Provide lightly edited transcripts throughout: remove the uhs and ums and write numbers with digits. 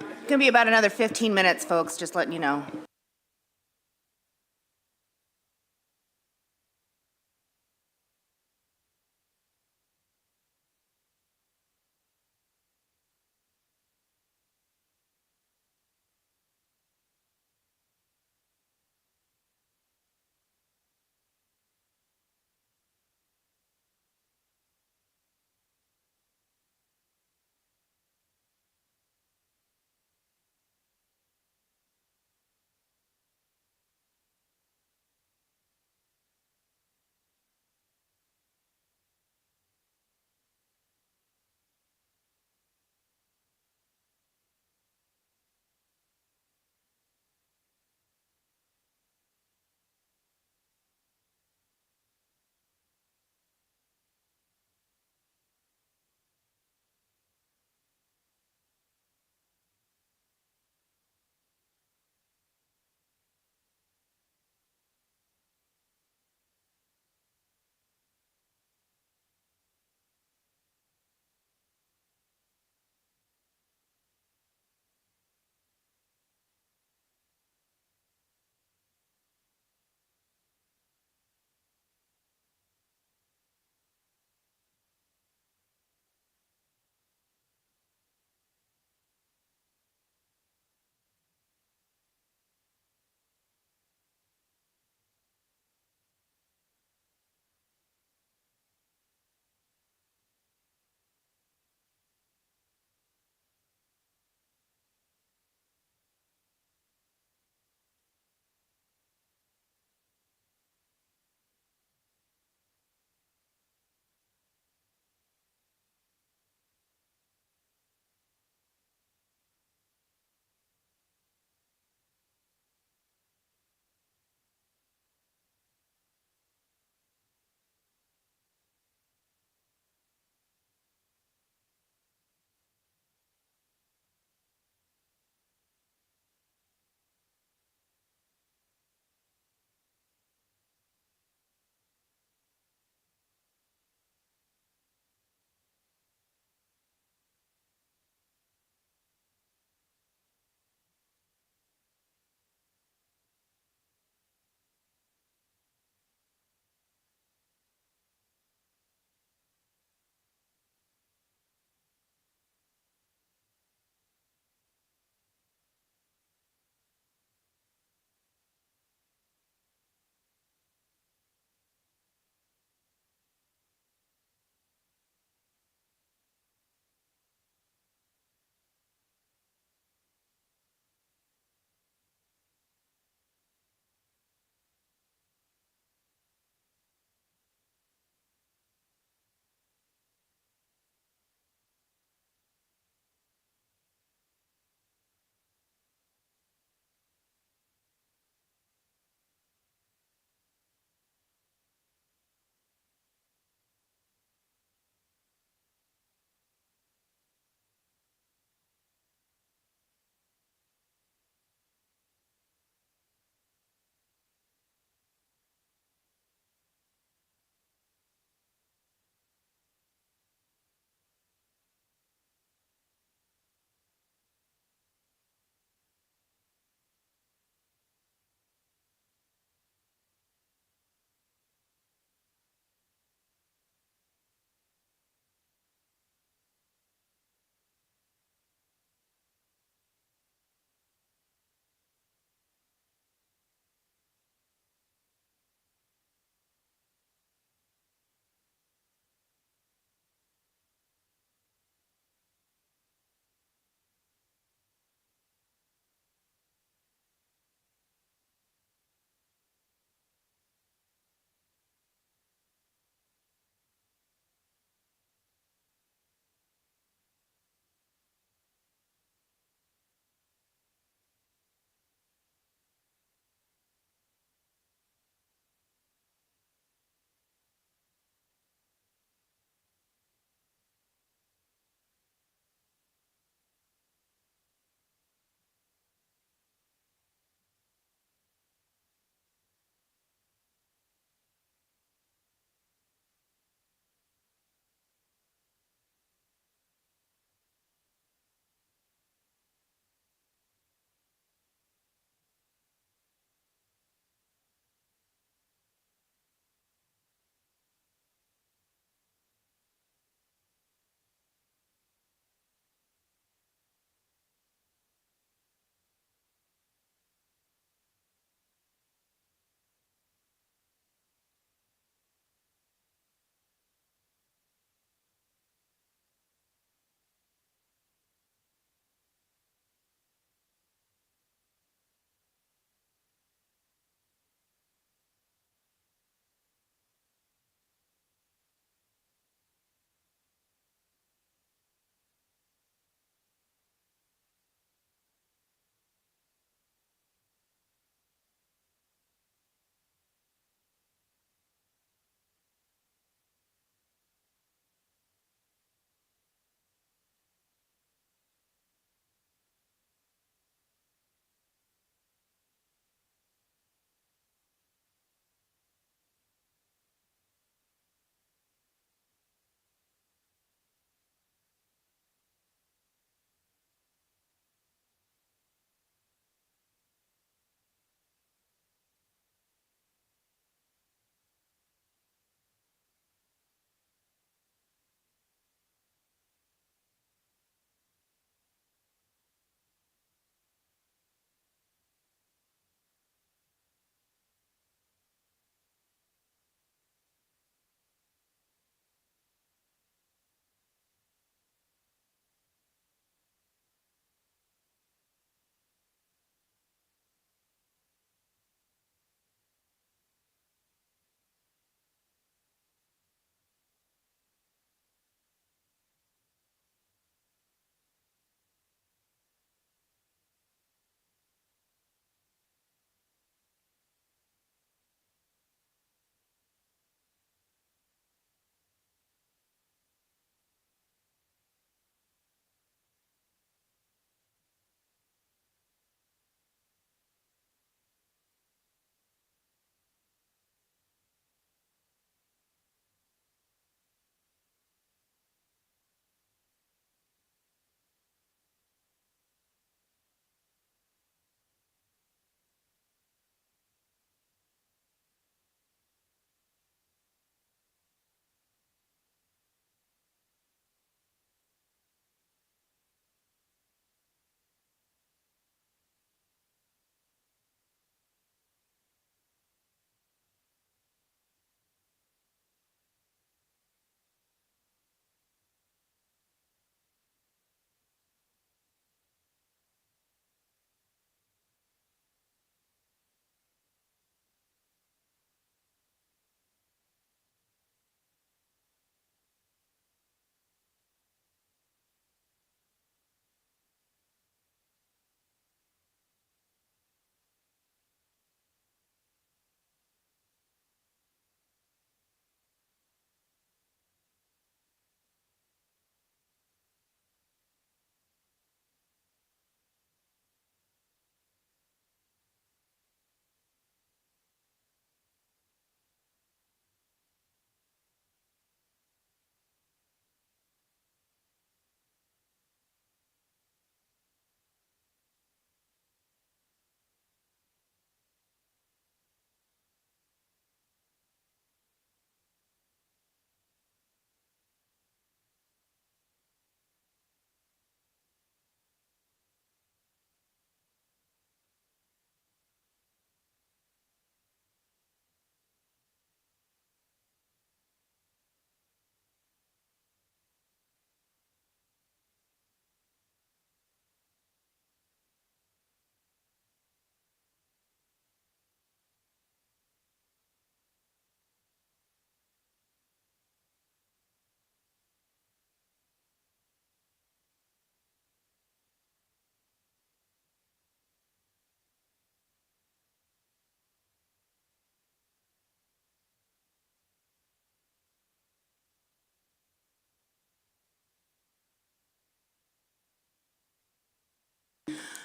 It's gonna be about another 15 minutes, folks, just letting you know.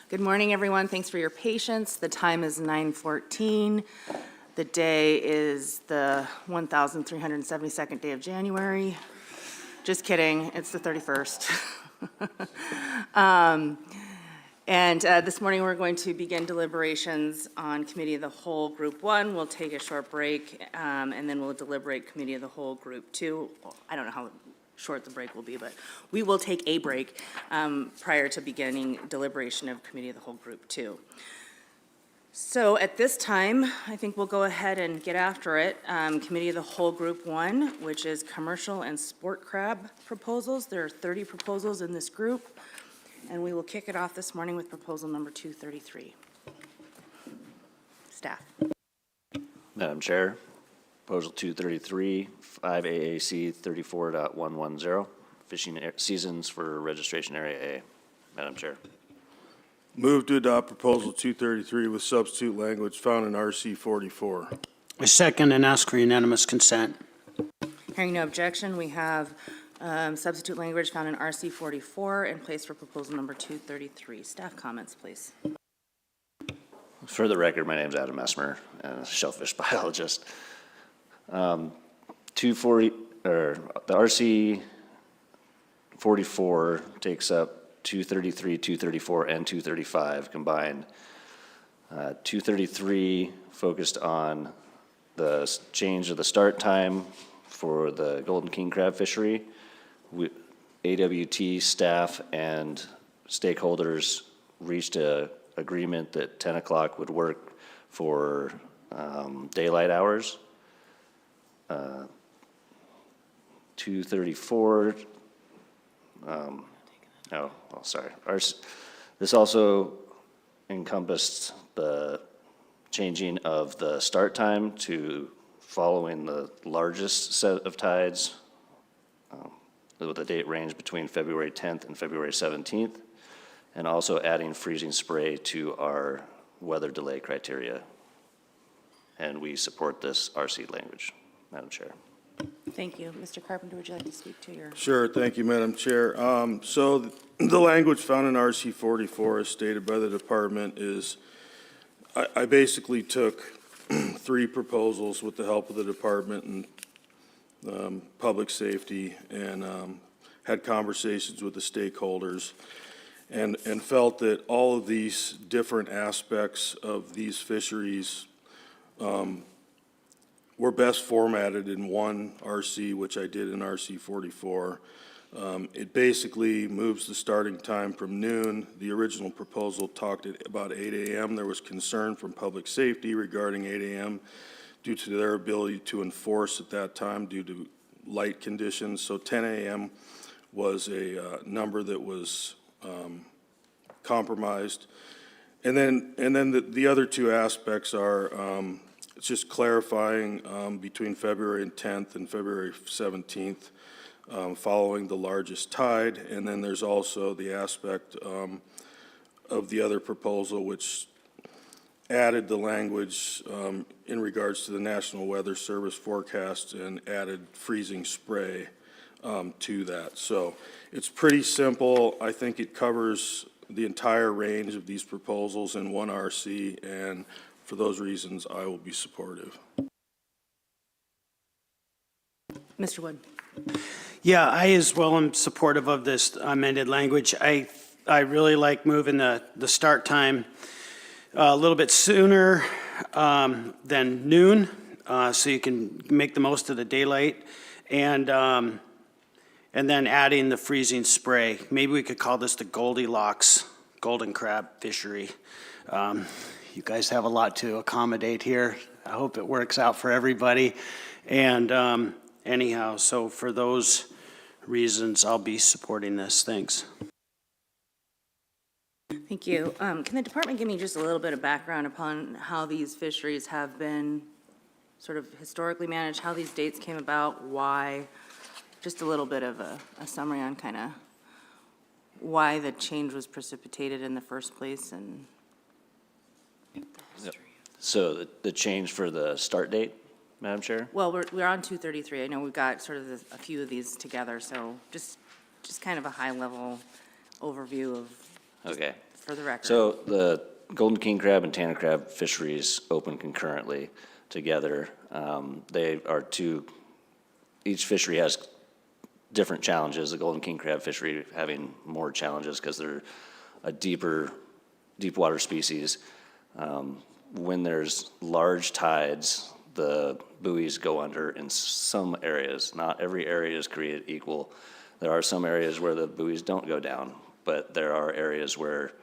Good morning, everyone. Thanks for your patience. The time is 9:14. The day is the 1,372nd day of January. Just kidding, it's the 31st. This morning, we're going to begin deliberations on Committee of the Whole, Group 1. We'll take a short break, and then we'll deliberate Committee of the Whole, Group 2. I don't know how short the break will be, but we will take a break prior to beginning deliberation of Committee of the Whole, Group 2. So at this time, I think we'll go ahead and get after it. Committee of the Whole, Group 1, which is commercial and sport crab proposals. There are 30 proposals in this group, and we will kick it off this morning with proposal number 233. Staff. Madam Chair, Proposal 233, 5 AAC 34.110, fishing seasons for registration area A. Madam Chair. Move to adopt Proposal 233 with substitute language found in RC 44. I second and ask for unanimous consent. Hearing no objection, we have substitute language found in RC 44 in place for proposal number 233. Staff comments, please. For the record, my name is Adam Messmer, a shellfish biologist. 240, or the RC 44 takes up 233, 234, and 235 combined. 233 focused on the change of the start time for the golden king crab fishery. AWT staff and stakeholders reached an agreement that 10 o'clock would work for daylight hours. 234, this also encompassed the changing of the start time to following the largest set of tides with a date range between February 10th and February 17th, and also adding freezing spray to our weather delay criteria. And we support this RC language, Madam Chair. Thank you. Mr. Carpenter, would you like to speak to your? Sure, thank you, Madam Chair. So the language found in RC 44 as stated by the department is, I basically took 3 proposals with the help of the department and public safety and had conversations with the stakeholders and felt that all of these different aspects of these fisheries were best formatted in one RC, which I did in RC 44. It basically moves the starting time from noon. The original proposal talked at about 8 a.m. There was concern from public safety regarding 8 a.m. due to their ability to enforce at that time due to light conditions. So 10 a.m. was a number that was compromised. And then the other 2 aspects are it's just clarifying between February 10th and February 17th following the largest tide. And then there's also the aspect of the other proposal which added the language in regards to the National Weather Service forecast and added freezing spray to that. So it's pretty simple. I think it covers the entire range of these proposals in one RC, and for those reasons, I will be supportive. Mr. Wood. Yeah, I as well am supportive of this amended language. I really like moving the start time a little bit sooner than noon, so you can make the most of the daylight, and then adding the freezing spray. Maybe we could call this the Goldilocks golden crab fishery. You guys have a lot to accommodate here. I hope it works out for everybody. And anyhow, so for those reasons, I'll be supporting this. Thanks. Thank you. Can the department give me just a little bit of background upon how these fisheries have been sort of historically managed, how these dates came about, why? Just a little bit of a summary on kind of why the change was precipitated in the first place and. So the change for the start date, Madam Chair? Well, we're on 233. I know we've got sort of a few of these together, so just kind of a high-level overview of Okay. for the record. So the golden king crab and tanner crab fisheries open concurrently together. They are each fishery has different challenges. The golden king crab fishery having more challenges because they're a deep water species. When there's large tides, the buoys go under in some areas. Not every area is created equal. There are some areas where the buoys don't go down, but there are areas where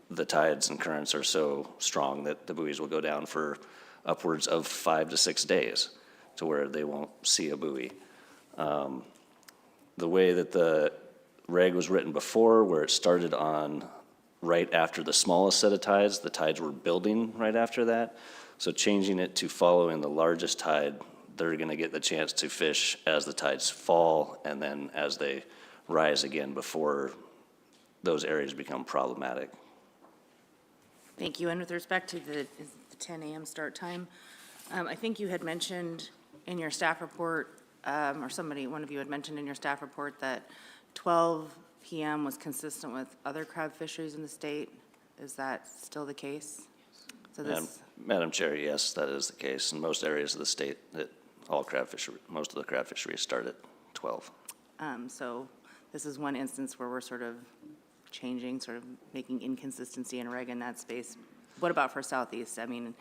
the tides and currents are so strong that the buoys will go down for upwards of 5 to 6 days to where they won't see a buoy. The way that the reg was written before, where it started on right after the smallest set of tides, the tides were building right after that. So changing it to following the largest tide, they're gonna get the chance to fish as the tides fall and then as they rise again before those areas become problematic. Thank you. And with respect to the 10 a.m. start time, I think you had mentioned in your staff report, or one of you had mentioned in your staff report that 12 p.m. was consistent with other crab fisheries in the state. Is that still the case? So Madam Chair, yes, that is the case. In most areas of the state, most of the crab fisheries start at 12. So this is one instance where we're sort of changing, sort of making inconsistency in reg in that space. What about for Southeast? I mean,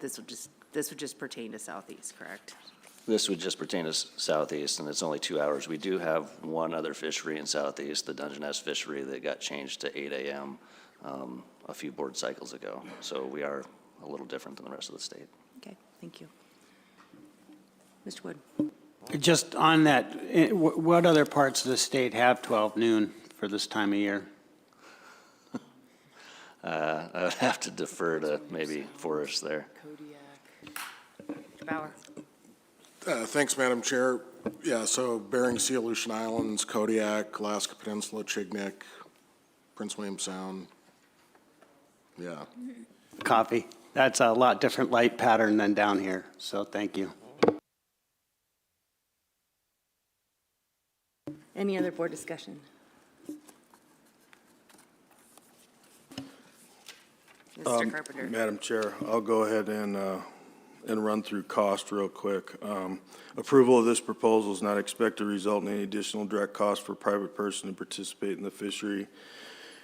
this would just pertain to Southeast, correct? This would just pertain to Southeast, and it's only 2 hours. We do have one other fishery in Southeast, the Dungeness fishery, that got changed to 8 a.m. A few board cycles ago. So we are a little different than the rest of the state. Okay, thank you. Mr. Wood? Just on that, what other parts of the state have 12 noon for this time of year? I would have to defer to maybe Forrest there. Mr. Bauer? Thanks, Madam Chair. Yeah, so Bering Sea, Aleutian Islands, Kodiak, Alaska Peninsula, Chignik, Prince William Sound. Yeah. Copy. That's a lot different light pattern than down here, so thank you. Any other board discussion? Mr. Carpenter? Madam Chair, I'll go ahead and run through cost real quick. Approval of this proposal is not expected to result in any additional direct cost for a private person to participate in the fishery.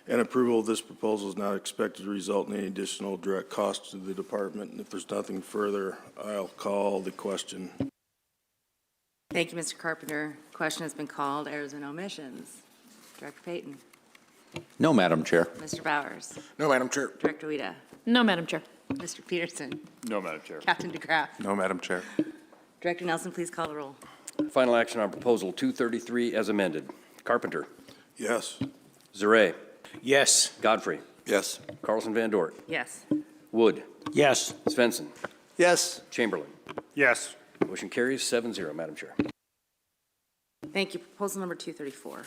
And approval of this proposal is not expected to result in any additional direct cost to the department. And if there's nothing further, I'll call the question. Thank you, Mr. Carpenter. Question has been called. Errors and omissions. Director Payton? No, Madam Chair. Mr. Bowers? No, Madam Chair. Director Wida? No, Madam Chair. Mr. Peterson? No, Madam Chair. Captain DeGraff? No, Madam Chair. Director Nelson, please call the roll. Final action on Proposal 233 as amended. Carpenter. Yes. Zareh. Yes. Godfrey. Yes. Carlson Van Dort. Yes. Wood. Yes. Svensson. Yes. Chamberlain. Yes. Motion carries 7-0, Madam Chair. Thank you. Proposal number 234.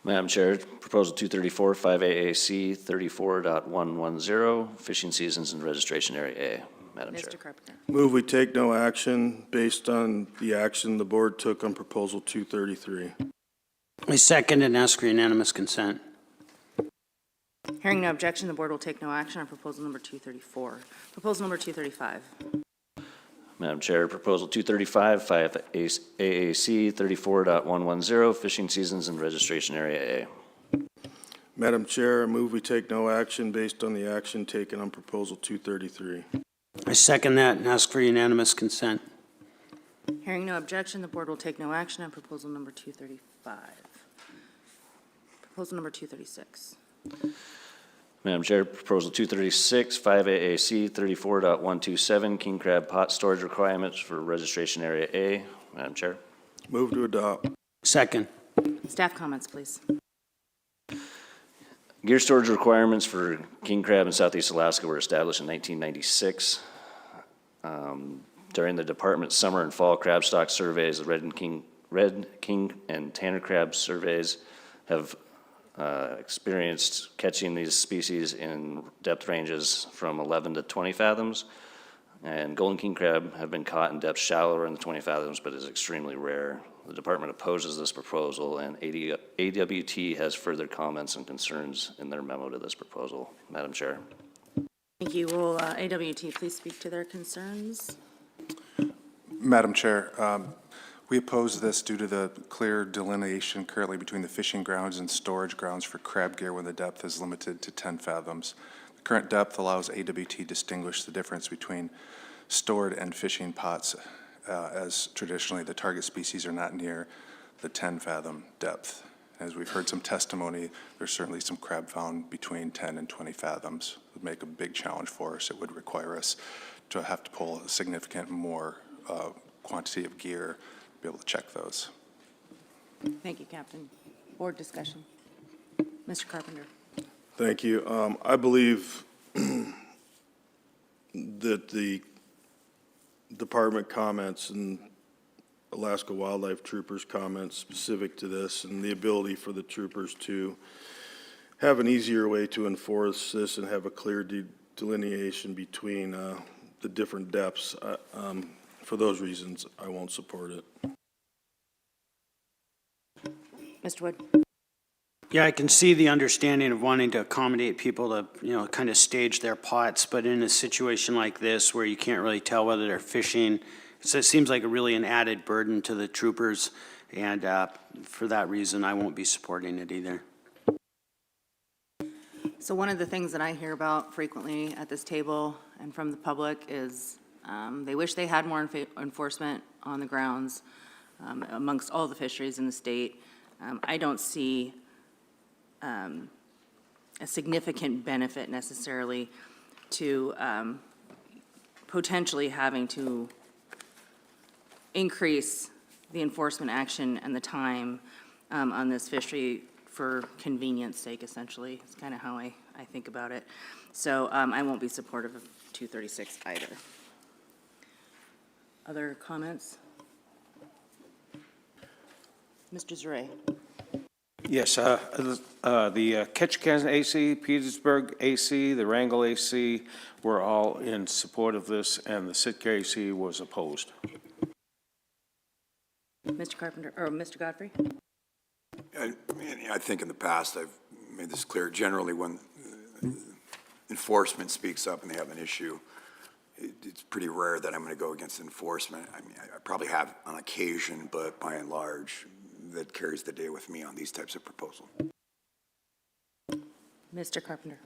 Madam Chair, Proposal 234, 5AAC 34.110, fishing seasons and registration area A. Madam Chair. Mr. Carpenter? Move we take no action based on the action the board took on Proposal 233. I second and ask for unanimous consent. Hearing no objection, the board will take no action on proposal number 234. Proposal number 235. Madam Chair, Proposal 235, 5AAC 34.110, fishing seasons and registration area A. Madam Chair, I move we take no action based on the action taken on Proposal 233. I second that and ask for unanimous consent. Hearing no objection, the board will take no action on proposal number 235. Proposal number 236. Madam Chair, Proposal 236, 5AAC 34.127, king crab pot storage requirements for registration area A. Madam Chair. Move to adopt. Second. Staff comments, please. Gear storage requirements for king crab in Southeast Alaska were established in 1996. During the department's summer and fall crab stock surveys, the red king and tanner crab surveys have experienced catching these species in depth ranges from 11 to 20 fathoms. And golden king crab have been caught in depths shallower in the 20 fathoms, but is extremely rare The department opposes this proposal, and AWT has further comments and concerns in their memo to this proposal. Madam Chair. Thank you. Will AWT please speak to their concerns? Madam Chair, we oppose this due to the clear delineation currently between the fishing grounds and storage grounds for crab gear when the depth is limited to 10 fathoms. The current depth allows AWT to distinguish the difference between stored and fishing pots, as traditionally the target species are not near the 10-fathom depth. As we've heard some testimony, there's certainly some crab found between 10 and 20 fathoms. It would make a big challenge for us. It would require us to have to pull a significant more quantity of gear to be able to check those. Thank you, Captain. Board discussion. Mr. Carpenter. Thank you. I believe that the department comments and Alaska Wildlife Troopers comments specific to this and the ability for the troopers to have an easier way to enforce this and have a clear delineation between the different depths. For those reasons, I won't support it. Mr. Wood. Yeah, I can see the understanding of wanting to accommodate people to, kind of stage their pots, but in a situation like this where you can't really tell whether they're fishing, so it seems like an added burden to the troopers, and for that reason, I won't be supporting it either. So one of the things that I hear about frequently at this table and from the public is they wish they had more enforcement on the grounds amongst all the fisheries in the state. I don't see a significant benefit necessarily to potentially having to increase the enforcement action and the time on this fishery for convenience sake, essentially. It's kind of how I think about it. So I won't be supportive of 236 either. Other comments? Mr. Zure. Yes, the Ketchikan AC, Petersburg AC, the Wrangell AC were all in support of this, and the Sitka AC was opposed. Mr. Carpenter, or Mr. Godfrey? I think in the past I've made this clear. Generally, when enforcement speaks up and they have an issue, it's pretty rare that I'm going to go against enforcement. I mean, I probably have on occasion, but by and large, that carries the day with me on these types of proposals. Mr. Carpenter.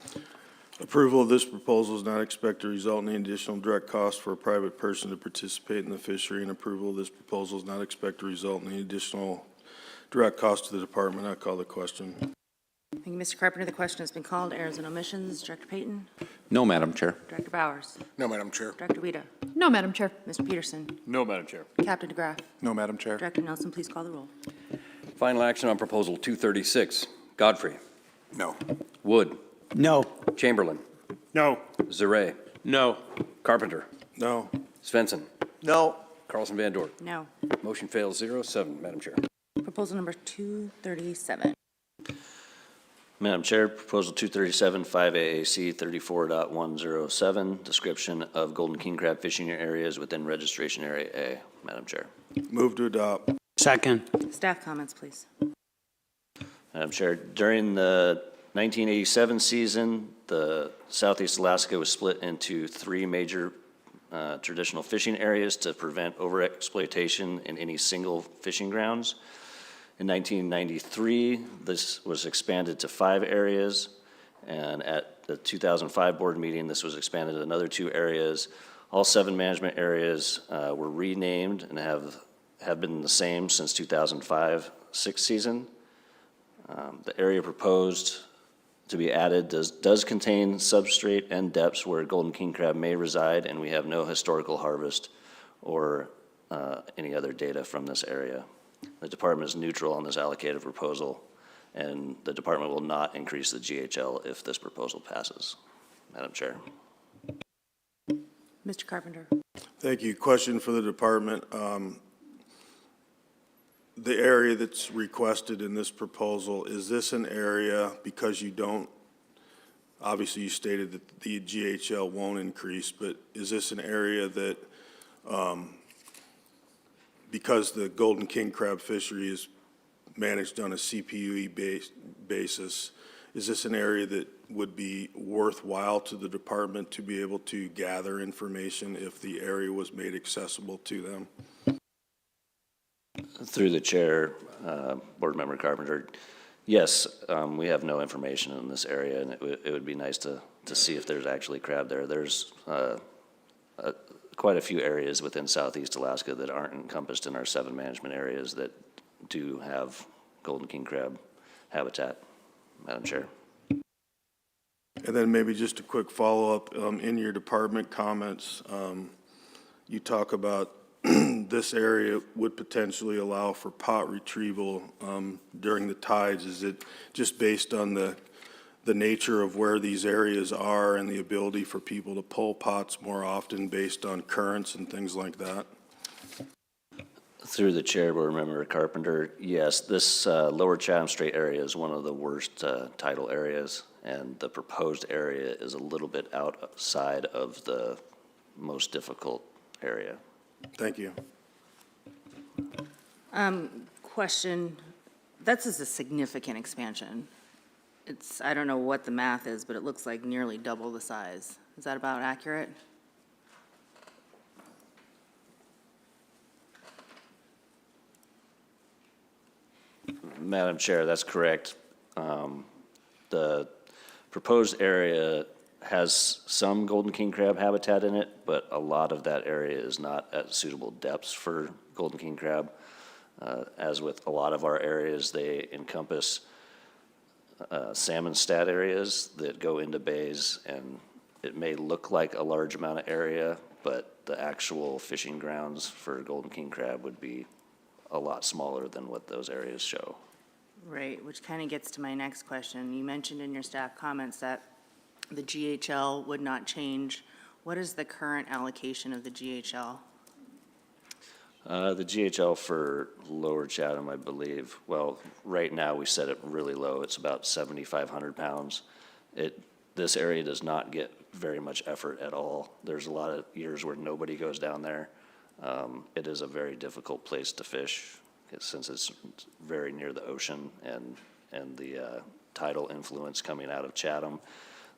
Approval of this proposal is not expected to result in any additional direct cost for a private person to participate in the fishery, and approval of this proposal is not expected to result in any additional direct cost to the department. I call the question. Thank you, Mr. Carpenter. The question has been called. Errors and omissions. Director Payton. No, Madam Chair. Director Bowers. No, Madam Chair. Director Wida. No, Madam Chair. Mr. Peterson. No, Madam Chair. Captain DeGraff. No, Madam Chair. Director Nelson, please call the roll. Final action on Proposal 236. Godfrey. No. Wood. No. Chamberlain. No. Zare. No. Carpenter. No. Svensson. No. Carlson Van Dorp. No. Motion fails 0-7, Madam Chair. Proposal number 237. Madam Chair, Proposal 237, 5AAC 34.107, description of golden king crab fishing areas within registration area A. Madam Chair. Move to adopt. Second. Staff comments, please. Madam Chair, during the 1987 season, the Southeast Alaska was split into three major traditional fishing areas to prevent overexploitation in any single fishing grounds. In 1993, this was expanded to 5 areas, and at the 2005 board meeting, this was expanded to another 2 areas. All 7 management areas were renamed and have been the same since 2005-06 season. The area proposed to be added does contain substrate and depths where golden king crab may reside, and we have no historical harvest or any other data from this area. The department is neutral on this allocated proposal, and the department will not increase the GHL if this proposal passes. Madam Chair. Mr. Carpenter. Thank you. Question for the department. The area that's requested in this proposal, is this an area, because you don't, obviously you stated that the GHL won't increase, but is this an area that because the golden king crab fishery is managed on a CPUE basis, is this an area that would be worthwhile to the department to be able to gather information if the area was made accessible to them? Through the chair, Board Member Carpenter, yes, we have no information in this area, and it would be nice to see if there's actually crab there. There's quite a few areas within southeast Alaska that aren't encompassed in our 7 management areas that do have golden king crab habitat, Madam Chair. And then maybe just a quick follow-up, in your department comments, you talk about this area would potentially allow for pot retrieval during the tides. Is it just based on the nature of where these areas are and the ability for people to pull pots more often based on currents and things like that? Through the chair, Board Member Carpenter, yes, this lower Chatham Strait area is one of the worst tidal areas, and the proposed area is a little bit outside of the most difficult area. Thank you. Question, that's a significant expansion. It's, I don't know what the math is, but it looks like nearly double the size. Is that about accurate? Madam Chair, that's correct. The proposed area has some golden king crab habitat in it, but a lot of that area is not at suitable depths for golden king crab. As with a lot of our areas, they encompass salmon stat areas that go into bays, and it may look like a large amount of area, but the actual fishing grounds for golden king crab would be a lot smaller than what those areas show. Right, which kind of gets to my next question. You mentioned in your staff comments that the GHL would not change. What is the current allocation of the GHL? The GHL for Lower Chatham, I believe, well, right now we set it really low. It's about 7,500 pounds. This area does not get very much effort at all. There's a lot of years where nobody goes down there. It is a very difficult place to fish since it's very near the ocean and the tidal influence coming out of Chatham.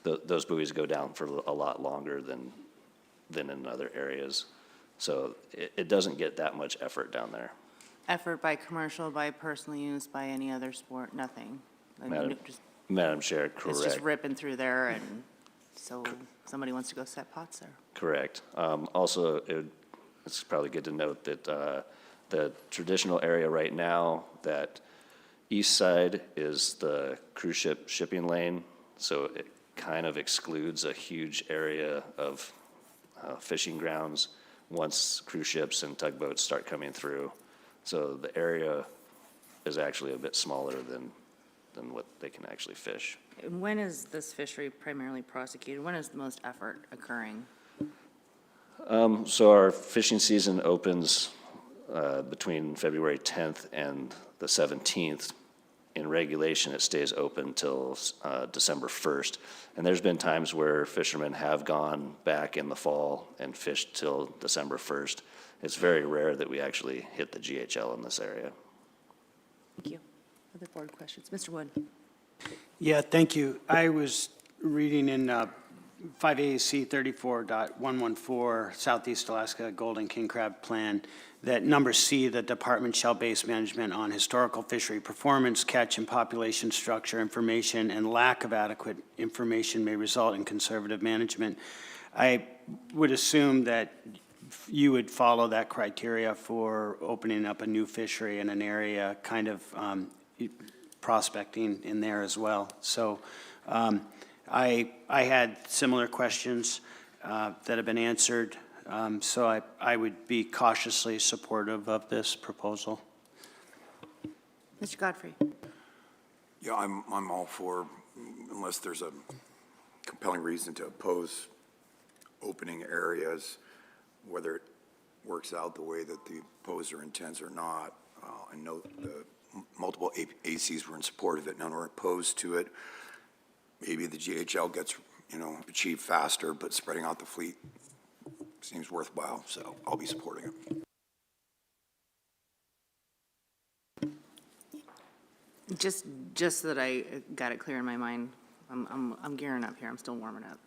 Those buoys go down for a lot longer than in other areas. So it doesn't get that much effort down there. Effort by commercial, by personal use, by any other sport, nothing? I mean, Madam Chair, it's just correct. ripping through there, and so somebody wants to go set pots there. Correct. Also, it's probably good to note that the traditional area right now, that east side is the cruise ship shipping lane, so it kind of excludes a huge area of fishing grounds once cruise ships and tugboats start coming through. So the area is actually a bit smaller than what they can actually fish. And when is this fishery primarily prosecuted? When is the most effort occurring? So our fishing season opens between February 10th and the 17th. In regulation, it stays open till December 1st. And there's been times where fishermen have gone back in the fall and fished till December 1st. It's very rare that we actually hit the GHL in this area. Thank you. Other board questions? Mr. Wood? Yeah, thank you. I was reading in 5 AAC 34.114 Southeast Alaska Golden King Crab Plan that number C, the department shall base management on historical fishery performance, catch and population structure information, and lack of adequate information may result in conservative management. I would assume that you would follow that criteria for opening up a new fishery in an area, kind of prospecting in there as well. So I had similar questions that have been answered. So I would be cautiously supportive of this proposal. Mr. Godfrey? Yeah, I'm all for, unless there's a compelling reason to oppose opening areas, whether it works out the way that the opposer intends or not. I know the multiple ACs were in support of it, none were opposed to it. Maybe the GHL gets, achieved faster, but spreading out the fleet seems worthwhile, so I'll be supporting it. Just so that I got it clear in my mind, I'm gearing up here, I'm still warming up.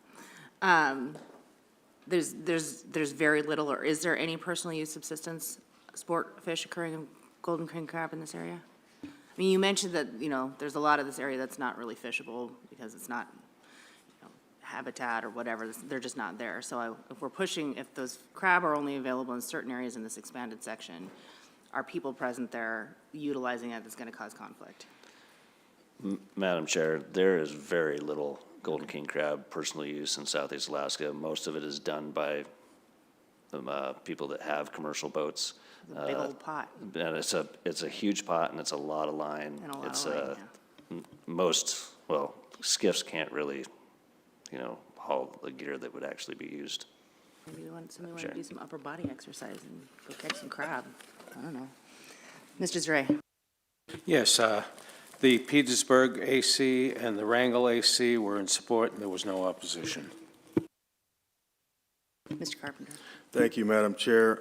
There's very little, or is there any personal use subsistence sport fish occurring in golden king crab in this area? I mean, you mentioned that, you know, there's a lot of this area that's not really fishable because it's not, you know, habitat or whatever, they're just not there. So if we're pushing, if those crab are only available in certain areas in this expanded section, are people present there utilizing it that's going to cause conflict? Madam Chair, there is very little golden king crab personal use in Southeast Alaska. Most of it is done by people that have commercial boats. It's a big old pot. And it's a huge pot and it's a lot of line. And a lot It's, of line, most, well, skiffs can't really, you know, haul the gear that would actually be used. Maybe somebody want Sure. to do some upper body exercise and go catch some crab. I don't know. Mr. Zray. Yes, the Petersburg AC and the Wrangell AC were in support, and there was no opposition. Mr. Carpenter. Thank you, Madam Chair.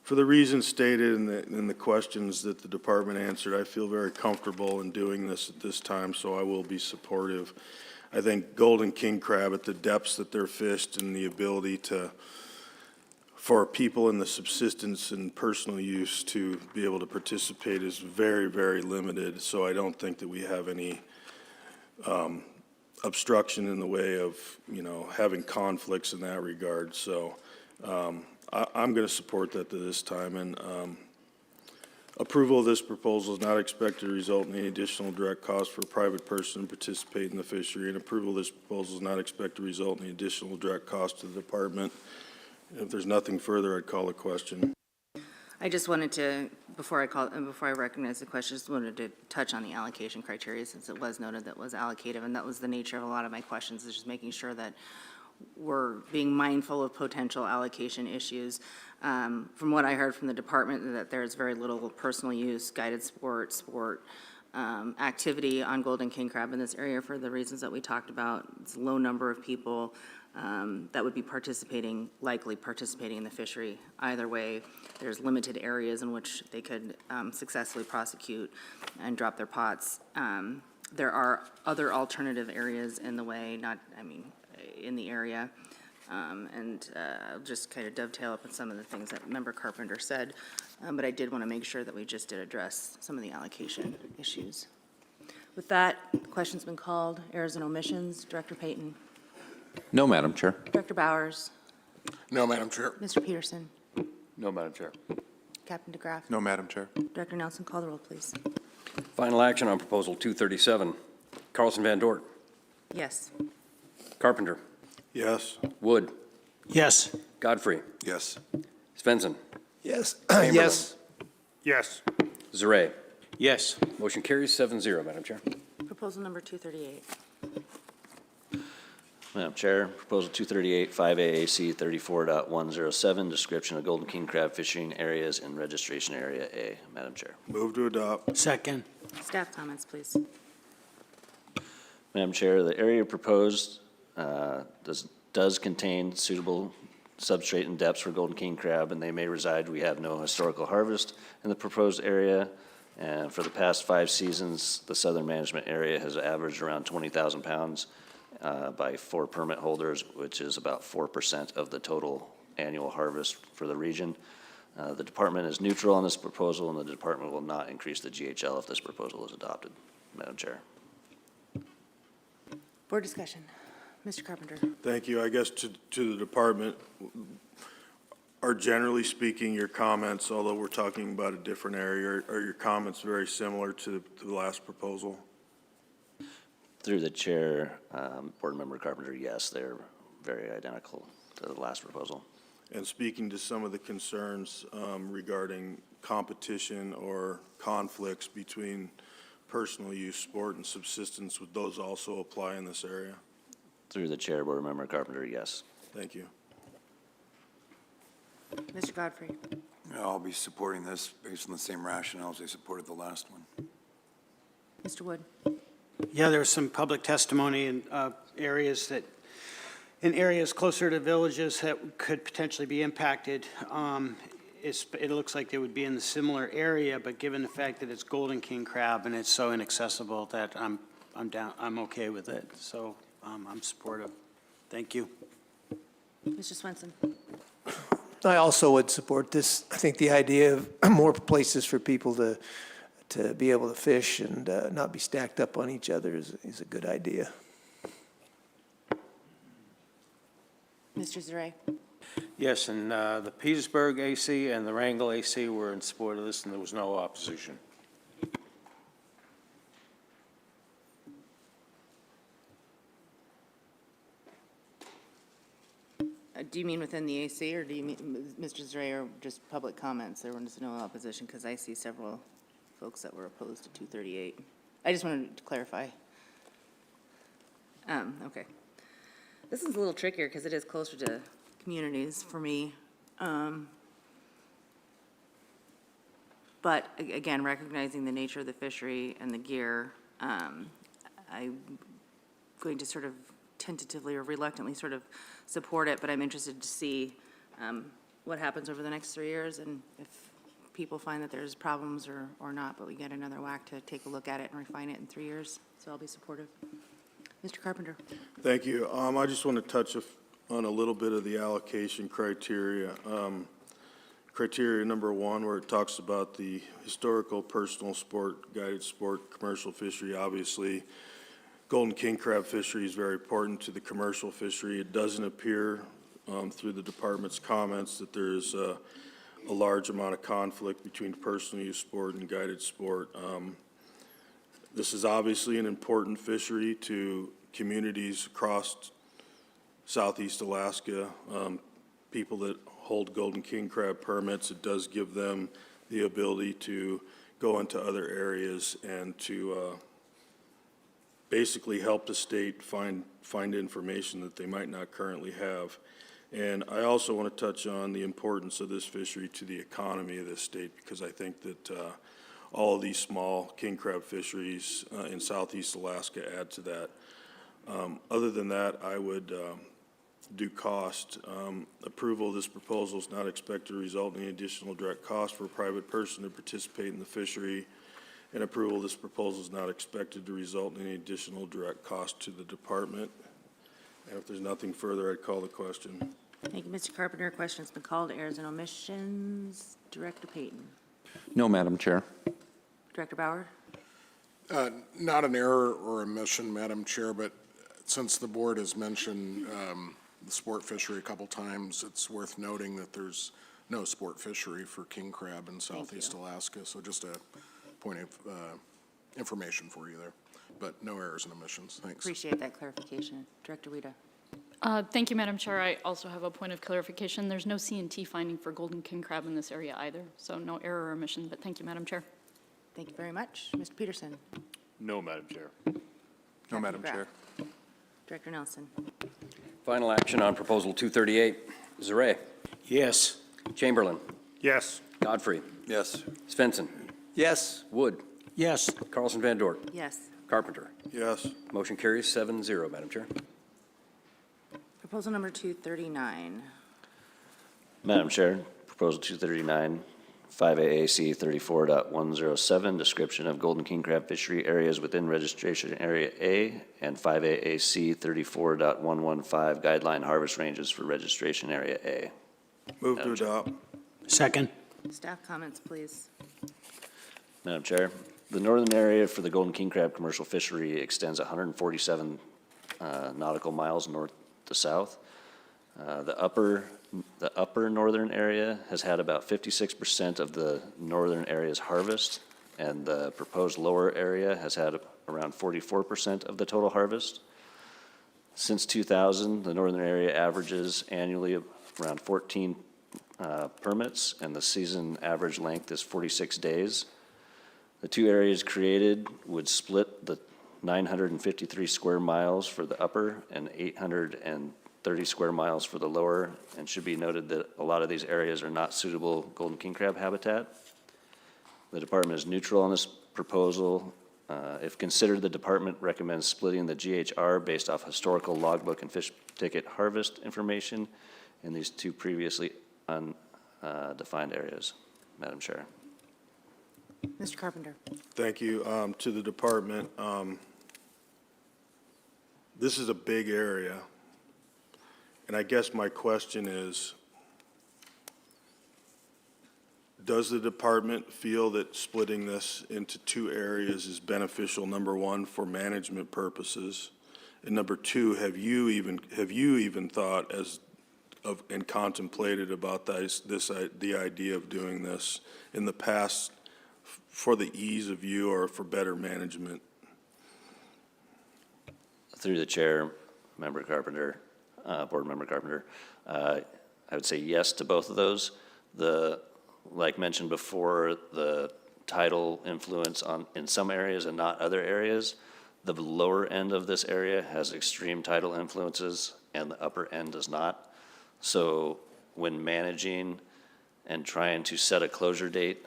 For the reasons stated in the questions that the department answered, I feel very comfortable in doing this at this time, so I will be supportive. I think golden king crab at the depths that they're fished and the ability for people in the subsistence and personal use to be able to participate is very, very limited. So I don't think that we have any obstruction in the way of, you know, having conflicts in that regard. So I'm going to support that to this time. And approval of this proposal is not expected to result in any additional direct cost for a private person to participate in the fishery. And approval of this proposal is not expected to result in any additional direct cost to the department. If there's nothing further, I'd call a question. I just wanted to, before I recognize the question, just wanted to touch on the allocation criteria, since it was noted that it was allocative, and that was the nature of a lot of my questions, is just making sure that we're being mindful of potential allocation issues. From what I heard from the department, that there's very little personal use, guided sport activity on golden king crab in this area for the reasons that we talked about. It's a low number of people that would be likely participating in the fishery. Either way, there's limited areas in which they could successfully prosecute and drop their pots. There are other alternative areas in the way, in the area. I'll just kind of dovetail up with some of the things that Member Carpenter said, but I did want to make sure that we just did address some of the allocation issues. With that, the question's been called. Errors and omissions, Director Payton. No, Madam Chair. Director Bowers. No, Madam Chair. Mr. Peterson. No, Madam Chair. Captain DeGraff. No, Madam Chair. Director Nelson, call the roll, please. Final action on Proposal 237. Carlson Van Dort. Yes. Carpenter. Yes. Wood. Yes. Godfrey. Yes. Svensson. Yes. Chamberlain. Yes. Yes. Zaret. Yes. Motion carries 7-0, Madam Chair. Proposal number 238. Madam Chair, Proposal 238, 5AAC 34.107, description of golden king crab fishing areas in registration area A. Madam Chair. Move to adopt. Second. Staff comments, please. Madam Chair, the area proposed does contain suitable substrate and depths for golden king crab, and they may reside. We have no historical harvest in the proposed area. And for the past 5 seasons, the southern management area has averaged around 20,000 pounds by 4 permit holders, which is about 4% of the total annual harvest for the region. The department is neutral on this proposal, and the department will not increase the GHL if this proposal is adopted. Madam Chair. Board discussion. Mr. Carpenter. Thank you. I guess to the department, are generally speaking your comments, although we're talking about a different area, are your comments very similar to the last proposal? Through the chair, Board Member Carpenter, yes, they're very identical to the last proposal. And speaking to some of the concerns regarding competition or conflicts between personal use, sport, and subsistence, would those also apply in this area? Through the chair, Board Member Carpenter, yes. Thank you. Mr. Godfrey. I'll be supporting this based on the same rationales I supported the last one. Mr. Wood. Yeah, there's some public testimony in areas closer to villages that could potentially be impacted. it looks like they would be in the similar area, but given the fact that it's golden king crab and it's so inaccessible that I'm okay with it. So I'm supportive. Thank you. Mr. Swenson? I also would support this. I think the idea of more places for people to be able to fish and not be stacked up on each other is a good idea. Mr. Zaray? Yes, and the Petersburg AC and the Wrangell AC were in support of this, and there was no opposition. Do you mean within the AC, or do you mean, Mr. Zaray, or just public comments? There was no opposition, because I see several folks that were opposed to 238. I just wanted to clarify. Okay. This is a little trickier, because it is closer to communities for me. But again, recognizing the nature of the fishery and the gear, I'm going to sort of tentatively or reluctantly sort of support it, but I'm interested to see what happens over the next 3 years, and if people find that there's problems or not, but we get another whack to take a look at it and refine it in 3 years. So I'll be supportive. Mr. Carpenter? Thank you. I just want to touch on a little bit of the allocation criteria. Criteria number 1, where it talks about the historical, personal sport, guided sport, commercial fishery. Obviously, golden king crab fishery is very important to the commercial fishery. It doesn't appear through the department's comments that there's a large amount of conflict between personal use sport and guided sport. This is obviously an important fishery to communities across Southeast Alaska, people that hold golden king crab permits. It does give them the ability to go into other areas and to basically help the state find information that they might not currently have. And I also want to touch on the importance of this fishery to the economy of this state, because I think that all of these small king crab fisheries in Southeast Alaska add to that. Other than that, I would do cost. Approval of this proposal is not expected to result in any additional direct cost for a private person to participate in the fishery, and approval of this proposal is not expected to result in any additional direct cost to the department. And if there's nothing further, I'd call the question. Thank you, Mr. Carpenter. Question's been called. Errors and omissions. Director Payton. No, Madam Chair. Director Bauer. Not an error or omission, Madam Chair, but since the board has mentioned the sport fishery a couple times, it's worth noting that there's no sport fishery for king crab in Southeast Alaska. So just a point of information for you there, but no errors and omissions. Thanks. Appreciate that clarification. Director Rita. Thank you, Madam Chair. I also have a point of clarification. There's no C&T finding for golden king crab in this area either, so no error or omission, but thank you, Madam Chair. Thank you very much. Mr. Peterson. No, Madam Chair. No, Captain Madam Graff. Chair. Director Nelson. Final action on Proposal 238. Zaray. Yes. Chamberlain. Yes. Godfrey. Yes. Svensson. Yes. Wood. Yes. Carlson Van Dorp. Yes. Carpenter. Yes. Motion carries 7-0, Madam Chair. Proposal number 239. Madam Chair, Proposal 239, 5AAC 34.107, description of golden king crab fishery areas within registration area A, and 5AAC 34.115, guideline harvest ranges for registration area A. Move to adopt. Second. Staff comments, please. Madam Chair, the northern area for the golden king crab commercial fishery extends 147 nautical miles north to south. The upper northern area has had about 56% of the northern area's harvest, and the proposed lower area has had around 44% of the total harvest. Since 2000, the northern area averages annually around 14 permits, and the season average length is 46 days. The two areas created would split the 953 square miles for the upper and 830 square miles for the lower, and should be noted that a lot of these areas are not suitable golden king crab habitat. The department is neutral on this proposal. If considered, the department recommends splitting the GHR based off historical logbook and fish ticket harvest information in these two previously defined areas, Madam Chair. Mr. Carpenter? Thank you. To the department, this is a big area, and I guess my question is, does the department feel that splitting this into two areas is beneficial, number one, for management purposes? And number two, have you even thought and contemplated about the idea of doing this in the past for the ease of you or for better management? Through the chair, Member Carpenter, Board Member Carpenter, I would say yes to both of those. Like mentioned before, the tidal influence in some areas and not other areas. The lower end of this area has extreme tidal influences and the upper end does not. So when managing and trying to set a closure date,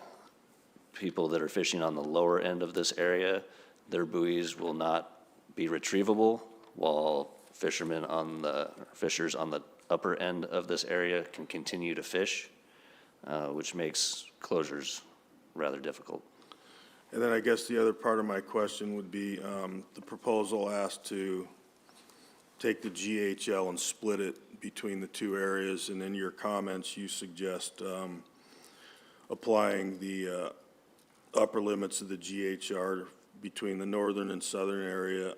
people that are fishing on the lower end of this area, their buoys will not be retrievable, while fishers on the upper end of this area can continue to fish, which makes closures rather difficult. And then I guess the other part of my question would be, the proposal asked to take the GHL and split it between the two areas, and in your comments, you suggest applying the upper limits of the GHR between the northern and southern area.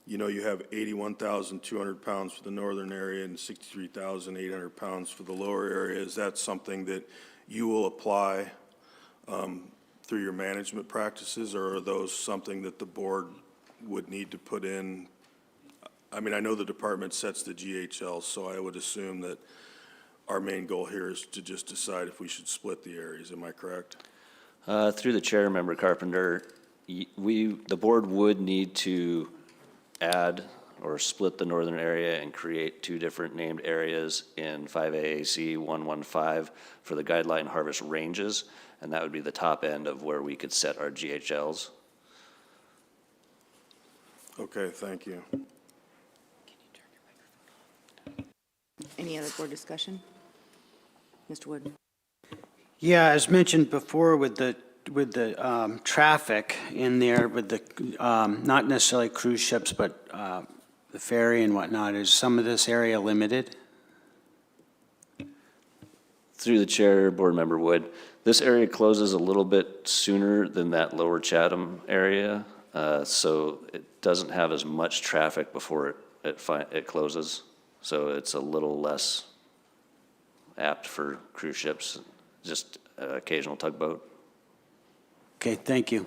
You know, you have 81,200 pounds for the northern area and 63,800 pounds for the lower area. Is that something that you will apply through your management practices, or are those something that the board would need to put in? I mean, I know the department sets the GHL, so I would assume that our main goal here is to just decide if we should split the areas. Am I correct? Through the chair, Member Carpenter, the board would need to add or split the northern area and create two different named areas in 5AAC 115 for the guideline harvest ranges, and that would be the top end of where we could set our GHLs. Okay, thank you. Any other board discussion? Mr. Wood? Yeah, as mentioned before with the traffic in there, with the, not necessarily cruise ships, but the ferry and whatnot, is some of this area limited? Through the chair, Board Member Wood, this area closes a little bit sooner than that lower Chatham area, so it doesn't have as much traffic before it closes. So it's a little less apt for cruise ships, just occasional tugboat. Okay, thank you.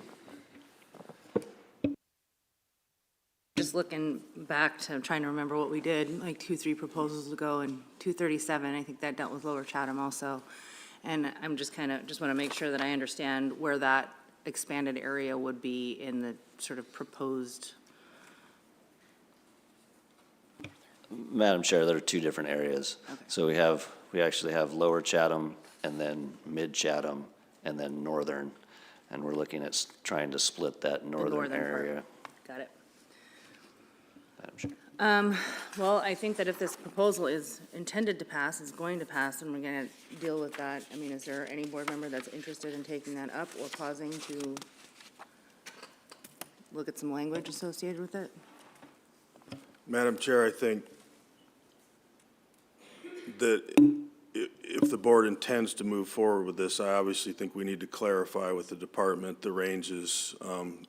Just looking back to trying to remember what we did, like 3 proposals ago, and 237, I think that dealt with Lower Chatham also. And I'm just want to make sure that I understand where that expanded area would be in the sort of proposed. Madam Chair, there are two different areas. Okay. So we actually have Lower Chatham and then Mid Chatham and then Northern. And we're looking at trying to split that northern northern part. area. Got it. Madam Chair. Well, I think that if this proposal is intended to pass, is going to pass, and we're going to deal with that, I mean, is there any board member that's interested in taking that up or pausing to look at some language associated with it? Madam Chair, I think that if the board intends to move forward with this, I obviously think we need to clarify with the department the ranges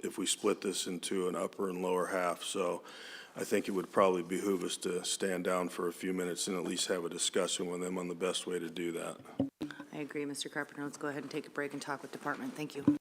if we split this into an upper and lower half. So I think it would probably behoove us to stand down for a few minutes and at least have a discussion with them on the best way to do that. I agree, Mr. Carpenter. Let's go ahead and take a break and talk with department. Thank you.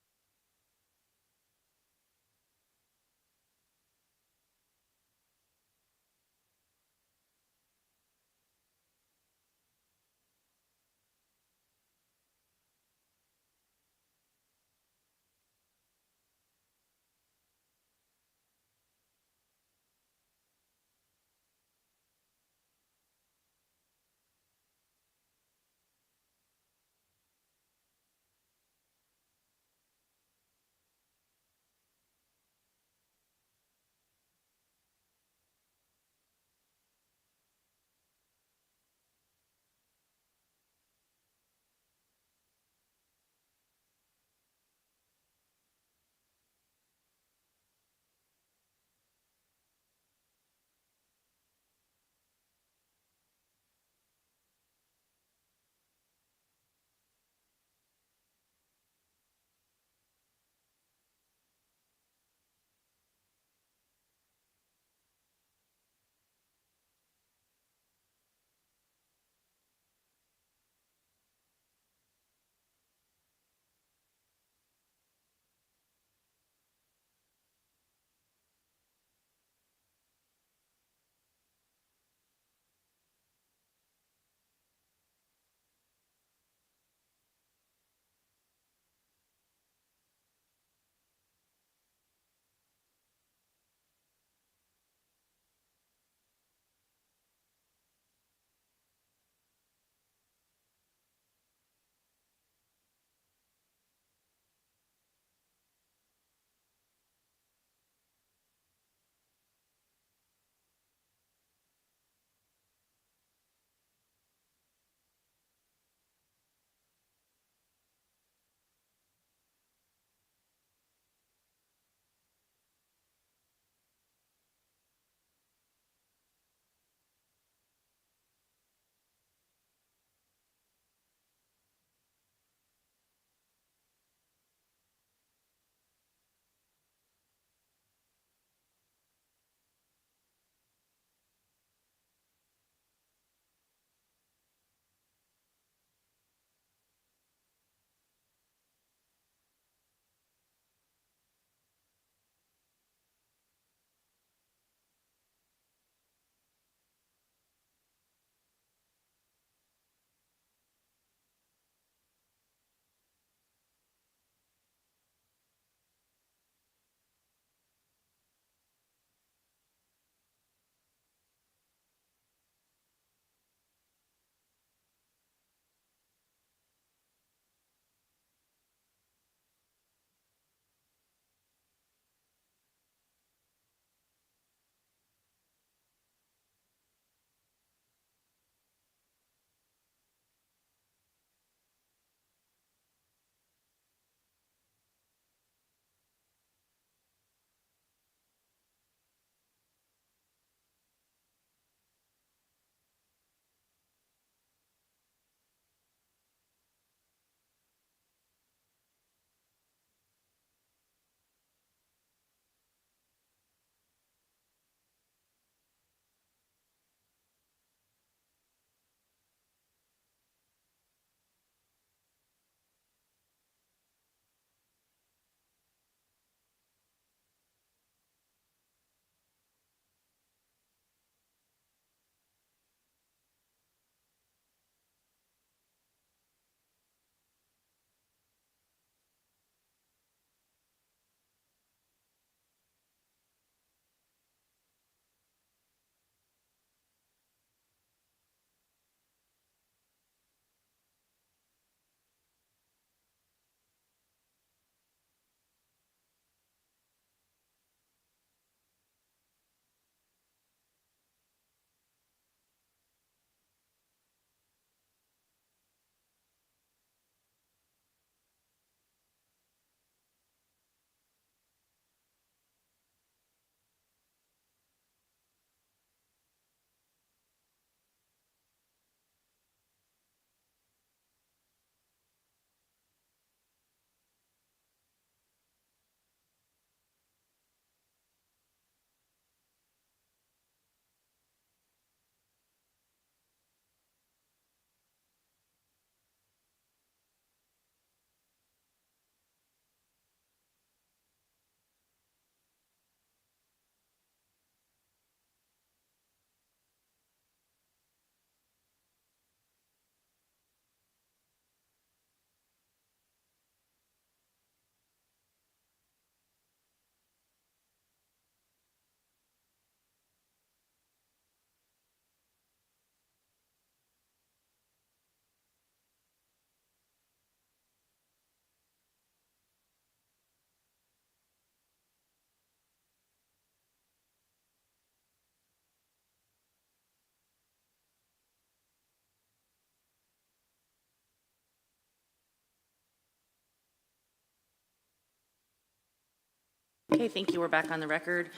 Okay, thank you. We're back on the record.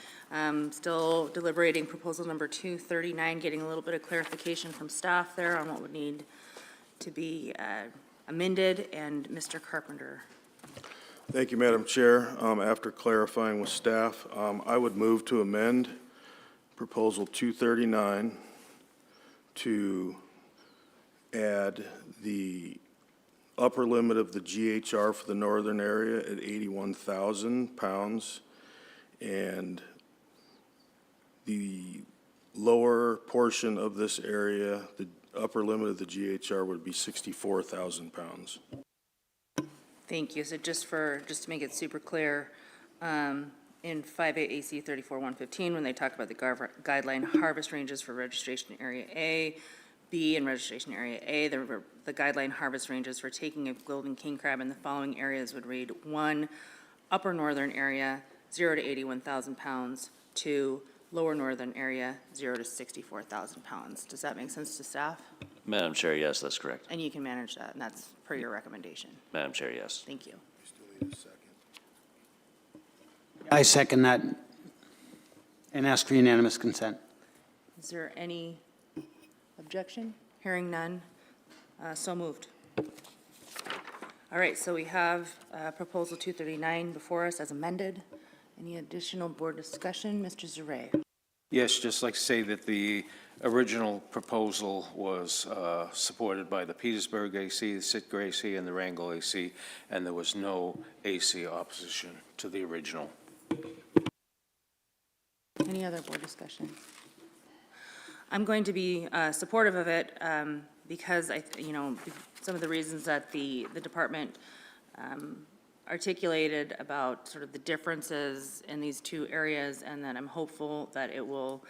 Still deliberating proposal number 239, getting a little bit of clarification from staff there on what would need to be amended, and Mr. Carpenter. Thank you, Madam Chair. After clarifying with staff, I would move to amend Proposal 239 to add the upper limit of the GHR for the northern area at 81,000 pounds, and the lower portion of this area, the upper limit of the GHR would be 64,000 pounds. Thank you. So just to make it super clear, in 5A AC 34-115, when they talk about the guideline harvest ranges for registration area A, B, and registration area A, the guideline harvest ranges for taking of golden king crab in the following areas would read: 1, upper northern area, 0 to 81,000 pounds, 2, lower northern area, 0 to 64,000 pounds. Does that make sense to staff? Madam Chair, yes, that's correct. And you can manage that, and that's per your recommendation. Madam Chair, yes. Thank you. I second that and ask for unanimous consent. Is there any objection? Hearing none, so moved. All right, so we have Proposal 239 before us as amended. Any additional board discussion? Mr. Zaret. Yes, just like to say that the original proposal was supported by the Petersburg AC, the Sitka AC, and the Wrangell AC, and there was no AC opposition to the original. Any other board discussion? I'm going to be supportive of it because some of the reasons that the department articulated about sort of the differences in these two areas, and then I'm hopeful that it will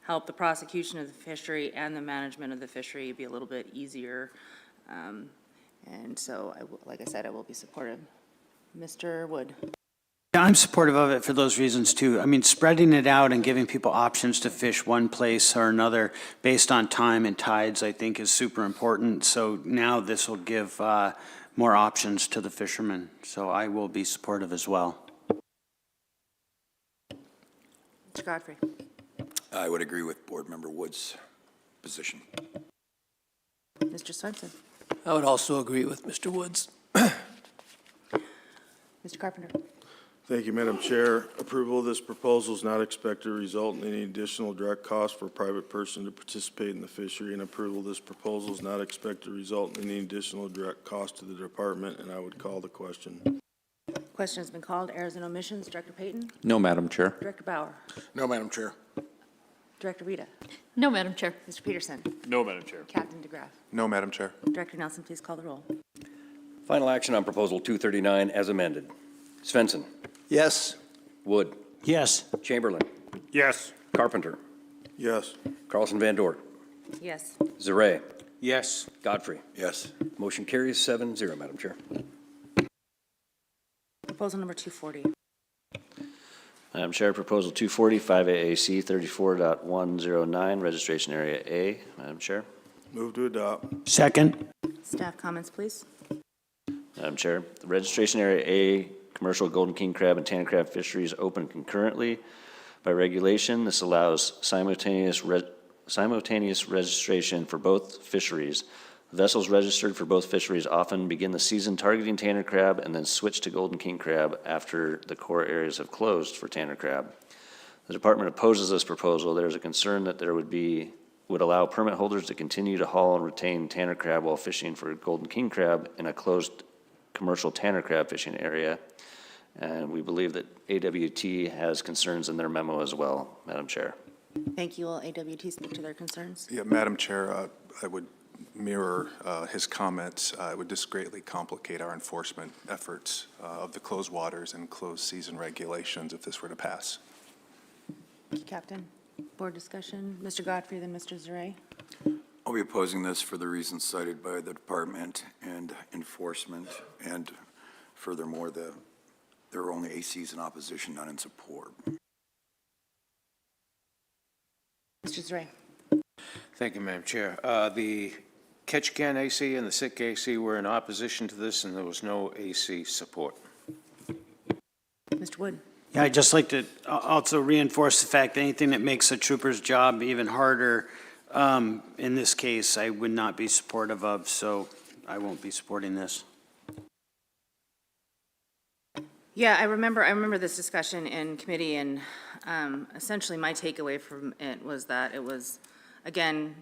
help the prosecution of the fishery and the management of the fishery be a little bit easier. And so, like I said, I will be supportive. Mr. Wood. Yeah, I'm supportive of it for those reasons too. I mean, spreading it out and giving people options to fish one place or another based on time and tides, I think, is super important. So now this will give more options to the fishermen. So I will be supportive as well. Mr. Godfrey. I would agree with Board Member Wood's position. Mr. Swenson. I would also agree with Mr. Woods. Mr. Carpenter. Thank you, Madam Chair. Approval of this proposal is not expected to result in any additional direct cost for a private person to participate in the fishery, and approval of this proposal is not expected to result in any additional direct cost to the department, and I would call the question. Question has been called. Errors and omissions. Director Payton. No, Madam Chair. Director Bauer. No, Madam Chair. Director Rita. No, Madam Chair. Mr. Peterson. No, Madam Chair. Captain DeGraff. No, Madam Chair. Director Nelson, please call the roll. Final action on Proposal 239 as amended. Svensson. Yes. Wood. Yes. Chamberlain. Yes. Carpenter. Yes. Carlson Van Dort. Yes. Zaret. Yes. Godfrey. Yes. Motion carries 7-0, Madam Chair. Proposal number 240. Madam Chair, Proposal 240, 5AAC 34.109, Registration Area A. Madam Chair. Move to adopt. Second. Staff comments, please. Madam Chair, the Registration Area A, commercial golden king crab and tanner crab fisheries open concurrently. By regulation, this allows simultaneous registration for both fisheries. Vessels registered for both fisheries often begin the season targeting tanner crab and then switch to golden king crab after the core areas have closed for tanner crab. The department opposes this proposal. There is a concern that there would allow permit holders to continue to haul and retain tanner crab while fishing for golden king crab in a closed commercial tanner crab fishing area. And we believe that AWT has concerns in their memo as well, Madam Chair. Thank you. Will AWT speak to their concerns? Yeah, Madam Chair, I would mirror his comments. It would just greatly complicate our enforcement efforts of the closed waters and closed season regulations if this were to pass. Thank you, Captain. Board discussion. Mr. Godfrey, then Mr. Zaret. I'll be opposing this for the reasons cited by the department and enforcement, and furthermore, there are only ACs in opposition, none in support. Mr. Zaret. Thank you, Madam Chair. The Ketchikan AC and the Sitka AC were in opposition to this, and there was no AC support. Mr. Wood. Yeah, I'd just like to also reinforce the fact that anything that makes a trooper's job even harder, in this case, I would not be supportive of, so I won't be supporting this. Yeah, I remember this discussion in committee, and essentially my takeaway from it was that it was, again,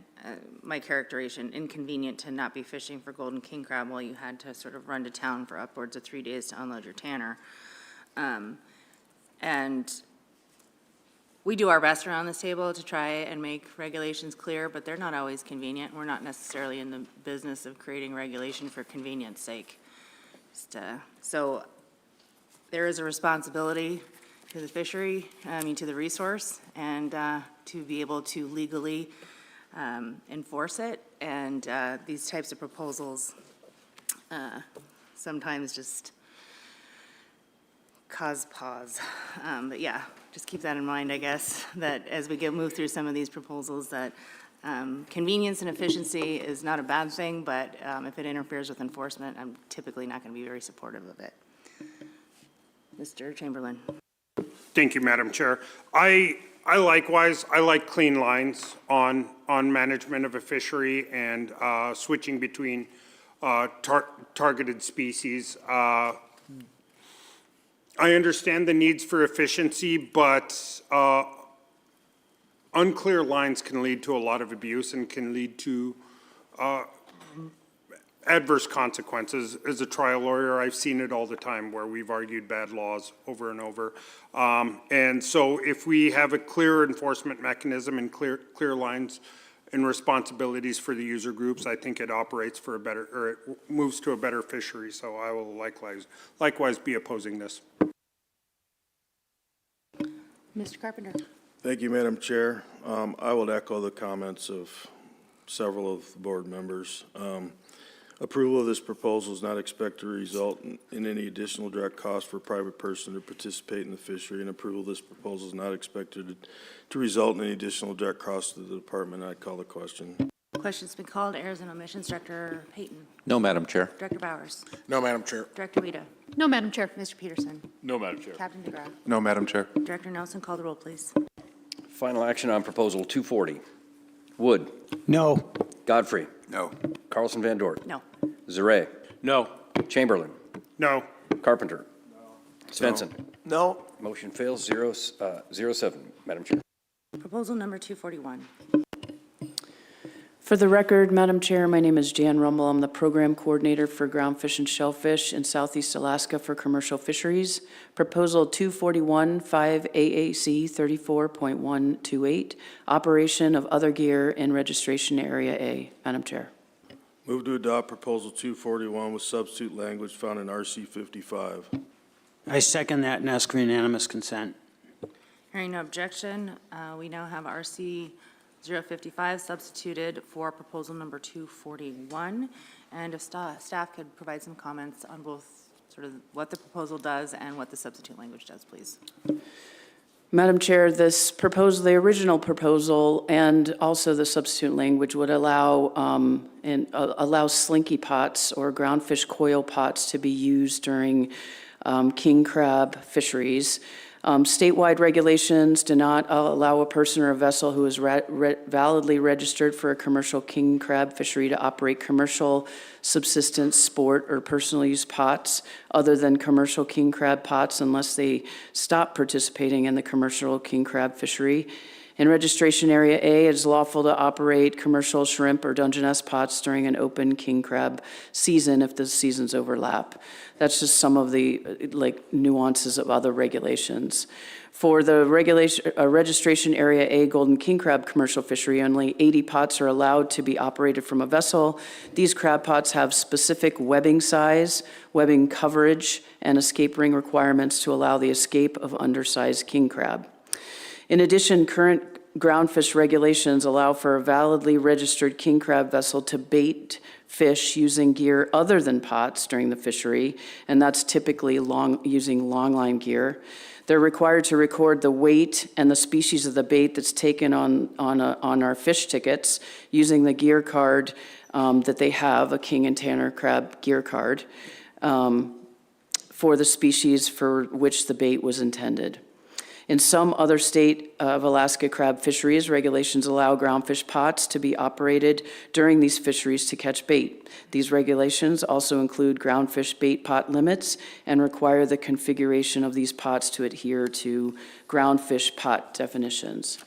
my characterization, inconvenient to not be fishing for golden king crab while you had to sort of run to town for upwards of 3 days to unload your tanner. And we do our best around this table to try and make regulations clear, but they're not always convenient. We're not necessarily in the business of creating regulation for convenience sake. So there is a responsibility to the fishery, to the resource, and to be able to legally enforce it. And these types of proposals sometimes just cause pause. But yeah, just keep that in mind, I guess, that as we move through some of these proposals, that convenience and efficiency is not a bad thing, but if it interferes with enforcement, I'm typically not going to be very supportive of it. Mr. Chamberlain. Thank you, Madam Chair. I likewise, I like clean lines on management of a fishery and switching between targeted species. I understand the needs for efficiency, but unclear lines can lead to a lot of abuse and can lead to adverse consequences. As a trial lawyer, I've seen it all the time where we've argued bad laws over and over. And so if we have a clear enforcement mechanism and clear lines and responsibilities for the user groups, I think it operates for a better, or it moves to a better fishery. So I will likewise be opposing this. Mr. Carpenter. Thank you, Madam Chair. I would echo the comments of several of the board members. Approval of this proposal is not expected to result in any additional direct cost for a private person to participate in the fishery, and approval of this proposal is not expected to result in any additional direct cost to the department. I call the question. Question's been called. Errors and omissions. Director Payton. No, Madam Chair. Director Bowers. No, Madam Chair. Director Wida. No, Madam Chair. Mr. Peterson. No, Madam Chair. Captain DeGraff. No, Madam Chair. Director Nelson, call the roll, please. Final action on Proposal 240. Wood. No. Godfrey. No. Carlson Van Dort. No. Zaret. No. Chamberlain. No. Carpenter. Svensson. No. Motion fails, 0-7, Madam Chair. Proposal number 241. For the record, Madam Chair, my name is Jan Rumble. I'm the Program Coordinator for Groundfish and Shellfish in Southeast Alaska for Commercial Fisheries. Proposal 241, 5 AAC 34.128, Operation of Other Gear in Registration Area A. Madam Chair. Move to adopt proposal 241 with substitute language found in RC 55. I second that and ask for unanimous consent. Hearing no objection, we now have RC 055 substituted for proposal number 241. And if staff could provide some comments on both sort of what the proposal does and what the substitute language does, please. Madam Chair, this proposal, the original proposal, and also the substitute language would allow allow slinky pots or groundfish coil pots to be used during king crab fisheries. Statewide regulations do not allow a person or a vessel who is validly registered for a commercial king crab fishery to operate commercial subsistence, sport, or personal use pots other than commercial king crab pots unless they stop participating in the commercial king crab fishery. In Registration Area A, it is lawful to operate commercial shrimp or Dungeness pots during an open king crab season if the seasons overlap. That's just some of the nuances of other regulations. For the Registration Area A golden king crab commercial fishery, only 80 pots are allowed to be operated from a vessel. These crab pots have specific webbing size, webbing coverage, and escape ring requirements to allow the escape of undersized king crab. In addition, current groundfish regulations allow for a validly registered king crab vessel to bait fish using gear other than pots during the fishery, and that's typically using longline gear. They're required to record the weight and the species of the bait that's taken on our fish tickets using the gear card that they have, a king and tanner crab gear card. for the species for which the bait was intended. In some other state of Alaska crab fisheries, regulations allow groundfish pots to be operated during these fisheries to catch bait. These regulations also include groundfish bait pot limits and require the configuration of these pots to adhere to groundfish pot definitions.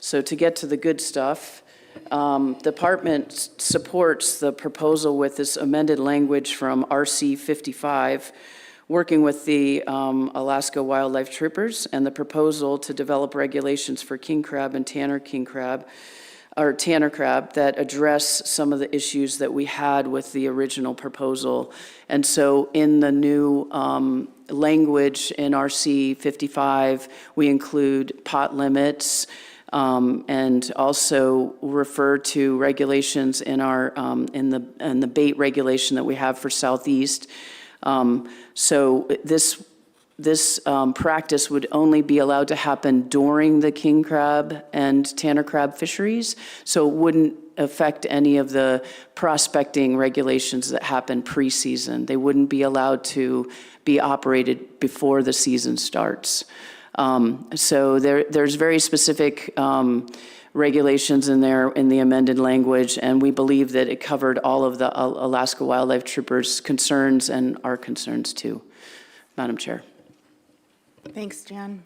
So to get to the good stuff, Department supports the proposal with this amended language from RC 55, working with the Alaska Wildlife Troopers, and the proposal to develop regulations for king crab and tanner crab that address some of the issues that we had with the original proposal. And so in the new language in RC 55, we include pot limits, and also refer to regulations in our in the bait regulation that we have for Southeast. So this practice would only be allowed to happen during the king crab and tanner crab fisheries, so it wouldn't affect any of the prospecting regulations that happen pre-season. They wouldn't be allowed to be operated before the season starts. So there's very specific regulations in there in the amended language, and we believe that it covered all of the Alaska Wildlife Troopers' concerns and our concerns too. Madam Chair. Thanks, Jan.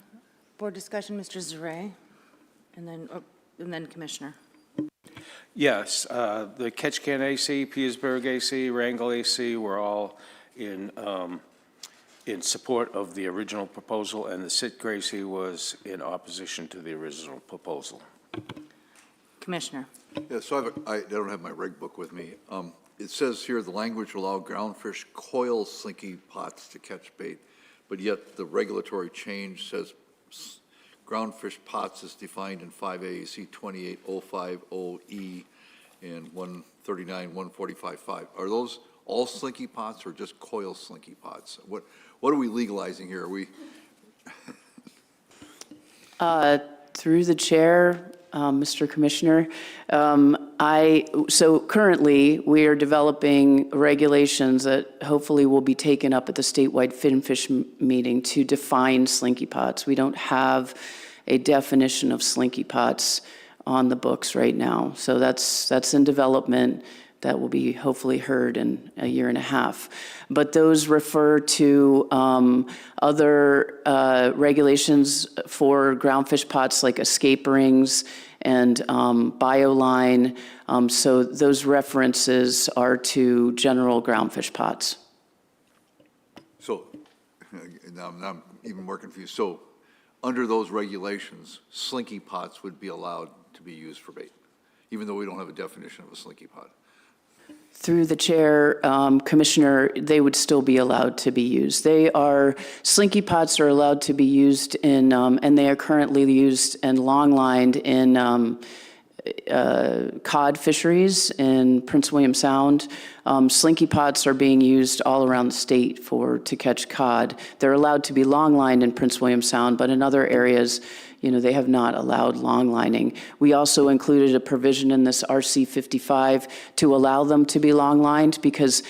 Board discussion, Mr. Zaret, and then Commissioner. Yes, the Ketchikan AC, Petersburg AC, Wrangell AC were all in support of the original proposal, and the Sitka AC was in opposition to the original proposal. Commissioner. Yeah, so I don't have my reg book with me. It says here the language will allow groundfish coil slinky pots to catch bait, but yet the regulatory change says groundfish pots is defined in 5 AAC 28050E and 139-145-5. Are those all slinky pots or just coil slinky pots? What are we legalizing here? Are we? Through the chair, Mr. Commissioner, so currently we are developing regulations that hopefully will be taken up at the statewide Finfish meeting to define slinky pots. We don't have a definition of slinky pots on the books right now, so that's in development. That will be hopefully heard in a year and a half. But those refer to other regulations for groundfish pots like escape rings and bioline. So those references are to general groundfish pots. So now I'm even more confused. So under those regulations, slinky pots would be allowed to be used for bait, even though we don't have a definition of a slinky pot. Through the chair, Commissioner, they would still be allowed to be used. Slinky pots are allowed to be used in, and they are currently used and long-lined in cod fisheries in Prince William Sound. Slinky pots are being used all around the state to catch cod. They're allowed to be long-lined in Prince William Sound, but in other areas, they have not allowed long lining. We also included a provision in this RC 55 to allow them to be long lined because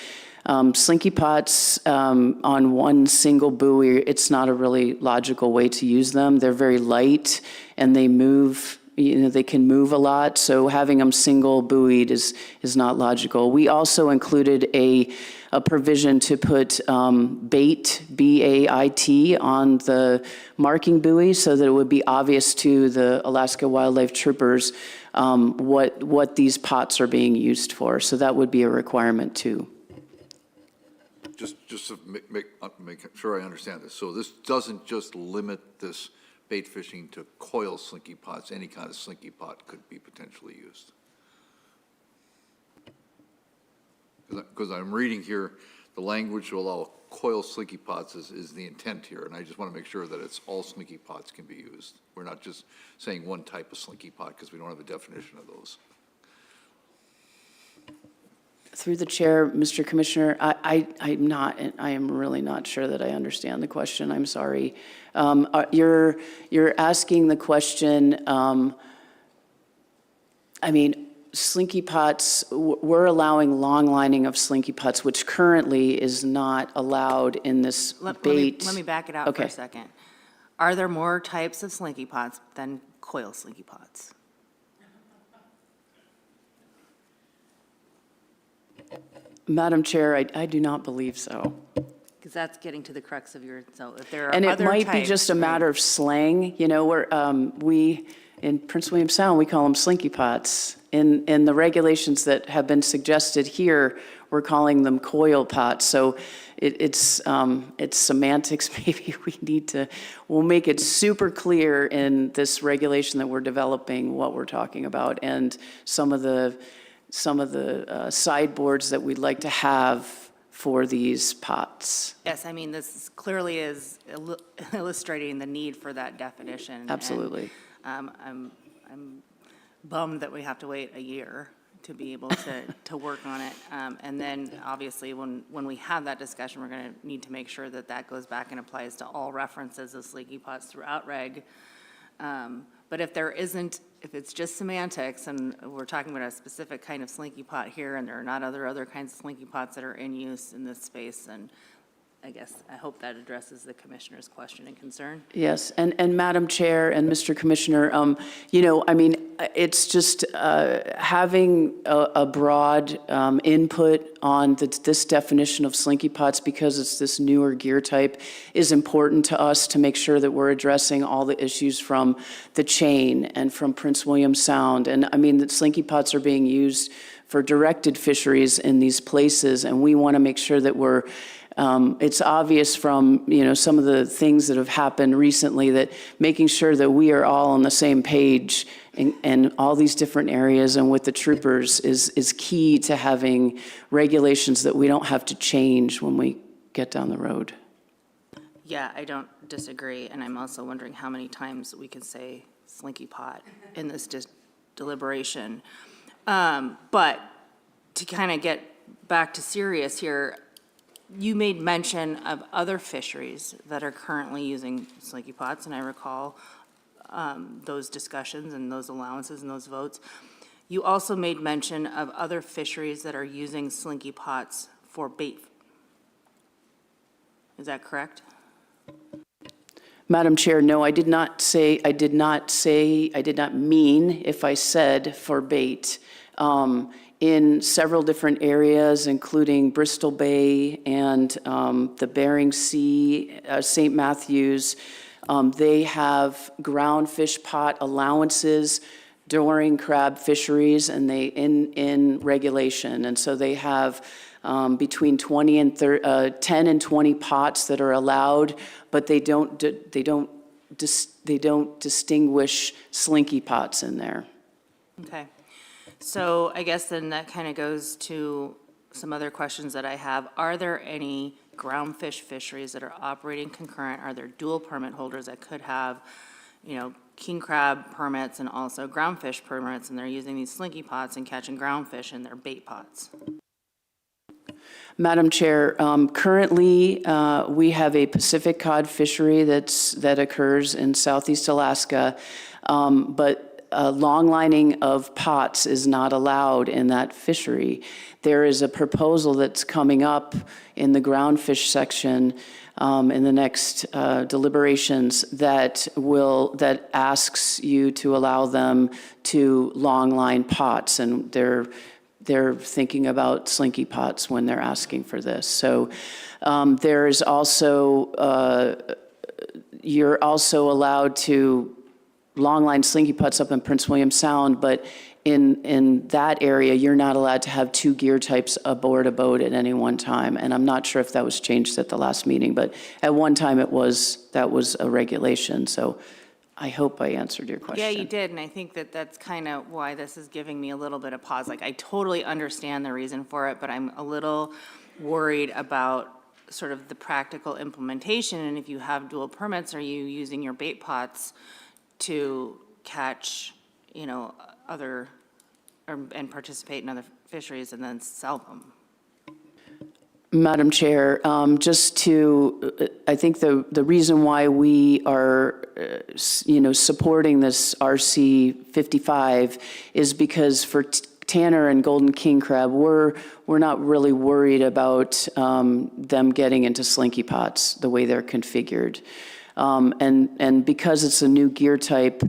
slinky pots on one single buoy, it's not a really logical way to use them. They're very light and they move. They can move a lot, so having them single buoyed is not logical. We also included a provision to put bait, B-A-I-T, on the marking buoy so that it would be obvious to the Alaska Wildlife Troopers what these pots are being used for. So that would be a requirement too. Just to make sure I understand this. So this doesn't just limit this bait fishing to coil slinky pots. Any kind of slinky pot could be potentially used. Because I'm reading here, the language to allow coil slinky pots is the intent here, and I just want to make sure that it's all slinky pots can be used. We're not just saying one type of slinky pot because we don't have a definition of those. Through the chair, Mr. Commissioner, I am really not sure that I understand the question. I'm sorry. You're asking the question, slinky pots, we're allowing long lining of slinky pots, which currently is not allowed in this bait. Let me back it up for Okay. a second. Are there more types of slinky pots than coil slinky pots? Madam Chair, I do not believe so. Because that's getting to the crux of your, so if there are And it other might be types, just a right? matter of slang, you know, where in Prince William Sound, we call them slinky pots. In the regulations that have been suggested here, we're calling them coil pots. So it's semantics. Maybe we'll make it super clear in this regulation that we're developing what we're talking about and some of the sideboards that we'd like to have for these pots. Yes, I mean, this clearly is illustrating the need for that definition. and, Absolutely. I'm bummed that we have to wait a year to be able to work on it. And then, obviously, when we have that discussion, we're going to need to make sure that that goes back and applies to all references of slinky pots throughout reg. But if it's just semantics, and we're talking about a specific kind of slinky pot here, and there are not other kinds of slinky pots that are in use in this space, and I hope that addresses the commissioner's question and concern. Yes, and Madam Chair and Mr. Commissioner, you know, I mean, it's just having a broad input on this definition of slinky pots, because it's this newer gear type, is important to us to make sure that we're addressing all the issues from the chain and from Prince William Sound. And I mean, that slinky pots are being used for directed fisheries in these places, and we want to make sure that we're it's obvious from, you know, some of the things that have happened recently that making sure that we are all on the same page in all these different areas and with the troopers is key to having regulations that we don't have to change when we get down the road. Yeah, I don't disagree, and I'm also wondering how many times we can say slinky pot in this deliberation. But to kind of get back to serious here, you made mention of other fisheries that are currently using slinky pots, and I recall those discussions and those allowances and those votes. You also made mention of other fisheries that are using slinky pots for bait. Is that correct? Madam Chair, no, I did not mean if I said for bait. In several different areas, including Bristol Bay and the Bering Sea, St. Matthews, they have ground fish pot allowances during crab fisheries, and they in regulation. And so they have between 10 and 20 pots that are allowed, but they don't distinguish slinky pots in there. Okay. So I guess then that kind of goes to some other questions that I have. Are there any groundfish fisheries that are operating concurrent? Are there dual permit holders that could have, you know, king crab permits and also groundfish permits, and they're using these slinky pots and catching groundfish in their bait pots? Madam Chair, currently we have a Pacific cod fishery that occurs in Southeast Alaska, but long lining of pots is not allowed in that fishery. There is a proposal that's coming up in the groundfish section in the next deliberations that asks you to allow them to long line pots, and they're thinking about slinky pots when they're asking for this. So there is also, you're also allowed to longline slinky pots up in Prince William Sound, but in that area, you're not allowed to have two gear types aboard a boat at any one time. And I'm not sure if that was changed at the last meeting, but at one time that was a regulation. So I hope I answered your question. Yeah, you did, and I think that that's kind of why this is giving me a little bit of pause. Like, I totally understand the reason for it, but I'm a little worried about sort of the practical implementation, and if you have dual permits, are you using your bait pots to catch, you know, and participate in other fisheries and then sell them? Madam Chair, I think the reason why we are, supporting this RC 55 is because for Tanner and golden king crab, we're not really worried about them getting into slinky pots the way they're configured. And because it's a new gear type,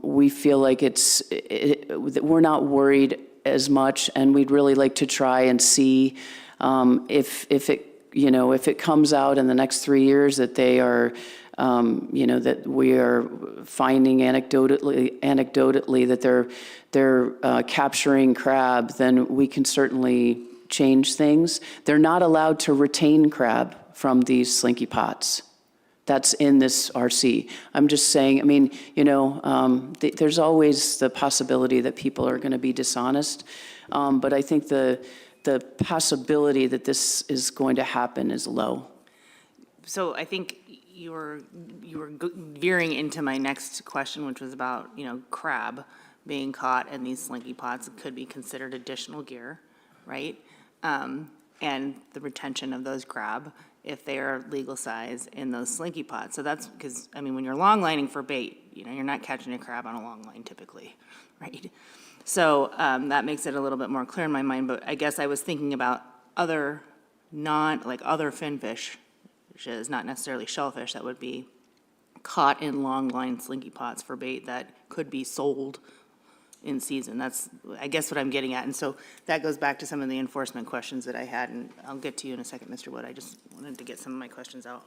we feel like we're not worried as much, and we'd really like to try and see if it comes out in the next 3 years that they are, that we are finding anecdotally that they're capturing crab, then we can certainly change things. They're not allowed to retain crab from these slinky pots. That's in this RC. I'm just saying, I mean, there's always the possibility that people are going to be dishonest, but I think the possibility that this is going to happen is low. So I think you were veering into my next question, which was about, crab being caught in these slinky pots could be considered additional gear, right? And the retention of those crab if they are legal size in those slinky pots. So that's because, when you're long lining for bait, you're not catching a crab on a long line typically, right? So that makes it a little bit more clear in my mind, but I guess I was thinking about other other finfish, which is not necessarily shellfish, that would be caught in long line slinky pots for bait that could be sold in season. That's, I guess, what I'm getting at. And so that goes back to some of the enforcement questions that I had, and I'll get to you in a second, Mr. Wood. I just wanted to get some of my questions out.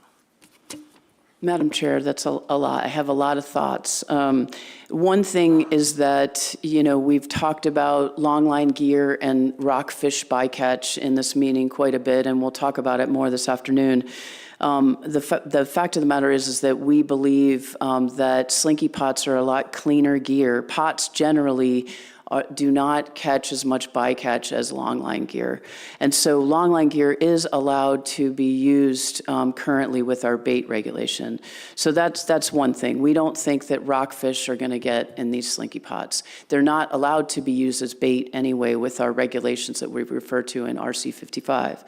Madam Chair, that's a lot. I have a lot of thoughts. One thing is that, we've talked about longline gear and rockfish bycatch in this meeting quite a bit, and we'll talk about it more this afternoon. The fact of the matter is that we believe that slinky pots are a lot cleaner gear. Pots generally do not catch as much bycatch as longline gear. And so longline gear is allowed to be used currently with our bait regulation. So that's one thing. We don't think that rockfish are going to get in these slinky pots. They're not allowed to be used as bait anyway with our regulations that we refer to in RC 55.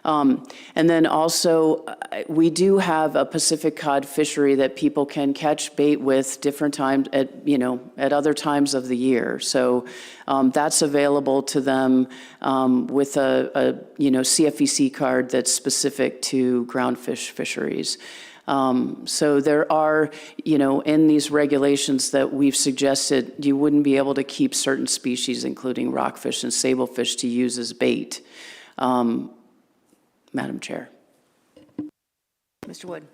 And then also, we do have a Pacific cod fishery that people can catch bait with different times at other times of the year. So that's available to them with a CFEC card that's specific to groundfish fisheries. So there are, in these regulations that we've suggested, you wouldn't be able to keep certain species, including rockfish and sablefish, to use as bait. Madam Chair. Mr. Wood.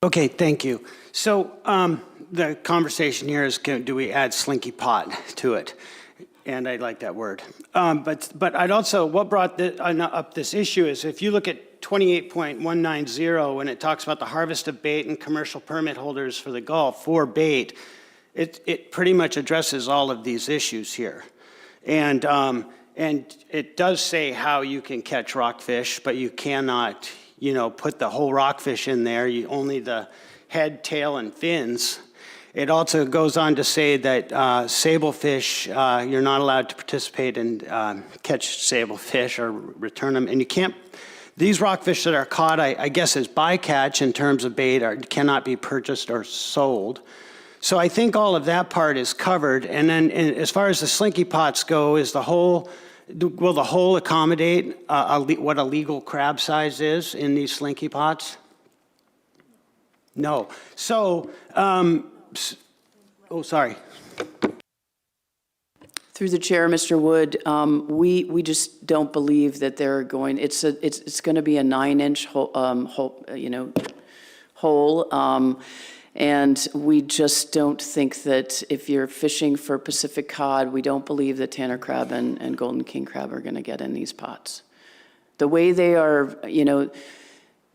Okay, thank you. So the conversation here is, do we add slinky pot to it? And I like that word. But I'd also, what brought up this issue is if you look at 28.190, when it talks about the harvest of bait and commercial permit holders for the Gulf for bait, it pretty much addresses all of these issues here. And it does say how you can catch rockfish, but you cannot, put the whole rockfish in there. Only the head, tail, and fins. It also goes on to say that sablefish, you're not allowed to participate and catch sablefish or return them. And you can't, these rockfish that are caught, I guess, as bycatch in terms of bait cannot be purchased or sold. So I think all of that part is covered. And then as far as the slinky pots go, will the whole accommodate what a legal crab size is in these slinky pots? No. So, sorry. Through the chair, Mr. Wood, we just don't believe that they're going, it's going to be a 9-inch hole. And we just don't think that if you're fishing for Pacific cod, we don't believe that Tanner crab and golden king crab are going to get in these pots. The way they are,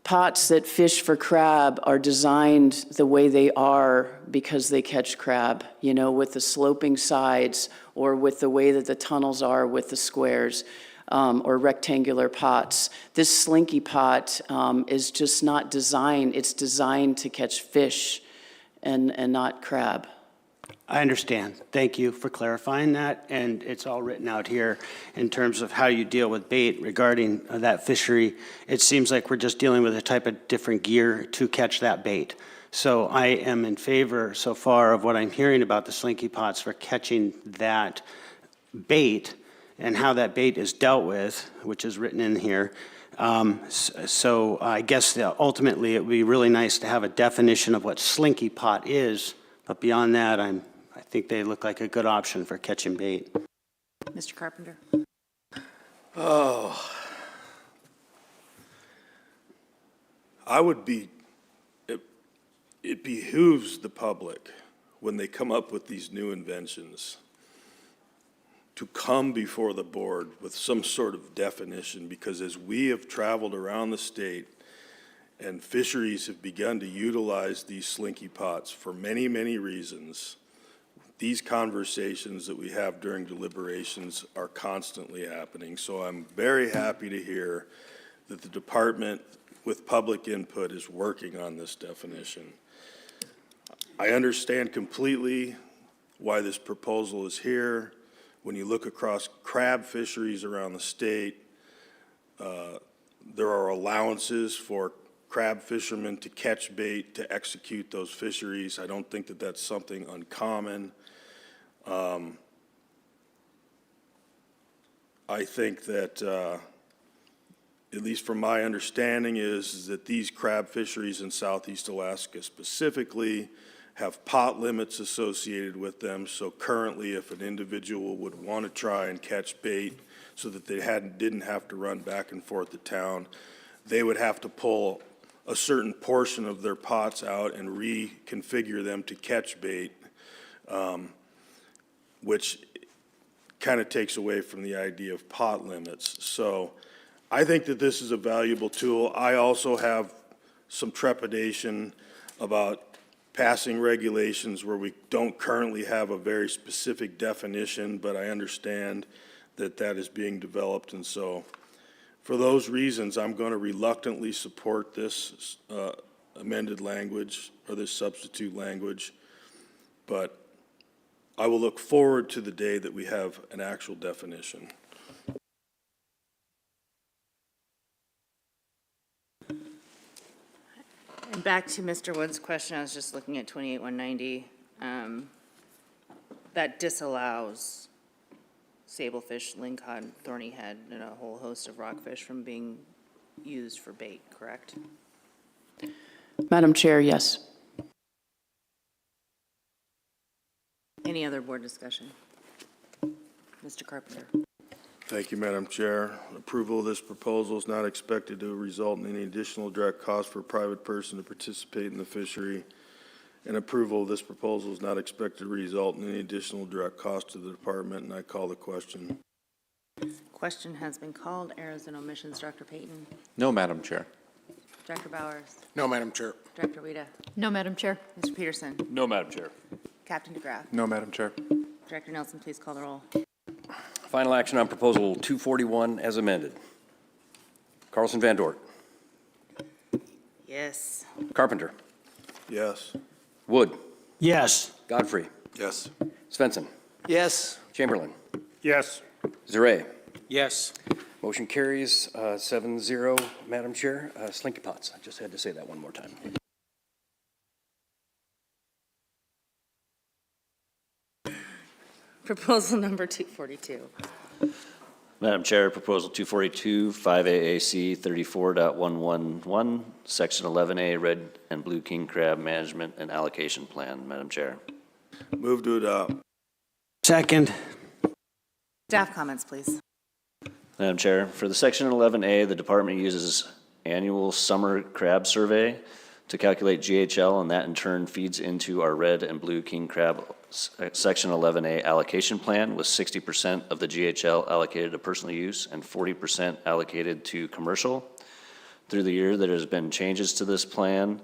pots that fish for crab are designed the way they are because they catch crab, with the sloping sides or with the way that the tunnels are with the squares. Or rectangular pots. This slinky pot is just not designed. It's designed to catch fish and not crab. I understand. Thank you for clarifying that. And it's all written out here in terms of how you deal with bait regarding that fishery. It seems like we're just dealing with a type of different gear to catch that bait. So I am in favor so far of what I'm hearing about the slinky pots for catching that bait and how that bait is dealt with, which is written in here. So I guess ultimately it would be really nice to have a definition of what slinky pot is, but beyond that, I think they look like a good option for catching bait. Mr. Carpenter? Oh. It behooves the public, when they come up with these new inventions, to come before the board with some sort of definition, because as we have traveled around the state and fisheries have begun to utilize these slinky pots for many, many reasons, these conversations that we have during deliberations are constantly happening. So I'm very happy to hear that the department, with public input, is working on this definition. I understand completely why this proposal is here. When you look across crab fisheries around the state, there are allowances for crab fishermen to catch bait, to execute those fisheries. I don't think that that's something uncommon. I think that, at least from my understanding, is that these crab fisheries in Southeast Alaska specifically have pot limits associated with them. So currently, if an individual would want to try and catch bait so that they didn't have to run back and forth to town, they would have to pull a certain portion of their pots out and reconfigure them to catch bait, which kind of takes away from the idea of pot limits. So I think that this is a valuable tool. I also have some trepidation about passing regulations where we don't currently have a very specific definition, but I understand that that is being developed. And so for those reasons, I'm going to reluctantly support this amended language, or this substitute language, but I will look forward to the day that we have an actual definition. And back to Mr. Wood's question, I was just looking at 28190. That disallows sablefish, lingcod, thorny head, and a whole host of rockfish from being used for bait, correct? Madam Chair, yes. Any other board discussion? Mr. Carpenter? Thank you, Madam Chair. Approval of this proposal is not expected to result in any additional direct cost for a private person to participate in the fishery. And approval of this proposal is not expected to result in any additional direct cost to the department, and I call the question. Question has been called. Errors and omissions, Dr. Payton? No, Madam Chair. Dr. Bowers? No, Madam Chair. Dr. Wida? No, Madam Chair. Mr. Peterson? No, Madam Chair. Captain DeGraff? No, Madam Chair. Director Nelson, please call the roll. Final action on Proposal 241 as amended. Carlson Van Dort. Yes. Carpenter. Yes. Wood. Yes. Godfrey. Yes. Svensson. Yes. Chamberlain. Yes. Zare. Yes. Motion carries 7-0, Madam Chair. Slinky pots, I just had to say that one more time. Proposal number 242. Madam Chair, Proposal 242, 5AAC 34.111, Section 11A, Red and Blue King Crab Management and Allocation Plan. Madam Chair. Move to adopt. Second. Staff comments, please. Madam Chair, for the Section 11A, the department uses annual summer crab survey to calculate GHL, and that in turn feeds into our red and blue king crab Section 11A allocation plan, with 60% of the GHL allocated to personal use and 40% allocated to commercial. Through the year, there has been changes to this plan.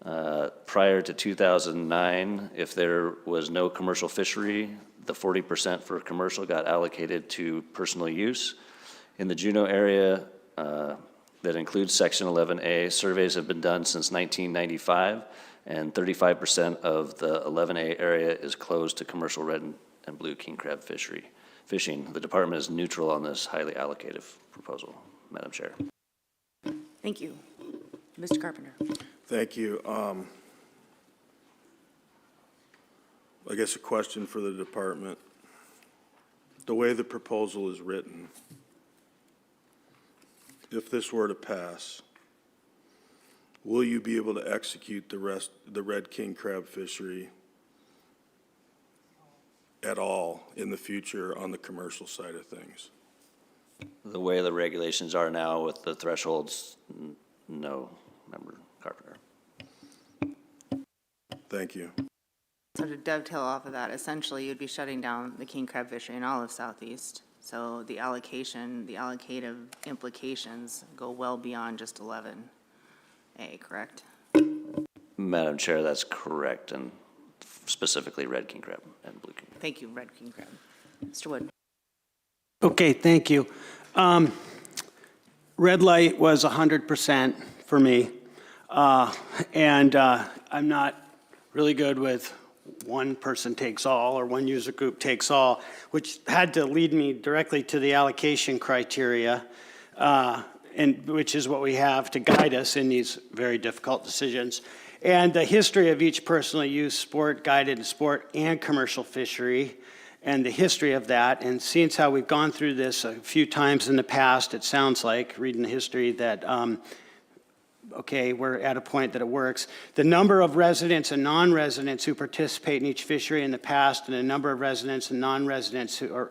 Prior to 2009, if there was no commercial fishery, the 40% for commercial got allocated to personal use. In the Juneau area, that includes Section 11A, surveys have been done since 1995, and 35% of the 11A area is closed to commercial red and blue king crab fishing. The department is neutral on this highly allocative proposal, Madam Chair. Thank you. Mr. Carpenter? Thank you. I guess a question for the department. the way the proposal is written, if this were to pass, will you be able to execute the red king crab fishery at all in the future on the commercial side of things? The way the regulations are now with the thresholds, no, Member Carpenter. Thank you. So to dovetail off of that, essentially you'd be shutting down the king crab fishery in all of Southeast. So the allocation, the allocative implications go well beyond just 11A, correct? Madam Chair, that's correct, and specifically red king crab and blue king. Thank you, red king crab. Mr. Wood. Okay, thank you. Red light was 100% for me. And I'm not really good with one person takes all or one user group takes all, which had to lead me directly to the allocation criteria, and which is what we have to guide us in these very difficult decisions. And the history of each personally used sport, guided sport, and commercial fishery, and the history of that. And seeing how we've gone through this a few times in the past, it sounds like, reading the history, that okay, we're at a point that it works. The number of residents and non-residents who participate in each fishery in the past, and the number of residents and non-residents who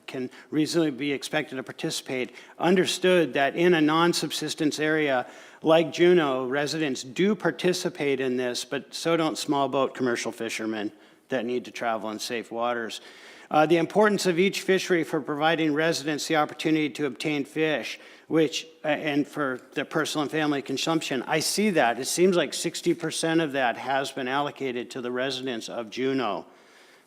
can reasonably be expected to participate, understood that in a non-subsistence area like Juneau, residents do participate in this, but so don't small boat commercial fishermen that need to travel in safe waters. The importance of each fishery for providing residents the opportunity to obtain fish, which, and for their personal and family consumption. I see that. It seems like 60% of that has been allocated to the residents of Juneau,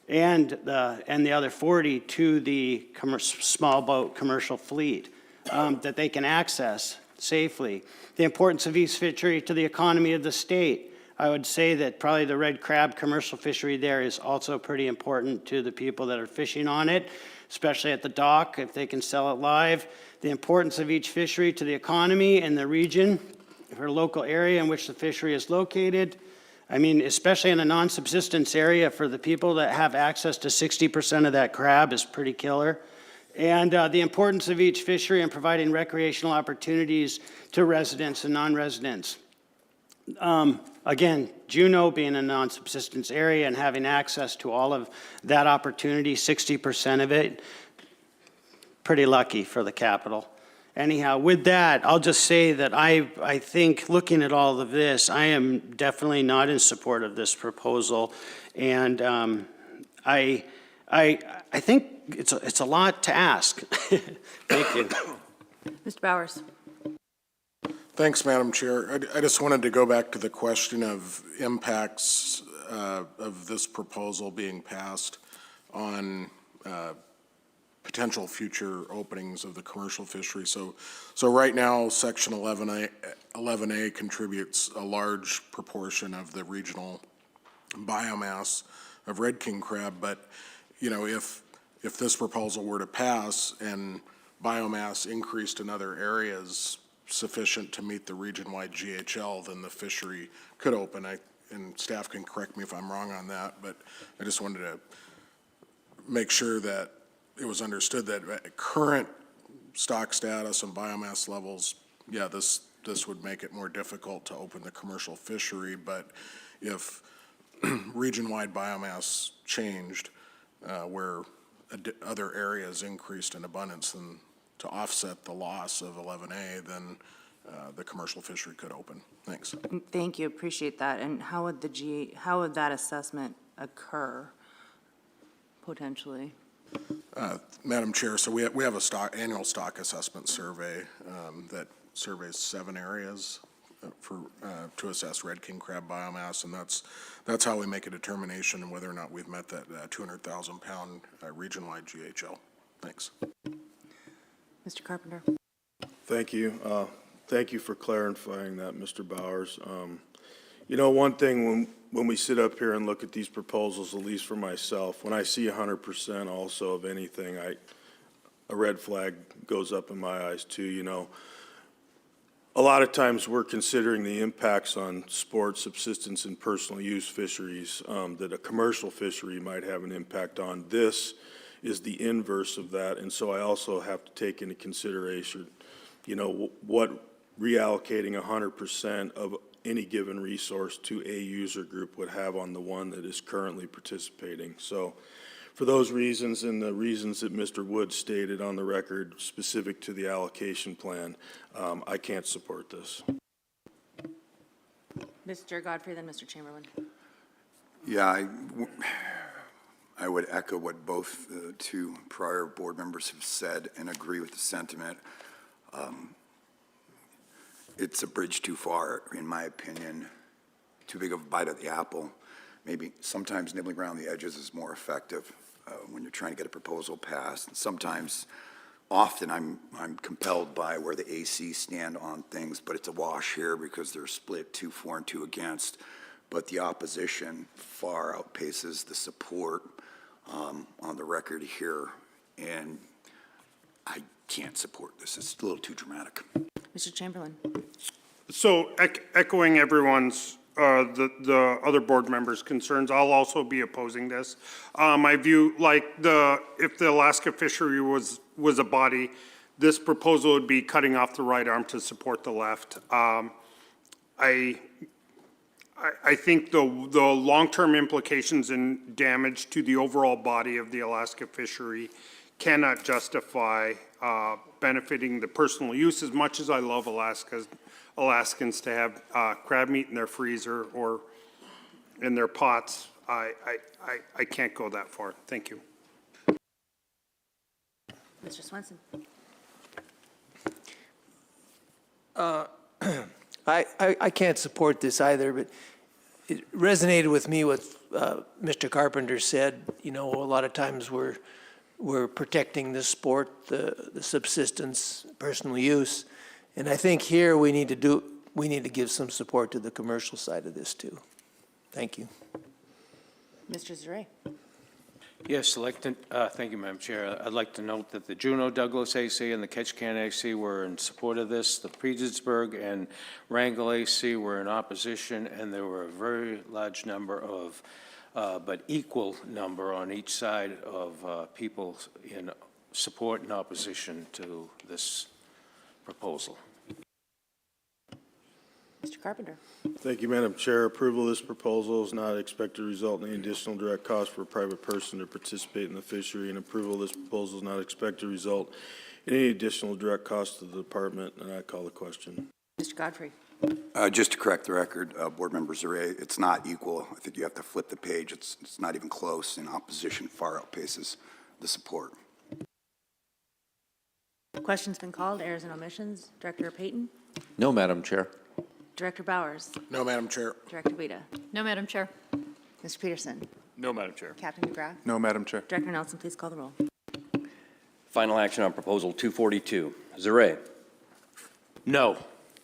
and the other 40 to the small boat commercial fleet that they can access safely. The importance of each fishery to the economy of the state. I would say that probably the red crab commercial fishery there is also pretty important to the people that are fishing on it, especially at the dock, if they can sell it live. The importance of each fishery to the economy and the region, or local area in which the fishery is located. I mean, especially in a non-subsistence area, for the people that have access to 60% of that crab is pretty killer. And the importance of each fishery in providing recreational opportunities to residents and non-residents. Again, Juneau being a non-subsistence area and having access to all of that opportunity, 60% of it, pretty lucky for the capital. Anyhow, with that, I'll just say that I think, looking at all of this, I am definitely not in support of this proposal, and I think it's a lot to ask. Thank you. Mr. Bowers. Thanks, Madam Chair. I just wanted to go back to the question of impacts of this proposal being passed on potential future openings of the commercial fishery. So right now, Section 11A contributes a large proportion of the regional biomass of red king crab, but you know, if this proposal were to pass and biomass increased in other areas sufficient to meet the region-wide GHL, then the fishery could open. And staff can correct me if I'm wrong on that, but I just wanted to make sure that it was understood that at current stock status and biomass levels, yeah, this would make it more difficult to open the commercial fishery, but if region-wide biomass changed where other areas increased in abundance, then to offset the loss of 11A, then the commercial fishery could open. Thanks. Thank you, appreciate that. And how would that assessment occur potentially? Madam Chair, so we have a annual stock assessment survey that surveys 7 areas to assess red king crab biomass, and that's how we make a determination on whether or not we've met that 200,000 pound region-wide GHL. Thanks. Mr. Carpenter. Thank you. Thank you for clarifying that, Mr. Bowers. You know, one thing when we sit up here and look at these proposals, at least for myself, when I see 100% also of anything, a red flag goes up in my eyes too, you know. A lot of times we're considering the impacts on sport, subsistence, and personal use fisheries that a commercial fishery might have an impact on. This is the inverse of that. And so I also have to take into consideration, you know, what reallocating 100% of any given resource to a user group would have on the one that is currently participating. So for those reasons and the reasons that Mr. Wood stated on the record specific to the allocation plan, I can't support this. Mr. Godfrey, then Mr. Chamberlain. Yeah, I would echo what both the two prior board members have said and agree with the sentiment. It's a bridge too far, in my opinion, too big of a bite of the apple. Maybe sometimes nibbling around the edges is more effective when you're trying to get a proposal passed. And sometimes, often, I'm compelled by where the AC stand on things, but it's a wash here because they're split 2 for and 2 against. But the opposition far outpaces the support on the record here, and I can't support this. It's a little too dramatic. Mr. Chamberlain. So echoing everyone's, the other board members' concerns, I'll also be opposing this. I view, like, if the Alaska fishery was a body, this proposal would be cutting off the right arm to support the left. I think the long-term implications and damage to the overall body of the Alaska fishery cannot justify benefiting the personal use. As much as I love Alaskans to have crab meat in their freezer or in their pots, I can't go that far. Thank you. Mr. Swenson. I can't support this either, but it resonated with me what Mr. Carpenter said. You know, a lot of times we're protecting the sport, the subsistence, personal use. And I think here we need to give some support to the commercial side of this too. Thank you. Mr. Zaret. Yes, thank you, Madam Chair. I'd like to note that the Juneau Douglas AC and the Ketchikan AC were in support of this. The Petersburg and Wrangell AC were in opposition, and there were a very large number of, but equal number on each side of people in support and opposition to this proposal. Mr. Carpenter. Thank you, Madam Chair. Approval of this proposal is not expected to result in any additional direct cost for a private person to participate in the fishery, and approval of this proposal is not expected to result in any additional direct cost to the department, and I call the question. Mr. Godfrey. Just to correct the record, Board Member Zaret, it's not equal. I think you have to flip the page. It's not even close, and opposition far outpaces the support. Question's been called. Errors and omissions. Director Payton. No, Madam Chair. Director Bowers. No, Madam Chair. Director Guida. No, Madam Chair. Mr. Peterson. No, Madam Chair. Captain McGrath. No, Madam Chair. Director Nelson, please call the roll. Final action on Proposal 242. Zaret. No.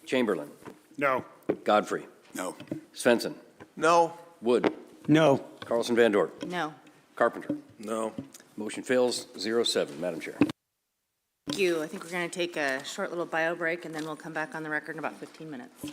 Chamberlain. No. Godfrey. No. Svensson. No. Wood. No. Carlson Van Dorp. No. Carpenter. No. Motion fails, 0-7. Madam Chair. Thank you. I think we're going to take a short little bio break, and then we'll come back on the record in about 15 minutes.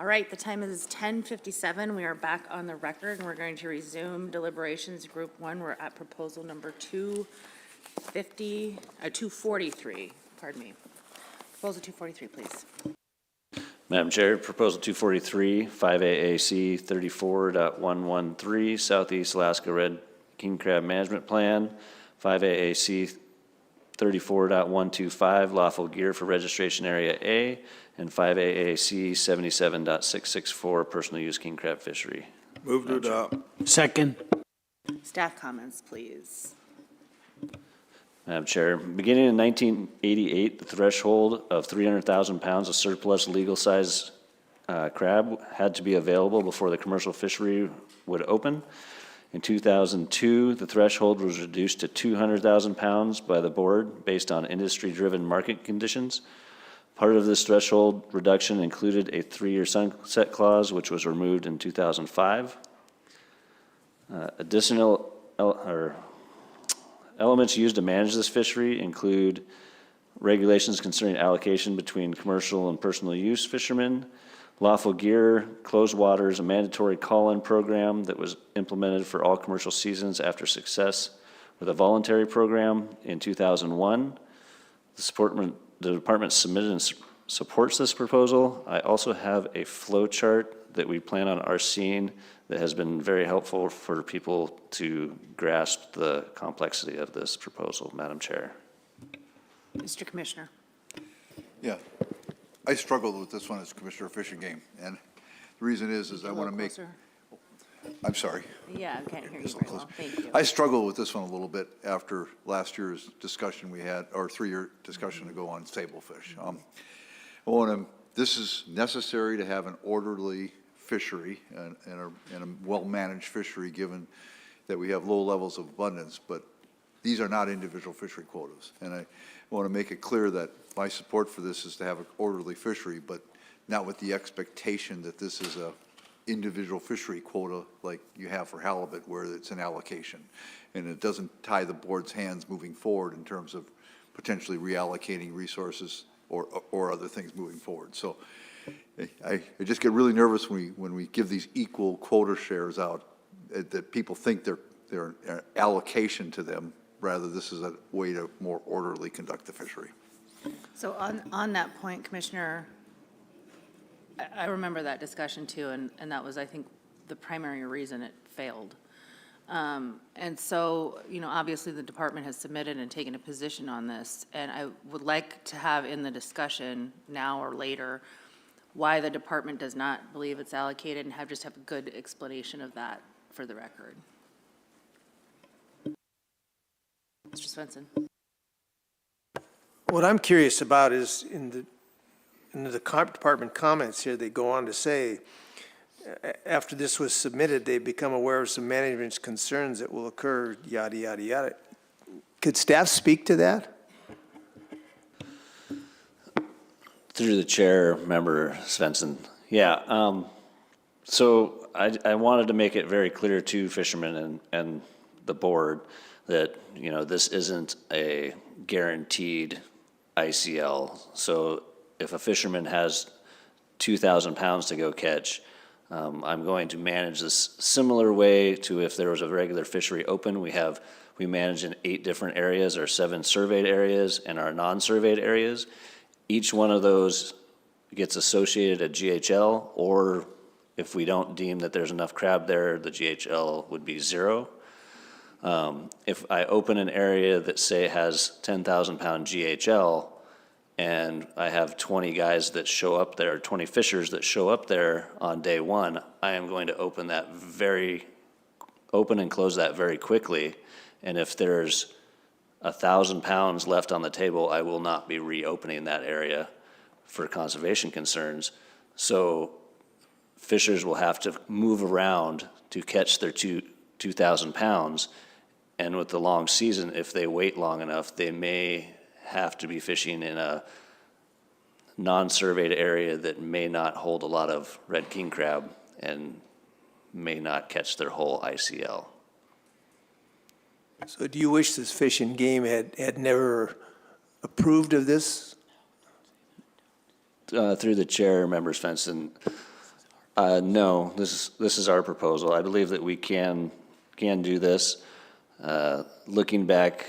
All right, the time is 10:57. We are back on the record, and we're going to resume deliberations. Group 1, we're at proposal number 243, pardon me. Proposal 243, please. Madam Chair, Proposal 243, 5AAC 34.113, Southeast Alaska Red King Crab Management Plan, 5AAC 34.125, Lawful Gear for Registration Area A, and 5AAC 77.664, Personal Use King Crab Fishery. Move to adopt. Second. Staff comments, please. Madam Chair, beginning in 1988, the threshold of 300,000 pounds of surplus legal size crab had to be available before the commercial fishery would open. In 2002, the threshold was reduced to 200,000 pounds by the board based on industry-driven market conditions. Part of this threshold reduction included a 3-year sunset clause, which was removed in 2005. Additional elements used to manage this fishery include regulations concerning allocation between commercial and personal use fishermen, lawful gear, closed waters, a mandatory call-in program that was implemented for all commercial seasons after success with a voluntary program in 2001. The department submitted and supports this proposal. I also have a flow chart that we plan on RCing that has been very helpful for people to grasp the complexity of this proposal, Madam Chair. Mr. Commissioner. Yeah, I struggled with this one as Commissioner of Fish and Game, and the reason is I want to make, I'm sorry. Yeah, I can't hear you very well. Thank you. I struggled with this one a little bit after last year's discussion we had, or 3-year discussion ago on sablefish. This is necessary to have an orderly fishery and a well-managed fishery, given that we have low levels of abundance, but these are not individual fishery quotas. And I want to make it clear that my support for this is to have an orderly fishery, but not with the expectation that this is a individual fishery quota like you have for halibut, where it's an allocation. And it doesn't tie the board's hands moving forward in terms of potentially reallocating resources or other things moving forward. So I just get really nervous when we give these equal quota shares out, that people think they're an allocation to them, rather this is a way to more orderly conduct the fishery. So on that point, Commissioner, I remember that discussion too, and that was, I think, the primary reason it failed. And so, obviously the department has submitted and taken a position on this, and I would like to have in the discussion now or later why the department does not believe it's allocated, and just have a good explanation of that for the record. Mr. Svensson. What I'm curious about is in the department comments here, they go on to say, after this was submitted, they become aware of some management's concerns that will occur, yada, yada, yada. Could staff speak to that? Through the chair, Member Svensson. Yeah, so I wanted to make it very clear to fishermen and the board that, this isn't a guaranteed ICL. So if a fisherman has 2,000 pounds to go catch, I'm going to manage this similar way to if there was a regular fishery open. We manage in 8 different areas, our 7 surveyed areas and our non-surveyed areas. Each one of those gets associated a GHL, or if we don't deem that there's enough crab there, the GHL would be 0. If I open an area that, say, has 10,000 pound GHL, and I have 20 guys that show up there, 20 fishers that show up there on day 1, I am going to open and close that very quickly. And if there's 1,000 pounds left on the table, I will not be reopening that area for conservation concerns. So fishers will have to move around to catch their 2,000 pounds. And with the long season, if they wait long enough, they may have to be fishing in a non-surveyed area that may not hold a lot of red king crab and may not catch their whole ICL. So do you wish this Fish and Game had never approved of this? Through the chair, Member Svensson, No, this is our proposal. I believe that we can do this. Looking back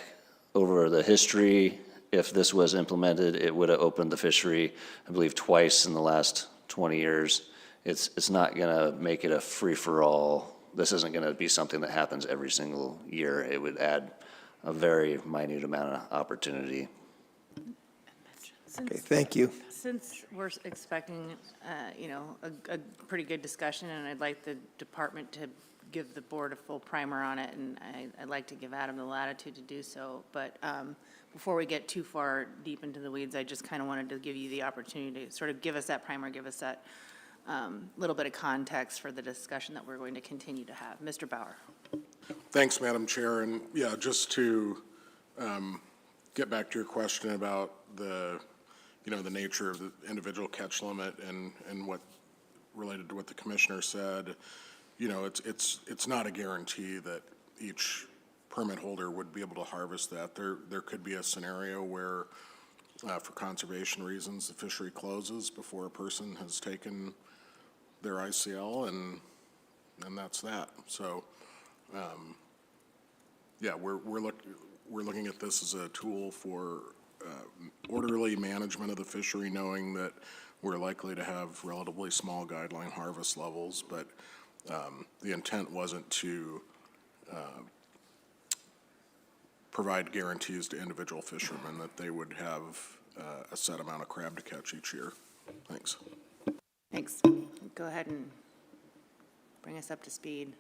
over the history, if this was implemented, it would have opened the fishery, I believe, twice in the last 20 years. It's not gonna make it a free-for-all. This isn't gonna be something that happens every single year. It would add a very minute amount of opportunity. Okay, thank you. Since we're expecting, you know, a pretty good discussion, and I'd like the department to give the board a full primer on it, and I'd like to give Adam the latitude to do so, but before we get too far deep into the weeds, I just kind of wanted to give you the opportunity to sort of give us that primer, give us that little bit of context for the discussion that we're going to continue to have. Mr. Bauer. Thanks, Madam Chair. And yeah, just to get back to your question about the, the nature of the individual catch limit and what related to what the commissioner said, it's not a guarantee that each permit holder would be able to harvest that. There could be a scenario where, for conservation reasons, the fishery closes before a person has taken their ICL, and that's that. So, yeah, we're looking at this as a tool for orderly management of the fishery, knowing that we're likely to have relatively small guideline harvest levels, but the intent wasn't to provide guarantees to individual fishermen that they would have a set amount of crab to catch each year. Thanks. Thanks. Go ahead and bring us up to speed.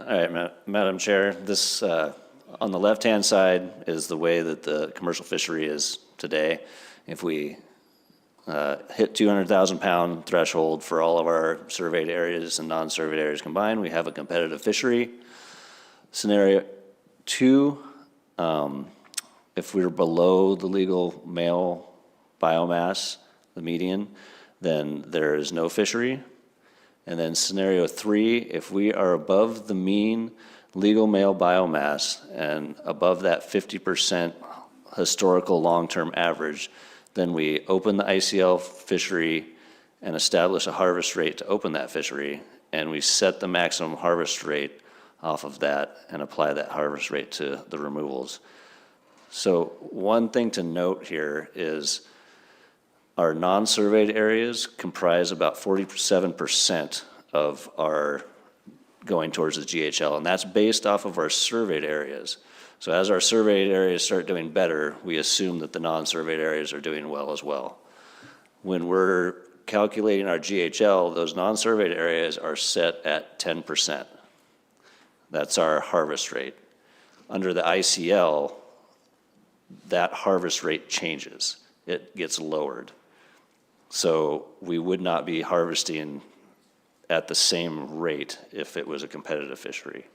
All right, Madam Chair, this, on the left-hand side is the way that the commercial fishery is today. If we hit 200,000 pound threshold for all of our surveyed areas and non-surveyed areas combined, we have a competitive fishery. Scenario 2, if we're below the legal male biomass, the median, then there is no fishery. And then scenario 3, if we are above the mean legal male biomass and above that 50% historical long-term average, then we open the ICL fishery and establish a harvest rate to open that fishery, and we set the maximum harvest rate off of that and apply that harvest rate to the removals. So one thing to note here is our non-surveyed areas comprise about 47% of our going towards the GHL, and that's based off of our surveyed areas. So as our surveyed areas start doing better, we assume that the non-surveyed areas are doing well as well. When we're calculating our GHL, those non-surveyed areas are set at 10%. That's our harvest rate. Under the ICL, that harvest rate changes. It gets lowered. So we would not be harvesting at the same rate if it was a competitive fishery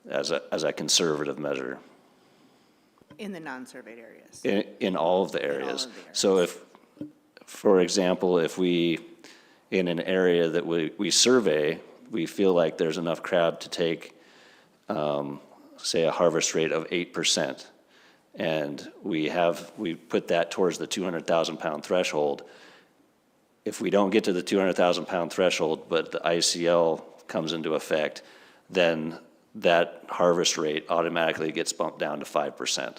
as a conservative measure. In the non-surveyed areas. In all of the areas. of the areas. So if, for example, if we, in an area that we survey, we feel like there's enough crab to take, say, a harvest rate of 8%, and we put that towards the 200,000 pound threshold. If we don't get to the 200,000 pound threshold, but the ICL comes into effect, then that harvest rate automatically gets bumped down to 5%.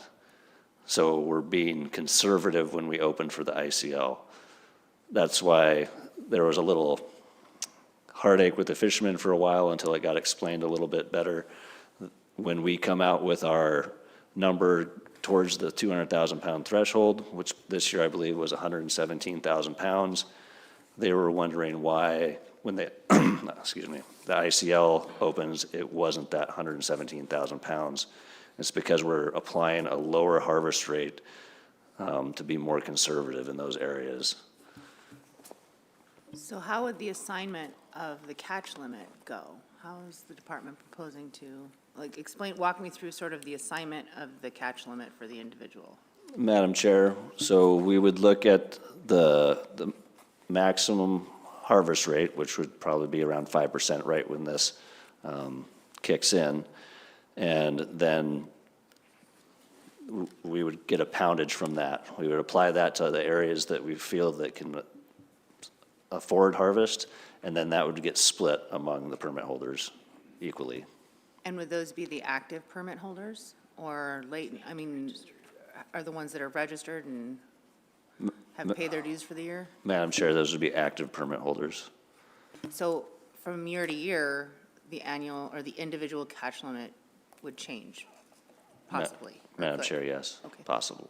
So we're being conservative when we open for the ICL. That's why there was a little heartache with the fishermen for a while until it got explained a little bit better. When we come out with our number towards the 200,000 pound threshold, which this year I believe was 117,000 pounds, they were wondering why, when they, excuse me, the ICL opens, it wasn't that 117,000 pounds. It's because we're applying a lower harvest rate to be more conservative in those areas. So how would the assignment of the catch limit go? How is the department proposing to, walk me through sort of the assignment of the catch limit for the individual? Madam Chair, so we would look at the maximum harvest rate, which would probably be around 5% right when this kicks in, and then we would get a poundage from that. We would apply that to the areas that we feel that can afford harvest, and then that would get split among the permit holders equally. And would those be the active permit holders or late, I mean, are the ones that are registered and have paid their dues for the year? Madam Chair, those would be active permit holders. So from year to year, the annual or the individual catch limit would change, possibly? or Madam could? Chair, yes, Okay. possible.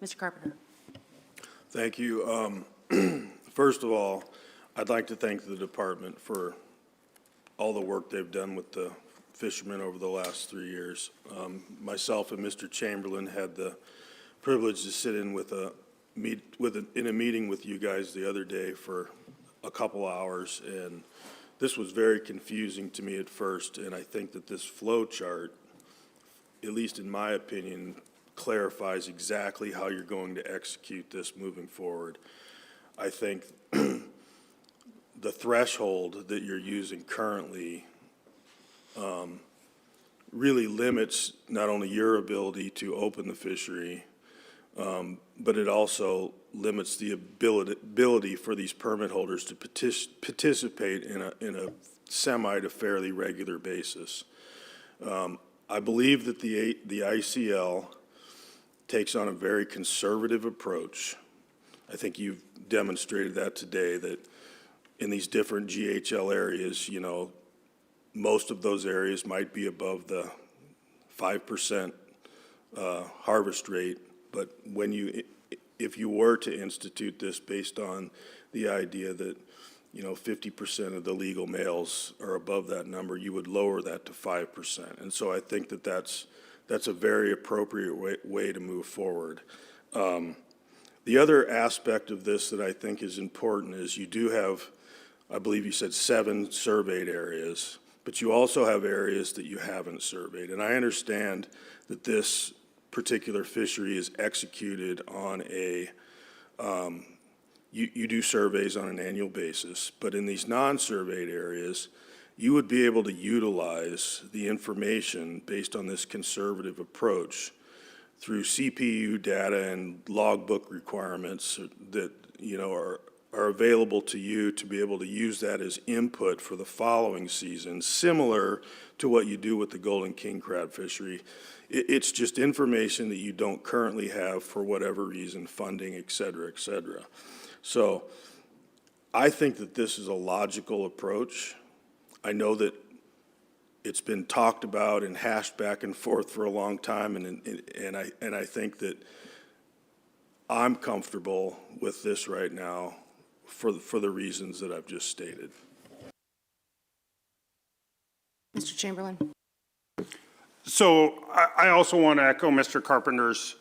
Mr. Carpenter? Thank you. First of all, I'd like to thank the department for all the work they've done with the fishermen over the last 3 years. Myself and Mr. Chamberlain had the privilege to sit in in a meeting with you guys the other day for a couple hours, and this was very confusing to me at first, and I think that this flow chart, at least in my opinion, clarifies exactly how you're going to execute this moving forward. I think the threshold that you're using currently really limits not only your ability to open the fishery, but it also limits the ability for these permit holders to participate in a semi to fairly regular basis. I believe that the ICL takes on a very conservative approach. I think you've demonstrated that today, that in these different GHL areas, you know, most of those areas might be above the 5% harvest rate, but if you were to institute this based on the idea that, you know, 50% of the legal males are above that number, you would lower that to 5%. And so I think that that's a very appropriate way to move forward. The other aspect of this that I think is important is you do have, I believe you said 7 surveyed areas, but you also have areas that you haven't surveyed. And I understand that this particular fishery is executed on you do surveys on an annual basis, but in these non-surveyed areas, you would be able to utilize the information based on this conservative approach through CPU data and logbook requirements that, you know, are available to you to be able to use that as input for the following season, similar to what you do with the golden king crab fishery. It's just information that you don't currently have for whatever reason, funding, et cetera, et cetera. So I think that this is a logical approach. I know that it's been talked about and hashed back and forth for a long time, and I think that I'm comfortable with this right now for the reasons that I've just stated. Mr. Chamberlain? So I also want to echo Mr. Carpenter's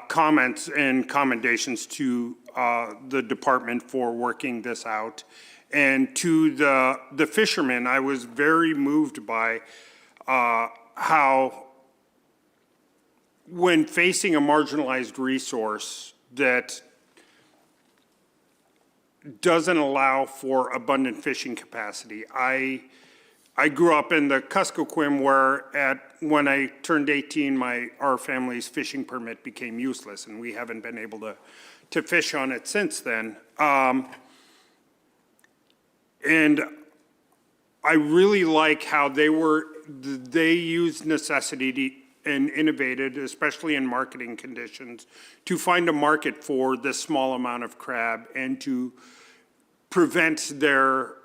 comments and commendations to the department for working this out. And to the fishermen, I was very moved by how when facing a marginalized resource that doesn't allow for abundant fishing capacity. I grew up in the Kuskokwim where when I turned 18, our family's fishing permit became useless, and we haven't been able to fish on it since then. And I really like how they used necessity and innovated, especially in marketing conditions, to find a market for this small amount of crab and to prevent their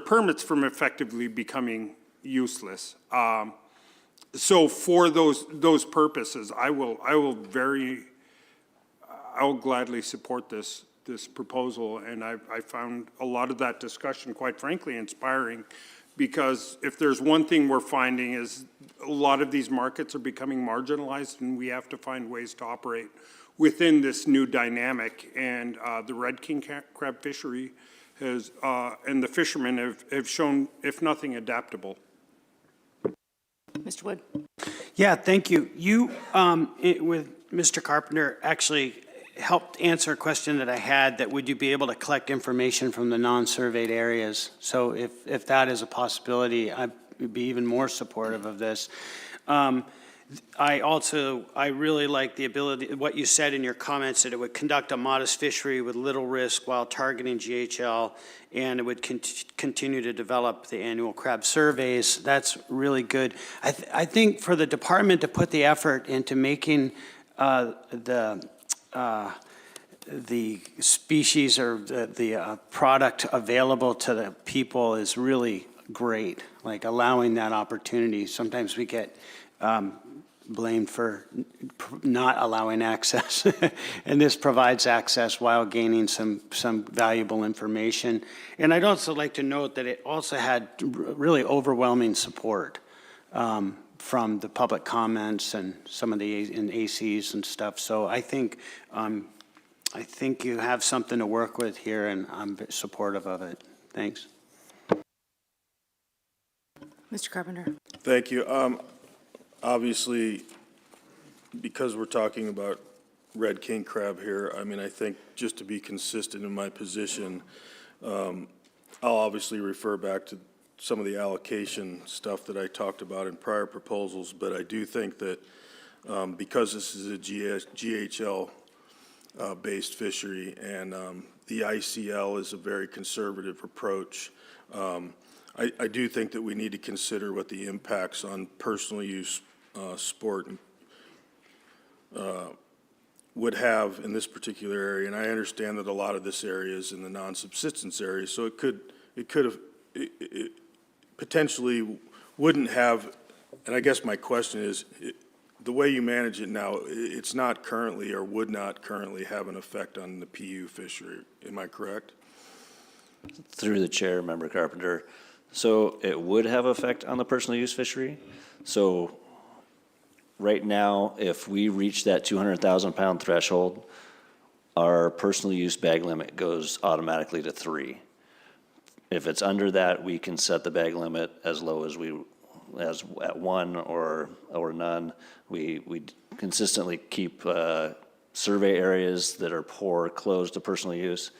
permits from effectively becoming useless. So for those purposes, I will gladly support this proposal, and I found a lot of that discussion, quite frankly, inspiring, because if there's one thing we're finding is a lot of these markets are becoming marginalized, and we have to find ways to operate within this new dynamic. And the red king crab fishery has, and the fishermen have shown, if nothing, adaptable. Mr. Wood? Yeah, thank you. You, with Mr. Carpenter actually helped answer a question that I had, that would you be able to collect information from the non-surveyed areas? So if that is a possibility, I'd be even more supportive of this. I really like the ability, what you said in your comments, that it would conduct a modest fishery with little risk while targeting GHL, and it would continue to develop the annual crab surveys. That's really good. I think for the department to put the effort into making the species or the product available to the people is really great, like allowing that opportunity. Sometimes we get blamed for not allowing access, and this provides access while gaining some valuable information. And I'd also like to note that it also had really overwhelming support from the public comments and some of the ACs and stuff. So I think you have something to work with here, and I'm supportive of it. Thanks. Mr. Carpenter? Thank you. Obviously, because we're talking about red king crab here, I mean, I think just to be consistent in my position, I'll obviously refer back to some of the allocation stuff that I talked about in prior proposals, but I do think that because this is a GHL based fishery, and the ICL is a very conservative approach, I do think that we need to consider what the impacts on personal use sport would have in this particular area. And I understand that a lot of this area is in the non-subsistence area, so it potentially wouldn't have, and I guess my question is, the way you manage it now, it's not currently or would not currently have an effect on the PU fishery. Am I correct? Through the chair, Member Carpenter. So it would have effect on the personal use fishery. So right now, if we reach that 200,000 pound threshold, our personal use bag limit goes automatically to 3. If it's under that, we can set the bag limit as low as at 1 or none. We consistently keep survey areas that are poor closed to personal use.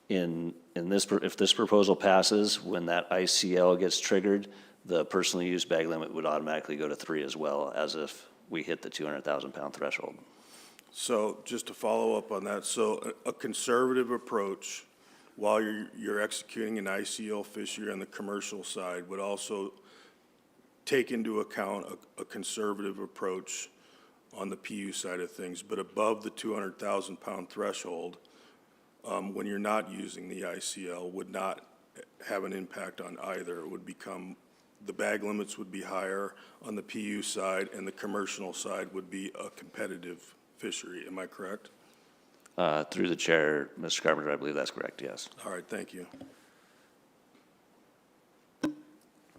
If this proposal passes, when that ICL gets triggered, the personal use bag limit would automatically go to 3 as well, as if we hit the 200,000 pound threshold. So just to follow up on that, so a conservative approach while you're executing an ICL fishery on the commercial side would also take into account a conservative approach on the PU side of things, but above the 200,000 pound threshold, when you're not using the ICL, would not have an impact on either. It would become, the bag limits would be higher on the PU side, and the commercial side would be a competitive fishery. Am I correct? Through the chair, Mr. Carpenter, I believe that's correct, yes. All right, thank you.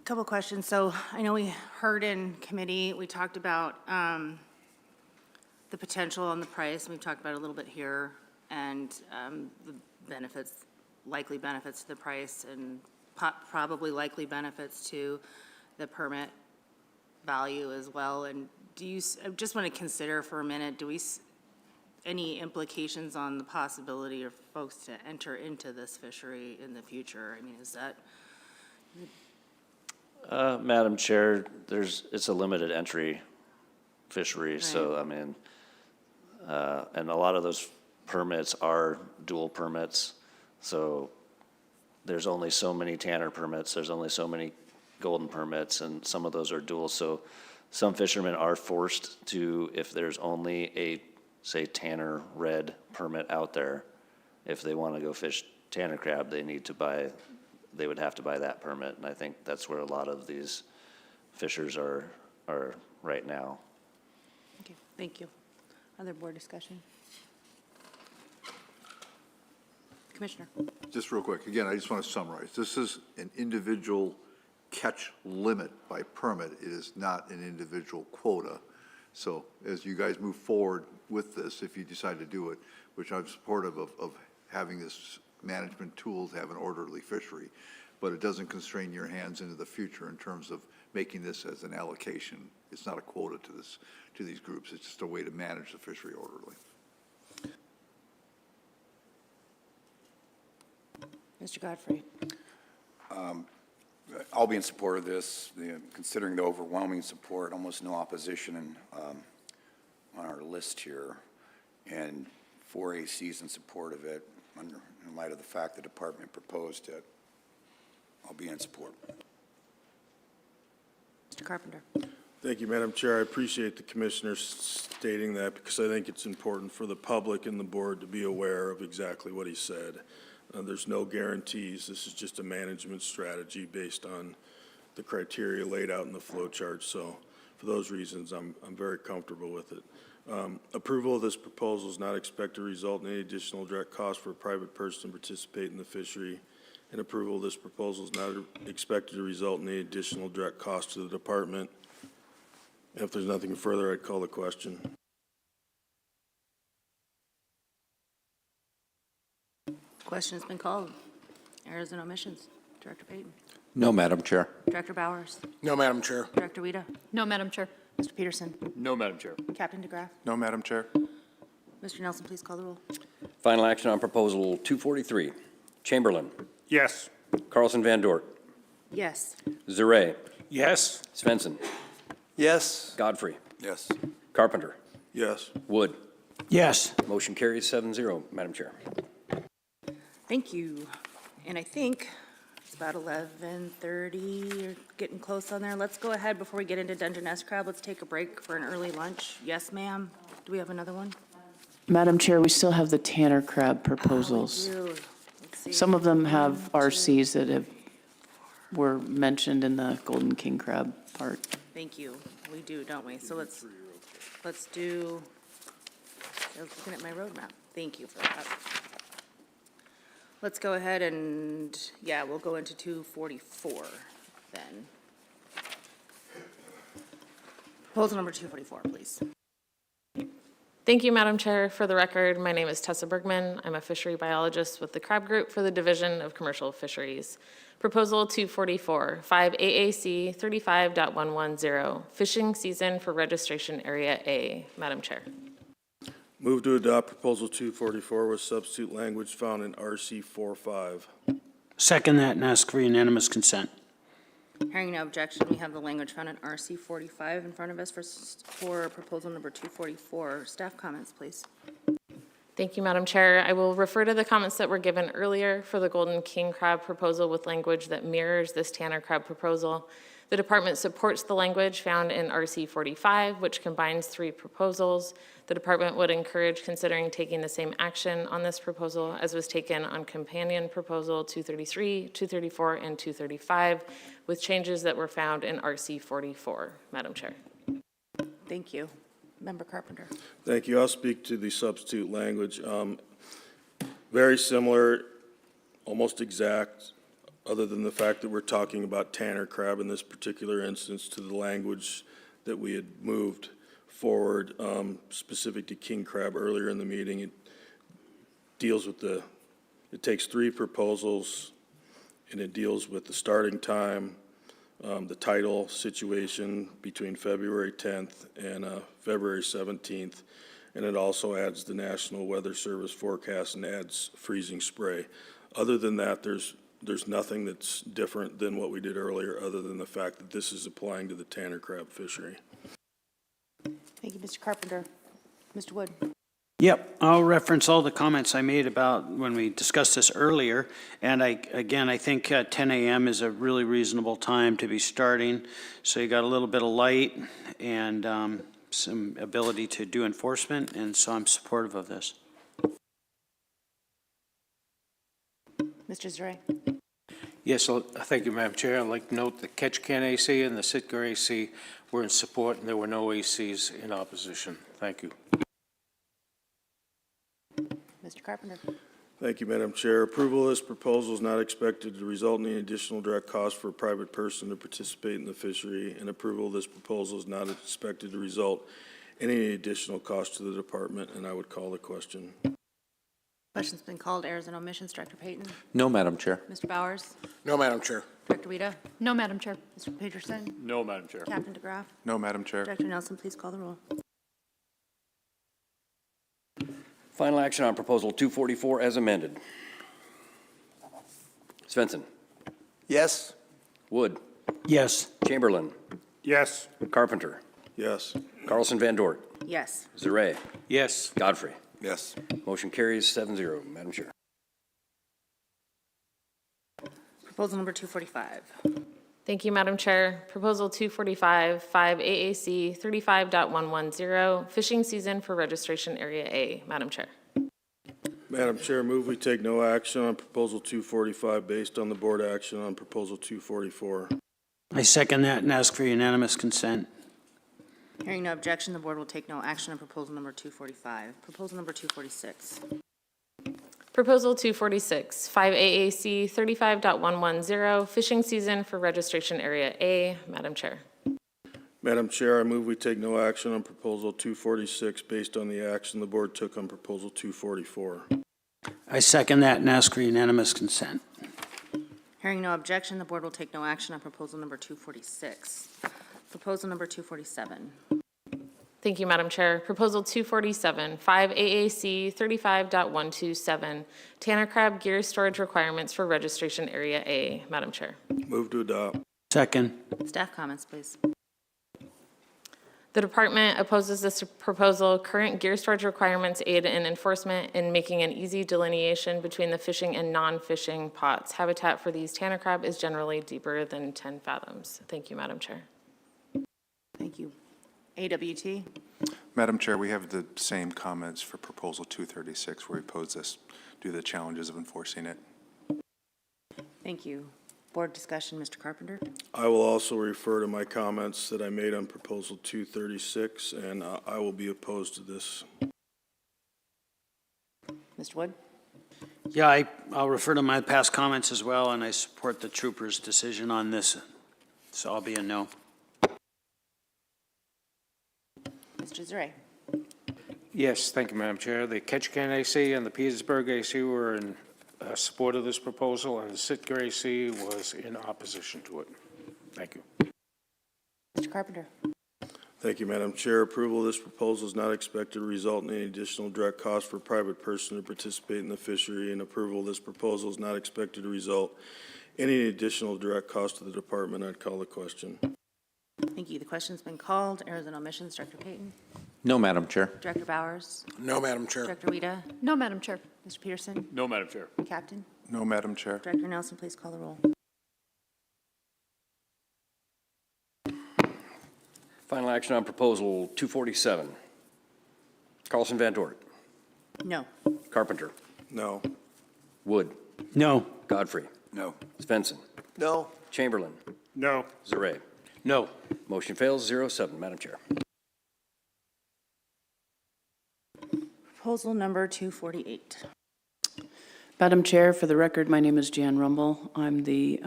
Couple questions. So I know we heard in committee, we talked about the potential on the price, and we've talked about it a little bit here, and the benefits, likely benefits to the price, and probably likely benefits to the permit value as well. And I just want to consider for a minute, do we, any implications on the possibility of folks to enter into this fishery in the future? I mean, is that? Madam Chair, it's a limited entry fishery, right. So I mean, and a lot of those permits are dual permits. So there's only so many tanner permits, there's only so many golden permits, and some of those are dual. So some fishermen are forced to, if there's only a, say, tanner red permit out there, if they want to go fish tanner crab, they would have to buy that permit. And I think that's where a lot of these fishers are right now. Okay, thank you. Other board discussion? Commissioner. Just real quick, again, I just want to summarize. This is an individual catch limit by permit. It is not an individual quota. So as you guys move forward with this, if you decide to do it, which I'm supportive of having this management tool to have an orderly fishery, but it doesn't constrain your hands into the future in terms of making this as an allocation It's not a quota to these groups. It's just a way to manage the fishery orderly. Mr. Godfrey? I'll be in support of this, considering the overwhelming support, almost no opposition on our list here, and 4 ACs in support of it, in light of the fact the department proposed it. I'll be in support. Mr. Carpenter? Thank you, Madam Chair. I appreciate the commissioner stating that because I think it's important for the public and the board to be aware of exactly what he said. There's no guarantees. This is just a management strategy based on the criteria laid out in the flow chart. So for those reasons, I'm very comfortable with it. Approval of this proposal is not expected to result in any additional direct cost for a private person to participate in the fishery. And approval of this proposal is not expected to result in any additional direct cost to the department. And if there's nothing further, I'd call the question. Question has been called. Errors and omissions. Director Payton? No, Madam Chair. Director Bowers? No, Madam Chair. Director Wida? No, Madam Chair. Mr. Peterson? No, Madam Chair. Captain DeGraff? No, Madam Chair. Mr. Nelson, please call the roll. Final action on Proposal 243. Chamberlain. Yes. Carlson Van Dort. Yes. Zare. Yes. Svensson. Yes. Godfrey. Yes. Carpenter. Yes. Wood. Yes. Motion carries 7-0, Madam Chair. Thank you. And I think it's about 11:30, or getting close on there. Let's go ahead before we get into Dungeness Crab. Let's take a break for an early lunch. Yes, ma'am. Do we have another one? Madam Chair, we still have the Tanner crab proposals. Oh, we do. Let's see. Some of them have RCs that were mentioned in the Golden King crab part. Thank you. We do, don't we? So let's do, I was looking at my roadmap. Thank you for that. Let's go ahead and, yeah, we'll go into 244 then. Proposal number 244, please. Thank you, Madam Chair. For the record, my name is Tessa Bergman. I'm a fishery biologist with the Crab Group for the Division of Commercial Fisheries. Proposal 244, 5 AAC 35.110, fishing season for registration area A. Madam Chair. Move to adopt proposal 244 with substitute language found in RC 45. Second that and ask for unanimous consent. Hearing no objection, we have the language found in RC 45 in front of us for proposal number 244. Staff comments, please. Thank you, Madam Chair. I will refer to the comments that were given earlier for the Golden King crab proposal with language that mirrors this Tanner crab proposal. The department supports the language found in RC 45, which combines 3 proposals. The department would encourage considering taking the same action on this proposal as was taken on companion proposal 233, 234, and 235, with changes that were found in RC 44. Madam Chair. Thank you. Member Carpenter. Thank you. I'll speak to the substitute language. Very similar, almost exact, other than the fact that we're talking about Tanner crab in this particular instance, to the language that we had moved forward specific to king crab earlier in the meeting. It deals with it takes 3 proposals, and it deals with the starting time, the title situation between February 10th and February 17th, and it also adds the National Weather Service forecast and adds freezing spray. Other than that, there's nothing that's different than what we did earlier, other than the fact that this is applying to the Tanner crab fishery. Thank you, Mr. Carpenter. Mr. Wood. Yep, I'll reference all the comments I made about when we discussed this earlier. And I think 10 a.m. is a really reasonable time to be starting. So you got a little bit of light and some ability to do enforcement, and so I'm supportive of this. Mr. Zare. Yes, thank you, Madam Chair. I'd like to note the Catch Can AC and the Sitka AC were in support, and there were no ACs in opposition. Thank you. Mr. Carpenter. Thank you, Madam Chair. Approval of this proposal is not expected to result in any additional direct cost for a private person to participate in the fishery, and approval of this proposal is not expected to result in any additional cost to the department, and I would call the question. Question's been called. Errors and omissions. Director Payton. No, Madam Chair. Mr. Bowers. No, Madam Chair. Director Wita. No, Madam Chair. Mr. Peterson. No, Madam Chair. Captain DeGraff. No, Madam Chair. Director Nelson, please call the roll. Final action on proposal 244 as amended. Svensson. Yes? Wood. Yes. Chamberlain. Yes. Carpenter. Yes. Carlson Van Dort. Yes. Zarek. Yes. Godfrey. Yes. Motion carries 7-0. Madam Chair. Proposal number 245. Thank you, Madam Chair. Proposal 245, 5 AAC 35.110, fishing season for registration area A. Madam Chair. Madam Chair, move we take no action on proposal 245 based on the board action on proposal 244. I second that and ask for unanimous consent. Hearing no objection, the board will take no action on proposal number 245. Proposal number 246. Proposal 246, 5 AAC 35.110, fishing season for registration area A. Madam Chair. Madam Chair, I move we take no action on proposal 246 based on the action the board took on proposal 244. I second that and ask for unanimous consent. Hearing no objection, the board will take no action on proposal number 246. Proposal number 247. Thank you, Madam Chair. Proposal 247, 5 AAC 35.127, Tanner crab gear storage requirements for registration area A. Madam Chair. Move to adopt. Second. Staff comments, please. The department opposes this proposal. Current gear storage requirements aid in enforcement in making an easy delineation between the fishing and non-fishing pots. Habitat for these Tanner crab is generally deeper than 10 fathoms. Thank you, Madam Chair. Thank you. AWT. Madam Chair, we have the same comments for proposal 236 where we pose this due to the challenges of enforcing it. Thank you. Board discussion, Mr. Carpenter. I will also refer to my comments that I made on proposal 236, and I will be opposed to this. Mr. Wood. Yeah, I'll refer to my past comments as well, and I support the trooper's decision on this. So I'll be a no. Mr. Zarek. Yes, thank you, Madam Chair. The Ketchikan AC and the Petersburg AC were in support of this proposal, and the Sitka AC was in opposition to it. Thank you. Mr. Carpenter. Thank you, Madam Chair. Approval of this proposal is not expected to result in any additional direct cost for a private person to participate in the fishery, and approval of this proposal is not expected to result in any additional direct cost to the department. I'd call the question. Thank you. The question's been called. Errors and omissions. Director Payton. No, Madam Chair. Director Bowers. No, Madam Chair. Director Wita. No, Madam Chair. Mr. Peterson. No, Madam Chair. Captain. No, Madam Chair. Director Nelson, please call the roll. Final action on proposal 247. Carlson Van Dort. No. Carpenter. No. Wood. No. Godfrey. No. Svensson. No? Chamberlain. No. Zarek. No. Motion fails 0-7. Madam Chair. Proposal number 248. Madam Chair, for the record, my name is Jan Rumble. I'm the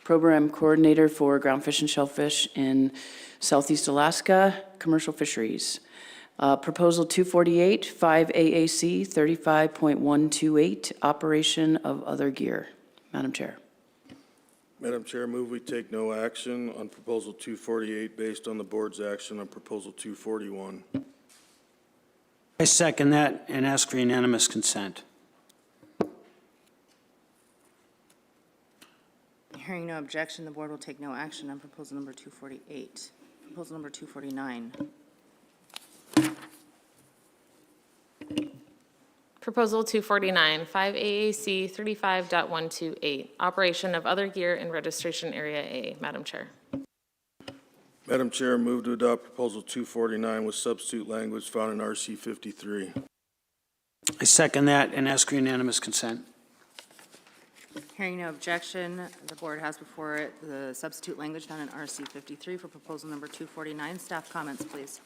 program coordinator for groundfish and shellfish in Southeast Alaska commercial fisheries. Proposal 248, 5 AAC 35.128, operation of other gear. Madam Chair. Madam Chair, move we take no action on proposal 248 based on the board's action on proposal 241. I second that and ask for unanimous consent. Hearing no objection, the board will take no action on proposal number 248. Proposal number 249. Proposal 249, 5 AAC 35.128, operation of other gear in registration area A. Madam Chair. Madam Chair, move to adopt proposal 249 with substitute language found in RC 53. I second that and ask for unanimous consent. Hearing no objection, the board has before it the substitute language found in RC 53 for proposal number 249. Staff comments, please.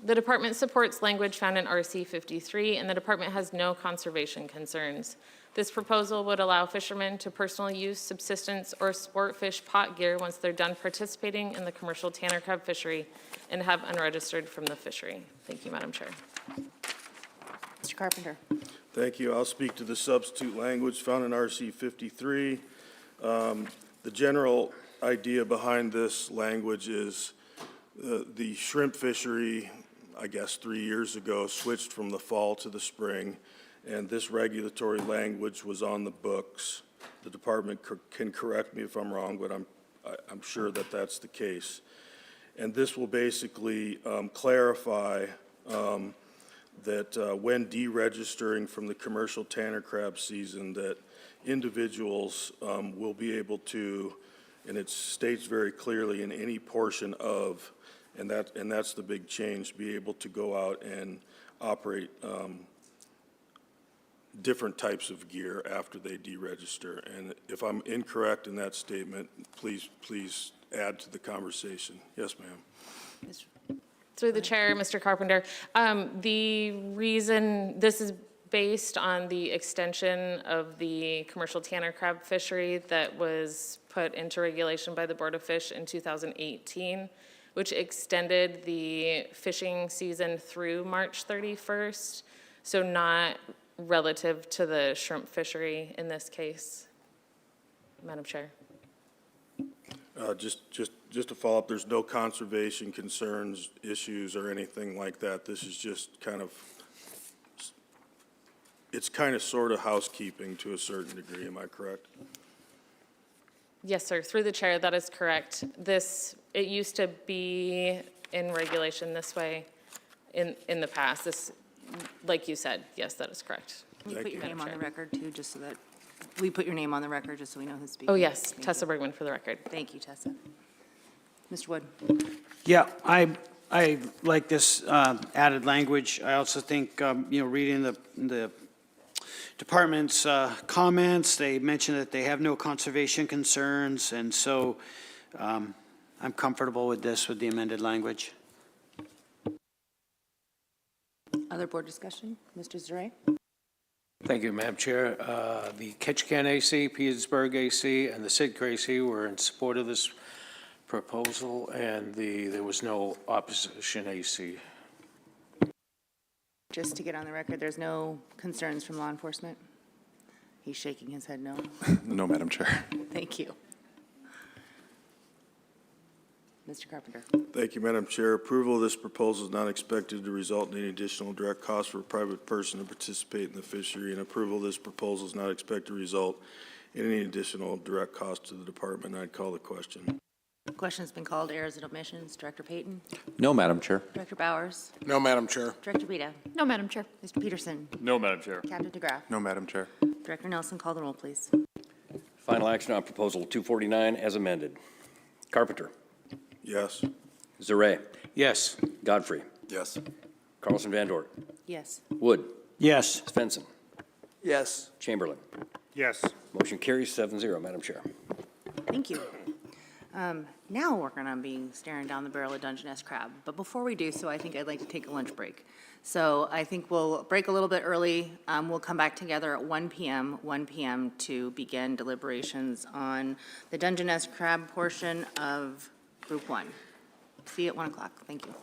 The department supports language found in RC 53, and the department has no conservation concerns. This proposal would allow fishermen to personal use, subsistence, or sport fish pot gear once they're done participating in the commercial Tanner crab fishery and have unregistered from the fishery. Thank you, Madam Chair. Mr. Carpenter. Thank you. I'll speak to the substitute language found in RC 53. The general idea behind this language is the shrimp fishery, I guess 3 years ago, switched from the fall to the spring, and this regulatory language was on the books. The department can correct me if I'm wrong, but I'm sure that that's the case. And this will basically clarify that when deregistering from the commercial tanner crab season, that individuals will be able to, and it states very clearly, in any portion of, and that's the big change, be able to go out and operate different types of gear after they deregister. And if I'm incorrect in that statement, please add to the conversation. Yes, ma'am. Through the chair, Mr. Carpenter, the reason this is based on the extension of the commercial tanner crab fishery that was put into regulation by the Board of Fish in 2018, which extended the fishing season through March 31st, so not relative to the shrimp fishery in this case, Madam Chair. Just to follow up, there's no conservation concerns, issues, or anything like that. This is just kind of, it's kind of sort of housekeeping to a certain degree. Am I correct? Yes, sir. Through the chair, that is correct. It used to be in regulation this way in the past. This, like you said, yes, that is correct. Can you put your name on the record too, just so that, we put your name on the record just so we know who's speaking? Oh, yes, Thank Tessa you. Bergman for the record. Thank you, Tessa. Mr. Wood? Yeah, I like this added language. I also think, reading the department's comments, they mention that they have no conservation concerns, and so I'm comfortable with this, with the amended language. Other board discussion? Mr. Zaray? Thank you, Madam Chair. The Ketchikan AC, Petersburg AC, and the Sid AC were in support of this proposal, and there was no opposition AC. Just to get on the record, there's no concerns from law enforcement? He's shaking his head no. No, Madam Chair. Thank you. Mr. Carpenter? Thank you, Madam Chair. Approval of this proposal is not expected to result in any additional direct cost for a private person to participate in the fishery, and approval of this proposal is not expected to result in any additional direct cost to the department. I'd call the question. Question's been called. Errors and omissions. Director Payton? No, Madam Chair. Director Bowers? No, Madam Chair. Director Bita? No, Madam Chair. Mr. Peterson? No, Madam Chair. Captain DeGraff? No, Madam Chair. Director Nelson, call the roll, please. Final action on proposal 249 as amended. Carpenter. Yes. Zaray. Yes. Godfrey. Yes. Carlson Van Dort. Yes. Wood. Yes. Svensson. Yes. Chamberlain. Yes. Motion carries 7-0, Madam Chair. Thank you. Now we're going to be staring down the barrel of Dungeness crab. But before we do so, I think I'd like to take a lunch break. So I think we'll break a little bit early. We'll come back together at 1 p.m. to begin deliberations on the Dungeness crab portion of Group 1. See you at 1 o'clock. Thank you.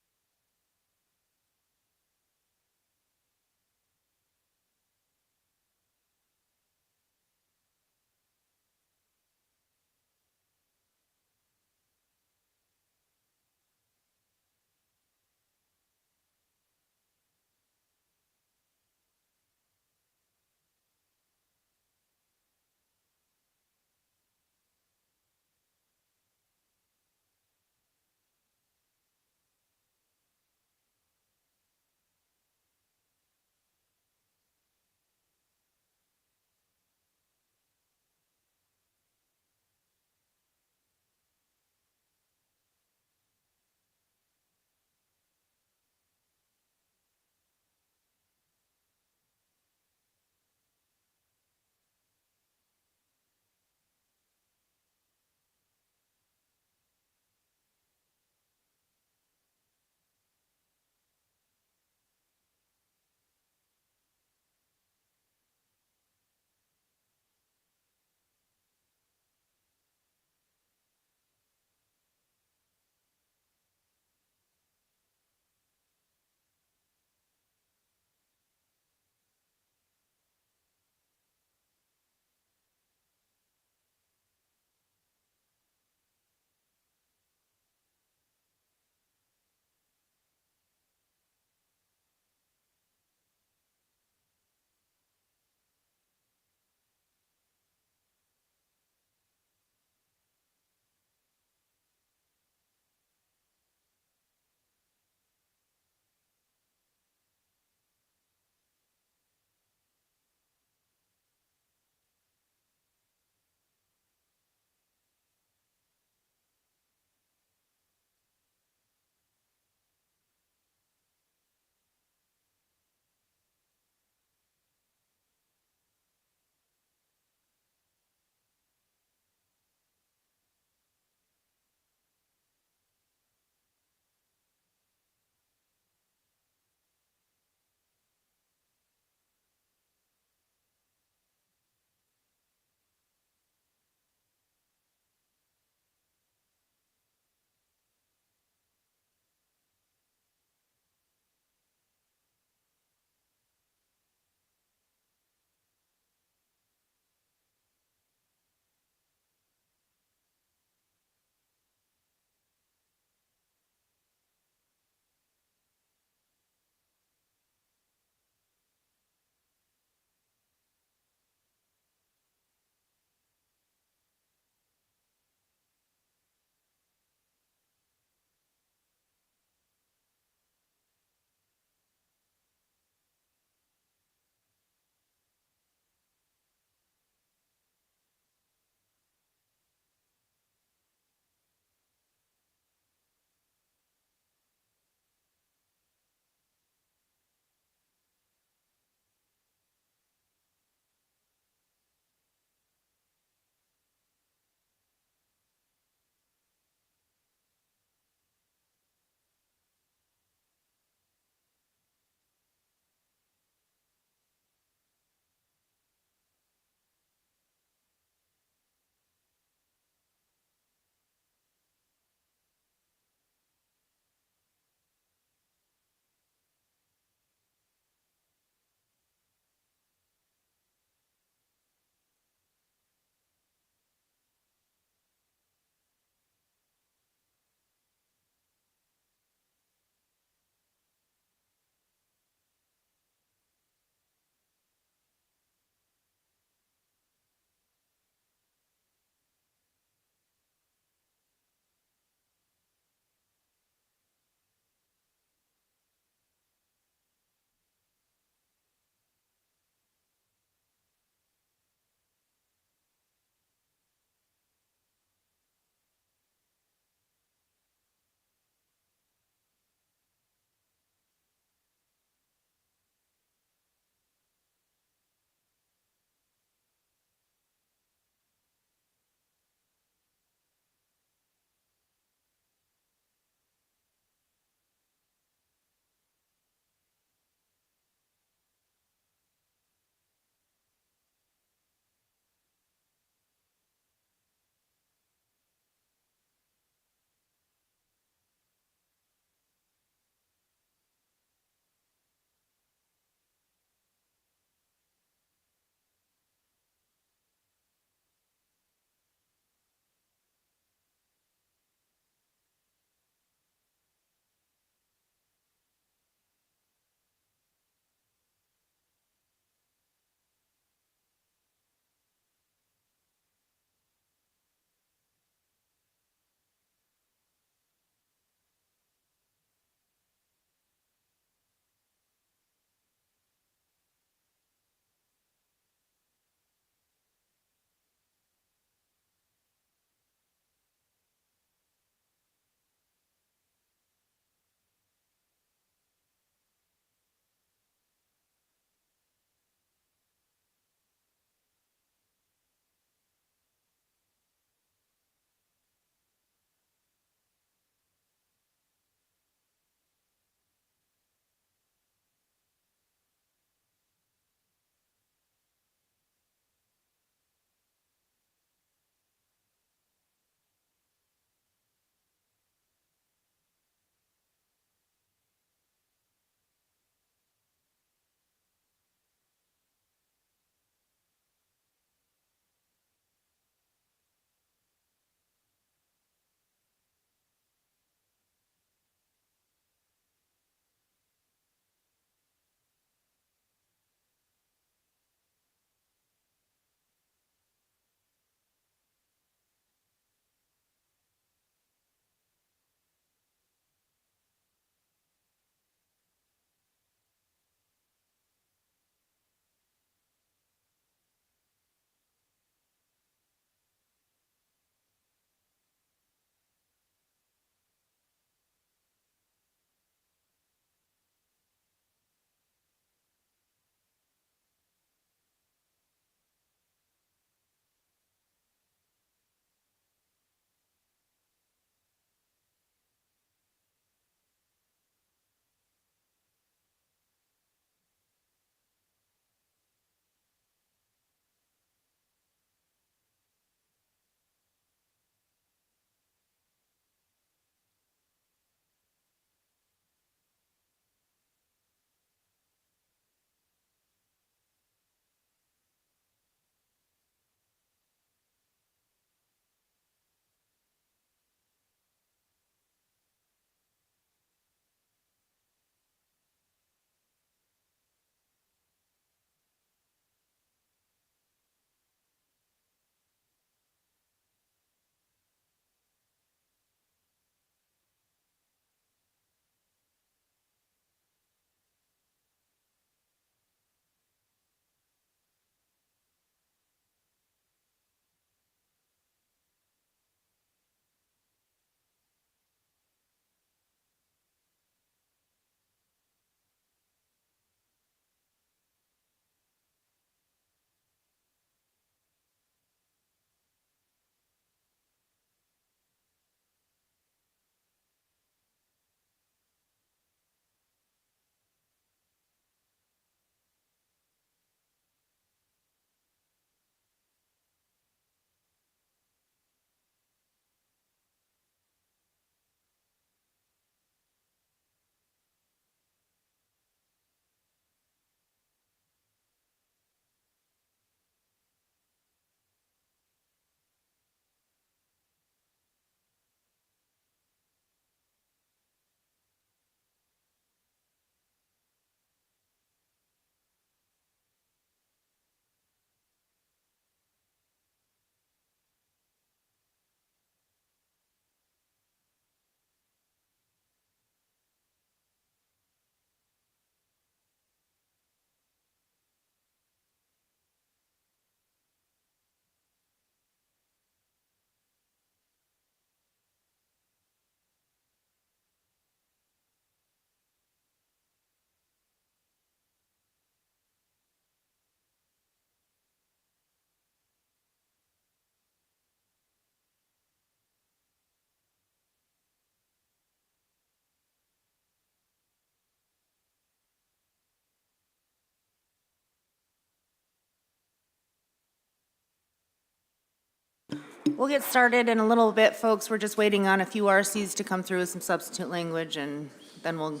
We'll get started in a little bit, folks. We're just waiting on a few RCs to come through with some substitute language, and then we'll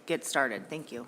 get started. Thank you.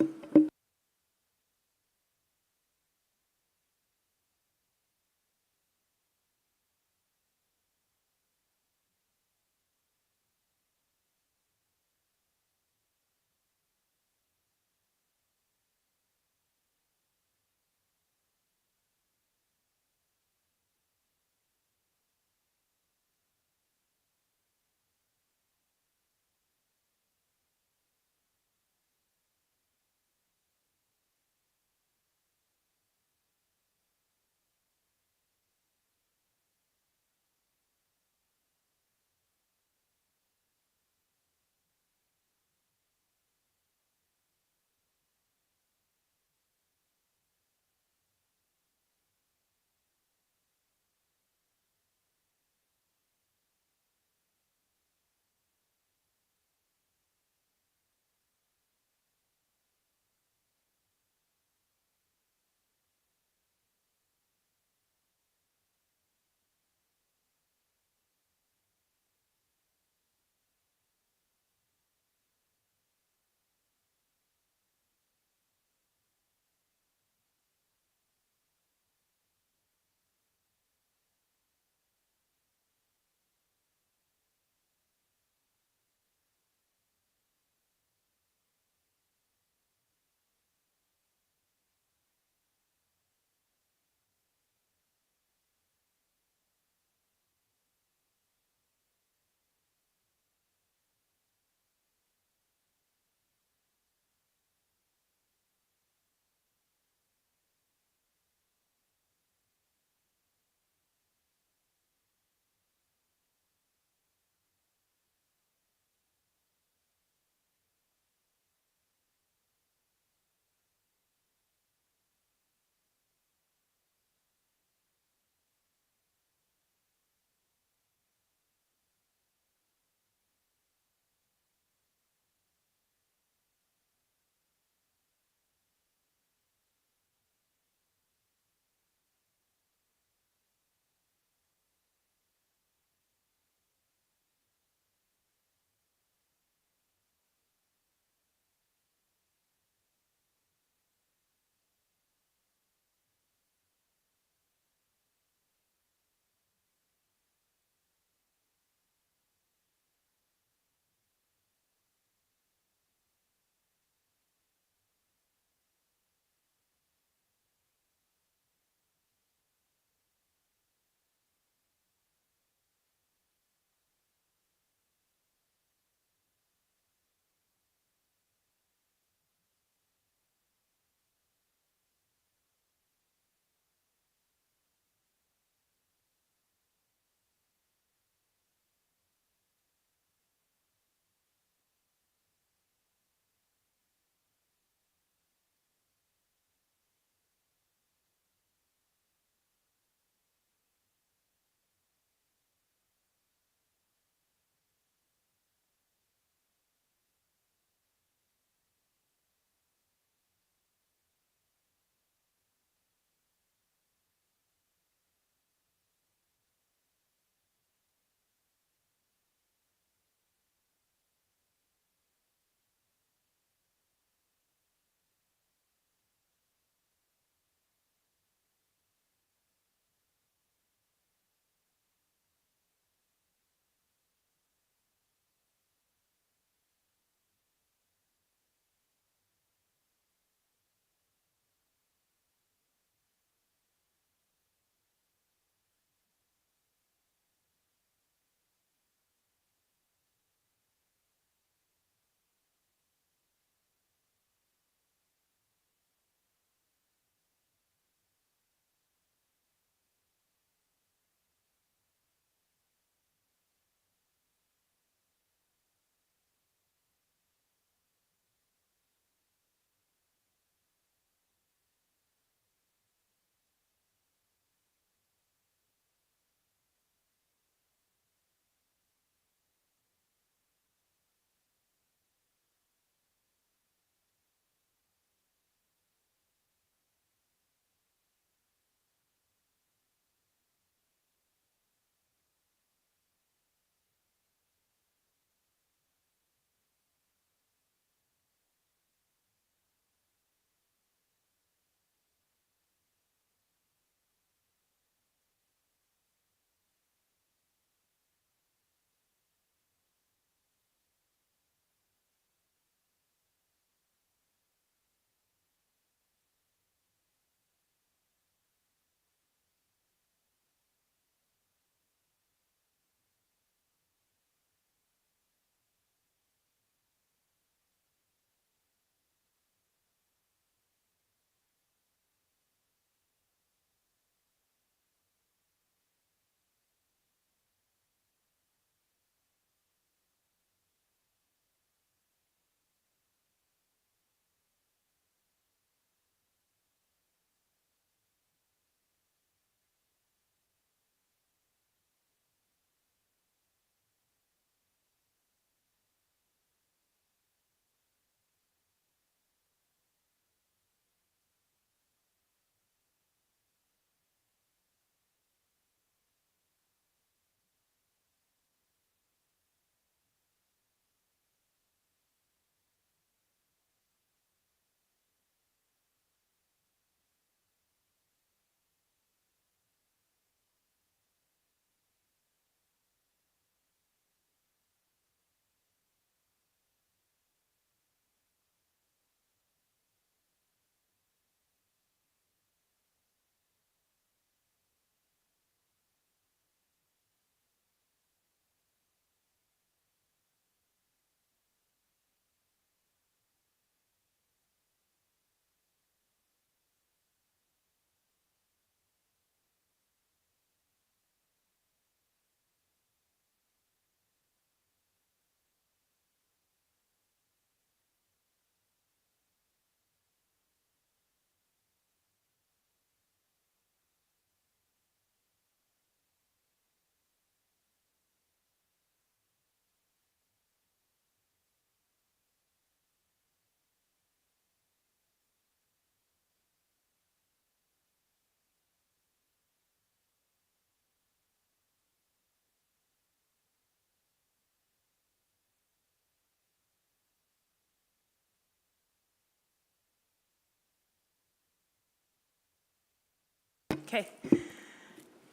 Okay.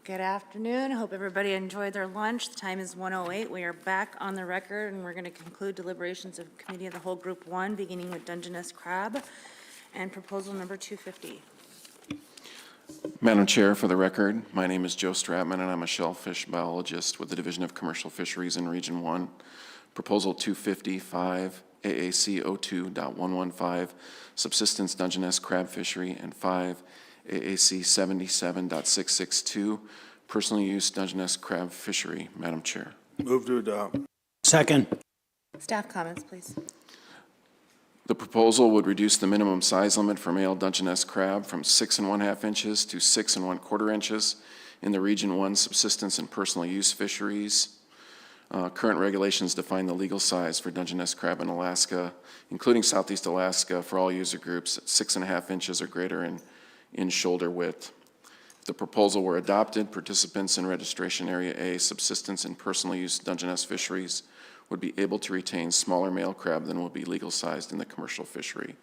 Good afternoon. I hope everybody enjoyed their lunch. The time is 1:08. We are back on the record, and we're going to conclude deliberations of Committee of the Whole Group 1, beginning with Dungeness Crab and proposal number 250. Madam Chair, for the record, my name is Joe Stratman, and I'm a shellfish biologist with the Division of Commercial Fisheries in Region 1. Proposal 255, AAC 02.115, Subsistence Dungeness Crab Fishery, and 5, AAC 77.662, Personal Use Dungeness Crab Fishery. Madam Chair. Move to adopt. Second. Staff comments, please. The proposal would reduce the minimum size limit for male Dungeness crab from 6 1/2 inches to 6 1/4 inches in the Region 1 subsistence and personal use fisheries. Current regulations define the legal size for Dungeness crab in Alaska, including Southeast Alaska, for all user groups at 6 1/2 inches or greater in shoulder width. If the proposal were adopted, participants in Registration Area A subsistence and personal use Dungeness fisheries would be able to retain smaller male crab than would be legal sized in the commercial fishery.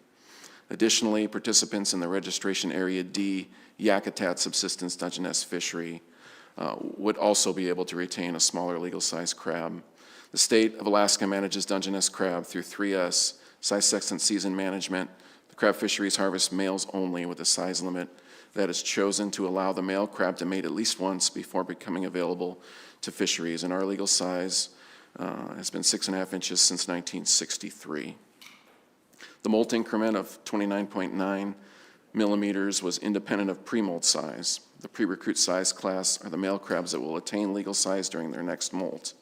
Additionally, participants in the Registration Area D Yakutat subsistence Dungeness fishery would also be able to retain a smaller legal sized crab. The state of Alaska manages Dungeness crab through 3S, size, sex, and season management. The crab fisheries harvest males only with a size limit that is chosen to allow the male crab to mate at least once before becoming available to fisheries, and our legal size has been 6 1/2 inches since 1963. The molt increment of 29.9 millimeters was independent of pre-molt size. The pre-recruit size class are the male crabs that will attain legal size during their next molt.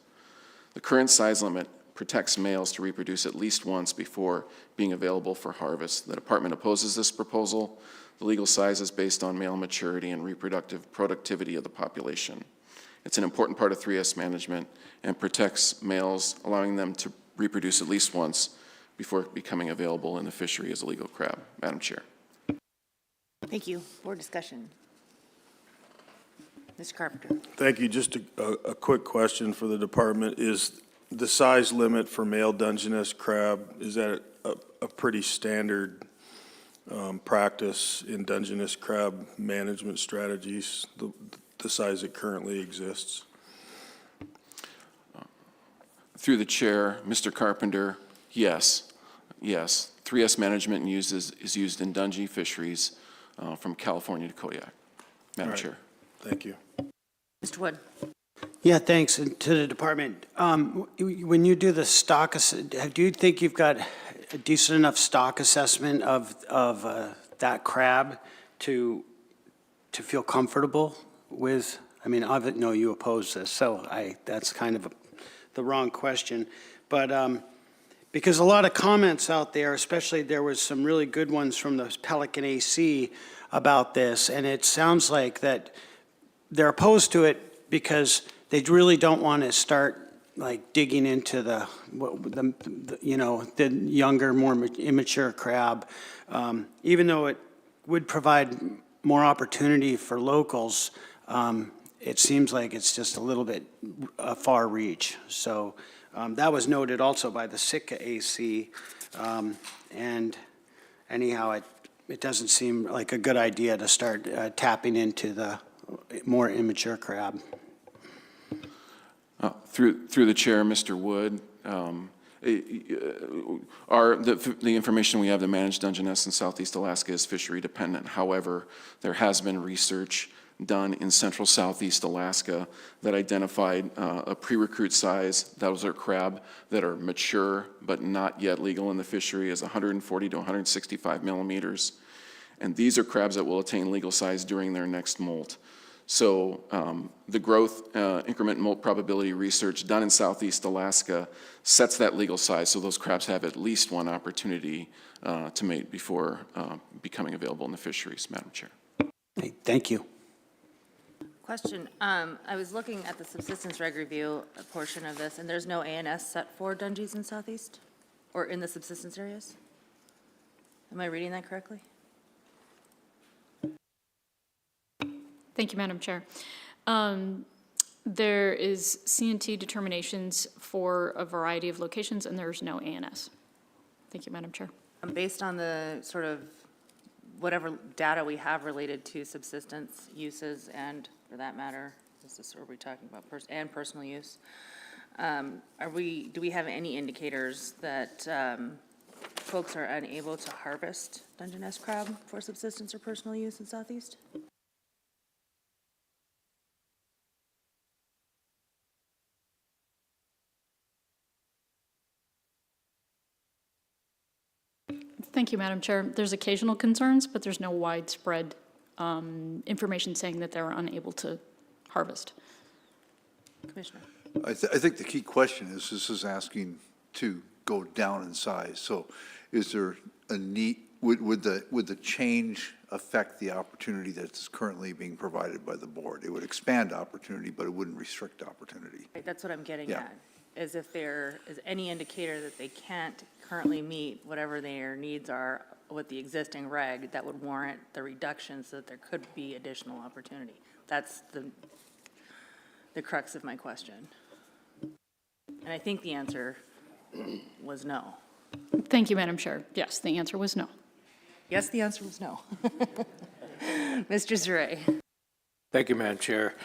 The current size limit protects males to reproduce at least once before being available for harvest. The department opposes this proposal. The legal size is based on male maturity and reproductive productivity of the population. It's an important part of 3S management and protects males, allowing them to reproduce at least once before becoming available in the fishery as a legal crab. Madam Chair. Thank you. Board discussion. Mr. Carpenter. Thank you. Just a quick question for the department. Is the size limit for male Dungeness crab, is that a pretty standard practice in Dungeness crab management strategies, the size it currently exists? Through the chair, Mr. Carpenter, yes. 3S management is used in Dungeness fisheries from California to Kodiak. Madam Right. Chair. Thank you. Mr. Wood. Yeah, thanks, and to the department. When you do the stock, do you think you've got a decent enough stock assessment of that crab to feel comfortable with? I mean, I know you oppose this, so that's kind of the wrong question. But because a lot of comments out there, especially there was some really good ones from the Pelican AC about this, and it sounds like that they're opposed to it because they really don't want to start like digging into the younger, more immature crab. Even though it would provide more opportunity for locals, it seems like it's just a little bit far reach. So that was noted also by the Sitka AC. And anyhow, it doesn't seem like a good idea to start tapping into the more immature crab. Through the chair, Mr. Wood, the information we have to manage Dungeness in Southeast Alaska is fishery dependent. However, there has been research done in central Southeast Alaska that identified a pre-recruit size. Those are crab that are mature but not yet legal in the fishery as 140 to 165 millimeters. And these are crabs that will attain legal size during their next molt. So the growth increment molt probability research done in Southeast Alaska sets that legal size, so those crabs have at least one opportunity to mate before becoming available in the fisheries, Madam Chair. Hey, thank you. Question. I was looking at the subsistence reg review portion of this, and there's no ANS set for Dungeness in Southeast or in the subsistence areas? Am I reading that correctly? Thank you, Madam Chair. There is C&T determinations for a variety of locations, and there's no ANS. Thank you, Madam Chair. Based on the sort of whatever data we have related to subsistence uses and, for that matter, are we talking about personal use? Do we have any indicators that folks are unable to harvest Dungeness crab for subsistence or personal use in Southeast? Thank you, Madam Chair. There's occasional concerns, but there's no widespread information saying that they're unable to harvest. Commissioner. I think the key question is, this is asking to go down in size. So is there a need, would the change affect the opportunity that's currently being provided by the board? It would expand opportunity, but it wouldn't restrict opportunity. Right, that's what I'm getting Yeah. at, is if there is any indicator that they can't currently meet whatever their needs are with the existing reg that would warrant the reduction so that there could be additional opportunity. That's the crux of my question. And I think the answer was no. Thank you, Madam Chair. Yes, the answer was no. Yes, the answer was no. Mr. Zure. Thank you, Madam Chair.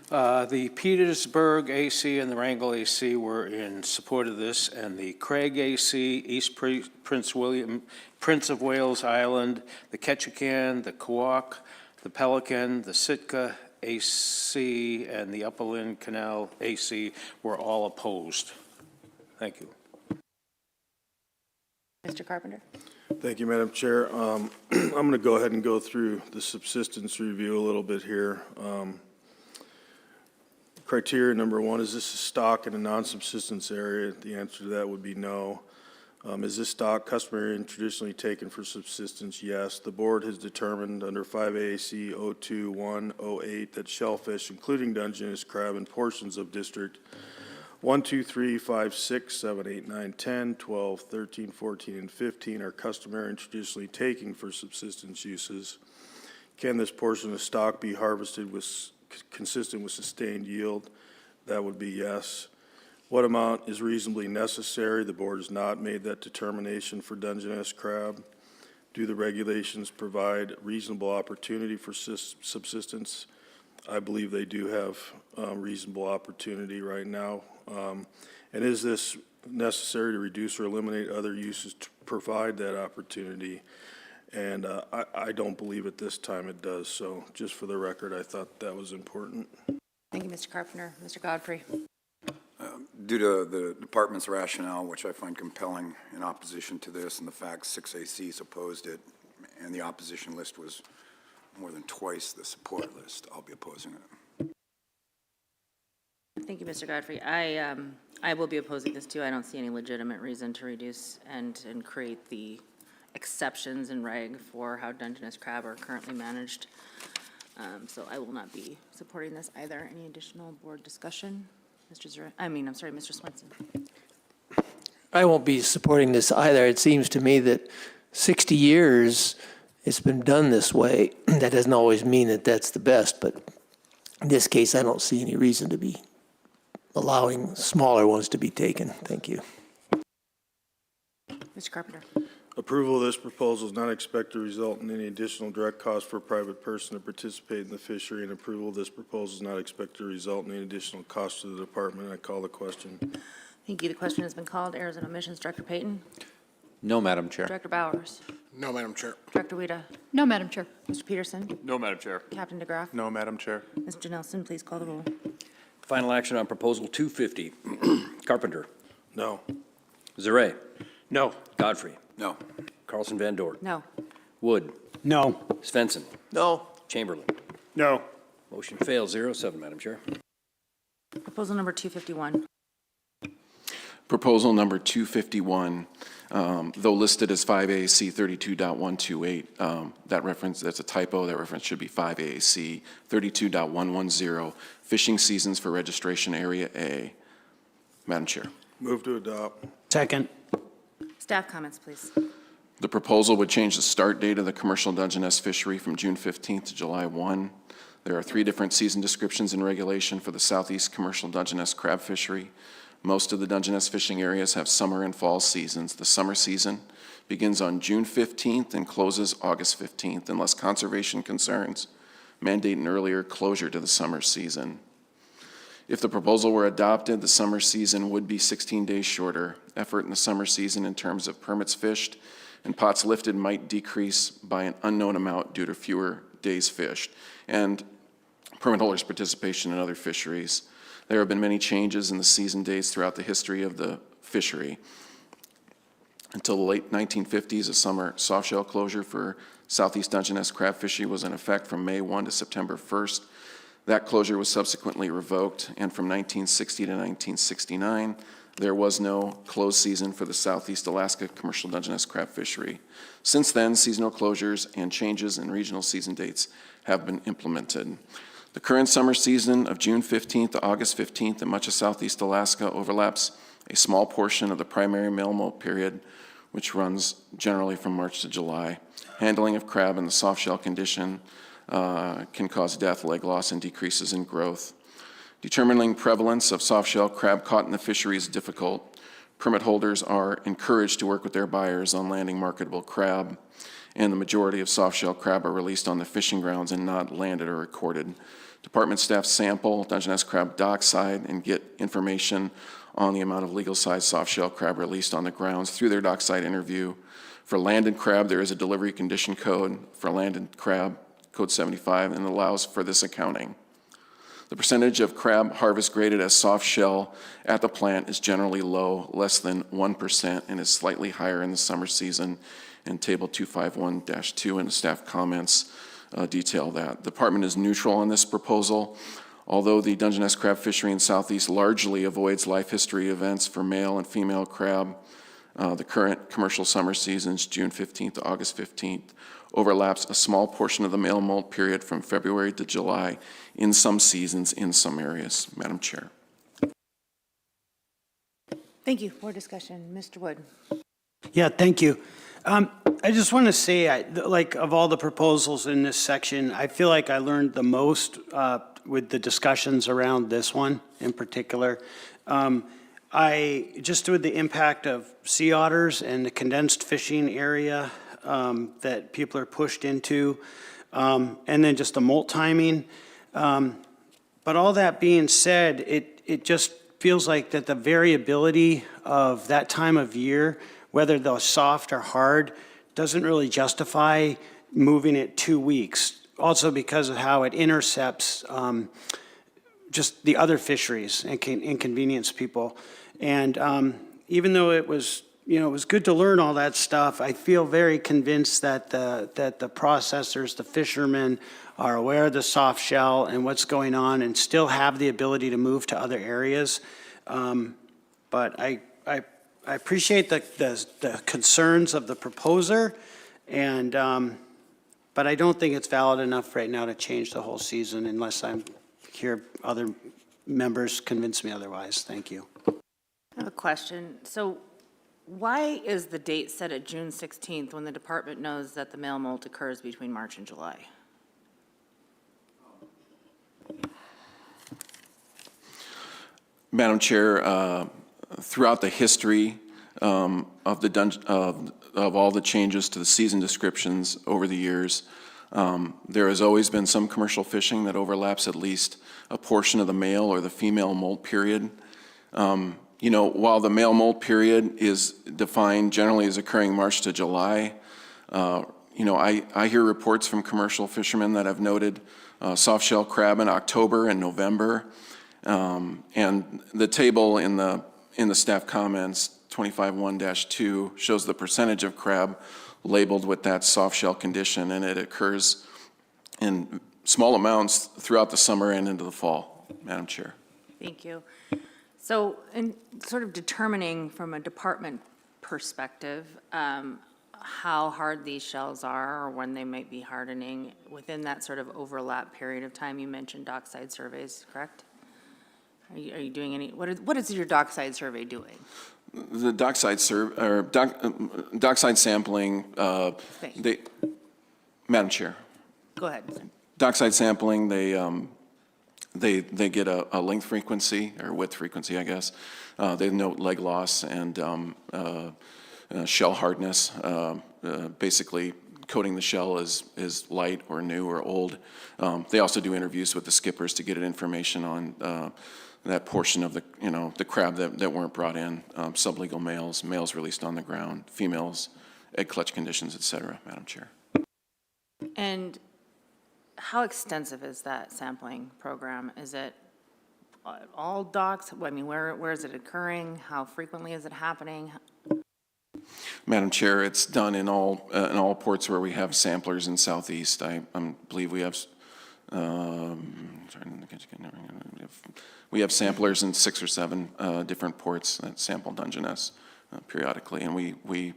The Petersburg AC and the Wrangell AC were in support of this, and the Craig AC, East Prince of Wales Island, the Ketchikan, the Quogue, the Pelican, the Sitka AC, and the Upperland Canal AC were all opposed. Thank you. Mr. Carpenter. Thank you, Madam Chair. I'm going to go ahead and go through the subsistence review a little bit here. Criteria number one, is this a stock in a non-subsistence area? The answer to that would be no. Is this stock customary and traditionally taken for subsistence? Yes. The board has determined under 5 AAC 02108 that shellfish, including Dungeness crab and portions of District 1, 2, 3, 5, 6, 7, 8, 9, 10, 12, 13, 14, and 15 are customary and traditionally taken for subsistence uses. Can this portion of stock be harvested consistent with sustained yield? That would be yes. What amount is reasonably necessary? The board has not made that determination for Dungeness crab. Do the regulations provide reasonable opportunity for subsistence? I believe they do have reasonable opportunity right now. And is this necessary to reduce or eliminate other uses to provide that opportunity? And I don't believe at this time it does. So just for the record, I thought that was important. Thank you, Mr. Carpenter. Mr. Godfrey. Due to the department's rationale, which I find compelling in opposition to this, and the fact 6 ACs opposed it, and the opposition list was more than twice the support list, I'll be opposing it. Thank you, Mr. Godfrey. I will be opposing this too. I don't see any legitimate reason to reduce and create the exceptions in reg for how Dungeness crab are currently managed. So I will not be supporting this either. Any additional board discussion? Mr. Swenson. I won't be supporting this either. It seems to me that 60 years it's been done this way. That doesn't always mean that that's the best, but in this case, I don't see any reason to be allowing smaller ones to be taken. Thank you. Mr. Carpenter. Approval of this proposal is not expected to result in any additional direct cost for a private person to participate in the fishery, and approval of this proposal is not expected to result in any additional cost to the department. I call the question. Thank you. The question has been called. Errors and omissions. Director Payton. No, Madam Chair. Director Bowers. No, Madam Chair. Director Wida. No, Madam Chair. Mr. Peterson. No, Madam Chair. Captain DeGraff. No, Madam Chair. Mr. Nelson, please call the roll. Final action on proposal 250. Carpenter. No. Zare. No. Godfrey. No. Carlson Van Dort. No. Wood. No. Svensson. No. Chamberlain. No. Motion fails, 0-7, Madam Chair. Proposal number 251. Proposal number 251, though listed as 5 AAC 32.128, that reference, that's a typo. That reference should be 5 AAC 32.110, fishing seasons for registration area A. Madam Chair. Move to adopt. Second. Staff comments, please. The proposal would change the start date of the commercial Dungeness fishery from June 15th to July 1. There are 3 different season descriptions in regulation for the southeast commercial Dungeness crab fishery. Most of the Dungeness fishing areas have summer and fall seasons. The summer season begins on June 15th and closes August 15th unless conservation concerns mandate an earlier closure to the summer season. If the proposal were adopted, the summer season would be 16 days shorter. Effort in the summer season in terms of permits fished and pots lifted might decrease by an unknown amount due to fewer days fished and permit holders' participation in other fisheries. There have been many changes in the season dates throughout the history of the fishery. Until the late 1950s, a summer softshell closure for southeast Dungeness crab fishery was in effect from May 1 to September 1st. That closure was subsequently revoked, and from 1960 to 1969, there was no closed season for the Southeast Alaska commercial Dungeness crab fishery. Since then, seasonal closures and changes in regional season dates have been implemented. The current summer season of June 15th to August 15th in much of Southeast Alaska overlaps a small portion of the primary male molt period, which runs generally from March to July. Handling of crab in the softshell condition can cause death, leg loss, and decreases in growth. Determining prevalence of softshell crab caught in the fishery is difficult. Permit holders are encouraged to work with their buyers on landing marketable crab, and the majority of softshell crab are released on the fishing grounds and not landed or recorded. Department staff sample Dungeness crab dockside and get information on the amount of legal-sized softshell crab released on the grounds through their dockside interview. For landed crab, there is a delivery condition code for landed crab, Code 75, and allows for this accounting. The percentage of crab harvest graded as soft shell at the plant is generally low, less than 1%, and is slightly higher in the summer season. And Table 251-2 in the staff comments detail that. The department is neutral on this proposal. Although the Dungeness crab fishery in Southeast largely avoids life history events for male and female crab, the current commercial summer seasons, June 15th to August 15th, overlaps a small portion of the male molt period from February to July in some seasons in some areas. Madam Chair. Thank you. For discussion, Mr. Wood. Yeah, thank you. I just want to say, like, of all the proposals in this section, I feel like I learned the most with the discussions around this one in particular. I just with the impact of sea otters and the condensed fishing area that people are pushed into, and then just the molt timing. But all that being said, it just feels like that the variability of that time of year, whether they're soft or hard, doesn't really justify moving it 2 weeks. Also because of how it intercepts just the other fisheries and can inconvenience people. And even though it was, it was good to learn all that stuff, I feel very convinced that the processors, the fishermen, are aware of the soft shell and what's going on and still have the ability to move to other areas. But I appreciate the concerns of the proposer, and but I don't think it's valid enough right now to change the whole season unless I hear other members convince me otherwise. Thank you. I have a question. So why is the date set at June 16th when the department knows that the male molt occurs between March and July? Madam Chair, throughout the history of all the changes to the season descriptions over the years, there has always been some commercial fishing that overlaps at least a portion of the male or the female molt period. While the male molt period is defined generally as occurring March to July, I hear reports from commercial fishermen that have noted softshell crab in October and November. And the table in the staff comments, 25-1-2, shows the percentage of crab labeled with that softshell condition, and it occurs in small amounts throughout the summer and into the fall, Madam Chair. Thank you. So in sort of determining from a department perspective, how hard these shells are or when they might be hardening within that sort of overlap period of time, you mentioned dockside surveys, correct? Are you doing any, what is your dockside survey doing? The dockside dockside sampling, Madam Chair. Go ahead. Dockside sampling, they They get a length frequency, or width frequency, I guess. They note leg loss and shell hardness. Basically, coating the shell is light or new or old. They also do interviews with the skippers to get information on that portion of the crab that weren't brought in, sublegal males, males released on the ground, females, egg clutch conditions, et cetera, Madam Chair. And how extensive is that sampling program? Is it all docks? I mean, where is it occurring? How frequently is it happening? Madam Chair, it's done in all ports where we have samplers in Southeast. I believe we have, we have samplers in 6 or 7 different ports that sample Dungeness periodically, and we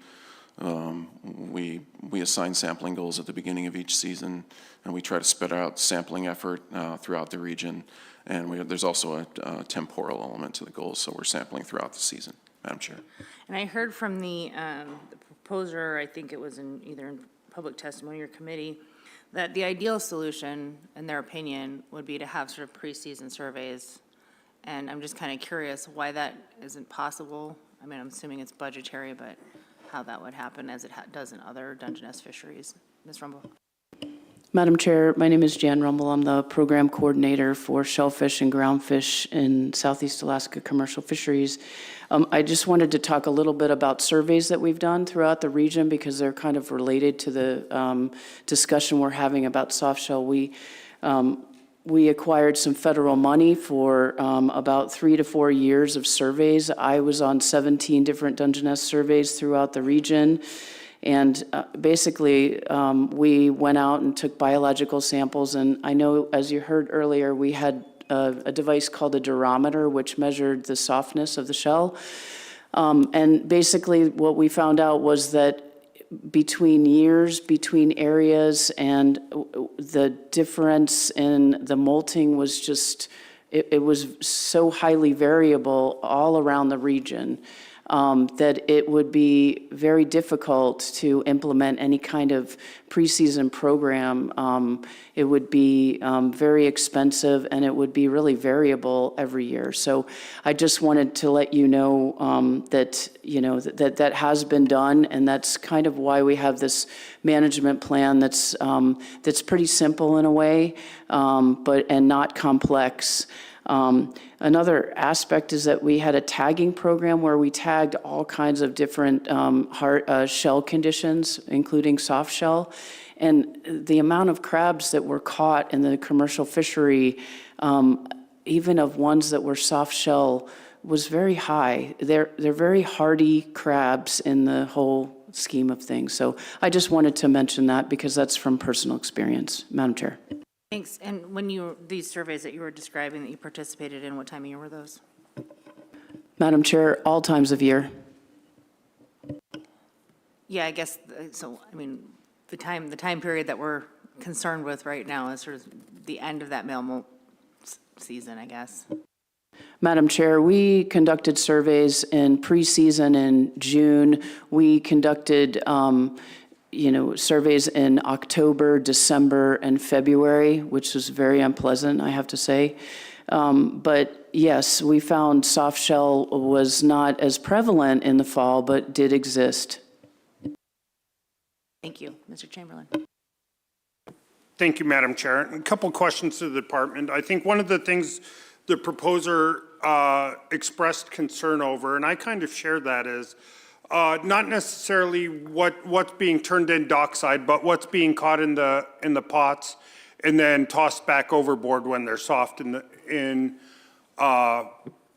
assign sampling goals at the beginning of each season, and we try to spread out sampling effort throughout the region. And there's also a temporal element to the goals, so we're sampling throughout the season, Madam Chair. And I heard from the proposer, I think it was either in public testimony or committee, that the ideal solution, in their opinion, would be to have sort of pre-season surveys. And I'm just kind of curious why that isn't possible. I mean, I'm assuming it's budgetary, but how that would happen as it does in other Dungeness fisheries. Ms. Rumble. Madam Chair, my name is Jan Rumble. I'm the program coordinator for shellfish and groundfish in Southeast Alaska commercial fisheries. I just wanted to talk a little bit about surveys that we've done throughout the region because they're kind of related to the discussion we're having about soft shell. We acquired some federal money for about 3 to 4 years of surveys. I was on 17 different Dungeness surveys throughout the region. And basically, we went out and took biological samples. And I know, as you heard earlier, we had a device called a durometer, which measured the softness of the shell. And basically, what we found out was that between years, between areas, and the difference in the molting was just, it was so highly variable all around the region. That it would be very difficult to implement any kind of preseason program. It would be very expensive, and it would be really variable every year. So I just wanted to let you know that that has been done, and that's kind of why we have this management plan that's pretty simple in a way, and not complex. Another aspect is that we had a tagging program where we tagged all kinds of different shell conditions, including soft shell. And the amount of crabs that were caught in the commercial fishery, even of ones that were soft shell, was very high. They're very hardy crabs in the whole scheme of things. So I just wanted to mention that because that's from personal experience. Madam Chair. Thanks. And these surveys that you were describing that you participated in, what time of year were those? Madam Chair, all times of year. Yeah, I guess, so, I mean, the time period that we're concerned with right now is sort of the end of that male molt season, I guess. Madam Chair, we conducted surveys in preseason in June. We conducted surveys in October, December, and February, which was very unpleasant, I have to say. But yes, we found soft shell was not as prevalent in the fall, but did exist. Thank you. Mr. Chamberlain. Thank you, Madam Chair. A couple questions to the department. I think one of the things the proposer expressed concern over, and I kind of share that, is not necessarily what's being turned in dockside, but what's being caught in the pots and then tossed back overboard when they're soft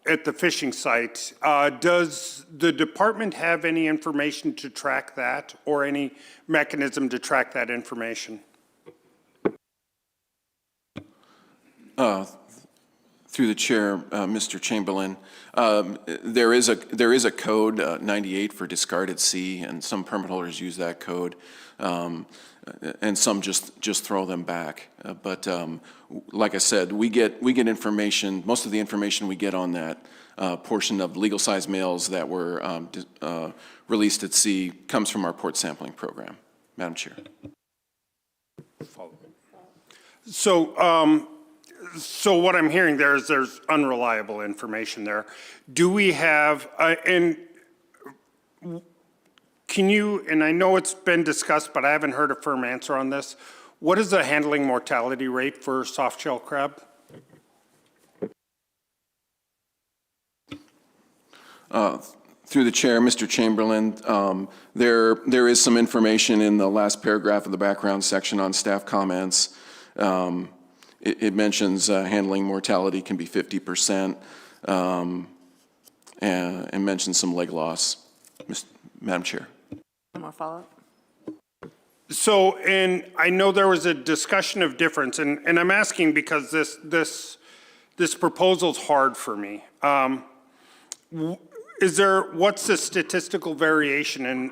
at the fishing site. Does the department have any information to track that, or any mechanism to track that information? Through the chair, Mr. Chamberlain, there is a code 98 for discarded sea, and some permit holders use that code, and some just throw them back. But like I said, we get information. Most of the information we get on that portion of legal-sized males that were released at sea comes from our port sampling program. Madam Chair. So So what I'm hearing there is there's unreliable information there. Do we have, and can you, and I know it's been discussed, but I haven't heard a firm answer on this. What is the handling mortality rate for soft shell crab? Through the chair, Mr. Chamberlain, there is some information in the last paragraph of the background section on staff comments. It mentions handling mortality can be 50%, and mentions some leg loss. Madam Chair. One more follow-up. So, and I know there was a discussion of difference, and I'm asking because this proposal's hard for me. What's the statistical variation in,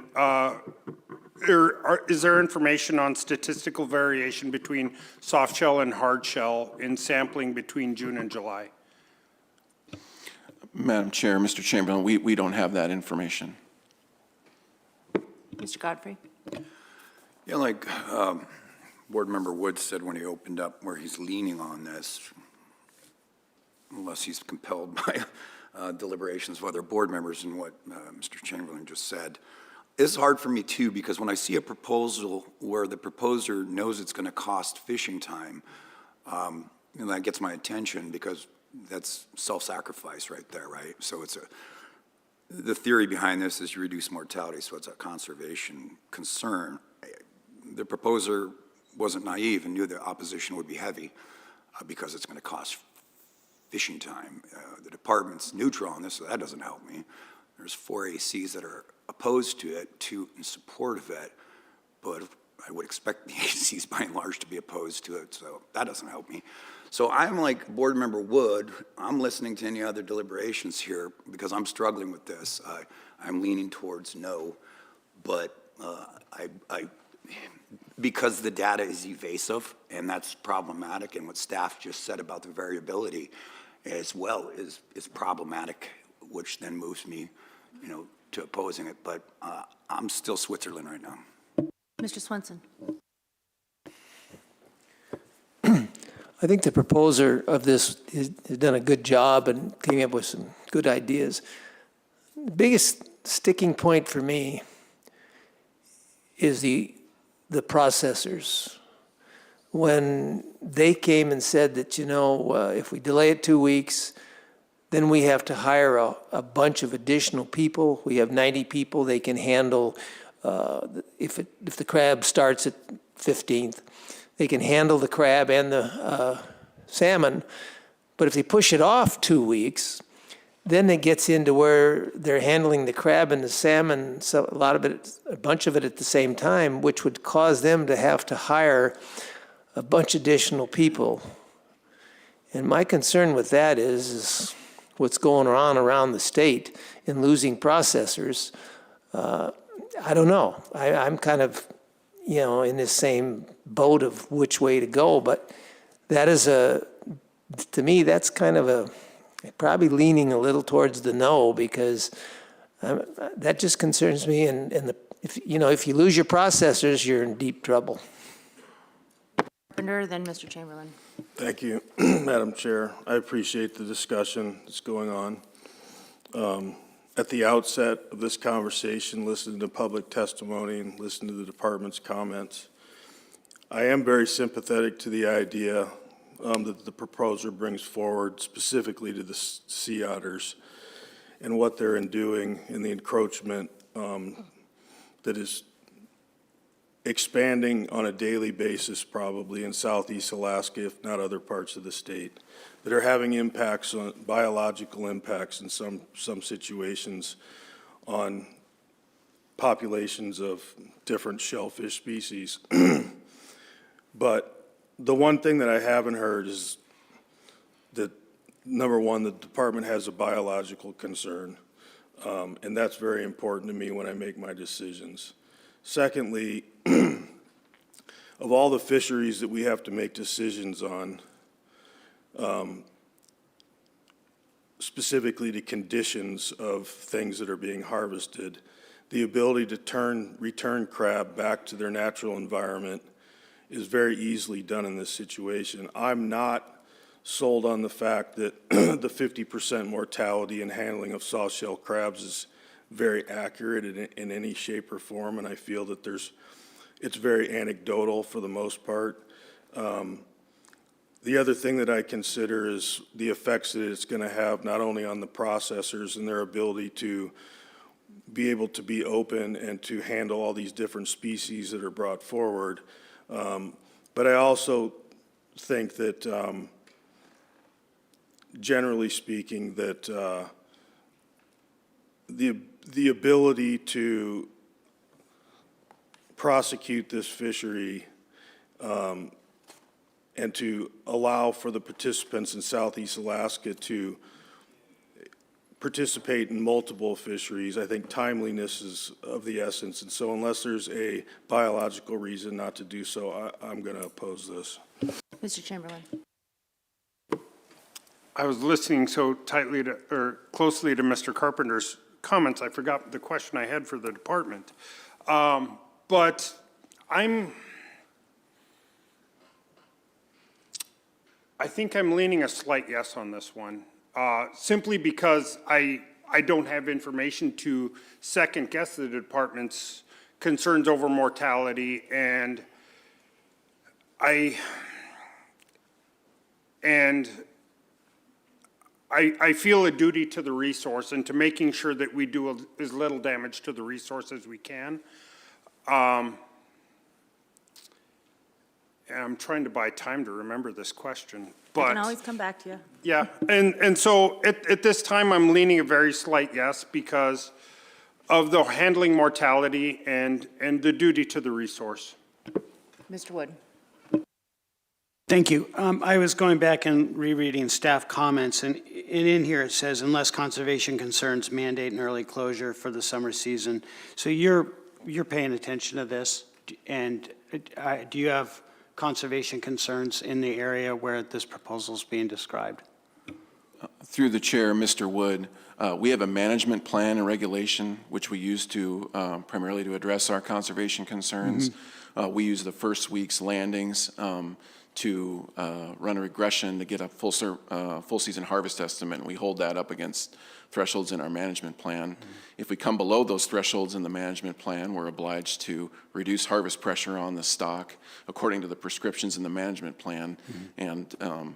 is there information on statistical variation between soft shell and hard shell in sampling between June and July? Madam Chair, Mr. Chamberlain, we don't have that information. Mr. Godfrey? Yeah, like Board Member Woods said when he opened up where he's leaning on this, unless he's compelled by deliberations of other board members and what Mr. Chamberlain just said. It's hard for me too, because when I see a proposal where the proposer knows it's going to cost fishing time, and that gets my attention because that's self-sacrifice right there, right? So the theory behind this is you reduce mortality, so it's a conservation concern. The proposer wasn't naive and knew the opposition would be heavy because it's going to cost fishing time. The department's neutral on this, so that doesn't help me. There's 4 ACs that are opposed to it, 2 in support of it, but I would expect the ACs by and large to be opposed to it, so that doesn't help me. So I'm like Board Member Wood, I'm listening to any other deliberations here because I'm struggling with this. I'm leaning towards no, but because the data is evasive and that's problematic, and what staff just said about the variability as well is problematic, which then moves me, to opposing it. But I'm still Switzerland right now. Mr. Swenson? I think the proposer of this has done a good job and came up with some good ideas. The biggest sticking point for me is the processors. When they came and said that, if we delay it 2 weeks, then we have to hire a bunch of additional people. We have 90 people they can handle. If the crab starts at 15th, they can handle the crab and the salmon. But if they push it off 2 weeks, then it gets into where they're handling the crab and the salmon, so a bunch of it at the same time, which would cause them to have to hire a bunch of additional people. And my concern with that is what's going on around the state in losing processors. I don't know. I'm kind of, in this same boat of which way to go, but that is to me, that's kind of probably leaning a little towards the no, because that just concerns me. And if you lose your processors, you're in deep trouble. Carpenter, then Mr. Chamberlain. Thank you, Madam Chair. I appreciate the discussion that's going on. At the outset of this conversation, listening to public testimony and listening to the department's comments, I am very sympathetic to the idea that the proposer brings forward specifically to the sea otters and what they're doing in the encroachment that is expanding on a daily basis probably in southeast Alaska, if not other parts of the state, that are having impacts on biological impacts in some situations on populations of different shellfish species. But the one thing that I haven't heard is that, number one, the department has a biological concern, and that's very important to me when I make my decisions. Secondly, of all the fisheries that we have to make decisions on, specifically to conditions of things that are being harvested, the ability to return crab back to their natural environment is very easily done in this situation. I'm not sold on the fact that the 50% mortality and handling of soft-shell crabs is very accurate in any shape or form, and I feel that it's very anecdotal for the most part. The other thing that I consider is the effects that it's going to have not only on the processors and their ability to be able to be open and to handle all these different species that are brought forward, but I also think that generally speaking, that the ability to prosecute this fishery and to allow for the participants in Southeast Alaska to participate in multiple fisheries, I think timeliness is of the essence. And so unless there's a biological reason not to do so, I'm going to oppose this. Mr. Chamberlain. I was listening so tightly to, or closely to Mr. Carpenter's comments, I forgot the question I had for the department. But I think I'm leaning a slight yes on this one, simply because I don't have information to second guess the department's concerns over mortality, and I feel a duty to the resource and to making sure that we do as little damage to the resource as we can. And I'm trying to buy time to remember this question, but. I can always come back to you. Yeah, and so at this time, I'm leaning a very slight yes because of the handling mortality and the duty to the resource. Mr. Wood. Thank you. I was going back and rereading staff comments, and in here it says, unless conservation concerns mandate an early closure for the summer season. So you're paying attention to this, and do you have conservation concerns in the area where this proposal is being described? Through the chair, Mr. Wood, we have a management plan and regulation which we use to primarily to address our conservation concerns. Mm-hmm. We use the first week's landings to run a regression to get a full season harvest estimate, and we hold that up against thresholds in our management plan. Mm-hmm. If we come below those thresholds in the management plan, we're obliged to reduce harvest pressure on the stock according to the prescriptions in the management plan. Mm-hmm.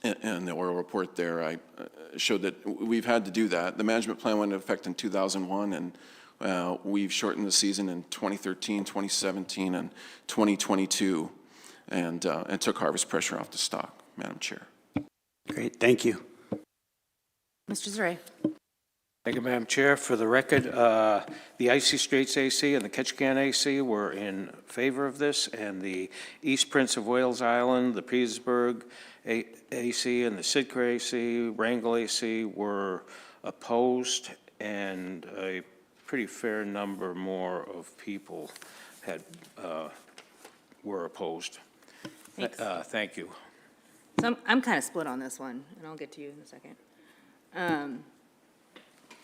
And the oral report there showed that we've had to do that. The management plan went into effect in 2001, and we've shortened the season in 2013, 2017, and 2022. And took harvest pressure off the stock, Madam Chair. Great, thank you. Mr. Zare. Thank you, Madam Chair. For the record, the Icy Straits AC and the Ketchikan AC were in favor of this, and the East Prince of Wales Island, the Petersburg AC, and the Sitka AC, Wrangell AC were opposed, and a pretty fair number more of people were opposed. Thanks. Thank you. So I'm kind of split on this one, and I'll get to you in a second.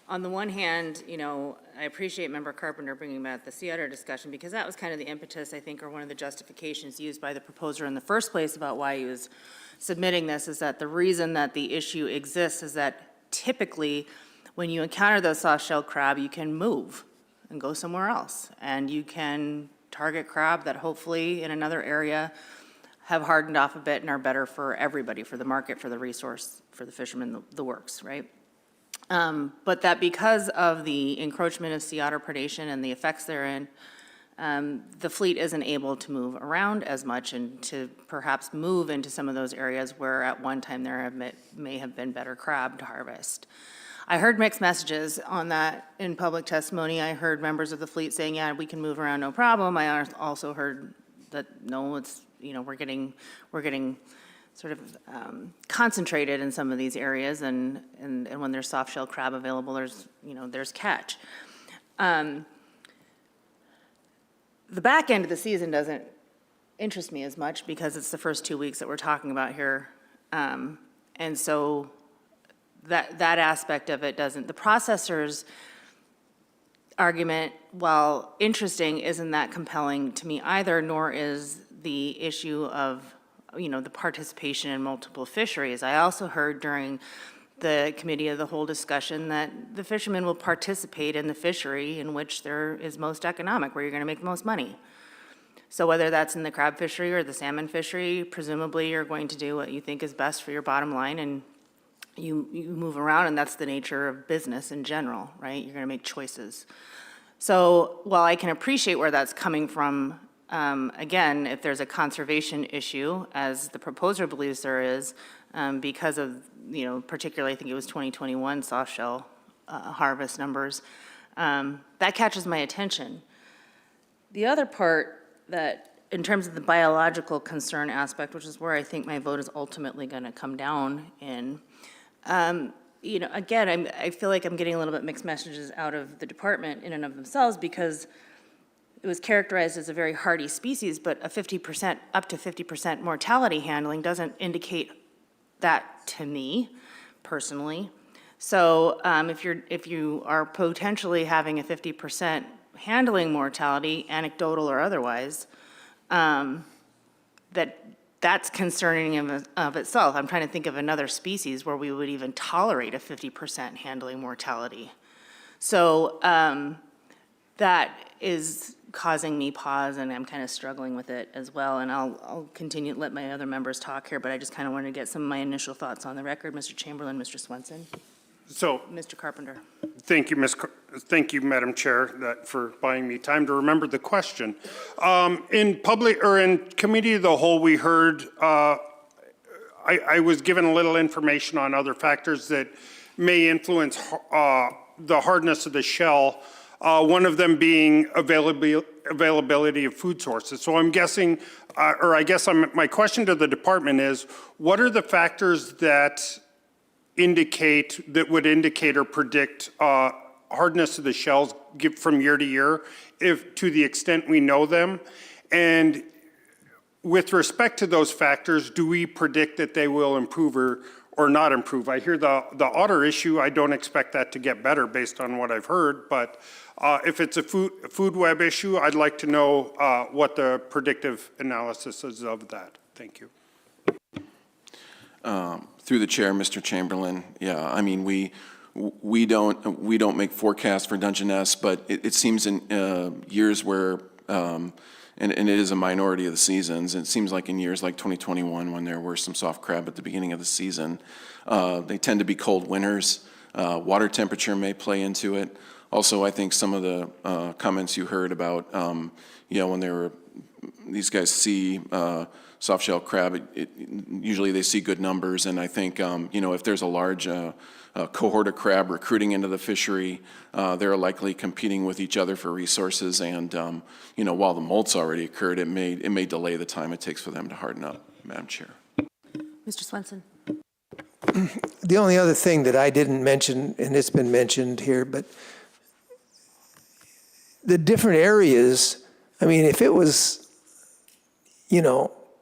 On the one hand, I appreciate Member Carpenter bringing back the sea otter discussion, because that was kind of the impetus, I think, or one of the justifications used by the proposer in the first place about why he was submitting this, is that the reason that the issue exists is that typically when you encounter those soft-shelled crab, you can move and go somewhere else, and you can target crab that hopefully in another area have hardened off a bit and are better for everybody, for the market, for the resource, for the fishermen, the works, right? But that because of the encroachment of sea otter predation and the effects therein, the fleet isn't able to move around as much and to perhaps move into some of those areas where at one time there may have been better crab to harvest. I heard mixed messages on that in public testimony. I heard members of the fleet saying, yeah, we can move around, no problem. I also heard that, no, it's, we're getting sort of concentrated in some of these areas, and when there's soft-shell crab available, there's catch. The back end of the season doesn't interest me as much because it's the first 2 weeks that we're talking about here. And so that aspect of it doesn't. The processor's argument, while interesting, isn't that compelling to me either, nor is the issue of the participation in multiple fisheries. I also heard during the committee of the whole discussion that the fishermen will participate in the fishery in which there is most economic, where you're going to make the most money. So whether that's in the crab fishery or the salmon fishery, presumably you're going to do what you think is best for your bottom line, and you move around, and that's the nature of business in general, right? You're going to make choices. So while I can appreciate where that's coming from, again, if there's a conservation issue, as the proposer believes there is, because of, particularly I think it was 2021 soft shell harvest numbers, that catches my attention. The other part that, in terms of the biological concern aspect, which is where I think my vote is ultimately going to come down in, again, I feel like I'm getting a little bit mixed messages out of the department in and of themselves, because it was characterized as a very hardy species, but a 50%, up to 50% mortality handling doesn't indicate that to me personally. So if you are potentially having a 50% handling mortality, anecdotal or otherwise, that's concerning of itself. I'm trying to think of another species where we would even tolerate a 50% handling mortality. So that is causing me pause, and I'm kind of struggling with it as well. And I'll continue to let my other members talk here, but I just kind of wanted to get some of my initial thoughts on the record. Mr. Chamberlain, Mr. Swenson. So, Mr. Carpenter. thank you, Madam Chair, for buying me time to remember the question. In committee of the whole, we heard, I was given a little information on other factors that may influence the hardness of the shell, one of them being availability of food sources. So I'm guessing, my question to the department is, what are the factors that would indicate or predict hardness of the shells from year to year, if to the extent we know them? And with respect to those factors, do we predict that they will improve or not improve? I hear the otter issue, I don't expect that to get better based on what I've heard, but if it's a food web issue, I'd like to know what the predictive analysis is of that. Thank you. Through the chair, Mr. Chamberlain, yeah, I mean, we don't make forecasts for Dungeness, but it seems in years where, and it is a minority of the seasons, it seems like in years like 2021, when there were some soft crab at the beginning of the season, they tend to be cold winters. Water temperature may play into it. Also, I think some of the comments you heard about, when these guys see soft shell crab, usually they see good numbers, and I think, if there's a large cohort of crab recruiting into the fishery, they're likely competing with each other for resources, and, while the molt's already occurred, it may delay the time it takes for them to harden up, Madam Chair. Mr. Swenson. The only other thing that I didn't mention, and it's been mentioned here, but the different areas, I mean, if it was,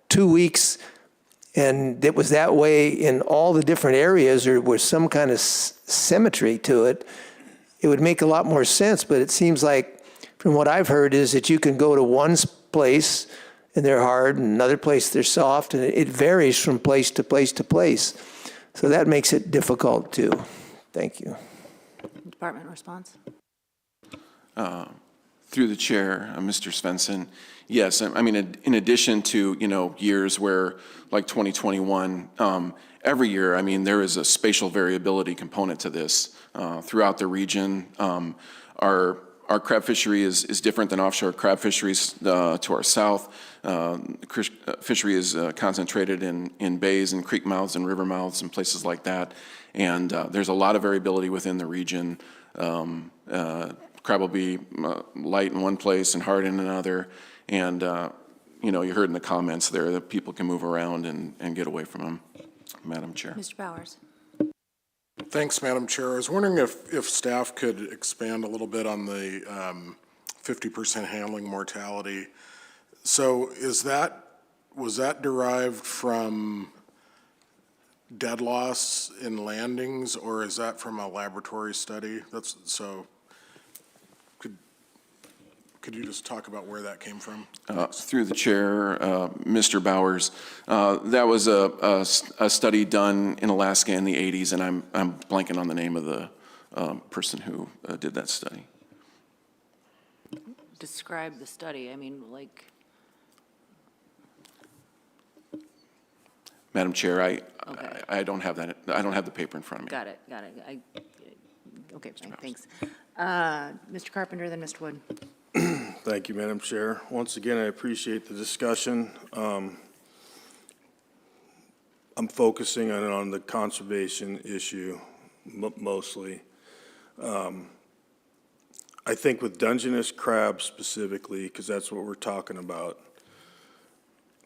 2 weeks and it was that way in all the different areas, or was some kind of symmetry to it, it would make a lot more sense. But it seems like, from what I've heard, is that you can go to one place and they're hard, and another place they're soft, and it varies from place to place to place. So that makes it difficult too. Thank you. Department response. Through the chair, Mr. Svensson, yes, I mean, in addition to, years where, like 2021, every year, I mean, there is a spatial variability component to this throughout the region. Our crab fishery is different than offshore crab fisheries to our south. Fishery is concentrated in bays and creek mouths and river mouths and places like that. And there's a lot of variability within the region. Crab will be light in one place and hard in another. And, you heard in the comments there that people can move around and get away from them, Madam Chair. Mr. Bowers. Thanks, Madam Chair. I was wondering if staff could expand a little bit on the 50% handling mortality. So was that derived from dead loss in landings, or is that from a laboratory study? Could you just talk about where that came from? Through the chair, Mr. Bowers, that was a study done in Alaska in the 80s, and I'm blanking on the name of the person who did that study. Describe the study. I mean, like, Madam Chair, Okay. I don't have that, I don't have the paper in front of me. Got it. Okay, thanks. Mr. Carpenter, then Mr. Wood. Thank you, Madam Chair. Once again, I appreciate the discussion. I'm focusing on the conservation issue mostly. I think with Dungeness crab specifically, because that's what we're talking about,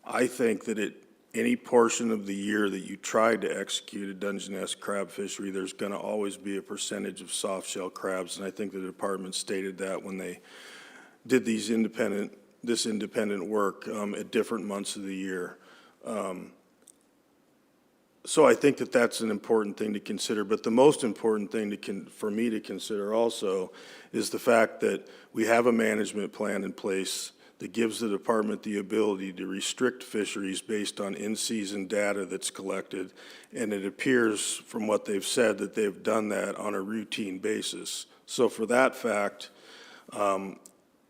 I think that any portion of the year that you try to execute a Dungeness crab fishery, there's going to always be a percentage of soft-shell crabs, and I think the department stated that when they did this independent work at different months of the year. So I think that that's an important thing to consider, but the most important thing for me to consider also is the fact that we have a management plan in place that gives the department the ability to restrict fisheries based on in-season data that's collected, and it appears from what they've said that they've done that on a routine basis. So for that fact,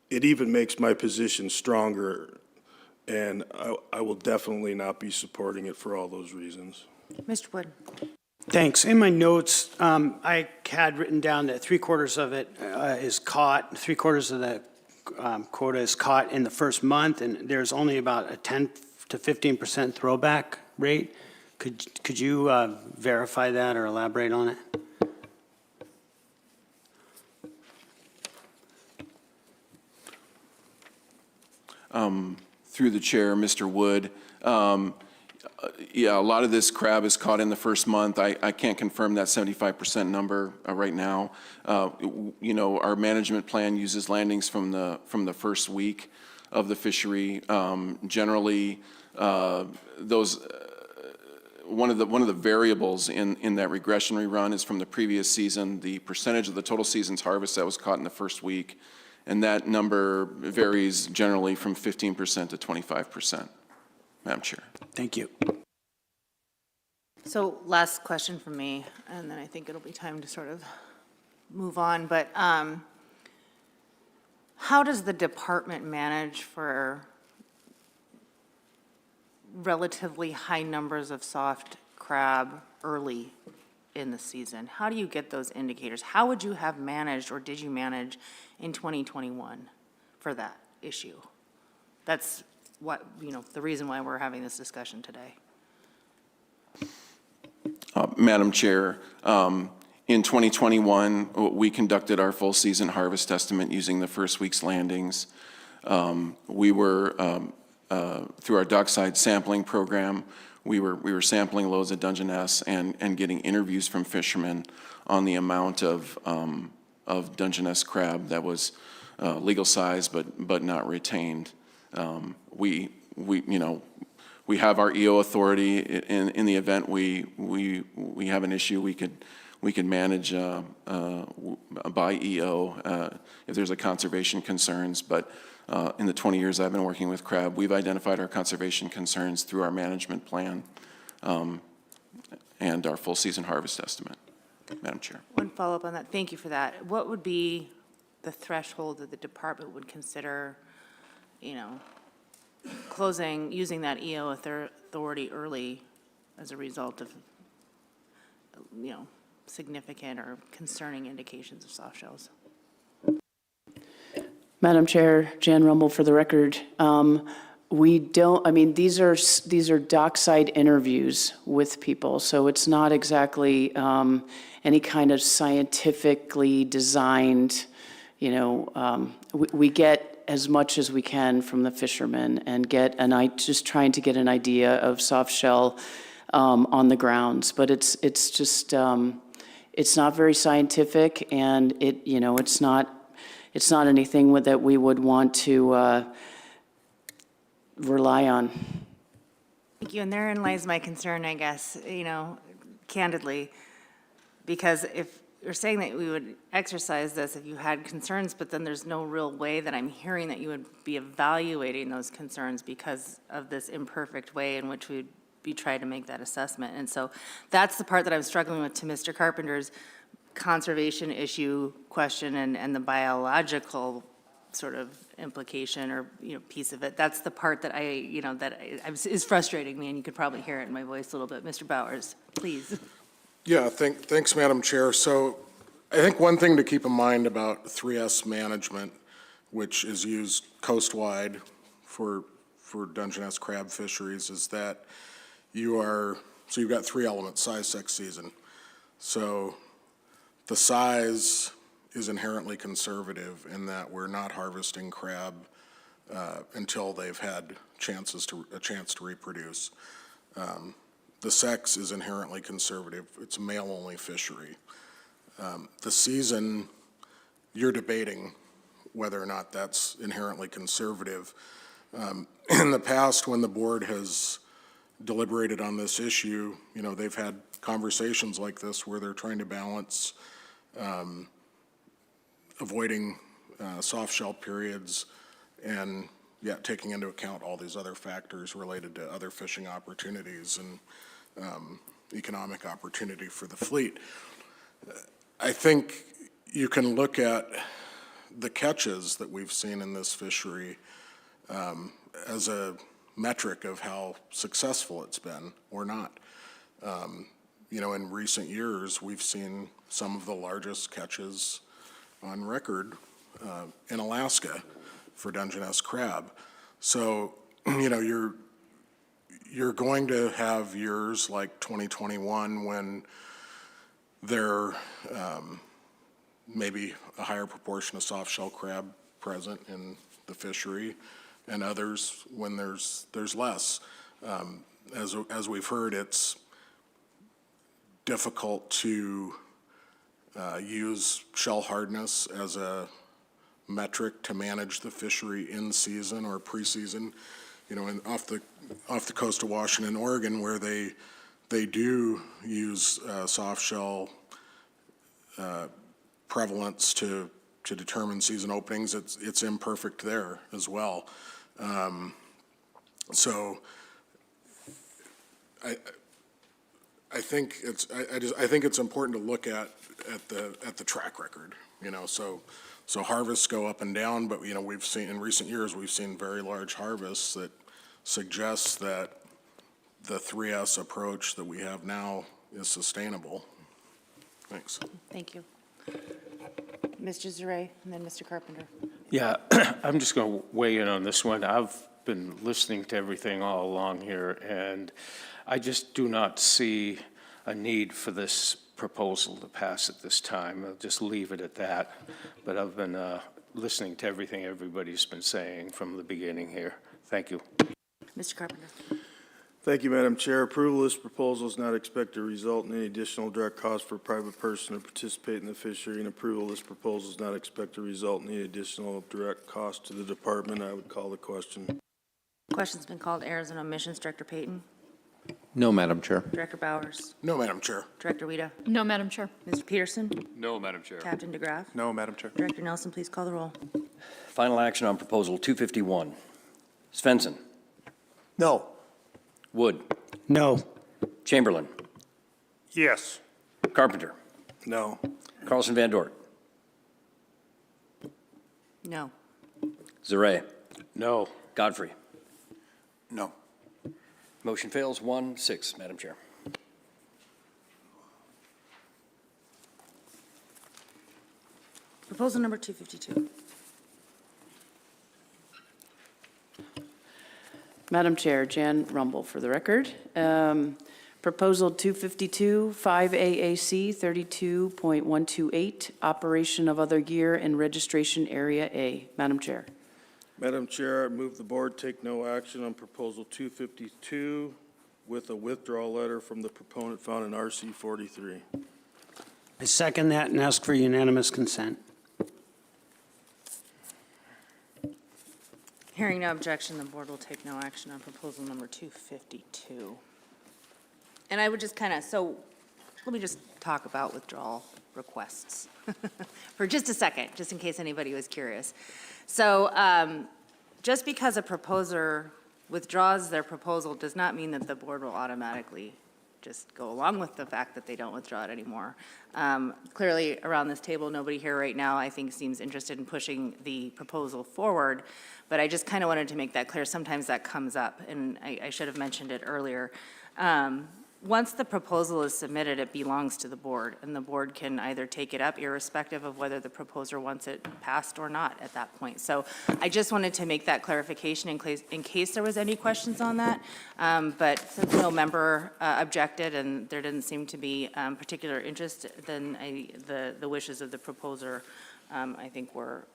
it even makes my position stronger, and I will definitely not be supporting it for all those reasons. Mr. Wood. Thanks. In my notes, I had written down that 3/4 of it is caught, 3/4 of the quota is caught in the first month, and there's only about a 10 to 15% throwback rate. Could you verify that or elaborate on it? Through the chair, Mr. Wood, yeah, a lot of this crab is caught in the first month. I can't confirm that 75% number right now. You know, our management plan uses landings from the first week of the fishery. Generally, those one of the variables in that regression rerun is from the previous season, the percentage of the total season's harvest that was caught in the first week, and that number varies generally from 15% to 25%. Madam Chair. Thank you. So last question from me, and then I think it'll be time to sort of move on, but how does the department manage for relatively high numbers of soft crab early in the season? How do you get those indicators? How would you have managed, or did you manage in 2021 for that issue? That's what, the reason why we're having this discussion today. Madam Chair, in 2021, we conducted our full season harvest estimate using the first week's landings. We were, through our dockside sampling program, we were sampling loads of Dungeness and getting interviews from fishermen on the amount of Dungeness crab that was legal size but not retained. We have our EO authority in the event we have an issue. We could manage by EO if there's a conservation concerns. But in the 20 years I've been working with crab, we've identified our conservation concerns through our management plan and our full season harvest estimate. Madam Chair. One follow-up on that. Thank you for that. What would be the threshold that the department would consider, using that EO authority early as a result of, significant or concerning indications of soft shells? Madam Chair, Jan Rumble for the record. We don't, these are dockside interviews with people, so it's not exactly any kind of scientifically designed, we get as much as we can from the fishermen and just trying to get an idea of soft shell on the grounds, but it's just, it's not very scientific, and it's not anything that we would want to rely on. Thank you, and therein lies my concern, I guess, candidly, because if you're saying that we would exercise this if you had concerns, but then there's no real way that I'm hearing that you would be evaluating those concerns because of this imperfect way in which we'd be trying to make that assessment. And so that's the part that I'm struggling with to Mr. Carpenter's conservation issue question and the biological sort of implication or, piece of it. That's the part that is frustrating me, and you could probably hear it in my voice a little bit. Mr. Bowers, please. Yeah, thanks, Madam Chair. So I think one thing to keep in mind about 3S management, which is used coastwide for Dungeness crab fisheries, is that you've got three elements: size, sex, season. So the size is inherently conservative in that we're not harvesting crab until they've had a chance to reproduce. The sex is inherently conservative. It's a male-only fishery. The season, you're debating whether or not that's inherently conservative. In the past, when the board has deliberated on this issue, they've had conversations like this where they're trying to balance avoiding soft shell periods and yet taking into account all these other factors related to other fishing opportunities and economic opportunity for the fleet. I think you can look at the catches that we've seen in this fishery as a metric of how successful it's been or not. In recent years, we've seen some of the largest catches on record in Alaska for Dungeness crab. So, you're going to have years like 2021 when there may be a higher proportion of soft shell crab present in the fishery, and others when there's less. As we've heard, it's difficult to use shell hardness as a metric to manage the fishery in season or pre-season. Off the coast of Washington, Oregon, where they do use soft shell prevalence to determine season openings, it's imperfect there as well. So I think it's important to look at the track record. So harvests go up and down, but we've seen in recent years very large harvests that suggests that the 3S approach that we have now is sustainable. Thanks. Thank you. Mr. Zaray, and then Mr. Carpenter. Yeah, I'm just going to weigh in on this one. I've been listening to everything all along here, and I just do not see a need for this proposal to pass at this time. I'll just leave it at that. But I've been listening to everything everybody's been saying from the beginning here. Thank you. Mr. Carpenter. Thank you, Madam Chair. Approval of this proposal is not expected to result in any additional direct cost for a private person to participate in the fishery, and approval of this proposal is not expected to result in any additional direct cost to the department. I would call the question. Question's been called. Errors and omissions. Director Payton. No, Madam Chair. Director Bowers. No, Madam Chair. Director Wida. No, Madam Chair. Mr. Peterson. No, Madam Chair. Captain DeGraff. No, Madam Chair. Director Nelson, please call the roll. Final action on proposal 251. Svensson. No. Wood. No. Chamberlain. Yes. Carpenter. No. Carlson Van Dort. No. Zaray. No. Godfrey. No. Motion fails 1-6, Madam Chair. Proposal number 252. Madam Chair, Jan Rumble for the record. Proposal 252, 5AAC 32.128, operation of other gear in registration area A. Madam Chair. Madam Chair, I move the board take no action on proposal 252 with a withdrawal letter from the proponent found in RC 43. I second that and ask for unanimous consent. Hearing no objection, the board will take no action on proposal number 252. And I would just let me just talk about withdrawal requests for just a second, just in case anybody was curious. So just because a proposer withdraws their proposal does not mean that the board will automatically just go along with the fact that they don't withdraw it anymore. Clearly, around this table, nobody here right now, I think, seems interested in pushing the proposal forward, but I just kind of wanted to make that clear. Sometimes that comes up, and I should have mentioned it earlier. Once the proposal is submitted, it belongs to the board, and the board can either take it up irrespective of whether the proposer wants it passed or not at that point. So I just wanted to make that clarification in case there was any questions on that. But since no member objected and there didn't seem to be particular interest, then the wishes of the proposer, I think, were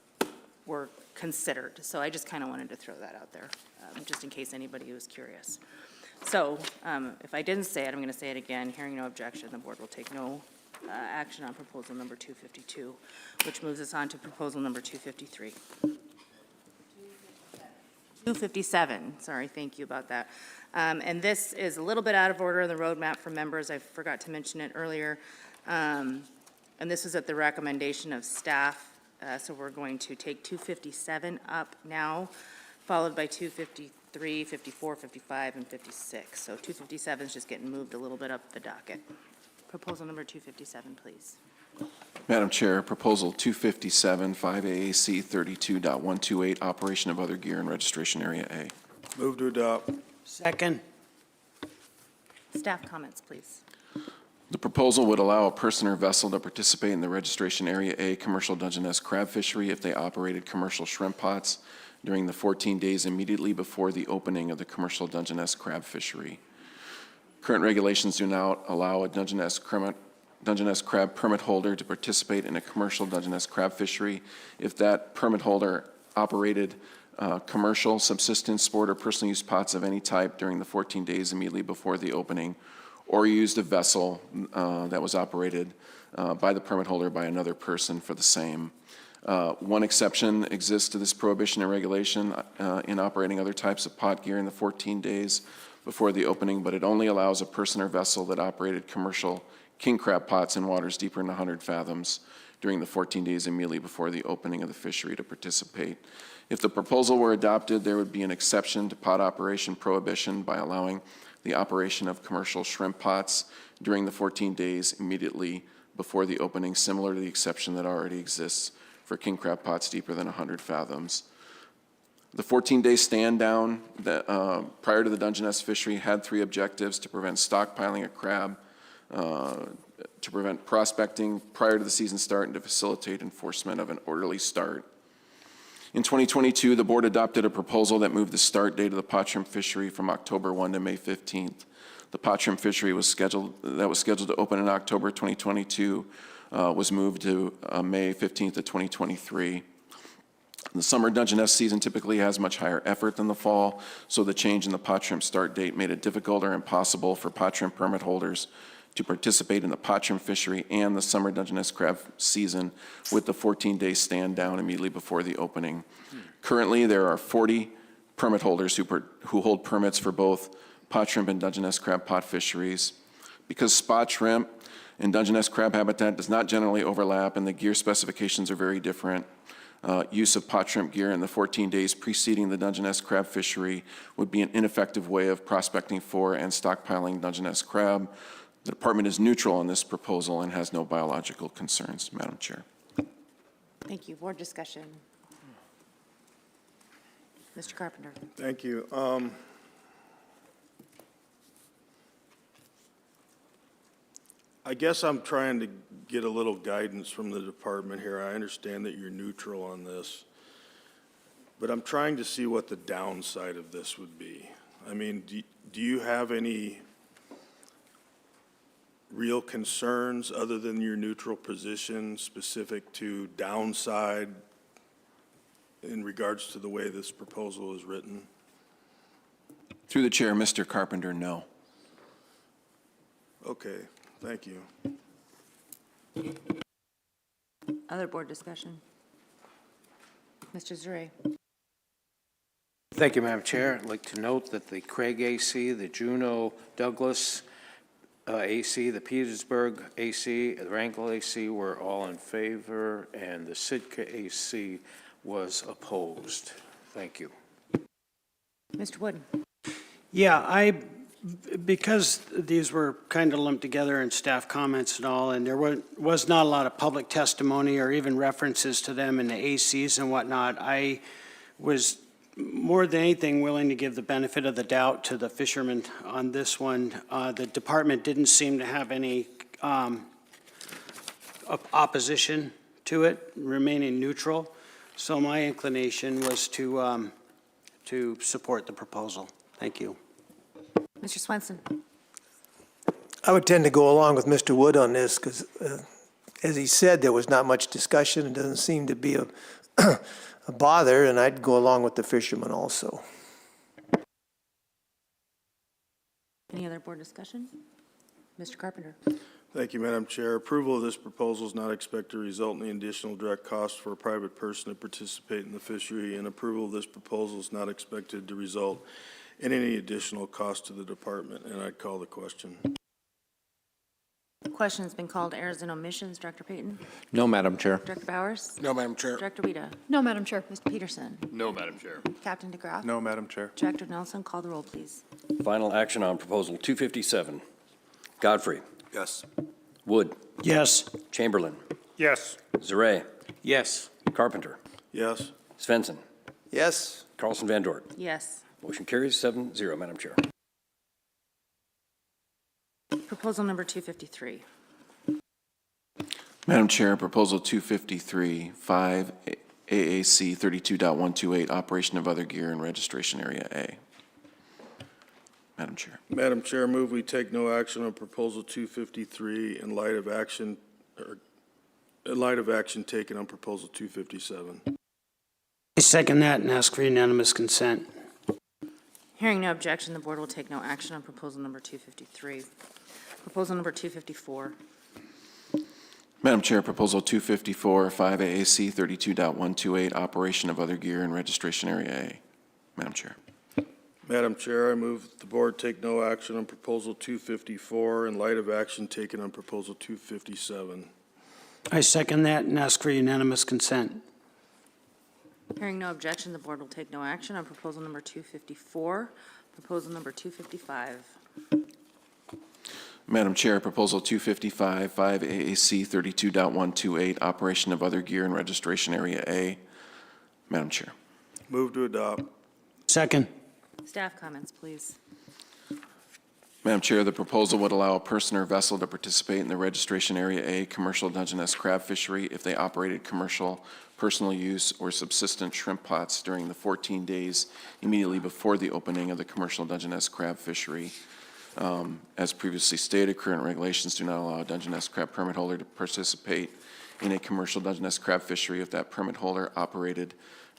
considered. So I just kind of wanted to throw that out there, just in case anybody was curious. So if I didn't say it, I'm going to say it again. Hearing no objection, the board will take no action on proposal number 252, which moves us on to proposal number 253. 257, sorry, thank you about that. And this is a little bit out of order in the roadmap for members. I forgot to mention it earlier. And this is at the recommendation of staff. So we're going to take 257 up now, followed by 253, 54, 55, and 56. So 257 is just getting moved a little bit up the docket. Proposal number 257, please. Madam Chair, Proposal 257, 5AAC 32.128, operation of other gear in Registration Area A. Move to adopt. Second. Staff comments, please. The proposal would allow a person or vessel to participate in the Registration Area A commercial Dungeness crab fishery if they operated commercial shrimp pots during the 14 days immediately before the opening of the commercial Dungeness crab fishery. Current regulations do not allow a Dungeness crab permit holder to participate in a commercial Dungeness crab fishery if that permit holder operated commercial, subsistence, sport, or personal use pots of any type during the 14 days immediately before the opening, or used a vessel that was operated by the permit holder by another person for the same. One exception exists to this prohibition and regulation in operating other types of pot gear in the 14 days before the opening, but it only allows a person or vessel that operated commercial king crab pots in waters deeper than 100 fathoms during the 14 days immediately before the opening of the fishery to participate. If the proposal were adopted, there would be an exception to pot operation prohibition by allowing the operation of commercial shrimp pots during the 14 days immediately before the opening, similar to the exception that already exists for king crab pots deeper than 100 fathoms. The 14-day stand down that, prior to the Dungeness fishery had 3 objectives: to prevent stockpiling of crab, to prevent prospecting prior to the season start, and to facilitate enforcement of an orderly start. In 2022, the board adopted a proposal that moved the start date of the pot shrimp fishery from October 1 to May 15th. The pot shrimp fishery was scheduled to open in October 2022, was moved to May 15th of 2023. The summer Dungeness season typically has much higher effort than the fall, so the change in the pot shrimp start date made it difficult or impossible for pot shrimp permit holders to participate in the pot shrimp fishery and the summer Dungeness crab season with the 14-day stand down immediately before the opening. Currently, there are 40 permit holders who hold permits for both pot shrimp and Dungeness crab pot fisheries. Because spot shrimp and Dungeness crab habitat does not generally overlap and the gear specifications are very different, use of pot shrimp gear in the 14 days preceding the Dungeness crab fishery would be an ineffective way of prospecting for and stockpiling Dungeness crab. The department is neutral on this proposal and has no biological concerns, Madam Chair. Thank you. Board discussion. Mr. Carpenter. Thank you. I guess I'm trying to get a little guidance from the department here. I understand that you're neutral on this, but I'm trying to see what the downside of this would be. I mean, do you have any real concerns other than your neutral position specific to downside in regards to the way this proposal is written? Through the chair, Mr. Carpenter, no. Okay, thank you. Other board discussion. Mr. Zure. Thank you, Madam Chair. I'd like to note that the Craig AC, the Juneau, Douglas AC, the Petersburg AC, the Wrangell AC were all in favor, and the Sitka AC was opposed. Thank you. Mr. Wood? Yeah, because these were kind of lumped together in staff comments and all, and there was not a lot of public testimony or even references to them in the ACs and whatnot, I was more than anything willing to give the benefit of the doubt to the fishermen on this one. The department didn't seem to have any opposition to it, remaining neutral. So my inclination was to support the proposal. Thank you. Mr. Swenson? I would tend to go along with Mr. Wood on this because, as he said, there was not much discussion. It doesn't seem to be a a bother, and I'd go along with the fishermen also. Any other board discussion? Mr. Carpenter? Thank you, Madam Chair. Approval of this proposal is not expected to result in the additional direct cost for a private person to participate in the fishery, and approval of this proposal is not expected to result in any additional cost to the department, and I'd call the question. The question has been called errors and omissions. Director Payton? No, Madam Chair. Director Bowers? No, Madam Chair. Director Wida? No, Madam Chair. Mr. Peterson? No, Madam Chair. Captain DeGraff? No, Madam Chair. Director Nelson, call the roll, please. Final action on proposal 257. Godfrey. Yes. Wood. Yes. Chamberlain. Yes. Zaret. Yes. Carpenter. Yes. Svensson. Yes. Carlson Van Dort. Yes. Motion carries 7-0, Madam Chair. Proposal number 253. Madam Chair, Proposal 253, 5 AAC 32.128, operation of other gear in registration area A. Madam Chair. Madam Chair, move we take no action on Proposal 253 in light of action taken on Proposal 257. I second that and ask for unanimous consent. Hearing no objection, the board will take no action on proposal number 253. Proposal number 254. Madam Chair, Proposal 254, 5 AAC 32.128, operation of other gear in registration area A. Madam Chair. Madam Chair, I move that the board take no action on Proposal 254 in light of action taken on Proposal 257. I second that and ask for unanimous consent. Hearing no objection, the board will take no action on proposal number 254. Proposal number 255. Madam Chair, Proposal 255, 5 AAC 32.128, operation of other gear in registration area A. Madam Chair. Move to adopt. Second. Staff comments, please. Madam Chair, the proposal would allow a person or vessel to participate in the registration area A commercial Dungeness crab fishery if they operated commercial, personal use, or subsistence shrimp pots during the 14 days immediately before the opening of the commercial Dungeness crab fishery. As previously stated, current regulations do not allow a Dungeness crab permit holder to participate in a commercial Dungeness crab fishery if that permit holder operated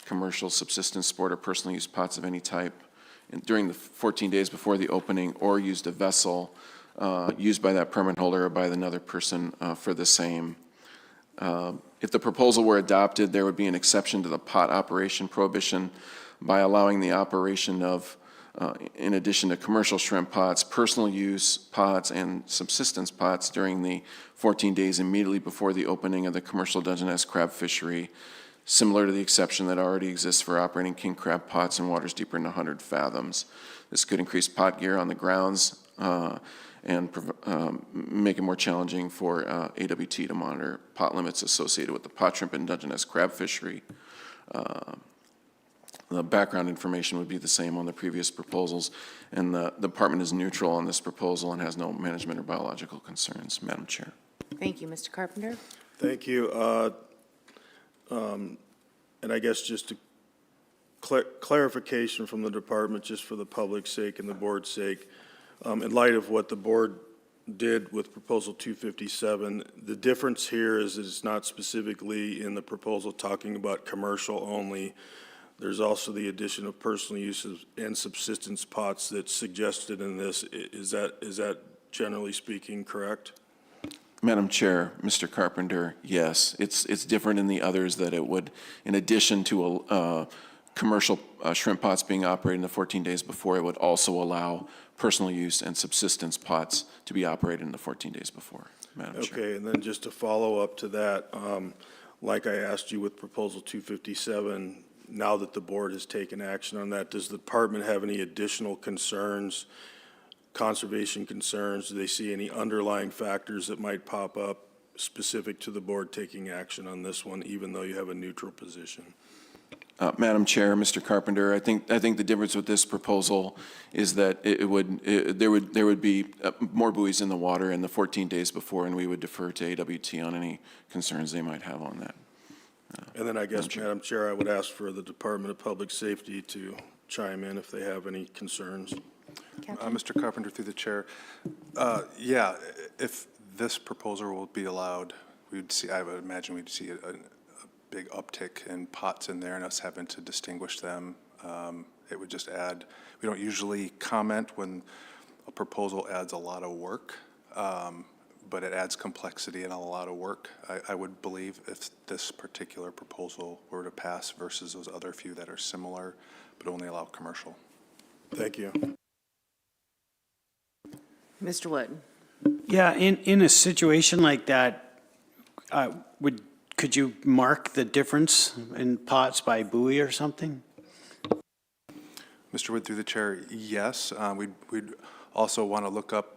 commercial, subsistence, sport, or personal use pots of any type during the 14 days before the opening, or used a vessel used by that permit holder or by another person for the same. If the proposal were adopted, there would be an exception to the pot operation prohibition by allowing the operation of, in addition to commercial shrimp pots, personal use pots and subsistence pots during the 14 days immediately before the opening of the commercial Dungeness crab fishery, similar to the exception that already exists for operating king crab pots in waters deeper than 100 fathoms. This could increase pot gear on the grounds and make it more challenging for AWT to monitor pot limits associated with the pot shrimp and Dungeness crab fishery. The background information would be the same on the previous proposals, and the department is neutral on this proposal and has no management or biological concerns. Madam Chair. Thank you, Mr. Carpenter. Thank you. And I guess just a clarification from the department, just for the public's sake and the board's sake, in light of what the board did with Proposal 257, the difference here is it's not specifically in the proposal talking about commercial only. There's also the addition of personal uses and subsistence pots that's suggested in this. Is that generally speaking correct? Madam Chair, Mr. Carpenter, yes. It's different in the others that it would, in addition to commercial shrimp pots being operated in the 14 days before, it would also allow personal use and subsistence pots to be operated in the 14 days before, Madam Chair. Okay, and then just to follow up to that, like I asked you with Proposal 257, now that the board has taken action on that, does the department have any additional concerns, conservation concerns? Do they see any underlying factors that might pop up specific to the board taking action on this one, even though you have a neutral position? Madam Chair, Mr. Carpenter, I think the difference with this proposal is that there would be more buoys in the water in the 14 days before, and we would defer to AWT on any concerns they might have on that. And then I guess, Madam Chair, I would ask for the Department of Public Safety to chime in if they have any concerns. Mr. Carpenter, through the chair, yeah, if this proposal will be allowed, we'd see, I would imagine we'd see a big uptick in pots in there and us having to distinguish them. It would just add, we don't usually comment when a proposal adds a lot of work, but it adds complexity and a lot of work. I would believe if this particular proposal were to pass versus those other few that are similar, but only allow commercial. Thank you. Mr. Wood? Yeah, in a situation like that, could you mark the difference in pots by buoy or something? Mr. Wood, through the chair, yes. We'd also want to look up,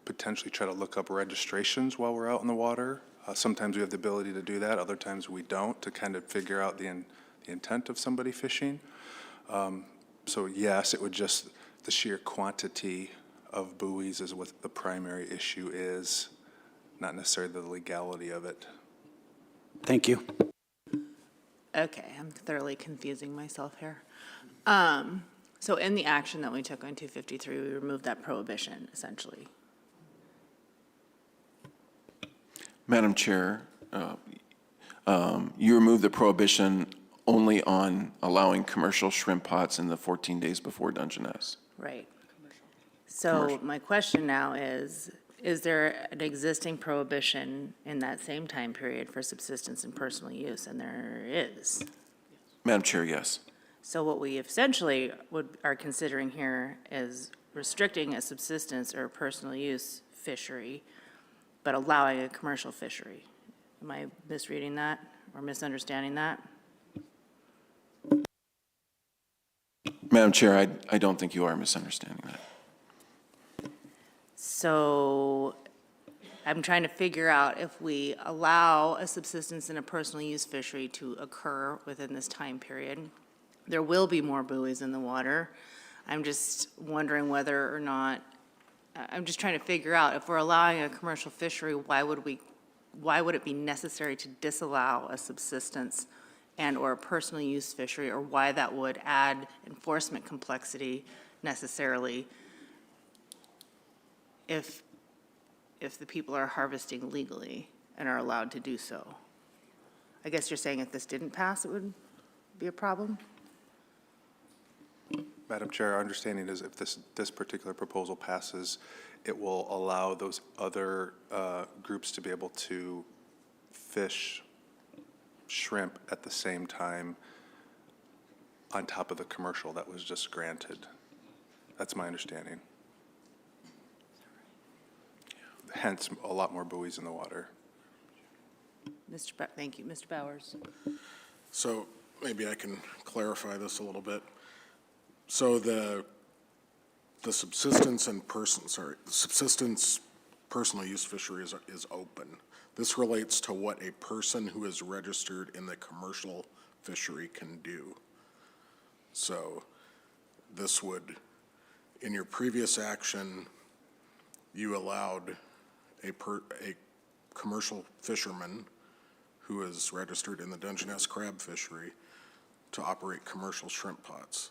potentially try to look up registrations while we're out in the water. Sometimes we have the ability to do that. Other times we don't, to kind of figure out the intent of somebody fishing. So yes, it would just, the sheer quantity of buoys is what the primary issue is, not necessarily the legality of it. Thank you. Okay, I'm thoroughly confusing myself here. So in the action that we took on 253, we removed that prohibition, essentially. Madam Chair, you removed the prohibition only on allowing commercial shrimp pots in the 14 days before Dungeness. Right. So my question now is there an existing prohibition in that same time period for subsistence and personal use? And there is. Madam Chair, yes. So what we essentially are considering here is restricting a subsistence or personal use fishery, but allowing a commercial fishery. Am I misreading that or misunderstanding that? Madam Chair, I don't think you are misunderstanding that. So I'm trying to figure out if we allow a subsistence and a personal use fishery to occur within this time period, there will be more buoys in the water. I'm just wondering whether or not, I'm just trying to figure out if we're allowing a commercial fishery, why would it be necessary to disallow a subsistence and or a personal use fishery, or why that would add enforcement complexity necessarily if the people are harvesting legally and are allowed to do so? I guess you're saying if this didn't pass, it would be a problem? Madam Chair, our understanding is if this particular proposal passes, it will allow those other groups to be able to fish shrimp at the same time on top of the commercial that was just granted. That's my understanding. Hence, a lot more buoys in the water. Thank you. Mr. Bowers. So maybe I can clarify this a little bit. So the subsistence and subsistence personal use fishery is open. This relates to what a person who is registered in the commercial fishery can do. So this would, in your previous action, you allowed a commercial fisherman who is registered in the Dungeness crab fishery to operate commercial shrimp pots.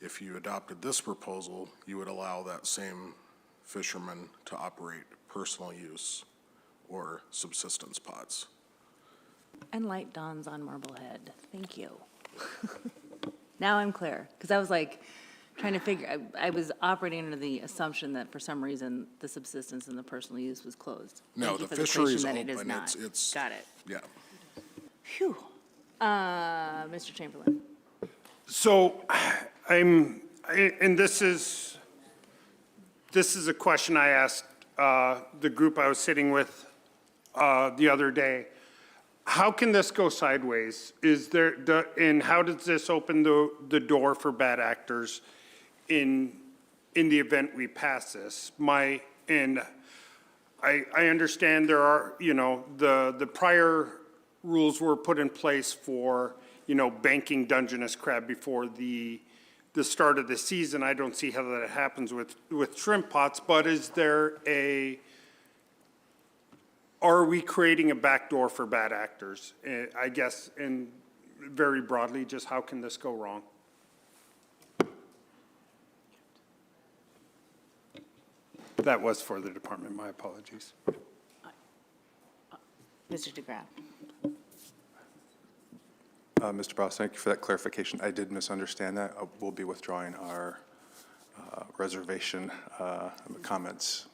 If you adopted this proposal, you would allow that same fisherman to operate personal use or subsistence pots. And light dawns on Marblehead. Thank you. Now I'm clear, because I was like trying to figure, I was operating under the assumption that for some reason the subsistence and the personal use was closed. No, Thank you the for fishery is clarification that open. It is not. It's Got it. Yeah. Phew. Mr. Chamberlain. So and this is a question I asked the group I was sitting with the other day. How can this go sideways? And how does this open the door for bad actors in the event we pass this? I understand there are, the prior rules were put in place for, banking Dungeness crab before the start of the season. I don't see how that happens with shrimp pots, but are we creating a backdoor for bad actors? I guess, and very broadly, just how can this go wrong? That was for the department, my apologies. Mr. DeGraff. Mr. Browse, thank you for that clarification. I did misunderstand that. We'll be withdrawing our reservation comments.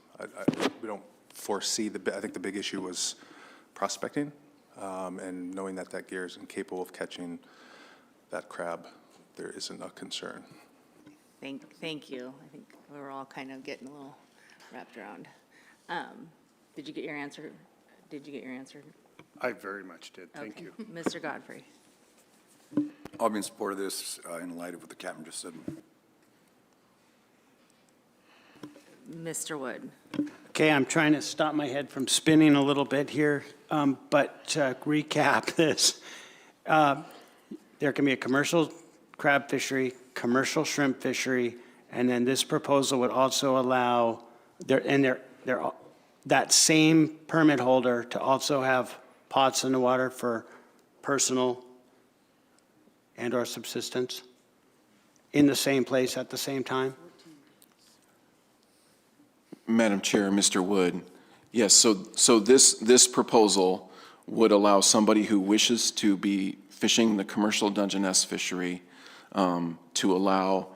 We don't foresee I think the big issue was prospecting and knowing that gear is incapable of catching that crab. There isn't a concern. Thank you. I think we were all kind of getting a little wrapped around. Did you get your answer? I very much did. Thank you. Mr. Godfrey. I'll be in support of this in light of what the captain just said. Mr. Wood. Okay, I'm trying to stop my head from spinning a little bit here, but to recap this, there can be a commercial crab fishery, commercial shrimp fishery, and then this proposal would also allow that same permit holder to also have pots in the water for personal and/or subsistence in the same place at the same time? Madam Chair, Mr. Wood, yes, so this proposal would allow somebody who wishes to be fishing the commercial Dungeness fishery to allow,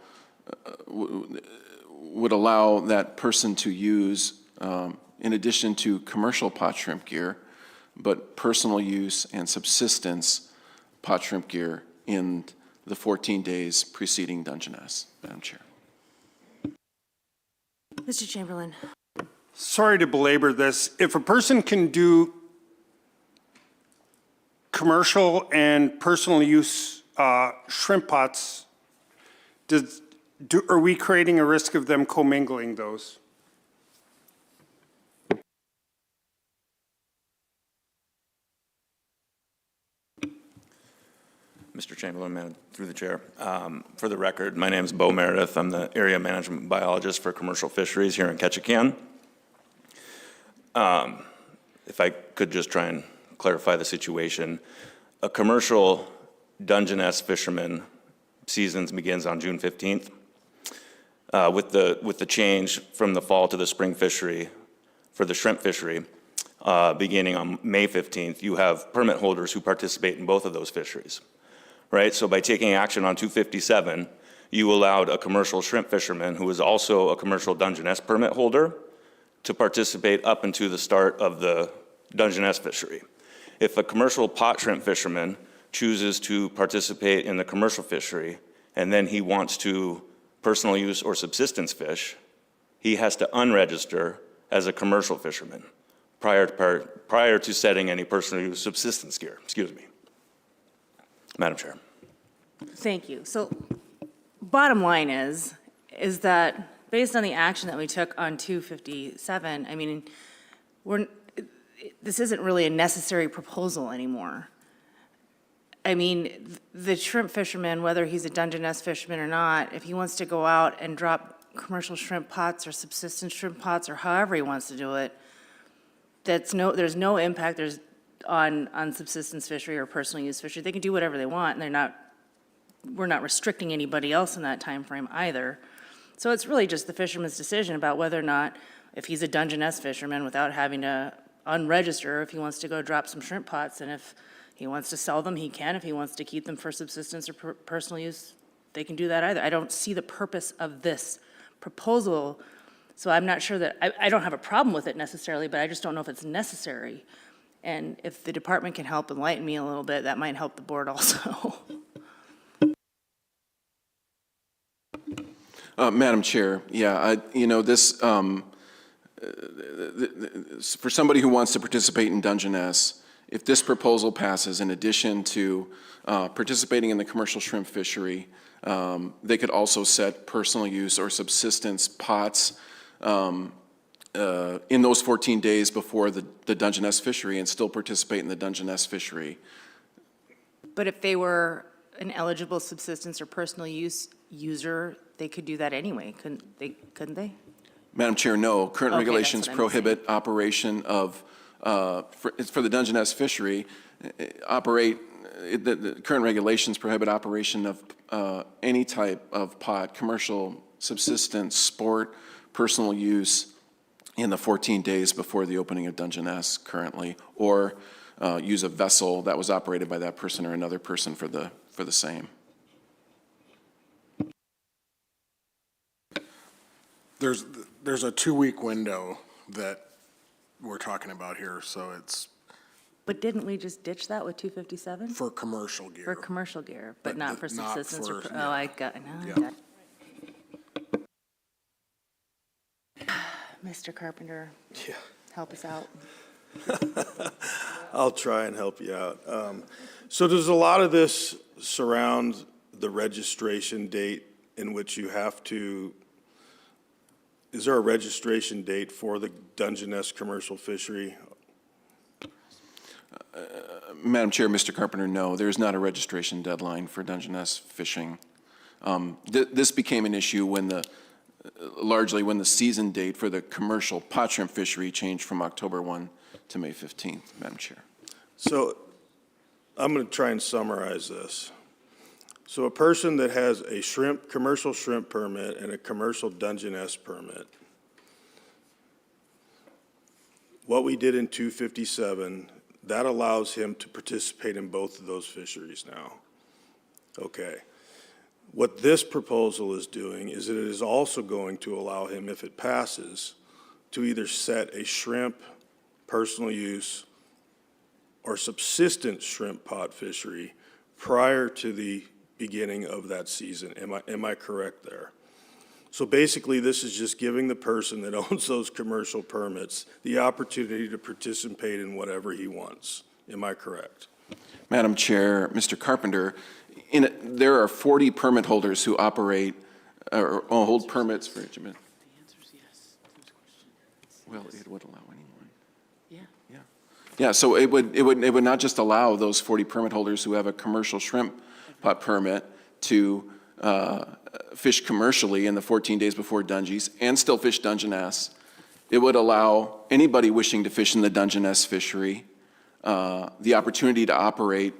would allow that person to use, in addition to commercial pot shrimp gear, but personal use and subsistence pot shrimp gear in the 14 days preceding Dungeness, Madam Chair. Mr. Chamberlain. Sorry to belabor this. If a person can do commercial and personal use shrimp pots, are we creating a risk of them commingling those? Mr. Chamberlain, through the chair. For the record, my name is Bo Meredith. I'm the area management biologist for commercial fisheries here in Ketchikan. If I could just try and clarify the situation. A commercial Dungeness fisherman seasons begins on June 15th. With the change from the fall to the spring fishery for the shrimp fishery, beginning on May 15th, you have permit holders who participate in both of those fisheries. Right, so by taking action on 257, you allowed a commercial shrimp fisherman who is also a commercial Dungeness permit holder to participate up into the start of the Dungeness fishery. If a commercial pot shrimp fisherman chooses to participate in the commercial fishery and then he wants to personal use or subsistence fish, he has to unregister as a commercial fisherman prior to setting any personal use subsistence gear. Excuse me. Madam Chair. Thank you. So bottom line is that based on the action that we took on 257, I mean, this isn't really a necessary proposal anymore. I mean, the shrimp fisherman, whether he's a Dungeness fisherman or not, if he wants to go out and drop commercial shrimp pots or subsistence shrimp pots or however he wants to do it, there's no impact on subsistence fishery or personal use fishery. They can do whatever they want, and we're not restricting anybody else in that time frame either. So it's really just the fisherman's decision about whether or not, if he's a Dungeness fisherman without having to unregister, if he wants to go drop some shrimp pots, and if he wants to sell them, he can. If he wants to keep them for subsistence or personal use, they can do that either. I don't see the purpose of this proposal, so I'm not sure that, I don't have a problem with it necessarily, but I just don't know if it's necessary. And if the department can help enlighten me a little bit, that might help the board also. Madam Chair, this, for somebody who wants to participate in Dungeness, if this proposal passes, in addition to participating in the commercial shrimp fishery, they could also set personal use or subsistence pots in those 14 days before the Dungeness fishery and still participate in the Dungeness fishery. But if they were an eligible subsistence or personal use user, they could do that anyway, couldn't they? Madam Chair, no. Current Okay, regulations that's what I'm prohibit operation of, for the Dungeness fishery, the current regulations prohibit operation of any type of pot, commercial, subsistence, sport, personal use in the 14 days before the opening of Dungeness currently, or use a vessel that was operated by that person or another person for the same. There's a 2-week window that we're talking about here, so it's But didn't we just ditch that with 257? for commercial gear. For commercial gear, but not for not subsistence or, for- oh, I got, now I Yeah. got it. Mr. Carpenter, Yeah. help us out. I'll try and help you out. So does a lot of this surround the registration date in which you have to, is there a registration date for the Dungeness commercial fishery? Madam Chair, Mr. Carpenter, no, there is not a registration deadline for Dungeness fishing. This became an issue largely when the season date for the commercial pot shrimp fishery changed from October 1 to May 15th, Madam Chair. So I'm going to try and summarize this. So a person that has a commercial shrimp permit and a commercial Dungeness permit, what we did in 257, that allows him to participate in both of those fisheries now. Okay. What this proposal is doing is that it is also going to allow him, if it passes, to either set a shrimp personal use or subsistence shrimp pot fishery prior to the beginning of that season. Am I correct there? So basically, this is just giving the person that owns those commercial permits the opportunity to participate in whatever he wants. Am I correct? Madam Chair, Mr. Carpenter, there are 40 permit holders who operate or hold permits for each event. The answer is yes. Well, it would allow anyone. Yeah. Yeah. Yeah, so it would not just allow those 40 permit holders who have a commercial shrimp pot permit to fish commercially in the 14 days before Dungies and still fish Dungeness. It would allow anybody wishing to fish in the Dungeness fishery the opportunity to operate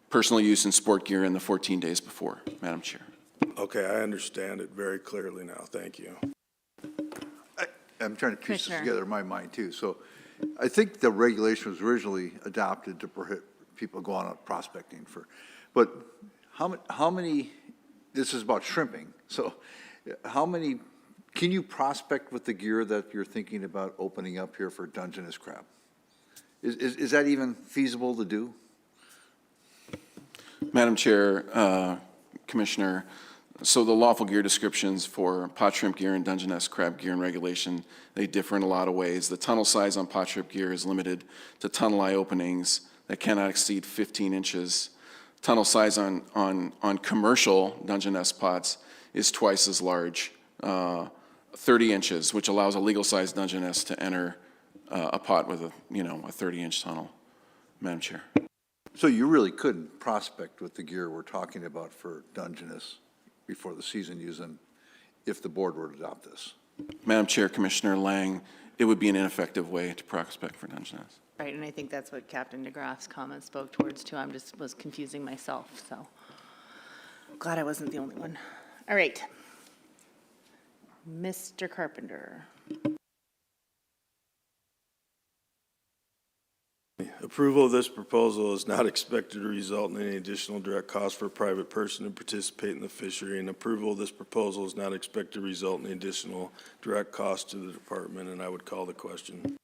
personal use and sport gear in the 14 days before, Madam Chair. Okay, I understand it very clearly now. Thank you. I'm trying to piece this Commissioner. together in my mind, too. So I think the regulation was originally adopted to prohibit people going out prospecting but how many, this is about shrimping, so how many, can you prospect with the gear that you're thinking about opening up here for Dungeness crab? Is that even feasible to do? Madam Chair, Commissioner, so the lawful gear descriptions for pot shrimp gear and Dungeness crab gear and regulation, they differ in a lot of ways. The tunnel size on pot shrimp gear is limited to tunnel eye openings that cannot exceed 15 inches. Tunnel size on commercial Dungeness pots is twice as large, 30 inches, which allows a legal-sized Dungeness to enter a pot with a 30-inch tunnel, Madam Chair. So you really couldn't prospect with the gear we're talking about for Dungeness before the season using, if the board were to adopt this? Madam Chair, Commissioner Lang, it would be an ineffective way to prospect for Dungeness. Right, and I think that's what Captain DeGraff's comment spoke towards too. Was confusing myself, so glad I wasn't the only one. All right. Mr. Carpenter. Approval of this proposal is not expected to result in any additional direct cost for a private person to participate in the fishery, and approval of this proposal is not expected to result in any additional direct cost to the department, and I would call the question.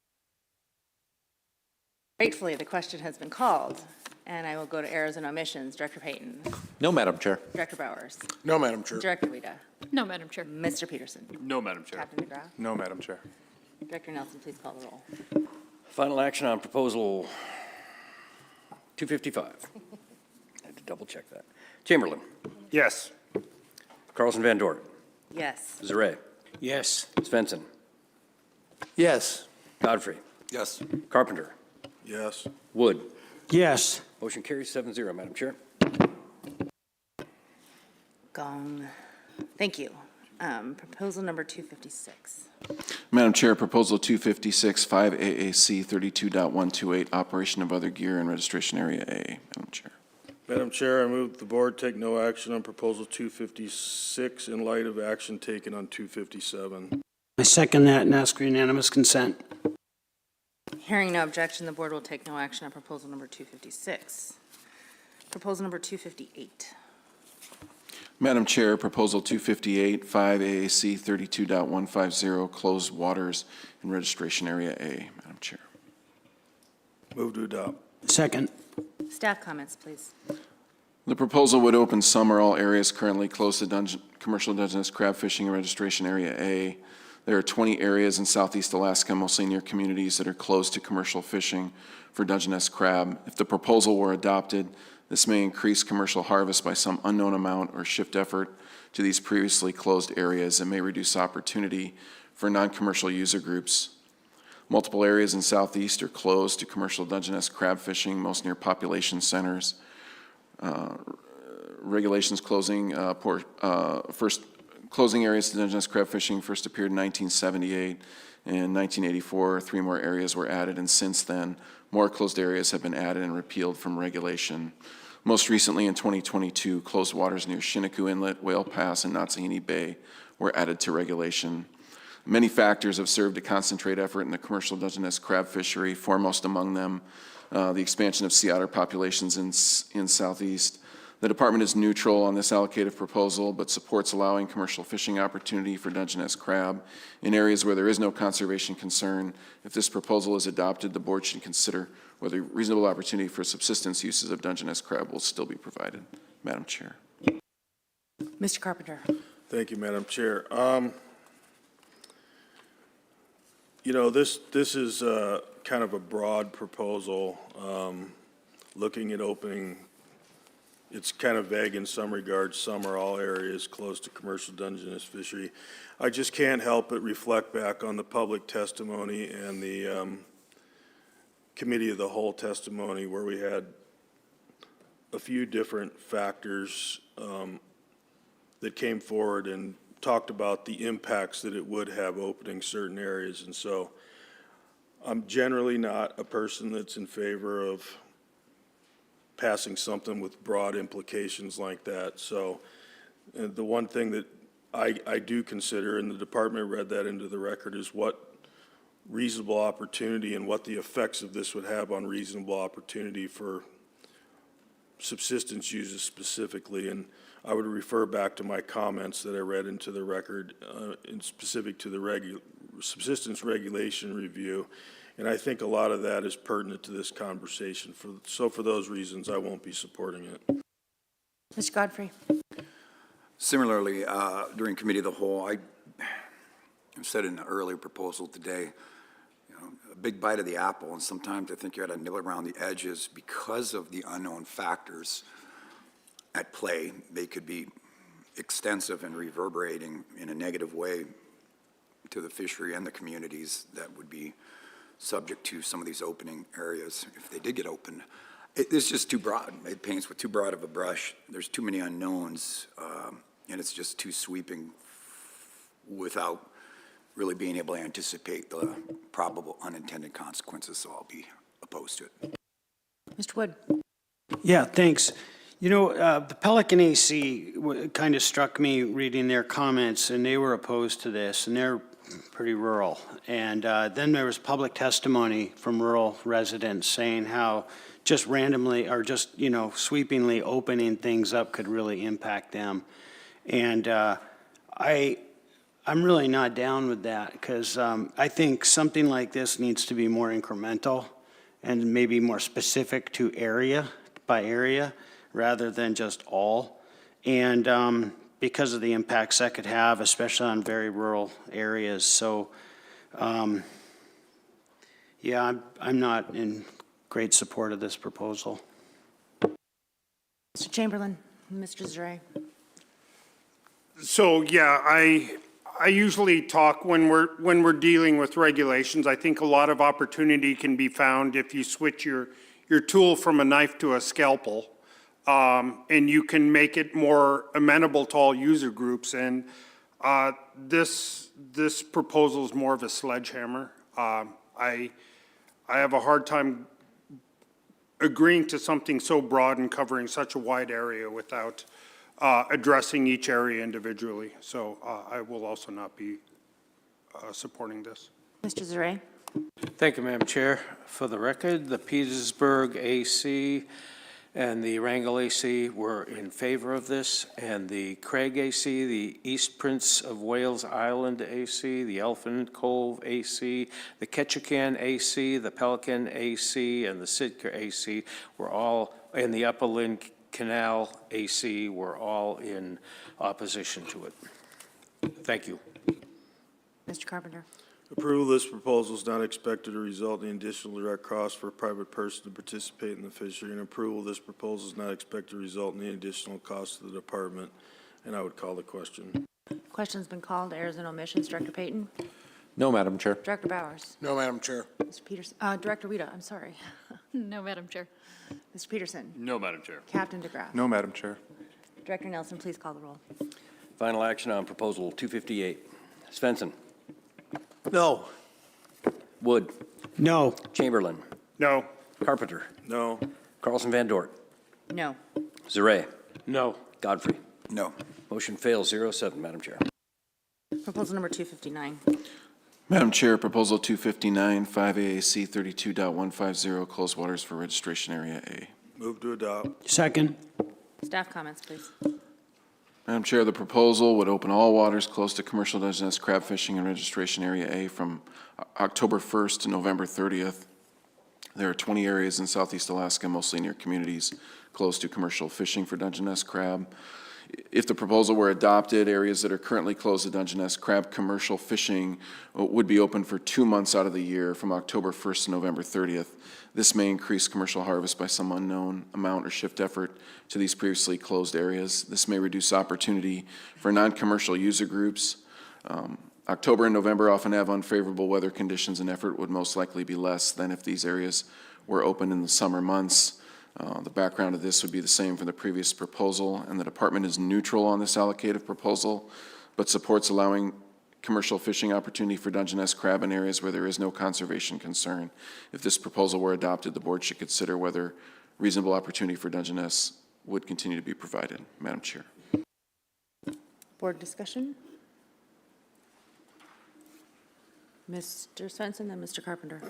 Rightfully, the question has been called. And I will go to errors and omissions. Director Payton. No, Madam Chair. Director Bowers. No, Madam Chair. Director Wida. No, Madam Chair. Mr. Peterson. No, Madam Chair. Captain McGrath. No, Madam Chair. Director Nelson, please call the roll. Final action on proposal 255. I had to double check that. Chamberlain. Yes. Carlson Van Dort. Yes. Zaret. Yes. Svensson. Yes. Godfrey. Yes. Carpenter. Yes. Wood. Yes. Motion carries 7-0, Madam Chair. Gong. Thank you. Proposal number 256. Madam Chair, Proposal 256, 5AAC 32.128, Operation of Other Gear in Registration Area A. Madam Chair. Madam Chair, I move the board take no action on proposal 256 in light of action taken on 257. I second that and ask for unanimous consent. Hearing no objection, the board will take no action on proposal number 256. Proposal number 258. Madam Chair, Proposal 258, 5AAC 32.150, Closed Waters in Registration Area A. Madam Chair. Move to adopt. Second. Staff comments, please. The proposal would open some or all areas currently closed to commercial Dungeness crab fishing in Registration Area A. There are 20 areas in southeast Alaska, mostly near communities, that are closed to commercial fishing for Dungeness crab. If the proposal were adopted, this may increase commercial harvest by some unknown amount or shift effort to these previously closed areas and may reduce opportunity for non-commercial user groups. Multiple areas in southeast are closed to commercial Dungeness crab fishing, most near population centers. Regulations closing closing areas to Dungeness crab fishing first appeared in 1978. In 1984, 3 more areas were added, and since then, more closed areas have been added and repealed from regulation. Most recently, in 2022, closed waters near Shinnecoe Inlet, Whale Pass, and Natsahini Bay were added to regulation. Many factors have served to concentrate effort in the commercial Dungeness crab fishery, foremost among them the expansion of sea otter populations in southeast. The department is neutral on this allocative proposal, but supports allowing commercial fishing opportunity for Dungeness crab in areas where there is no conservation concern. If this proposal is adopted, the board should consider whether reasonable opportunity for subsistence uses of Dungeness crab will still be provided. Madam Chair. Mr. Carpenter. Thank you, Madam Chair. You know, this is kind of a broad proposal, looking at opening. It's kind of vague in some regards. Some or all areas closed to commercial Dungeness fishery. I just can't help but reflect back on the public testimony and the committee of the whole testimony, where we had a few different factors that came forward and talked about the impacts that it would have opening certain areas. And so I'm generally not a person that's in favor of passing something with broad implications like that. So the one thing that I do consider, and the department read that into the record, is what reasonable opportunity and what the effects of this would have on reasonable opportunity for subsistence uses specifically. And I would refer back to my comments that I read into the record in specific to the subsistence regulation review. And I think a lot of that is pertinent to this conversation. So for those reasons, I won't be supporting it. Mr. Godfrey. Similarly, during committee of the whole, I said in an earlier proposal today, a big bite of the apple, and sometimes I think you got to nibble around the edges because of the unknown factors at play. They could be extensive and reverberating in a negative way to the fishery and the communities that would be subject to some of these opening areas if they did get opened. It's just too broad. It paints with too broad of a brush. There's too many unknowns, and it's just too sweeping without really being able to anticipate the probable unintended consequences, so I'll be opposed to it. Mr. Wood. Yeah, thanks. You know, the Pelican AC kind of struck me reading their comments, and they were opposed to this, and they're pretty rural. And then there was public testimony from rural residents saying how just randomly or just, sweepingly opening things up could really impact them. And I'm really not down with that because I think something like this needs to be more incremental and maybe more specific to area by area rather than just all. And because of the impacts that could have, especially on very rural areas. So, yeah, I'm not in great support of this proposal. Mr. Chamberlain, Mr. Zare. So, yeah, I usually talk when we're dealing with regulations. I think a lot of opportunity can be found if you switch your tool from a knife to a scalpel, and you can make it more amenable to all user groups. And this proposal is more of a sledgehammer. I have a hard time agreeing to something so broad and covering such a wide area without addressing each area individually. So I will also not be supporting this. Mr. Zare. Thank you, Madam Chair. For the record, the Petersburg AC and the Wrangell AC were in favor of this, and the Craig AC, the East Prince of Wales Island AC, the Elephant Cove AC, the Ketchikan AC, the Pelican AC, and the Sitka AC were all, and the Upperland Canal AC were all in opposition to it. Thank you. Mr. Carpenter. Approval of this proposal is not expected to result in additional direct costs for a private person to participate in the fishery, and approval of this proposal is not expected to result in any additional costs to the department, and I would call the question. Question's been called. Errors and omissions. Director Payton. No, Madam Chair. Director Bowers. No, Madam Chair. Mr. Peterson. Director Wida, I'm sorry. No, Madam Chair. Mr. Peterson. No, Madam Chair. Captain DeGraff. No, Madam Chair. Director Nelson, please call the roll. Final action on proposal 258. Svensson. No. Wood. No. Chamberlain. No. Carpenter. No. Carlson Van Dort. No. Zare. No. Godfrey. No. Motion fails 0-7, Madam Chair. Proposal number 259. Madam Chair, Proposal 259, 5AAC 32.150, closed waters for registration area A. Move to adopt. Second. Staff comments, please. Madam Chair, the proposal would open all waters close to commercial Dungeness crab fishing in registration area A from October 1st to November 30th. There are 20 areas in southeast Alaska, mostly near communities, close to commercial fishing for Dungeness crab. If the proposal were adopted, areas that are currently closed to Dungeness crab commercial fishing would be open for 2 months out of the year from October 1st to November 30th. This may increase commercial harvest by some unknown amount or shift effort to these previously closed areas. This may reduce opportunity for non-commercial user groups. October and November often have unfavorable weather conditions, and effort would most likely be less than if these areas were open in the summer months. The background of this would be the same for the previous proposal, and the department is neutral on this allocative proposal, but supports allowing commercial fishing opportunity for Dungeness crab in areas where there is no conservation concern. If this proposal were adopted, the board should consider whether reasonable opportunity for Dungeness would continue to be provided. Madam Chair. Board discussion? Mr. Svensson, then Mr. Carpenter.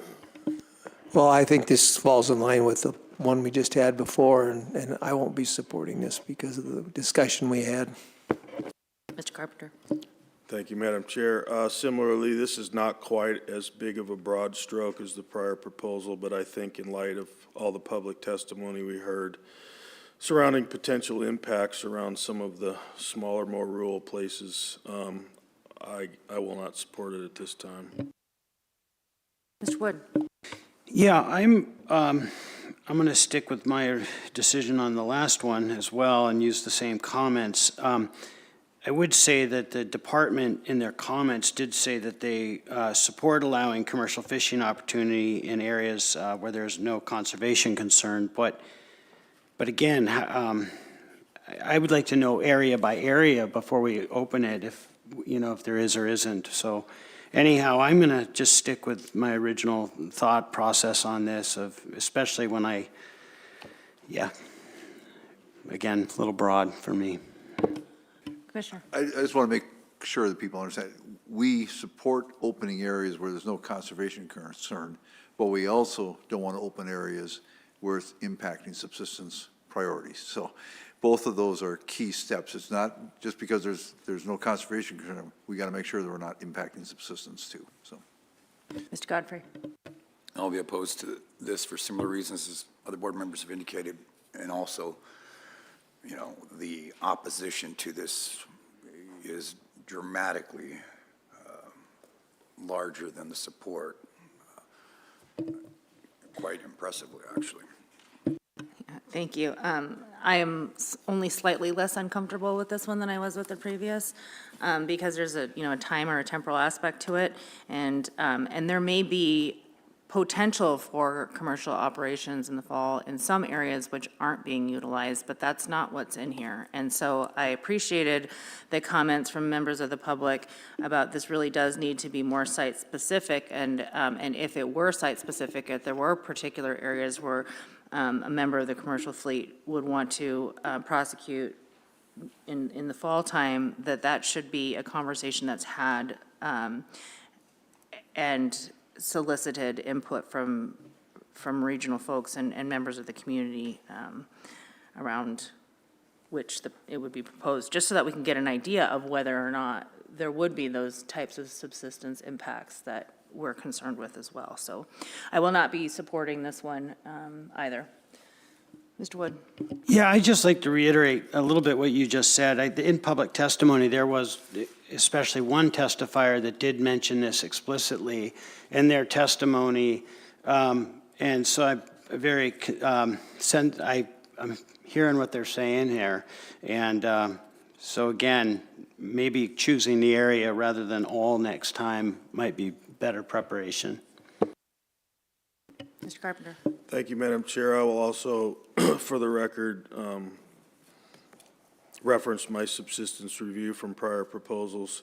Well, I think this falls in line with the one we just had before, and I won't be supporting this because of the discussion we had. Mr. Carpenter. Thank you, Madam Chair. Similarly, this is not quite as big of a broad stroke as the prior proposal, but I think in light of all the public testimony we heard surrounding potential impacts around some of the smaller, more rural places, I will not support it at this time. Mr. Wood. Yeah, I'm going to stick with my decision on the last one as well and use the same comments. I would say that the department in their comments did say that they support allowing commercial fishing opportunity in areas where there's no conservation concern. But again, I would like to know area by area before we open it, if there is or isn't. So anyhow, I'm going to just stick with my original thought process on this, especially when again, a little broad for me. Commissioner. I just want to make sure that people understand, we support opening areas where there's no conservation concern, but we also don't want to open areas where it's impacting subsistence priorities. So both of those are key steps. It's not just because there's no conservation concern, we got to make sure that we're not impacting subsistence too, so. Mr. Godfrey. I'll be opposed to this for similar reasons as other board members have indicated, And also, the opposition to this is dramatically larger than the support. Quite impressively, actually. Thank you. I am only slightly less uncomfortable with this one than I was with the previous, because there's a time or a temporal aspect to it, and there may be potential for commercial operations in the fall in some areas which aren't being utilized, but that's not what's in here. And so I appreciated the comments from members of the public about this really does need to be more site-specific, and if it were site-specific, if there were particular areas where a member of the commercial fleet would want to prosecute in the fall time, that should be a conversation that's had and solicited input from regional folks and members of the community around which it would be proposed, just so that we can get an idea of whether or not there would be those types of subsistence impacts that we're concerned with as well. So I will not be supporting this one either. Mr. Wood? Yeah, I'd just like to reiterate a little bit what you just said. In public testimony, there was especially one testifier that did mention this explicitly in their testimony. And so I'm I'm hearing what they're saying here. And so again, maybe choosing the area rather than all next time might be better preparation. Mr. Carpenter? Thank you, Madam Chair. I will also, for the record, reference my subsistence review from prior proposals.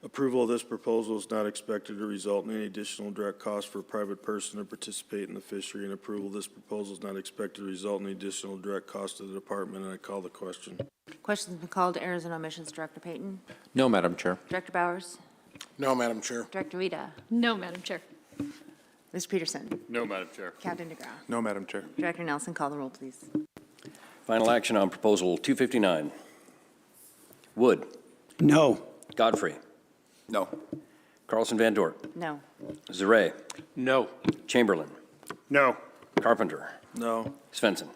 Approval of this proposal is not expected to result in any additional direct cost for a private person to participate in the fishery, and approval of this proposal is not expected to result in any additional direct cost to the department, and I call the question. Question's been called to Errors and Omissions. Director Payton? No, Madam Chair. Director Bowers? No, Madam Chair. Director Rita? No, Madam Chair. Mr. Peterson? No, Madam Chair. Captain DeGraw? No, Madam Chair. Director Nelson, call the roll, please. Final action on Proposal 259. Wood. No. Godfrey. No. Carlson Van Dort. No. Zaray. No. Chamberlain. No. Carpenter. No. Svensson.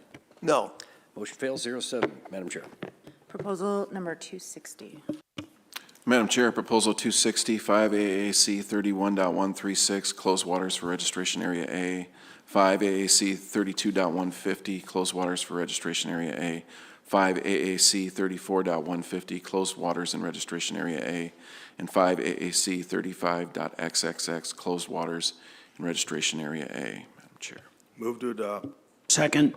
No. Motion fails 0-7. Madam Chair. Proposal number 260. Madam Chair, Proposal 260, 5 AAC 31.136, closed waters for registration area A. 5 AAC 32.150, closed waters for registration area A. 5 AAC 34.150, closed waters in registration area A. And 5 AAC 35.xxx, closed waters in registration area A. Madam Chair. Move to adopt. Second.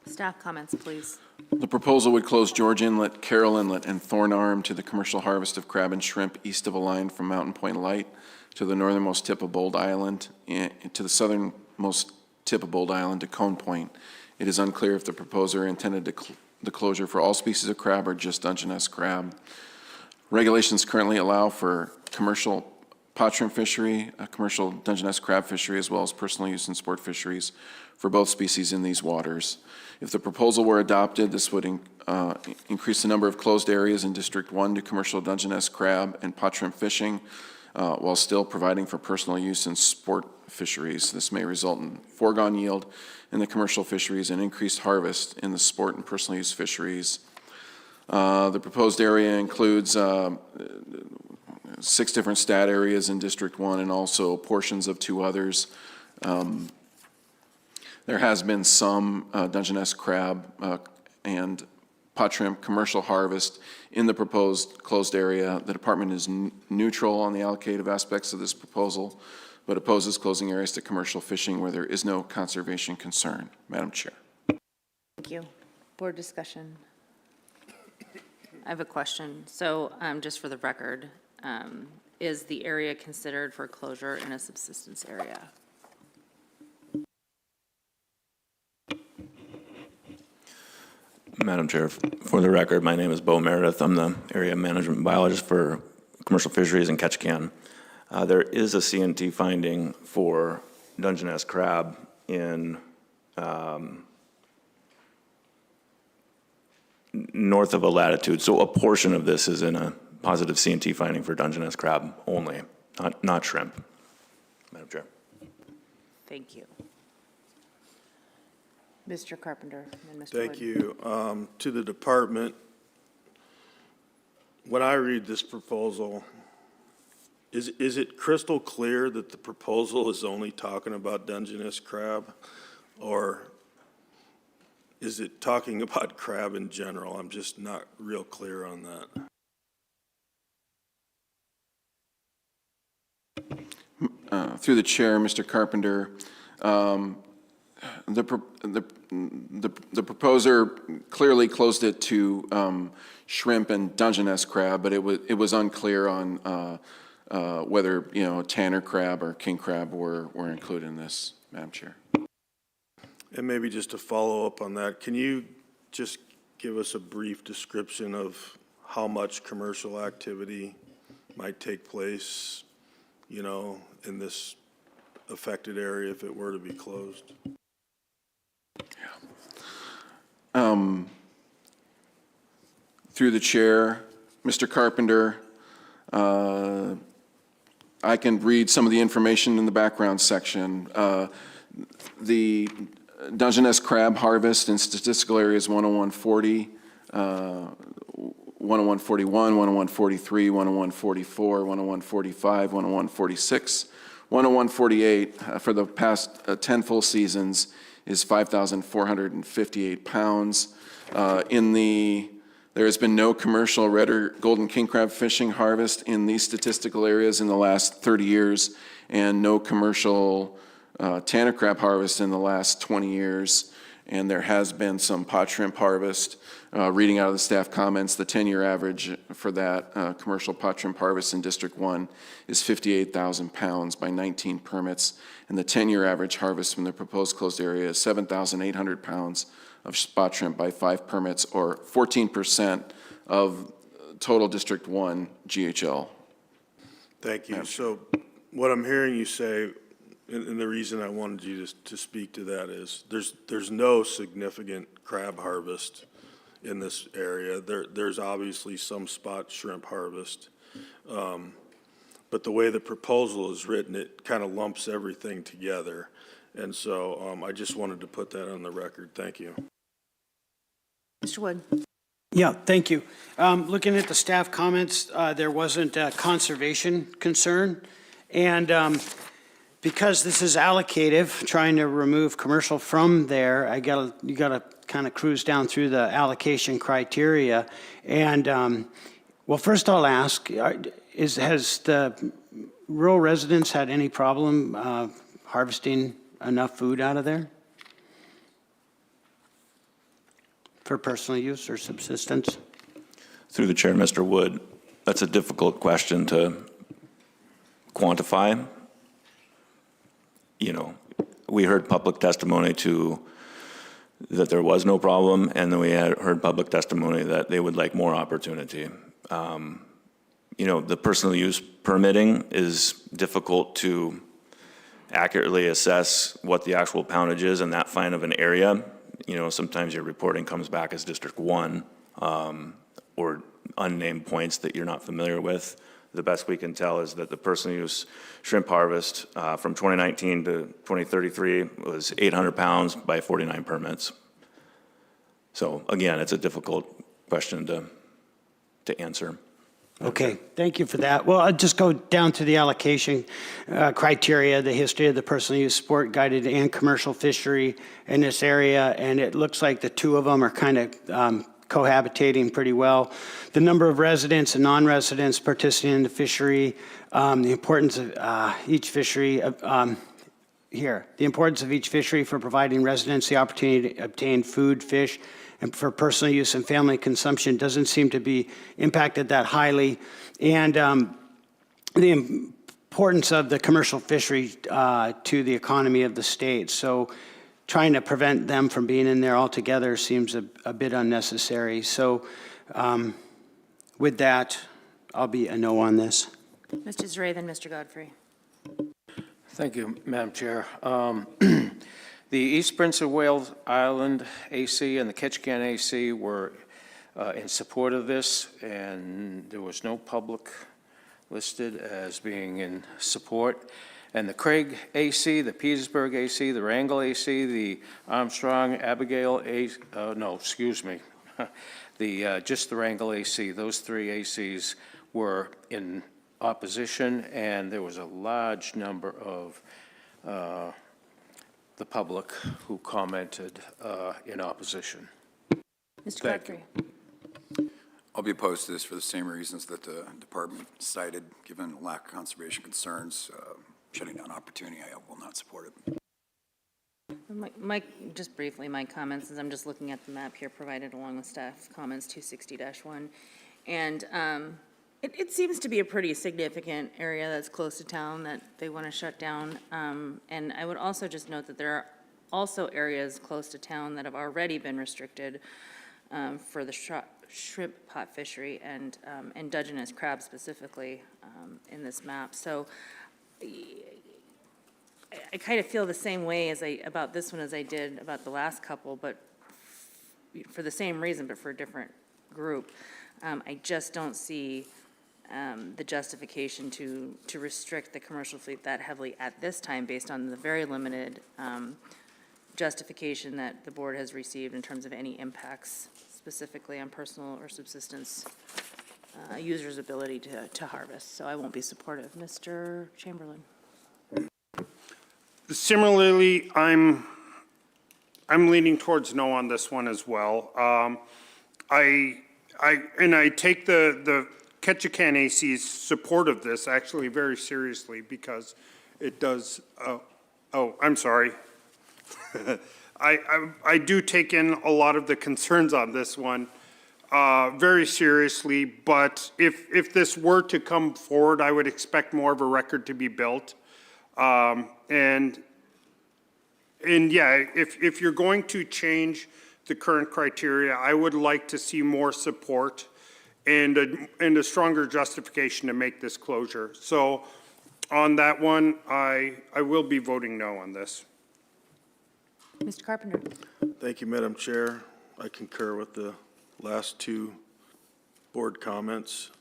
Staff comments, please. The proposal would close George Inlet, Carroll Inlet, and Thorn Arm to the commercial harvest of crab and shrimp east of a line from Mountain Point Light to the northernmost tip of Bold Island, and to the southernmost tip of Bold Island to Cone Point. It is unclear if the proposer intended the closure for all species of crab or just Dungeness crab. Regulations currently allow for commercial pot shrimp fishery, commercial Dungeness crab fishery, as well as personal use and sport fisheries for both species in these waters. If the proposal were adopted, this would increase the number of closed areas in District 1 to commercial Dungeness crab and pot shrimp fishing, while still providing for personal use and sport fisheries. This may result in foregone yield in the commercial fisheries and increased harvest in the sport and personal use fisheries. The proposed area includes 6 different stat areas in District 1 and also portions of 2 others. There has been some Dungeness crab and pot shrimp commercial harvest in the proposed closed area. The department is neutral on the allocative aspects of this proposal, but opposes closing areas to commercial fishing where there is no conservation concern. Madam Chair. Thank you. Board discussion. I have a question. So just for the record, is the area considered for closure in a subsistence area? Madam Chair, for the record, my name is Bo Meredith. I'm the area management biologist for commercial fisheries in Ketchikan. There is a CNT finding for Dungeness crab in north of a latitude. So a portion of this is in a positive CNT finding for Dungeness crab only, not shrimp. Madam Chair. Thank you. Mr. Carpenter and Mr. Wood. Thank you. To the department, when I read this proposal, is it crystal clear that the proposal is only talking about Dungeness crab? Or is it talking about crab in general? I'm just not real clear on that. Through the chair, Mr. Carpenter, the proposer clearly closed it to shrimp and Dungeness crab, but it was unclear on whether, tanner crab or king crab were included in this, Madam Chair. And maybe just to follow up on that, can you just give us a brief description of how much commercial activity might take place, in this affected area if it were to be closed? Through the chair, Mr. Carpenter, I can read some of the information in the background section. The Dungeness crab harvest in statistical areas 10140, 10141, 10143, 10144, 10145, 10146, 10148 for the past 10 full seasons is 5,458 pounds. There has been no commercial red or golden king crab fishing harvest in these statistical areas in the last 30 years, and no commercial tanner crab harvest in the last 20 years. And there has been some pot shrimp harvest. Reading out of the staff comments, the 10-year average for that commercial pot shrimp harvest in District 1 is 58,000 pounds by 19 permits, and the 10-year average harvest from the proposed closed area is 7,800 pounds of spot shrimp by 5 permits, or 14% of total District 1 GHL. Thank you. So what I'm hearing you say, and the reason I wanted you to speak to that is there's no significant crab harvest in this area. There's obviously some spot shrimp harvest. But the way the proposal is written, it kind of lumps everything together. And so I just wanted to put that on the record. Thank you. Mr. Wood. Yeah, thank you. Looking at the staff comments, there wasn't a conservation concern. And because this is allocative, trying to remove commercial from there, you gotta kind of cruise down through the allocation criteria. And, well, first I'll ask, has the rural residents had any problem harvesting enough food out of there for personal use or subsistence? Through the chair, Mr. Wood, that's a difficult question to quantify. We heard public testimony that there was no problem, and then we had heard public testimony that they would like more opportunity. The personal use permitting is difficult to accurately assess what the actual poundage is in that fine of an area. Sometimes your reporting comes back as District 1 or unnamed points that you're not familiar with. The best we can tell is that the personal use shrimp harvest from 2019 to 2033 was 800 pounds by 49 permits. So again, it's a difficult question to answer. Okay, thank you for that. Well, I'll just go down to the allocation criteria, the history of the personal use sport, guided and commercial fishery in this area, and it looks like the two of them are kind of cohabitating pretty well. The number of residents and non-residents participating in the fishery, the importance of each fishery, the importance of each fishery for providing residents the opportunity to obtain food, fish, and for personal use and family consumption doesn't seem to be impacted that highly. And the importance of the commercial fishery to the economy of the state. So trying to prevent them from being in there altogether seems a bit unnecessary. So with that, I'll be a no on this. Mr. Zray, then Mr. Godfrey. Thank you, Madam Chair. The East Prince of Wales Island AC and the Ketchikan AC were in support of this, and there was no public listed as being in support. And the Craig AC, the Petersburg AC, the Wrangell AC, the Armstrong, Abigail just the Wrangell AC, those three ACs were in opposition, and there was a large number of the public who commented in opposition. Mr. Thank you. Godfrey. I'll be opposed to this for the same reasons that the department cited, given lack of conservation concerns, shutting down opportunity. I will not support it. Just briefly, my comments, as I'm just looking at the map here provided along with staff comments 260-1. And it seems to be a pretty significant area that's close to town that they want to shut down. And I would also just note that there are also areas close to town that have already been restricted for the shrimp pot fishery and Dungeness crab specifically in this map. So I kind of feel the same way about this one as I did about the last couple, but for the same reason, but for a different group. I just don't see the justification to restrict the commercial fleet that heavily at this time based on the very limited justification that the board has received in terms of any impacts specifically on personal or subsistence users' ability to harvest. So I won't be supportive. Mr. Chamberlain. Similarly, I'm leaning towards no on this one as well. I take the Ketchikan AC's support of this actually very seriously because it does, I'm sorry. I do take in a lot of the concerns on this one very seriously, but if this were to come forward, I would expect more of a record to be built. And yeah, if you're going to change the current criteria, I would like to see more support and a stronger justification to make this closure. So on that one, I will be voting no on this. Mr. Carpenter. Thank you, Madam Chair. I concur with the last two board comments.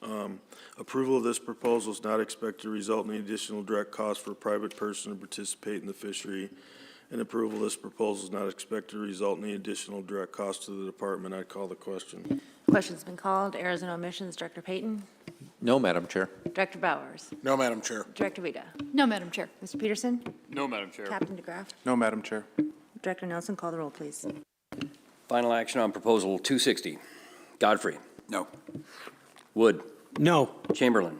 Approval of this proposal is not expected to result in any additional direct cost for a private person to participate in the fishery. And approval of this proposal is not expected to result in any additional direct cost to the department. I call the question. Question's been called. Errors and omissions. Director Payton. No, Madam Chair. Director Bowers. No, Madam Chair. Director Vita. No, Madam Chair. Mr. Peterson. No, Madam Chair. Captain DeGraff. No, Madam Chair. Director Nelson, call the roll, please. Final action on proposal 260. Godfrey. No. Wood. No. Chamberlain.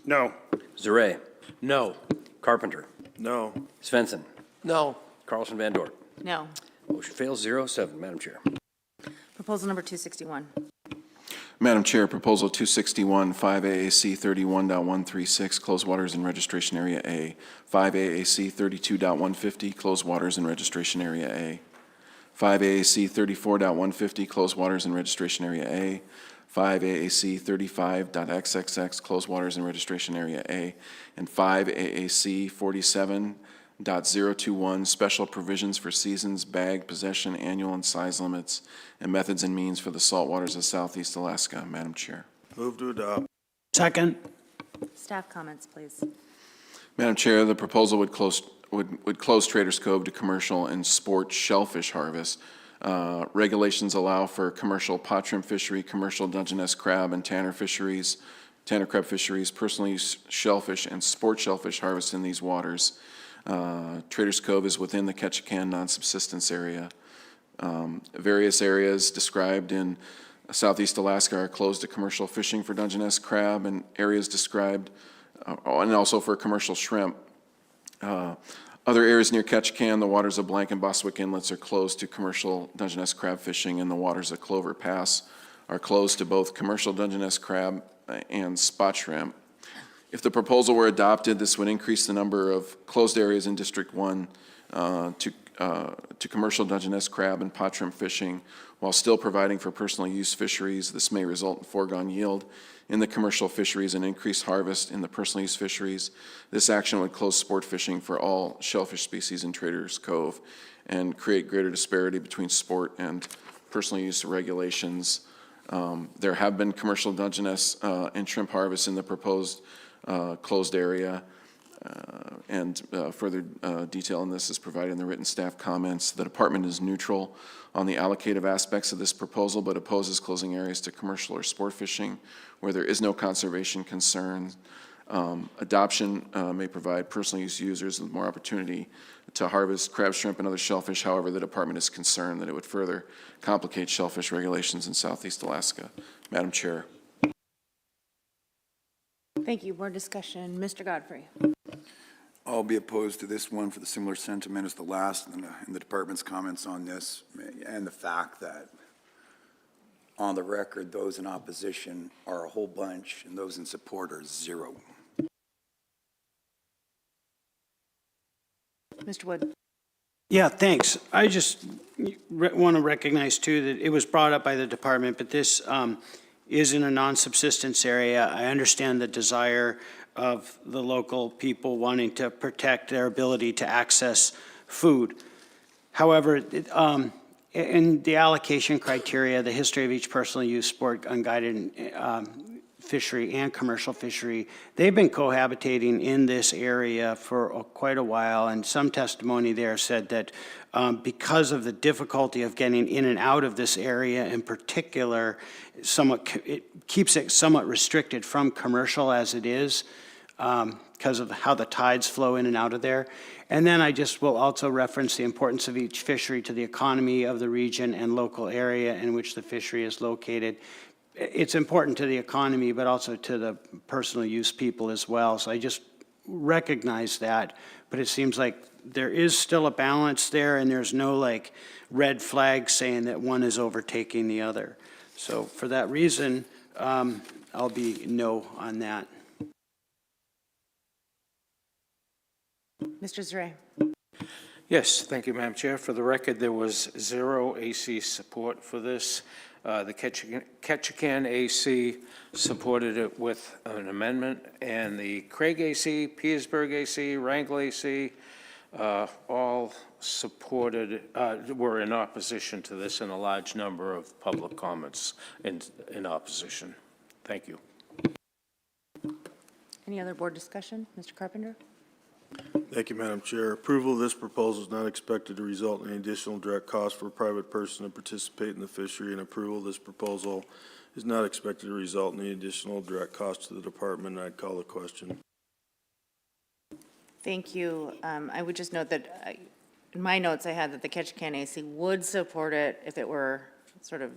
No. Zare. No. Carpenter. No. Svensson. No. Carlson Van Dort. No. Motion fails 0-7, Madam Chair. Proposal number 261. Madam Chair, Proposal 261, 5AAC 31.136, closed waters in registration area A. 5AAC 32.150, closed waters in registration area A. 5AAC 34.150, closed waters in registration area A. 5AAC 35.xxx, closed waters in registration area A. And 5AAC 47.021, special provisions for seasons, bag, possession, annual and size limits, and methods and means for the salt waters of Southeast Alaska. Madam Chair. Move to adopt. Second. Staff comments, please. Madam Chair, the proposal would close Traders Cove to commercial and sport shellfish harvest. Regulations allow for commercial pot shrimp fishery, commercial Dungeness crab and tanner crab fisheries, personal use shellfish and sport shellfish harvest in these waters. Traders Cove is within the Ketchikan non-subsistence area. Various areas described in Southeast Alaska are closed to commercial fishing for Dungeness crab, and areas described, and also for commercial shrimp. Other areas near Ketchikan, the waters of Blank and Bostwick Inlets are closed to commercial Dungeness crab fishing, and the waters of Clover Pass are closed to both commercial Dungeness crab and spot shrimp. If the proposal were adopted, this would increase the number of closed areas in District 1 to commercial Dungeness crab and pot shrimp fishing, while still providing for personal use fisheries. This may result in foregone yield in the commercial fisheries and increased harvest in the personal use fisheries. This action would close sport fishing for all shellfish species in Traders Cove and create greater disparity between sport and personal use regulations. There have been commercial Dungeness and shrimp harvests in the proposed closed area. And further detail on this is provided in the written staff comments. The department is neutral on the allocative aspects of this proposal, but opposes closing areas to commercial or sport fishing where there is no conservation concern. Adoption may provide personal use users with more opportunity to harvest crab, shrimp, and other shellfish. However, the department is concerned that it would further complicate shellfish regulations in Southeast Alaska. Madam Chair. Thank you. Board discussion. Mr. Godfrey. I'll be opposed to this one for the similar sentiment as the last and the department's comments on this, and the fact that on the record, those in opposition are a whole bunch and those in support are zero. Mr. Wood. Yeah, thanks. I just want to recognize, too, that it was brought up by the department, but this is in a non-subsistence area. I understand the desire of the local people wanting to protect their ability to access food. However, in the allocation criteria, the history of each personal use sport, unguided fishery and commercial fishery, they've been cohabitating in this area for quite a while, and some testimony there said that because of the difficulty of getting in and out of this area in particular, it keeps it somewhat restricted from commercial as it is because of how the tides flow in and out of there. And then I just will also reference the importance of each fishery to the economy of the region and local area in which the fishery is located. It's important to the economy, but also to the personal use people as well. So I just recognize that, but it seems like there is still a balance there, and there's no like red flag saying that one is overtaking the other. So for that reason, I'll be no on that. Mr. Zare. Yes, thank you, Madam Chair. For the record, there was zero AC support for this. The Ketchikan AC supported it with an amendment, and the Craig AC, Petersburg AC, Wrangell AC, all supported, were in opposition to this, and a large number of public comments in opposition. Thank you. Any other board discussion? Mr. Carpenter? Thank you, Madam Chair. Approval of this proposal is not expected to result in any additional direct cost for a private person to participate in the fishery, and approval of this proposal is not expected to result in any additional direct cost to the department. I'd call the question. Thank you. I would just note that in my notes, I had that the Ketchikan AC would support it if it were sort of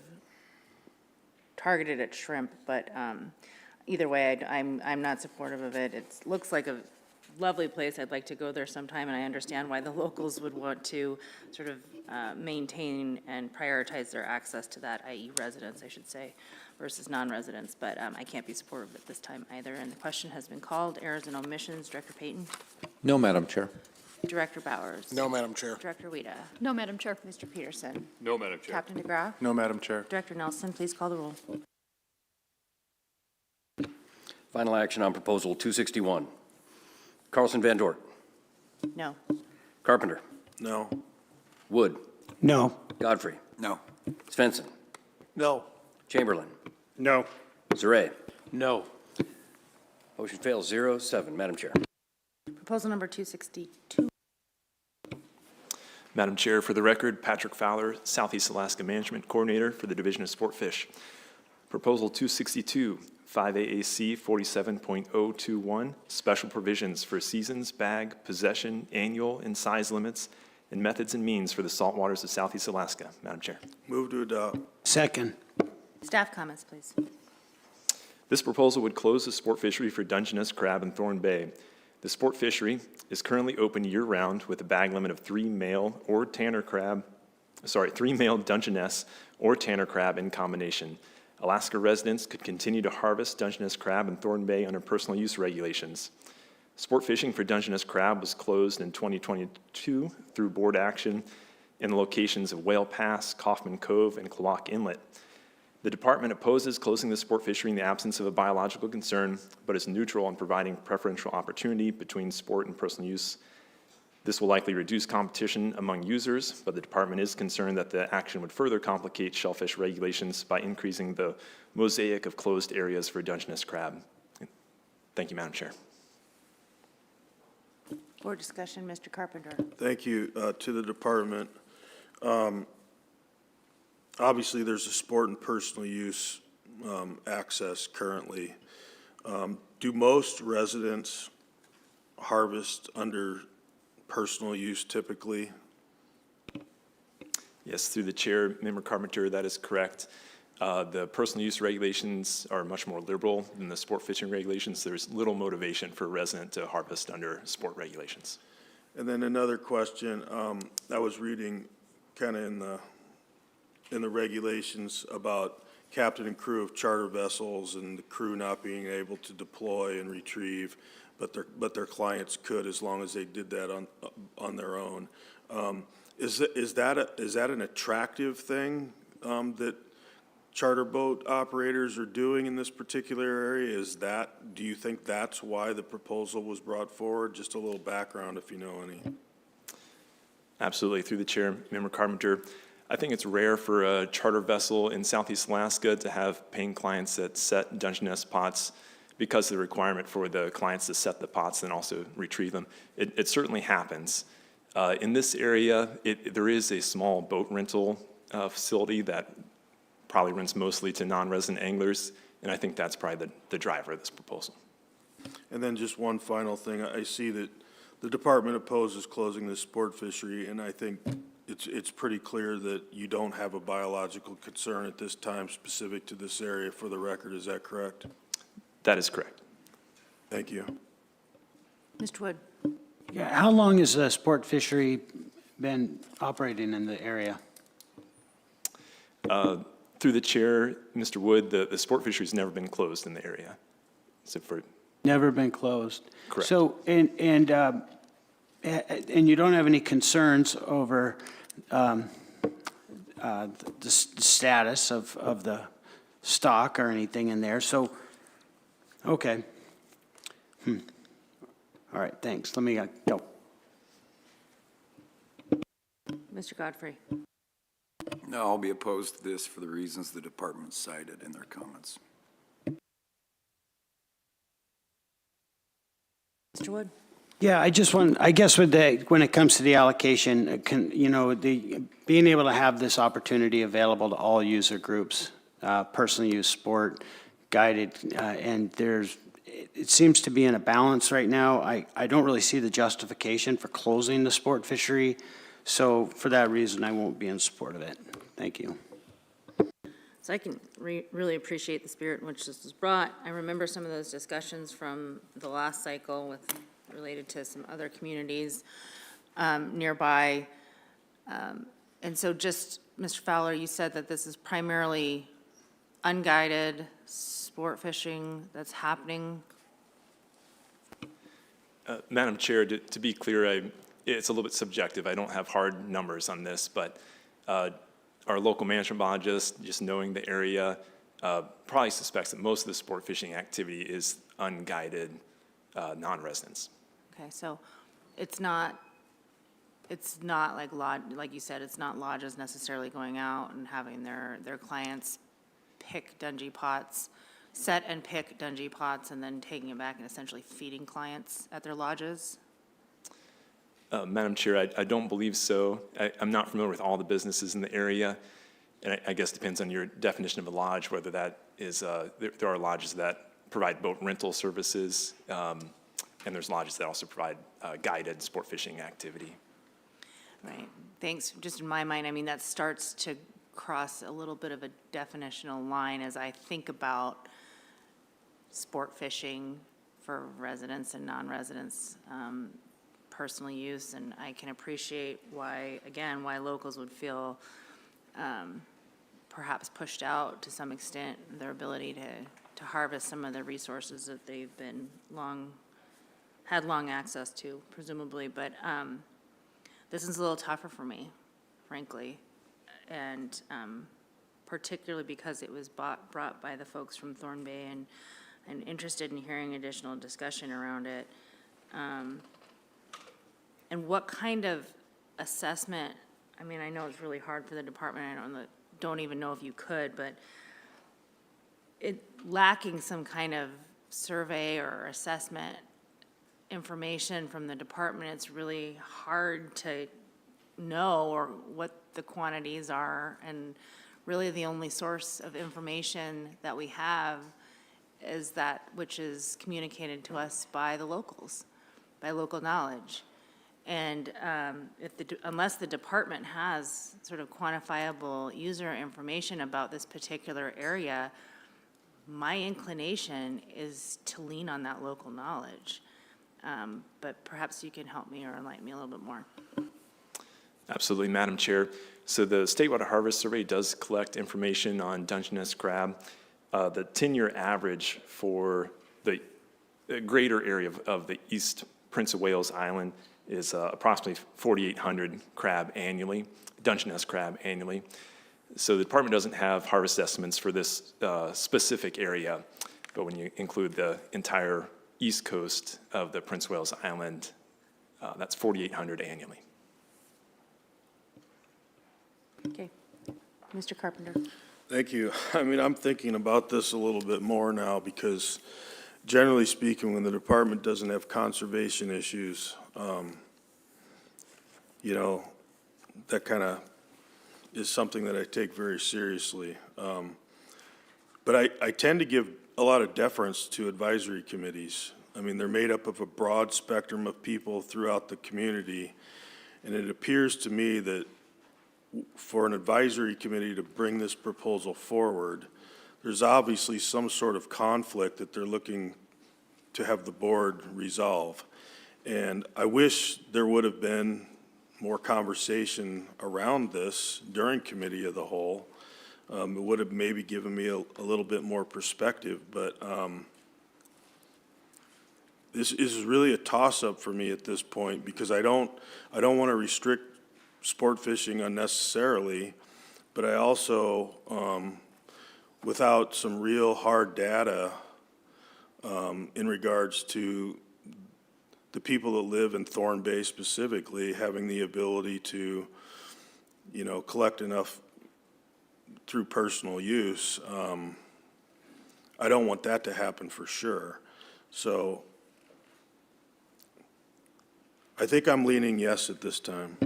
targeted at shrimp, but either way, I'm not supportive of it. It looks like a lovely place. I'd like to go there sometime, and I understand why the locals would want to sort of maintain and prioritize their access to that, i.e. residents, I should say, versus non-residents, but I can't be supportive at this time either. And the question has been called. Errors and omissions. Director Payton? No, Madam Chair. Director Bowers? No, Madam Chair. Director Weta? No, Madam Chair. Mr. Peterson? No, Madam Chair. Captain DeGraff? No, Madam Chair. Director Nelson, please call the roll. Final action on proposal 261. Carlson Van Dort. No. Carpenter. No. Wood. No. Godfrey. No. Svensson. No. Chamberlain. No. Zaret. No. Motion fails 0-7. Madam Chair. Proposal number 262. Madam Chair, for the record, Patrick Fowler, Southeast Alaska Management Coordinator for the Division of Sport Fish. Proposal 262, 5AAC 47.021, special provisions for seasons, bag, possession, annual, and size limits, and methods and means for the saltwaters of Southeast Alaska. Madam Chair. Move to adopt. Second. Staff comments, please. This proposal would close the sport fishery for Dungeness crab in Thorn Bay. The sport fishery is currently open year-round with a bag limit of 3 male Dungeness or Tanner crab in combination. Alaska residents could continue to harvest Dungeness crab in Thorn Bay under personal use regulations. Sport fishing for Dungeness crab was closed in 2022 through board action in the locations of Whale Pass, Kaufman Cove, and Klawock Inlet. The department opposes closing the sport fishery in the absence of a biological concern, but is neutral on providing preferential opportunity between sport and personal use. This will likely reduce competition among users, but the department is concerned that the action would further complicate shellfish regulations by increasing the mosaic of closed areas for Dungeness crab. Thank you, Madam Chair. Board discussion, Mr. Carpenter. Thank you to the department. Obviously, there's a sport and personal use access currently. Do most residents harvest under personal use typically? Yes, through the chair, Member Carpenter, that is correct. The personal use regulations are much more liberal than the sport fishing regulations. There's little motivation for a resident to harvest under sport regulations. And then another question, I was reading kind of in the regulations about captain and crew of charter vessels and the crew not being able to deploy and retrieve, but their clients could as long as they did that on their own. Is that an attractive thing that charter boat operators are doing in this particular area? Do you think that's why the proposal was brought forward? Just a little background if you know any. Absolutely, through the chair, Member Carpenter. I think it's rare for a charter vessel in Southeast Alaska to have paying clients that set Dungeness pots because of the requirement for the clients to set the pots and also retrieve them. It certainly happens. In this area, there is a small boat rental facility that probably rents mostly to non-resident anglers, and I think that's probably the driver of this proposal. And then just one final thing, I see that the department opposes closing this sport fishery, and I think it's pretty clear that you don't have a biological concern at this time specific to this area for the record, is that correct? That is correct. Thank you. Mr. Wood. Yeah, how long has the sport fishery been operating in the area? Through the chair, Mr. Wood, the sport fishery's never been closed in the area. So Never been closed? Correct. So, and you don't have any concerns over the status of the stock or anything in there, so, okay. All right, thanks. Let me go. Mr. Godfrey. No, I'll be opposed to this for the reasons the department cited in their comments. Mr. Wood. Yeah, I guess when it comes to the allocation, being able to have this opportunity available to all user groups, personal use, sport, guided, and it seems to be in a balance right now. I don't really see the justification for closing the sport fishery, so for that reason, I won't be in support of it. Thank you. So I can really appreciate the spirit in which this was brought. I remember some of those discussions from the last cycle related to some other communities nearby. And so just, Mr. Fowler, you said that this is primarily unguided sport fishing that's happening. Madam Chair, to be clear, it's a little bit subjective. I don't have hard numbers on this, but our local management biologist, just knowing the area, probably suspects that most of the sport fishing activity is unguided non-residents. Okay, so it's not like you said, it's not lodges necessarily going out and having their clients pick dungy pots, set and pick dungy pots, and then taking it back and essentially feeding clients at their lodges? Madam Chair, I don't believe so. I'm not familiar with all the businesses in the area, and I guess it depends on your definition of a lodge, whether that is, there are lodges that provide boat rental services, and there's lodges that also provide guided sport fishing activity. Right, thanks. Just in my mind, I mean, that starts to cross a little bit of a definitional line as I think about sport fishing for residents and non-residents, personal use, and I can appreciate why locals would feel perhaps pushed out to some extent, their ability to harvest some of the resources that they've been had long access to, presumably, but this is a little tougher for me, frankly, and particularly because it was brought by the folks from Thorn Bay, and interested in hearing additional discussion around it. And what kind of assessment, I mean, I know it's really hard for the department, I don't even know if you could, but lacking some kind of survey or assessment information from the department, it's really hard to know or what the quantities are. And really the only source of information that we have is that which is communicated to us by the locals, by local knowledge. And unless the department has sort of quantifiable user information about this particular area, my inclination is to lean on that local knowledge. But perhaps you can help me or enlighten me a little bit more. Absolutely, Madam Chair. So the Statewide Harvest Survey does collect information on Dungeness crab. The 10-year average for the greater area of the East Prince of Wales Island is approximately 4,800 crab annually, Dungeness crab annually. So the department doesn't have harvest estimates for this specific area, but when you include the entire east coast of the Prince of Wales Island, that's 4,800 annually. Okay. Mr. Carpenter. Thank you. I mean, I'm thinking about this a little bit more now because generally speaking, when the department doesn't have conservation issues, you know, that kind of is something that I take very seriously. But I tend to give a lot of deference to advisory committees. I mean, they're made up of a broad spectrum of people throughout the community, and it appears to me that for an advisory committee to bring this proposal forward, there's obviously some sort of conflict that they're looking to have the board resolve. And I wish there would have been more conversation around this during committee of the whole. It would have maybe given me a little bit more perspective, but this is really a toss-up for me at this point because I don't want to restrict sport fishing unnecessarily, but I also, without some real hard data in regards to the people that live in Thorn Bay specifically, having the ability to, you know, collect enough through personal use, I don't want that to happen for sure. So I think I'm leaning yes at this time.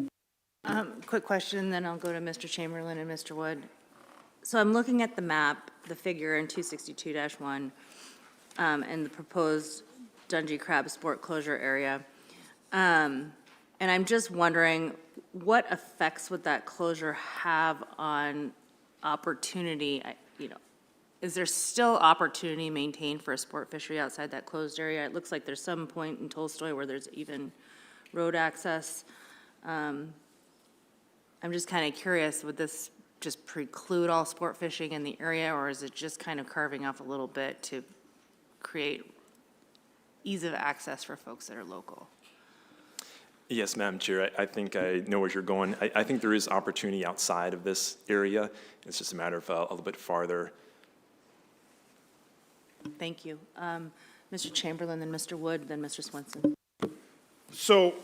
Quick question, then I'll go to Mr. Chamberlain and Mr. Wood. So I'm looking at the map, the figure in 262-1, and the proposed Dungeness crab sport closure area. And I'm just wondering, what effects would that closure have on opportunity? You know, is there still opportunity maintained for a sport fishery outside that closed area? It looks like there's some point in Tolstoy where there's even road access. I'm just kind of curious, would this just preclude all sport fishing in the area, or is it just kind of carving off a little bit to create ease of access for folks that are local? Yes, Madam Chair, I think I know where you're going. I think there is opportunity outside of this area. It's just a matter of a little bit farther. Thank you. Mr. Chamberlain, then Mr. Wood, then Mr. Swenson. So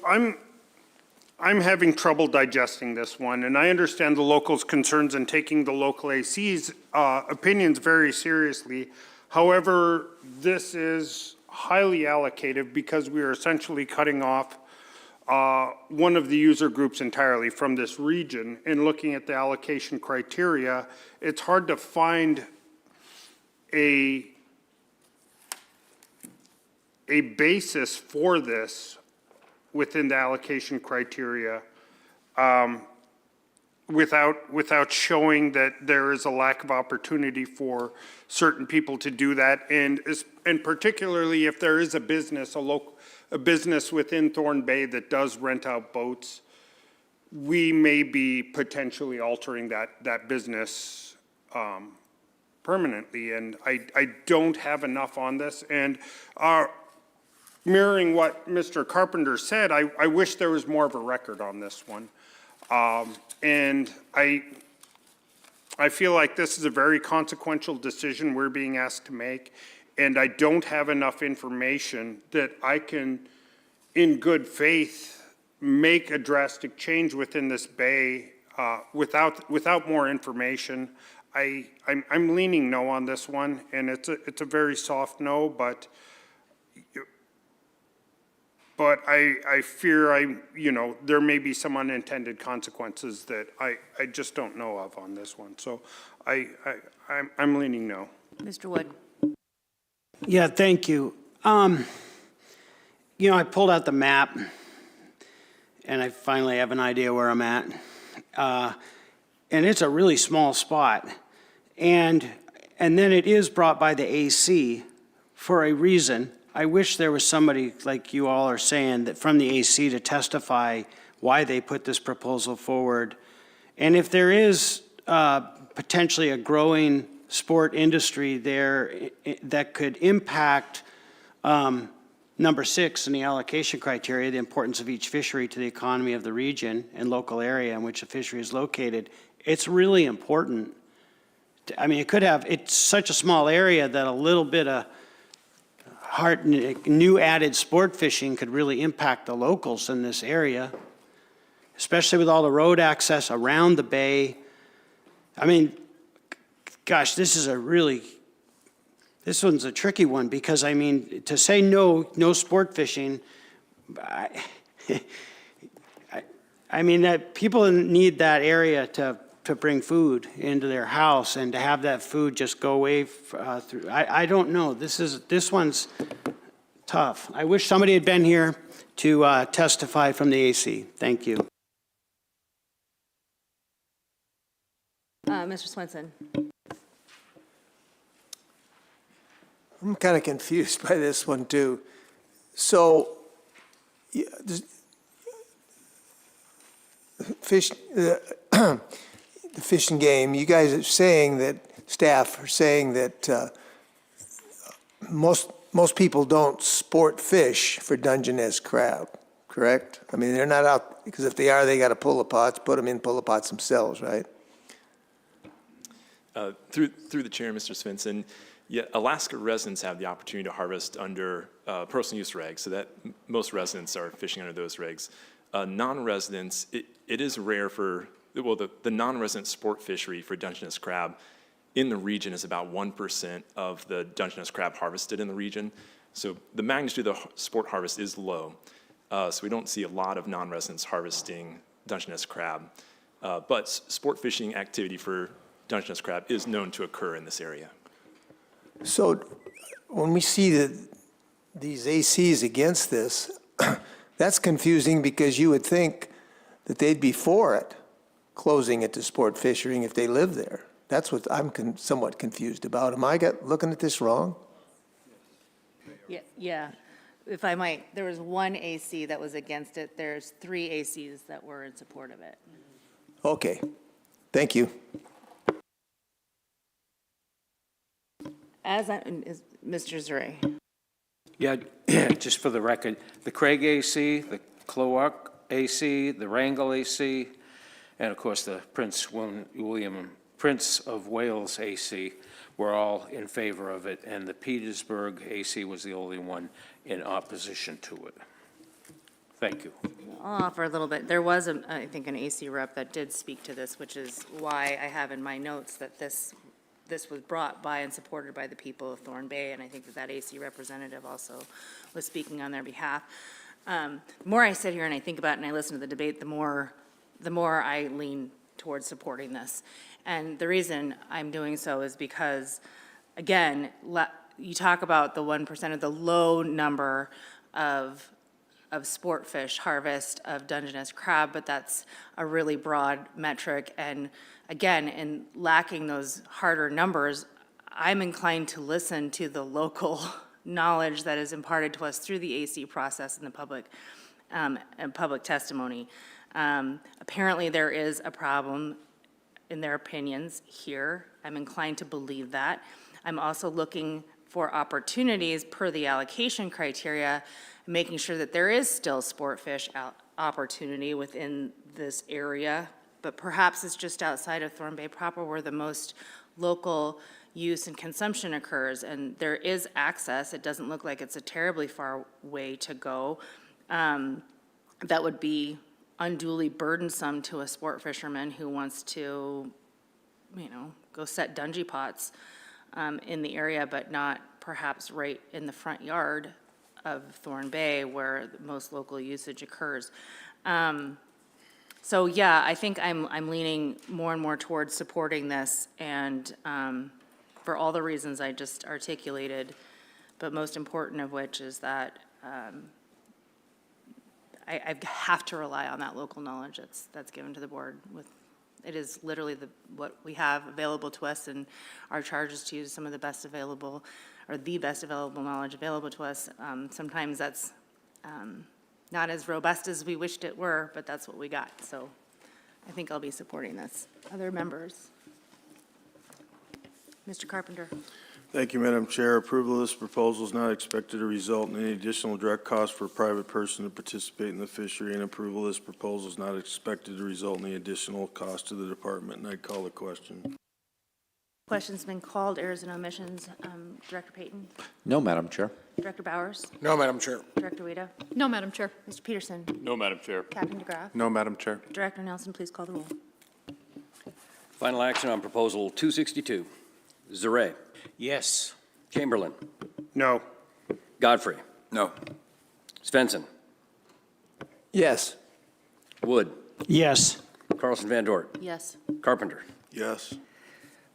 I'm having trouble digesting this one, and I understand the locals' concerns and taking the local AC's opinions very seriously. However, this is highly allocative because we are essentially cutting off one of the user groups entirely from this region. And looking at the allocation criteria, it's hard to find a basis for this within the allocation criteria without showing that there is a lack of opportunity for certain people to do that. And particularly if there is a business, a business within Thorn Bay that does rent out boats, we may be potentially altering that business permanently. And I don't have enough on this. And mirroring what Mr. Carpenter said, I wish there was more of a record on this one. And I feel like this is a very consequential decision we're being asked to make, and I don't have enough information that I can, in good faith, make a drastic change within this bay without more information. I'm leaning no on this one, and it's a very soft no, but But I fear there may be some unintended consequences that I just don't know of on this one. So I'm leaning no. Mr. Wood? Yeah, thank you. I pulled out the map, and I finally have an idea where I'm at. And it's a really small spot. And then it is brought by the AC for a reason. I wish there was somebody, like you all are saying, that from the AC to testify why they put this proposal forward. And if there is potentially a growing sport industry there that could impact number 6 in the allocation criteria, the importance of each fishery to the economy of the region and local area in which the fishery is located, it's really important. I mean, it's such a small area that a little bit of new added sport fishing could really impact the locals in this area, especially with all the road access around the bay. I mean, gosh, this one's a tricky one because, I mean, to say no sport fishing, I mean, that people need that area to bring food into their house, and to have that food just go away through, I don't know. This one's tough. I wish somebody had been here to testify from the AC. Thank you. Mr. Swenson? I'm kind of confused by this one, too. So, the Fish and Game, you guys are saying that, staff are saying that most people don't sport fish for Dungeness crab, correct? I mean, they're not out, because if they are, they got to pull the pots, put them in pull the pots themselves, right? Through the chair, Mr. Svensson, yeah, Alaska residents have the opportunity to harvest under personal use regs, so that most residents are fishing under those regs. Non-residents, it is rare for, well, the non-resident sport fishery for Dungeness crab in the region is about 1% of the Dungeness crab harvested in the region. So the magnitude of the sport harvest is low. So we don't see a lot of non-residents harvesting Dungeness crab. But sport fishing activity for Dungeness crab is known to occur in this area. So when we see these ACs against this, that's confusing because you would think that they'd be for it, closing it to sport fishing if they live there. That's what I'm somewhat confused about. Am I looking at this wrong? Yeah. If I might, there was one AC that was against it. There's 3 ACs that were in support of it. Okay. Thank you. Mr. Zure. Yeah, just for the record, the Craig AC, the Cloark AC, the Wrangell AC, and of course the Prince of Wales AC were all in favor of it, and the Petersburg AC was the only one in opposition to it. Thank you. I'll offer a little bit. There was, I think, an AC rep that did speak to this, which is why I have in my notes that this was brought by and supported by the people of Thorn Bay, and I think that AC representative also was speaking on their behalf. The more I sit here and I think about it and I listen to the debate, the more I lean towards supporting this. And the reason I'm doing so is because, again, you talk about the 1% of the low number of sport fish harvest of Dungeness crab, but that's a really broad metric. And again, in lacking those harder numbers, I'm inclined to listen to the local knowledge that is imparted to us through the AC process and the public testimony. Apparently, there is a problem in their opinions here. I'm inclined to believe that. I'm also looking for opportunities per the allocation criteria, making sure that there is still sport fish opportunity within this area, but perhaps it's just outside of Thorn Bay proper where the most local use and consumption occurs, and there is access. It doesn't look like it's a terribly far way to go. That would be unduly burdensome to a sport fisherman who wants to, go set dungy pots in the area, but not perhaps right in the front yard of Thorn Bay where most local usage occurs. So yeah, I think I'm leaning more and more towards supporting this, and for all the reasons I just articulated, but most important of which is that I have to rely on that local knowledge that's given to the board. It is literally what we have available to us, and our charge is to use some of the best available, or the best available knowledge available to us. Sometimes that's not as robust as we wished it were, but that's what we got. So I think I'll be supporting this. Other members? Mr. Carpenter? Thank you, Madam Chair. Approval of this proposal is not expected to result in any additional direct cost for a private person to participate in the fishery, and approval of this proposal is not expected to result in any additional cost to the department, and I'd call the question. Question's been called, errors and omissions. Director Payton? No, Madam Chair. Director Bowers? No, Madam Chair. Director Wada? No, Madam Chair. Mr. Peterson? No, Madam Chair. Captain DeGraff? No, Madam Chair. Director Nelson, please call the roll. Final action on Proposal 262. Zarek. Yes. Chamberlain. No. Godfrey. No. Svensson. Yes. Wood. Yes. Carlson Van Dort. Yes. Carpenter. Yes.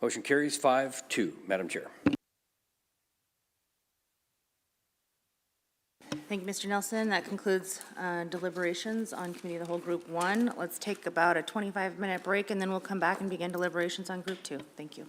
Motion carries 5-2, Madam Chair. Thank you, Mr. Nelson. That concludes deliberations on Committee of the Whole Group 1. Let's take about a 25-minute break, and then we'll come back and begin deliberations on Group 2. Thank you.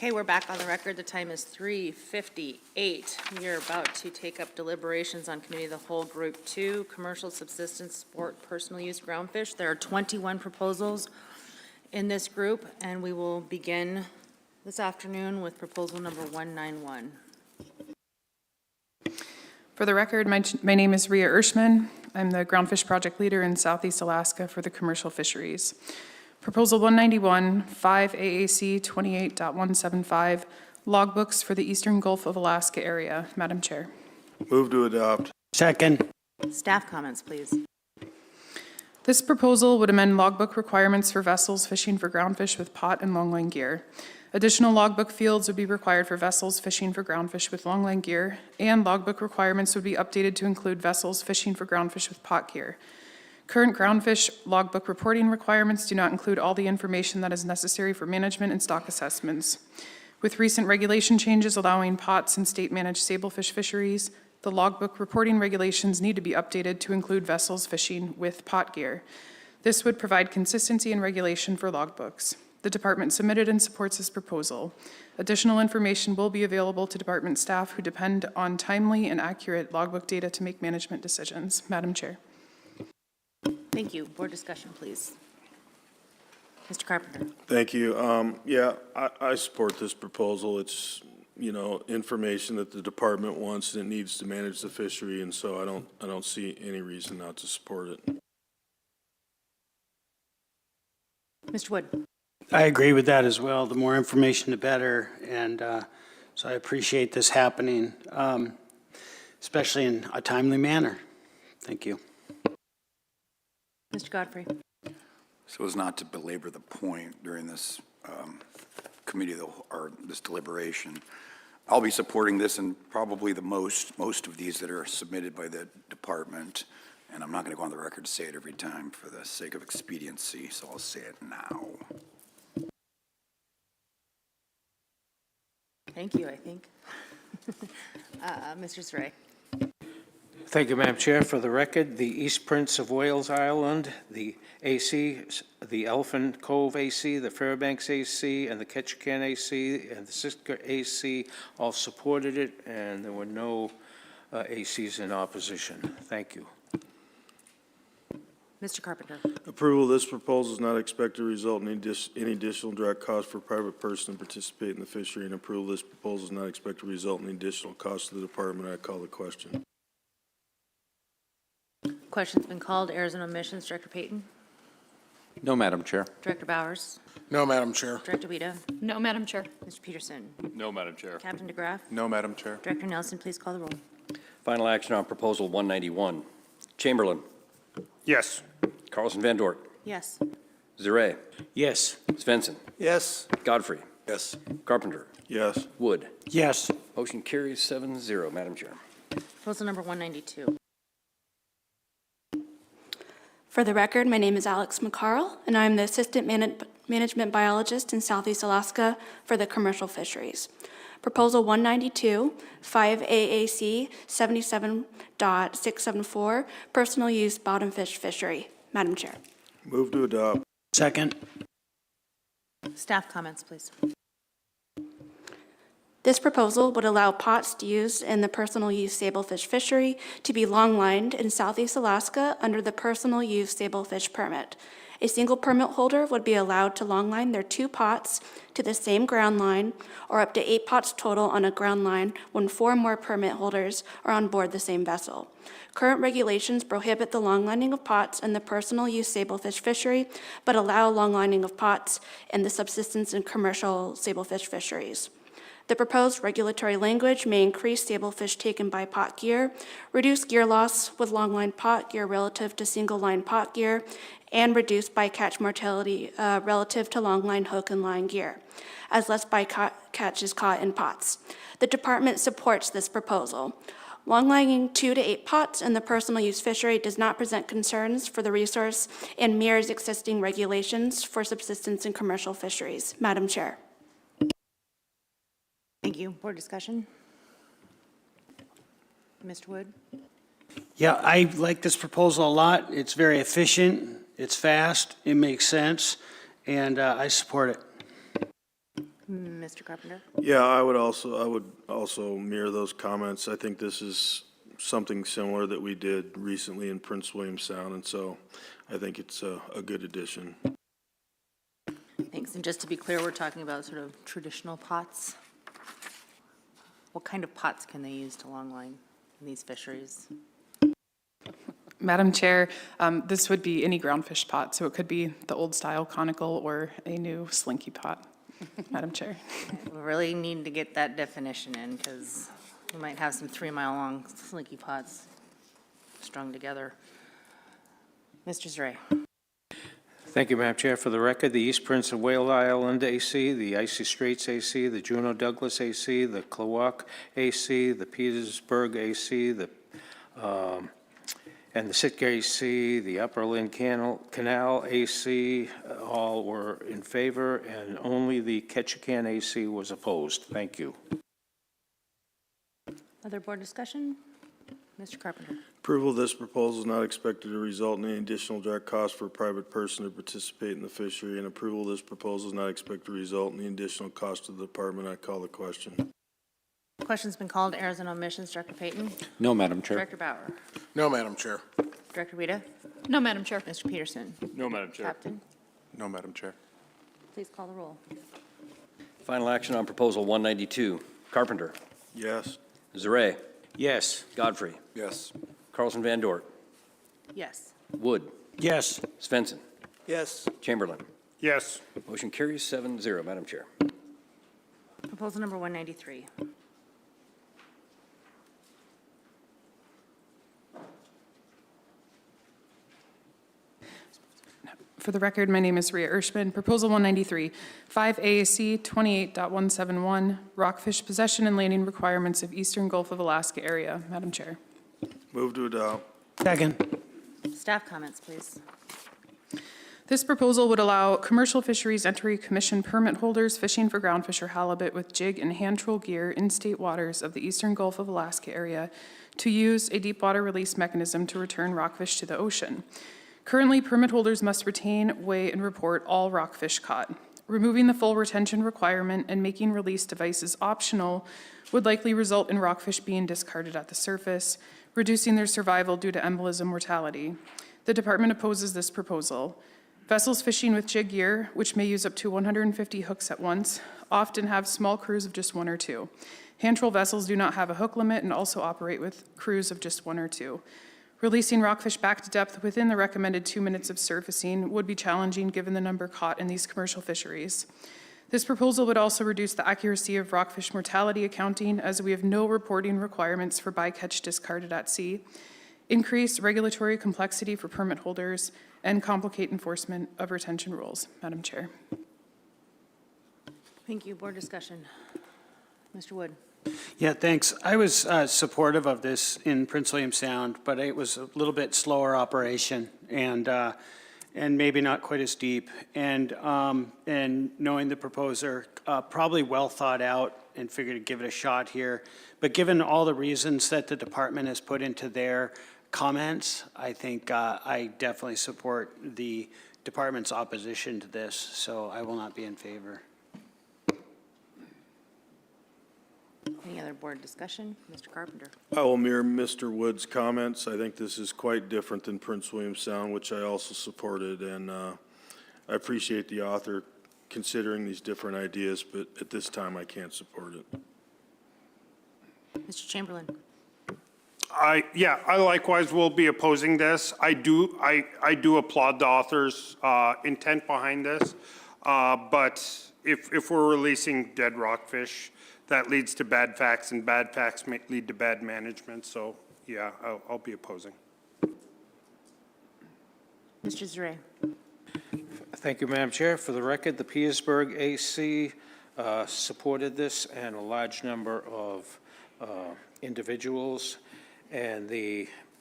Okay, we're back on the record. The time is 3:58. We are about to take up deliberations on Committee of the Whole Group 2, Commercial Subsistence Sport Personal Use Groundfish. There are 21 proposals in this group, and we will begin this afternoon with proposal number 191. For the record, my name is Rhea Ershman. I'm the Groundfish Project Leader in Southeast Alaska for the commercial fisheries. Proposal 191, 5 AAC 28.175, logbooks for the Eastern Gulf of Alaska area. Madam Chair. Move to adopt. Second. Staff comments, please. This proposal would amend logbook requirements for vessels fishing for groundfish with pot and longline gear. Additional logbook fields would be required for vessels fishing for groundfish with longline gear, and logbook requirements would be updated to include vessels fishing for groundfish with pot gear. Current groundfish logbook reporting requirements do not include all the information that is necessary for management and stock assessments. With recent regulation changes allowing pots and state-managed sablefish fisheries, the logbook reporting regulations need to be updated to include vessels fishing with pot gear. This would provide consistency in regulation for logbooks. The department submitted and supports this proposal. Additional information will be available to department staff who depend on timely and accurate logbook data to make management decisions. Madam Chair. Thank you. Board discussion, please. Mr. Carpenter. Thank you. Yeah, I support this proposal. It's, information that the department wants and it needs to manage the fishery, and so I don't see any reason not to support it. Mr. Wood. I agree with that as well. The more information, the better. And so I appreciate this happening, especially in a timely manner. Thank you. Mr. Godfrey. So as not to belabor the point during this committee, or this deliberation, I'll be supporting this and probably the most of these that are submitted by the department. And I'm not going to go on the record to say it every time for the sake of expediency, so I'll say it now. Thank you, I think. Mr. Saray. Thank you, Madam Chair. For the record, the East Prince of Wales Island, the AC, the Elephant Cove AC, the Fairbanks AC, and the Ketchikan AC, and the Sitka AC all supported it, and there were no ACs in opposition. Thank you. Mr. Carpenter. Approval of this proposal is not expected to result in any additional direct cost for a private person to participate in the fishery, and approval of this proposal is not expected to result in additional cost to the department. I call the question. Question's been called. Errors and omissions. Director Payton. No, Madam Chair. Director Bowers. No, Madam Chair. Director Wida. No, Madam Chair. Mr. Peterson. No, Madam Chair. Captain DeGraff. No, Madam Chair. Director Nelson, please call the roll. Final action on proposal 191. Chamberlain. Yes. Carlson Van Dort. Yes. Zare. Yes. Svensson. Yes. Godfrey. Yes. Carpenter. Yes. Wood. Yes. Motion carries 7-0, Madam Chair. Proposal number 192. For the record, my name is Alex McCarl, and I'm the Assistant Management Biologist in Southeast Alaska for the commercial fisheries. Proposal 192, 5 AAC 77.674, personal use bottomfish fishery. Madam Chair. Move to adopt. Second. Staff comments, please. This proposal would allow pots used in the personal use sablefish fishery to be long-lined in Southeast Alaska under the personal use sablefish permit. A single permit holder would be allowed to longline their 2 pots to the same ground line, or up to 8 pots total on a ground line when 4 more permit holders are on board the same vessel. Current regulations prohibit the longlining of pots in the personal use sablefish fishery, but allow longlining of pots in the subsistence and commercial sablefish fisheries. The proposed regulatory language may increase sablefish taken by pot gear, reduce gear loss with long-line pot gear relative to single-line pot gear, and reduce bycatch mortality relative to long-line hook and line gear, as less bycatch is caught in pots. The department supports this proposal. Longlining 2 to 8 pots in the personal use fishery does not present concerns for the resource and mirrors existing regulations for subsistence and commercial fisheries. Madam Chair. Thank you. Board discussion. Mr. Wood. Yeah, I like this proposal a lot. It's very efficient, it's fast, it makes sense, and I support it. Mr. Carpenter? Yeah, I would also mirror those comments. I think this is something similar that we did recently in Prince William Sound, and so I think it's a good addition. Thanks. And just to be clear, we're talking about sort of traditional pots. What kind of pots can they use to longline in these fisheries? Madam Chair, this would be any groundfish pot, so it could be the old style conical or a new slinky pot, Madam Chair. We really need to get that definition in because we might have some 3-mile-long slinky pots strung together. Mr. Zray. Thank you, Madam Chair. For the record, the East Prince of Wales Island AC, the Icy Straits AC, the Juneau Douglas AC, the Klawock AC, the Petersburg AC, and the Sitka AC, the Upper Lynn Canal AC, all were in favor, and only the Ketchikan AC was opposed. Thank you. Other board discussion? Mr. Carpenter. Approval of this proposal is not expected to result in any additional direct cost for a private person to participate in the fishery, and approval of this proposal is not expected to result in the additional cost to the department. I call the question. Question's been called. Errors and omissions. Director Payton. No, Madam Chair. Director Bauer. No, Madam Chair. Director Rita. No, Madam Chair. Mr. Peterson. No, Madam Chair. Captain. No, Madam Chair. Please call the roll. Final action on Proposal 192. Carpenter. Yes. Zaret. Yes. Godfrey. Yes. Carlson Van Dort. Yes. Wood. Yes. Svensson. Yes. Chamberlain. Yes. Motion carries 7-0, Madam Chair. Proposal number 193. For the record, my name is Rhea Ershman. Proposal 193, 5 AAC 28.171, rockfish possession and landing requirements of Eastern Gulf of Alaska area. Madam Chair. Move to adopt. Second. Staff comments, please. This proposal would allow commercial fisheries entry commission permit holders fishing for groundfish or halibut with jig and hand troll gear in state waters of the Eastern Gulf of Alaska area to use a deep water release mechanism to return rockfish to the ocean. Currently, permit holders must retain, weigh, and report all rockfish caught. Removing the full retention requirement and making release devices optional would likely result in rockfish being discarded at the surface, reducing their survival due to embolism mortality. The department opposes this proposal. Vessels fishing with jig gear, which may use up to 150 hooks at once, often have small crews of just 1 or 2. Hand troll vessels do not have a hook limit and also operate with crews of just 1 or 2. Releasing rockfish back to depth within the recommended 2 minutes of surfacing would be challenging given the number caught in these commercial fisheries. This proposal would also reduce the accuracy of rockfish mortality accounting as we have no reporting requirements for bycatch discarded at sea, increase regulatory complexity for permit holders, and complicate enforcement of retention rules. Madam Chair. Thank you. Board discussion. Mr. Wood. Yeah, thanks. I was supportive of this in Prince William Sound, but it was a little bit slower operation and maybe not quite as deep. And knowing the proposer, probably well thought out and figured to give it a shot here. But given all the reasons that the department has put into their comments, I think I definitely support the department's opposition to this, so I will not be in favor. Any other board discussion? Mr. Carpenter. I will mirror Mr. Wood's comments. I think this is quite different than Prince William Sound, which I also supported, and I appreciate the author considering these different ideas, but at this time I can't support it. Mr. Chamberlain. I likewise will be opposing this. I do applaud the author's intent behind this, but if we're releasing dead rockfish, that leads to bad facts, and bad facts may lead to bad management. So, yeah, I'll be opposing. Mr. Zray. Thank you, Madam Chair. For the record, the Petersburg AC supported this, and a large number of individuals. And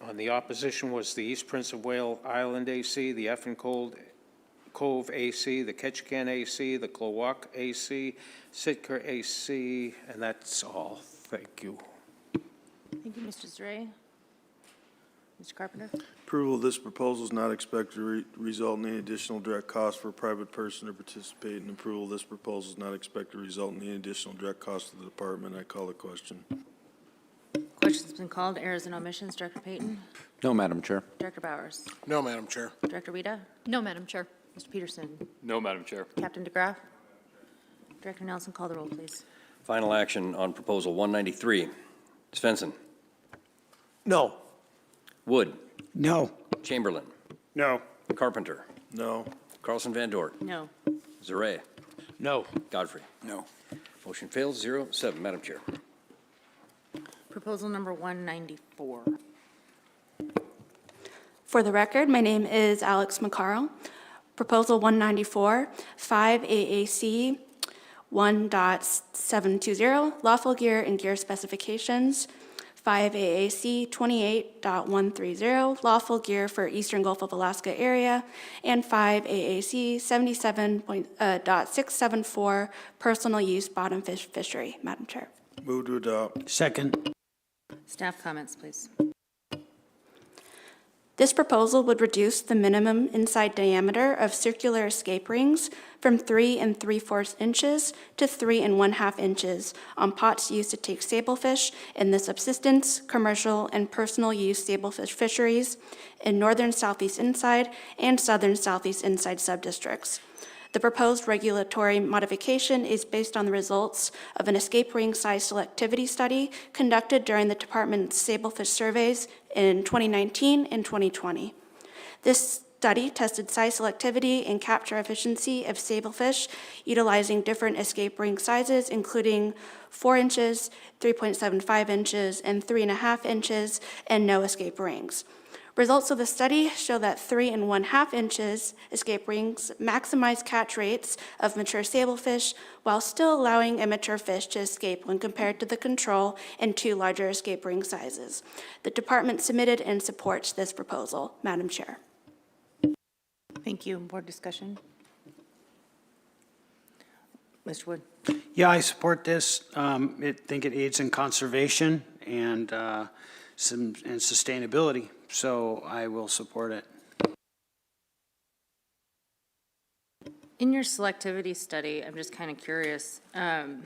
on the opposition was the East Prince of Wales Island AC, the Effin Cove AC, the Ketchikan AC, the Klawock AC, Sitka AC, and that's all. Thank you. Thank you, Mr. Zray. Mr. Carpenter. Approval of this proposal is not expected to result in any additional direct cost for a private person to participate, and approval of this proposal is not expected to result in any additional direct cost to the department. I call the question. Question's been called. Errors and omissions. Director Payton? No, Madam Chair. Director Bowers? No, Madam Chair. Director Rita? No, Madam Chair. Mr. Peterson? No, Madam Chair. Captain DeGraff? Director Nelson, call the roll, please. Final action on Proposal 193. Svensson. No. Wood. No. Chamberlain. No. Carpenter. No. Carlson Van Dort. No. Zaret. No. Godfrey. No. Motion fails, 0-7. Madam Chair. Proposal number 194. For the record, my name is Alex McCarl. Proposal 194, 5 AAC 1.720, lawful gear and gear specifications. 5 AAC 28.130, lawful gear for Eastern Gulf of Alaska area. And 5 AAC 77.674, personal use bottom fish fishery. Madam Chair. Move to adopt. Second. Staff comments, please. This proposal would reduce the minimum inside diameter of circular escape rings from 3 3/4 inches to 3 1/2 inches on pots used to take sablefish in the subsistence, commercial, and personal use sablefish fisheries in northern southeast inside and southern southeast inside subdistricts. The proposed regulatory modification is based on the results of an escape ring size selectivity study conducted during the department's sablefish surveys in 2019 and 2020. This study tested size selectivity and capture efficiency of sablefish utilizing different escape ring sizes, including 4 inches, 3.75 inches, and 3.5 inches, and no escape rings. Results of the study show that 3 1/2 inches escape rings maximize catch rates of mature sablefish while still allowing immature fish to escape when compared to the control and 2 larger escape ring sizes. The department submitted and supports this proposal. Madam Chair. Thank you. Board discussion? Mr. Wood? Yeah, I support this. I think it aids in conservation and sustainability, so I will support it. In your selectivity study, I'm just kind of curious, did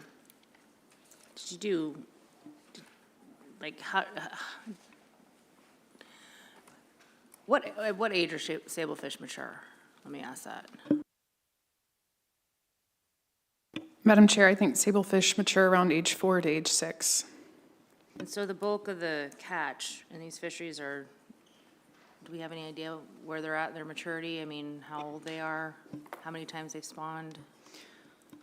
you do, like, at what age are sablefish mature? Let me ask that. Madam Chair, I think sablefish mature around age 4 to age 6. And so the bulk of the catch in these fisheries are, do we have any idea where they're at in their maturity? I mean, how old they are, how many times they've spawned?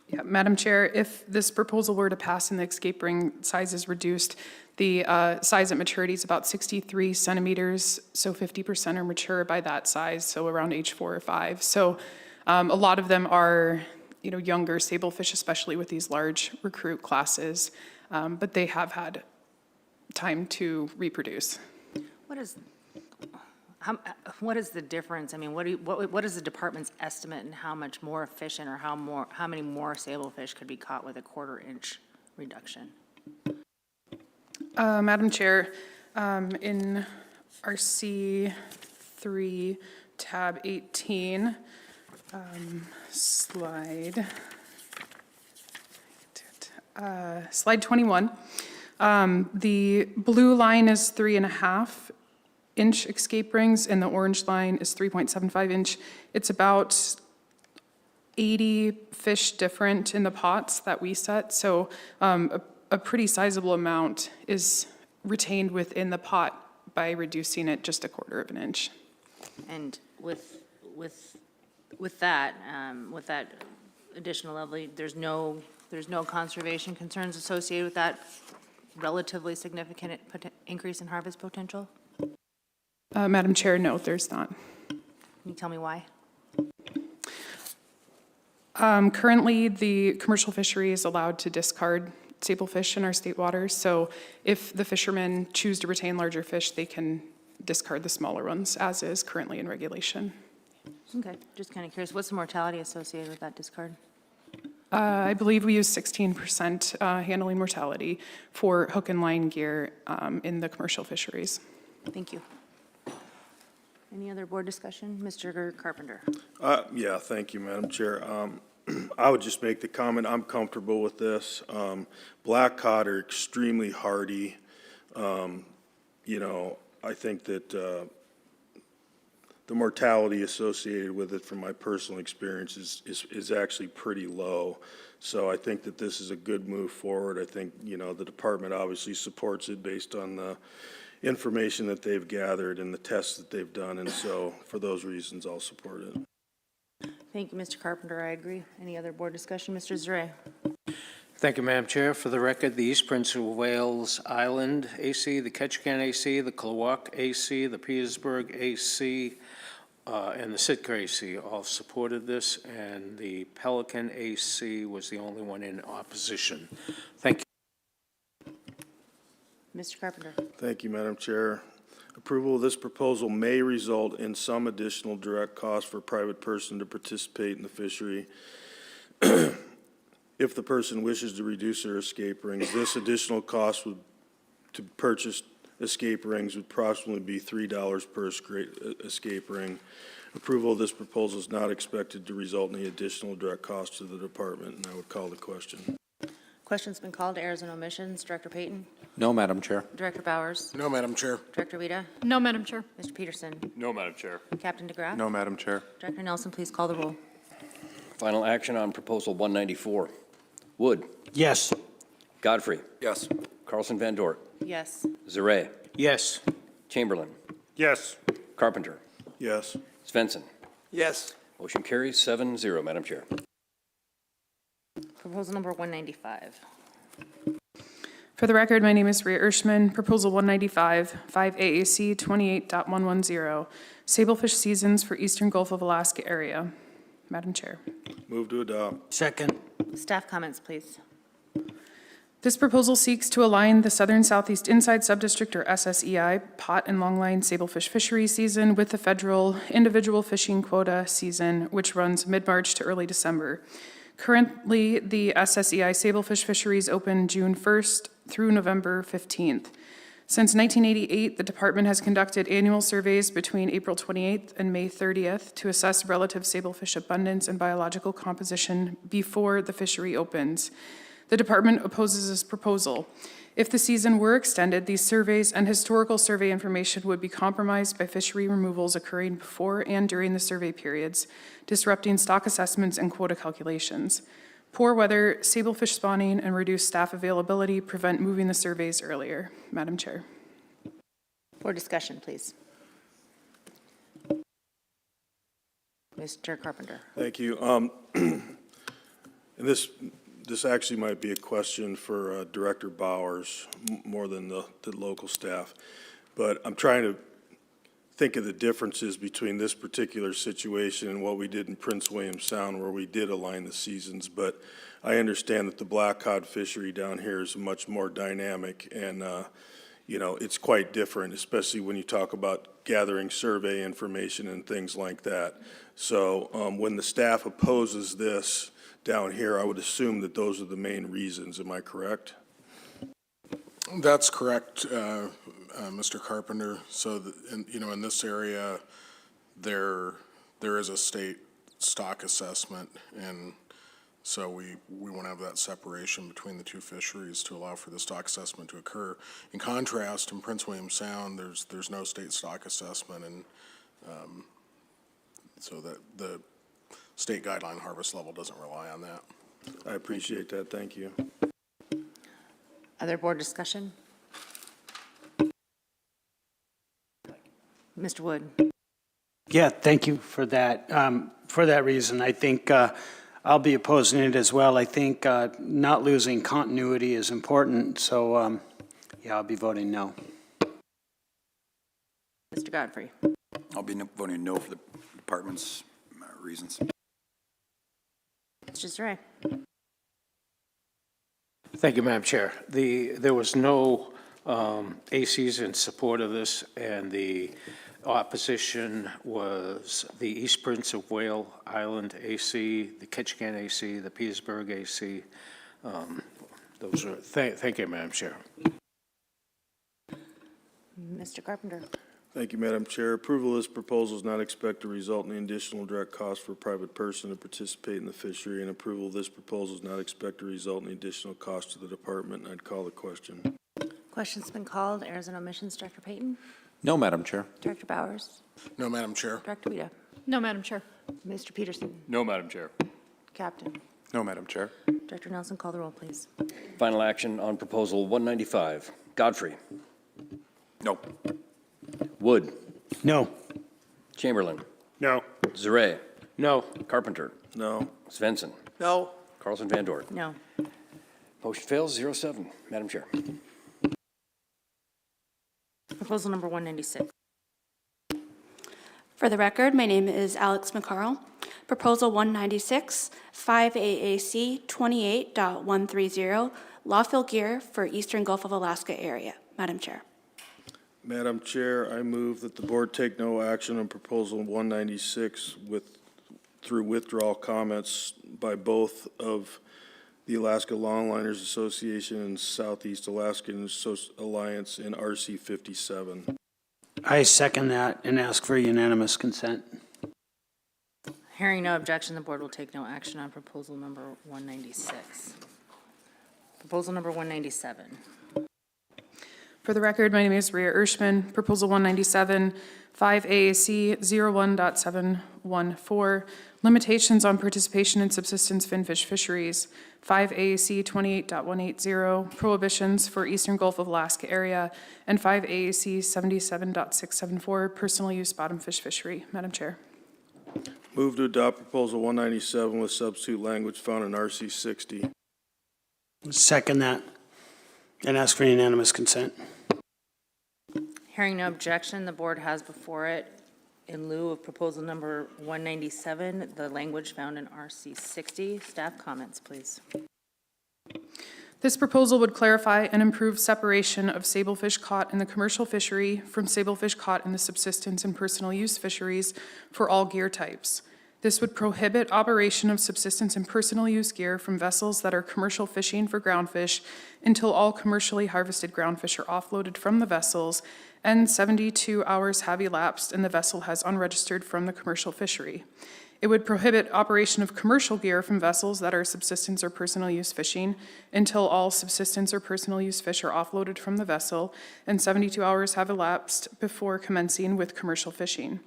Yeah, Madam Chair, if this proposal were to pass and the escape ring size is reduced, the size at maturity is about 63 centimeters, so 50% are mature by that size, so around age 4 or 5. So a lot of them are, younger sablefish, especially with these large recruit classes, but they have had time to reproduce. What is the difference? I mean, what is the department's estimate and how much more efficient or how many more sablefish could be caught with a 1/4 inch reduction? Madam Chair, in RC 3, tab 18, slide 21, the blue line is 3.5 inch escape rings, and the orange line is 3.75 inch. It's about 80 fish different in the pots that we set, so a pretty sizable amount is retained within the pot by reducing it just 1/4 inch. And with that additional level, there's no conservation concerns associated with that relatively significant increase in harvest potential? Madam Chair, no, there's not. Can you tell me why? Currently, the commercial fishery is allowed to discard sablefish in our state waters, so if the fishermen choose to retain larger fish, they can discard the smaller ones, as is currently in regulation. Okay, just kind of curious, what's the mortality associated with that discard? I believe we use 16% handling mortality for hook and line gear in the commercial fisheries. Thank you. Any other board discussion? Mr. Carpenter? Yeah, thank you, Madam Chair. I would just make the comment, I'm comfortable with this. Black cod are extremely hardy. You know, I think that the mortality associated with it from my personal experience is actually pretty low. So I think that this is a good move forward. I think, you know, the department obviously supports it based on the information that they've gathered and the tests that they've done. And so for those reasons, I'll support it. Thank you, Mr. Carpenter. I agree. Any other board discussion? Mr. Zare? Thank you, Madam Chair. For the record, the East Prince of Wales Island AC, the Ketchikan AC, the Klawock AC, the Petersburg AC, and the Sitka AC all supported this, and the Pelican AC was the only one in opposition. Thank you. Mr. Carpenter? Thank you, Madam Chair. Approval of this proposal may result in some additional direct costs for a private person to participate in the fishery. If the person wishes to reduce their escape rings, this additional cost to purchase escape rings would approximately be $3 per escape ring. Approval of this proposal is not expected to result in any additional direct cost to the department, and I would call the question. Question's been called. Errors and omissions. Director Payton? No, Madam Chair. Director Bowers? No, Madam Chair. Director Rita? No, Madam Chair. Mr. Peterson? No, Madam Chair. Captain DeGraff? No, Madam Chair. Director Nelson, please call the roll. Final action on Proposal 194. Wood. Yes. Godfrey. Yes. Carlson Van Dort. Yes. Zaret. Yes. Chamberlain. Yes. Carpenter. Yes. Svensson. Yes. Motion carries 7-0, Madam Chair. Proposal number 195. For the record, my name is Rhea Ershman. Proposal 195, 5 AAC 28.110, sablefish seasons for Eastern Gulf of Alaska area. Madam Chair. Move to adopt. Second. Staff comments, please. This proposal seeks to align the Southern Southeast Inside Subdistrict, or SSEI, pot and longline sablefish fishery season with the federal individual fishing quota season, which runs mid-March to early December. Currently, the SSEI sablefish fisheries open June 1st through November 15th. Since 1988, the department has conducted annual surveys between April 28th and May 30th to assess relative sablefish abundance and biological composition before the fishery opens. The department opposes this proposal. If the season were extended, these surveys and historical survey information would be compromised by fishery removals occurring before and during the survey periods, disrupting stock assessments and quota calculations. Poor weather, sablefish spawning, and reduced staff availability prevent moving the surveys earlier. Madam Chair. Board discussion, please. Mr. Carpenter. Thank you. And this actually might be a question for Director Bowers more than the local staff. But I'm trying to think of the differences between this particular situation and what we did in Prince William Sound, where we did align the seasons. But I understand that the black cod fishery down here is much more dynamic, and you know, it's quite different, especially when you talk about gathering survey information and things like that. So when the staff opposes this down here, I would assume that those are the main reasons. Am I correct? That's correct, Mr. Carpenter. So, in this area, there is a state stock assessment, and so we want to have that separation between the two fisheries to allow for the stock assessment to occur. In contrast, in Prince William Sound, there's no state stock assessment, and so that the state guideline harvest level doesn't rely on that. I appreciate that. Thank you. Other board discussion? Mr. Wood? Yeah, thank you for that. For that reason, I think I'll be opposing it as well. I think not losing continuity is important, so yeah, I'll be voting no. Mr. Godfrey? I'll be voting no for the department's reasons. Mr. Zare? Thank you, Madam Chair. There was no ACs in support of this, and the opposition was the East Prince of Wales Island AC, the Ketchikan AC, the Petersburg AC. Those are, thank you, Madam Chair. Mr. Carpenter? Thank you, Madam Chair. Approval of this proposal is not expected to result in the additional direct cost for a private person to participate in the fishery, and approval of this proposal is not expected to result in the additional cost to the department. I'd call the question. Question's been called. Errors and omissions, Director Payton? No, Madam Chair. Director Bowers? No, Madam Chair. Director Vita? No, Madam Chair. Mr. Peterson? No, Madam Chair. Captain? No, Madam Chair. Director Nelson, call the roll, please. Final action on Proposal 195. Godfrey. No. Wood. No. Chamberlain. No. Zareh. No. Carpenter. No. Svensson. No. Carlson Van Dorn. No. Motion fails, 0-7. Madam Chair. Proposal number 196. For the record, my name is Alex McCarl. Proposal 196, 5AAC 28.130, lawful gear for Eastern Gulf of Alaska area. Madam Chair. Madam Chair, I move that the board take no action on proposal 196 through withdrawal comments by both of the Alaska Longliners Association and Southeast Alaskan Alliance in RC 57. I second that and ask for unanimous consent. Hearing no objection, the board will take no action on proposal number 196. Proposal number 197. For the record, my name is Rhea Ershman. Proposal 197, 5AAC 01.714, limitations on participation in subsistence finfish fisheries. 5AAC 28.180, prohibitions for Eastern Gulf of Alaska area. And 5AAC 77.674, personal use bottomfish fishery. Madam Chair. Move to adopt proposal 197 with substitute language found in RC 60. Second that and ask for unanimous consent. Hearing no objection, the board has before it, in lieu of proposal number 197, the language found in RC 60. Staff comments, please. This proposal would clarify and improve separation of sablefish caught in the commercial fishery from sablefish caught in the subsistence and personal use fisheries for all gear types. This would prohibit operation of subsistence and personal use gear from vessels that are commercial fishing for groundfish until all commercially harvested groundfish are offloaded from the vessels and 72 hours have elapsed and the vessel has unregistered from the commercial fishery. It would prohibit operation of commercial gear from vessels that are subsistence or personal use fishing until all subsistence or personal use fish are offloaded from the vessel and 72 hours have elapsed before commencing with commercial fishing.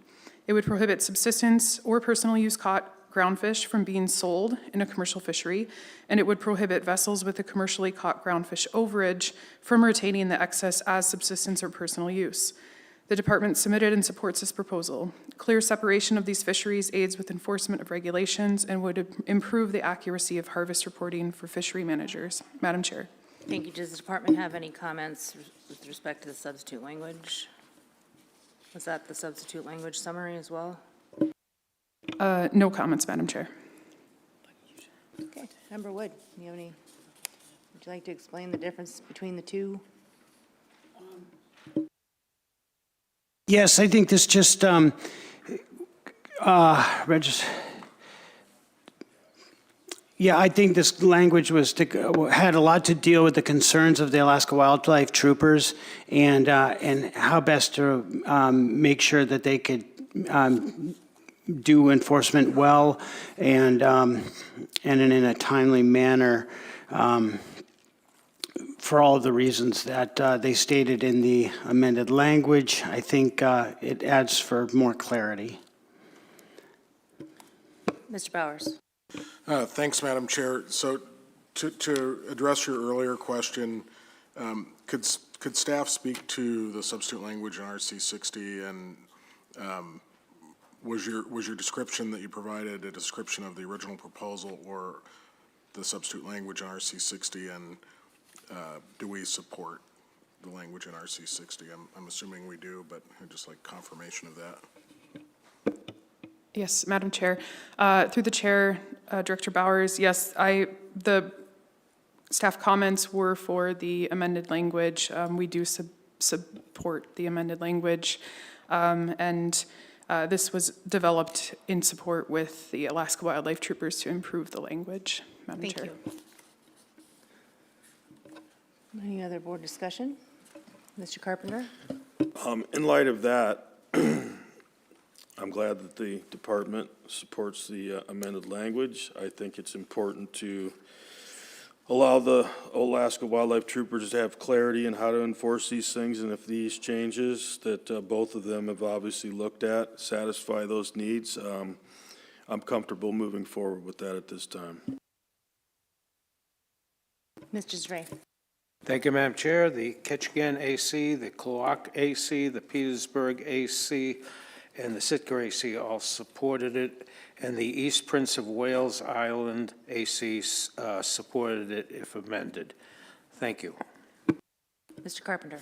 It would prohibit subsistence or personal use caught groundfish from being sold in a commercial fishery, and it would prohibit vessels with a commercially caught groundfish overage from retaining the excess as subsistence or personal use. The department submitted and supports this proposal. Clear separation of these fisheries aids with enforcement of regulations and would improve the accuracy of harvest reporting for fishery managers. Madam Chair. Thank you. Does the department have any comments with respect to the substitute language? Was that the substitute language summary as well? No comments, Madam Chair. Okay. Member Wood, would you like to explain the difference between the two? Yes, I think this just had a lot to deal with the concerns of the Alaska Wildlife Troopers and how best to make sure that they could do enforcement well and in a timely manner for all of the reasons that they stated in the amended language. I think it adds for more clarity. Mr. Bowers. Thanks, Madam Chair. So to address your earlier question, could staff speak to the substitute language in RC 60 and was your description that you provided a description of the original proposal or the substitute language in RC 60, and do we support the language in RC 60? I'm assuming we do, but I'd just like confirmation of that. Yes, Madam Chair. Through the chair, Director Bowers, yes, the staff comments were for the amended language. We do support the amended language, and this was developed in support with the Alaska Wildlife Troopers to improve the language, Madam Chair. Thank you. Any other board discussion? Mr. Carpenter? In light of that, I'm glad that the department supports the amended language. I think it's important to allow the Alaska Wildlife Troopers to have clarity in how to enforce these things, and if these changes that both of them have obviously looked at satisfy those needs, I'm comfortable moving forward with that at this time. Mr. Zray. Thank you, Madam Chair. The Ketchikan AC, the Cloac AC, the Petersburg AC, and the Sitka AC all supported it, and the East Prince of Wales Island AC supported it if amended. Thank you. Mr. Carpenter.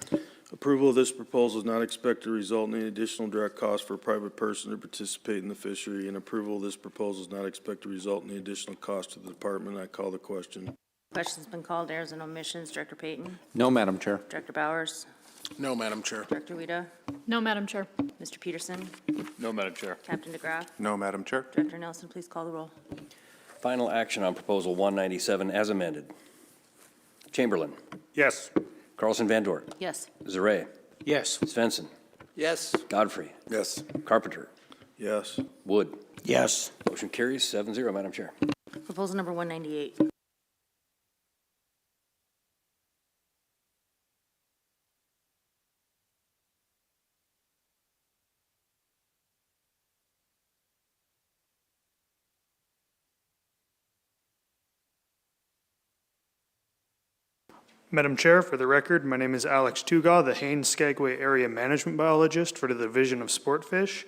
Approval of this proposal is not expected to result in any additional direct cost for a private person to participate in the fishery, and approval of this proposal is not expected to result in any additional cost to the department. I call the question. Question's been called. Errors and omissions. Director Payton. No, Madam Chair. Director Bowers. No, Madam Chair. Director Wida. No, Madam Chair. Mr. Peterson. No, Madam Chair. Captain DeGraff. No, Madam Chair. Director Nelson, please call the roll. Final action on Proposal 197 as amended. Chamberlain. Yes. Carlson Van Dort. Yes. Zaret. Yes. Svensson. Yes. Godfrey. Yes. Carpenter. Yes. Wood. Yes. Motion carries 7-0, Madam Chair. Proposal number 198. Madam Chair, for the record, my name is Alex Tugaw, the Haines-Skagway Area Management Biologist for the Division of Sportfish.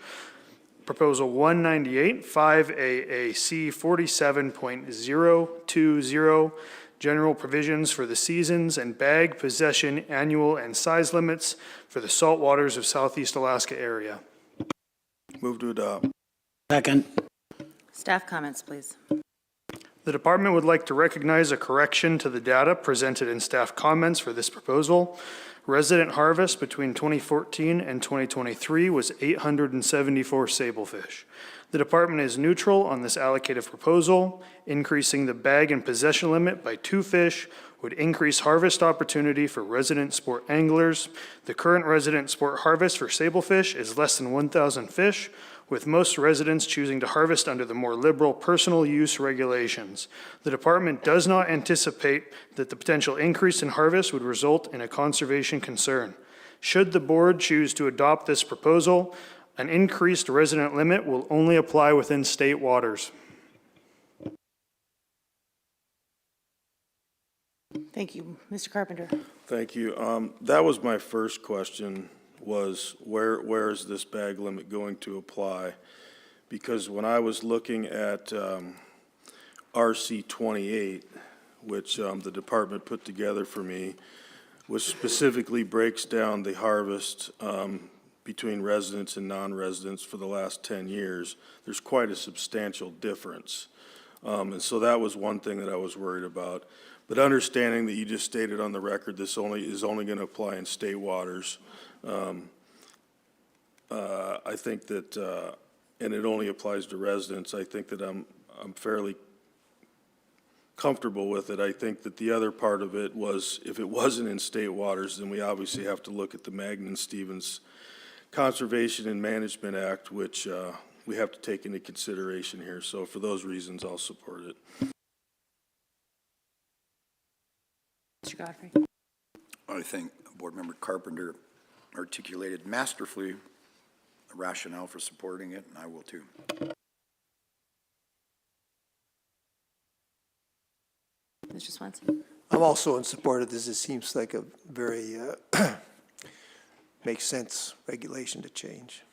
Proposal 198, 5AAC 47.020, general provisions for the seasons and bag possession annual and size limits for the salt waters of Southeast Alaska area. Move to adopt. Second. Staff comments, please. The department would like to recognize a correction to the data presented in staff comments for this proposal. Resident harvest between 2014 and 2023 was 874 sablefish. The department is neutral on this allocative proposal. Increasing the bag and possession limit by 2 fish would increase harvest opportunity for resident sport anglers. The current resident sport harvest for sablefish is less than 1,000 fish, with most residents choosing to harvest under the more liberal personal use regulations. The department does not anticipate that the potential increase in harvest would result in a conservation concern. Should the board choose to adopt this proposal, an increased resident limit will only apply within state waters. Thank you. Mr. Carpenter. Thank you. That was my first question, was where is this bag limit going to apply? Because when I was looking at RC 28, which the department put together for me, which specifically breaks down the harvest between residents and non-residents for the last 10 years, there's quite a substantial difference. And so that was one thing that I was worried about. But understanding that you just stated on the record, this is only going to apply in state waters, I think that, and it only applies to residents, I think that I'm fairly comfortable with it. I think that the other part of it was, if it wasn't in state waters, then we obviously have to look at the Magnin-Stevens Conservation and Management Act, which we have to take into consideration here. So for those reasons, I'll support it. Mr. Godfrey. I think Board Member Carpenter articulated masterfully the rationale for supporting it, and I will too. Mr. Swenson. I'm also in support of this. It seems like a very, makes sense regulation to change.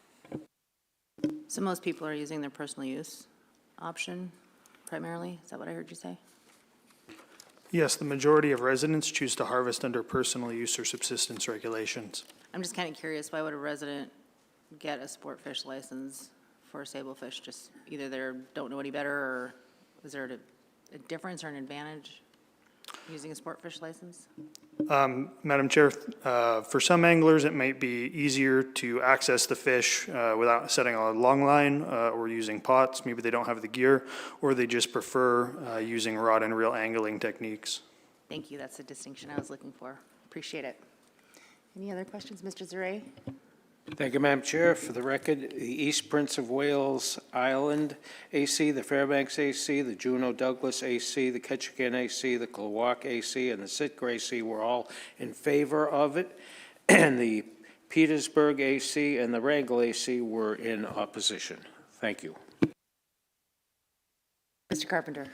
So most people are using their personal use option primarily? Is that what I heard you say? Yes, the majority of residents choose to harvest under personal use or subsistence regulations. I'm just kind of curious, why would a resident get a sport fish license for sablefish? Just either they don't know any better, or is there a difference or an advantage using a sport fish license? Madam Chair, for some anglers, it might be easier to access the fish without setting a long line or using pots. Maybe they don't have the gear, or they just prefer using rod and reel angling techniques. Thank you. That's the distinction I was looking for. Appreciate it. Any other questions? Mr. Zaret? Thank you, Madam Chair. For the record, the East Prince of Wales Island AC, the Fairbanks AC, the Juneau Douglas AC, the Ketchikan AC, the Klawock AC, and the Sitka AC were all in favor of it, and the Petersburg AC and the Wrangell AC were in opposition. Thank you. Mr. Carpenter.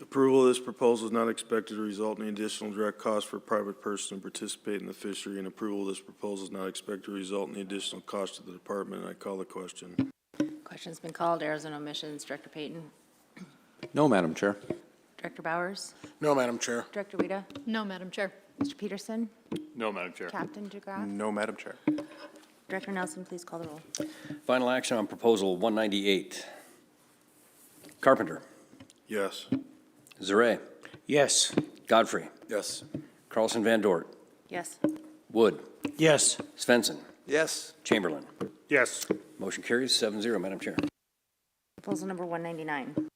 Approval of this proposal is not expected to result in additional direct cost for a private person to participate in the fishery, and approval of this proposal is not expected to result in the additional cost to the department. I call the question. Question's been called. Errors and omissions. Director Payton. No, Madam Chair. Director Bowers. No, Madam Chair. Director Wida. No, Madam Chair. Mr. Peterson. No, Madam Chair. Captain DeGraff. No, Madam Chair. Director Nelson, please call the roll. Final action on Proposal 198. Carpenter. Yes. Zareh. Yes. Godfrey. Yes. Carlson Van Dort. Yes. Wood. Yes. Svensson. Yes. Chamberlain. Yes. Motion carries 7-0, Madam Chair. Proposal number 199.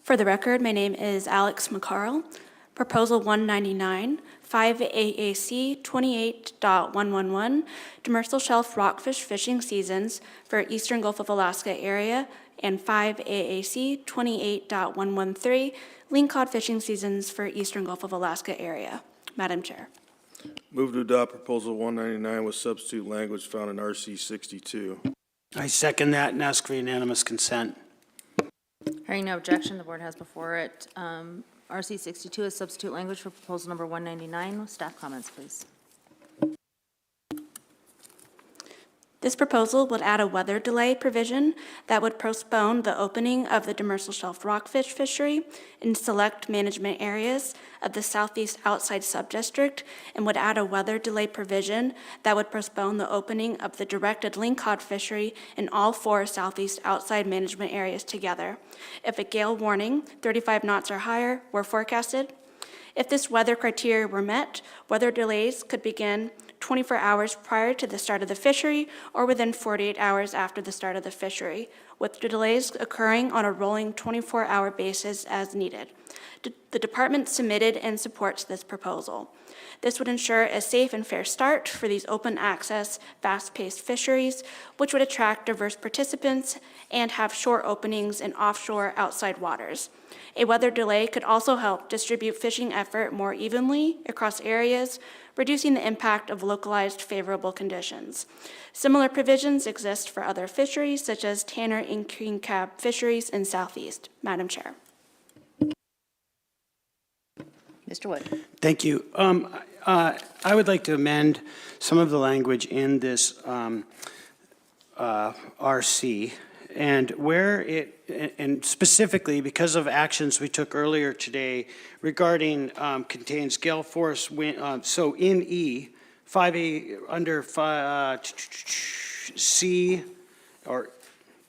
For the record, my name is Alex McCarl. Proposal 199, 5 AAC 28.111, demersal shelf rockfish fishing seasons for Eastern Gulf of Alaska area, and 5 AAC 28.113, lingcod fishing seasons for Eastern Gulf of Alaska area. Madam Chair. Move to adopt proposal 199 with substitute language found in RC 62. I second that and ask for unanimous consent. Hearing no objection, the board has before it RC 62 is substitute language for proposal number 199. Staff comments, please. This proposal would add a weather delay provision that would postpone the opening of the demersal shelf rockfish fishery in select management areas of the southeast outside subdistrict, and would add a weather delay provision that would postpone the opening of the directed lingcod fishery in all 4 southeast outside management areas together, if a gale warning 35 knots or higher were forecasted. If this weather criteria were met, weather delays could begin 24 hours prior to the start of the fishery or within 48 hours after the start of the fishery, with the delays occurring on a rolling 24-hour basis as needed. The department submitted and supports this proposal. This would ensure a safe and fair start for these open access, fast-paced fisheries, which would attract diverse participants and have short openings in offshore outside waters. A weather delay could also help distribute fishing effort more evenly across areas, reducing the impact of localized favorable conditions. Similar provisions exist for other fisheries, such as tanner and king crab fisheries in Southeast. Madam Chair. Mr. Wood. Thank you. I would like to amend some of the language in this RC, and where it, and specifically because of actions we took earlier today regarding contains gale force wind, so in E, 5A, under C, or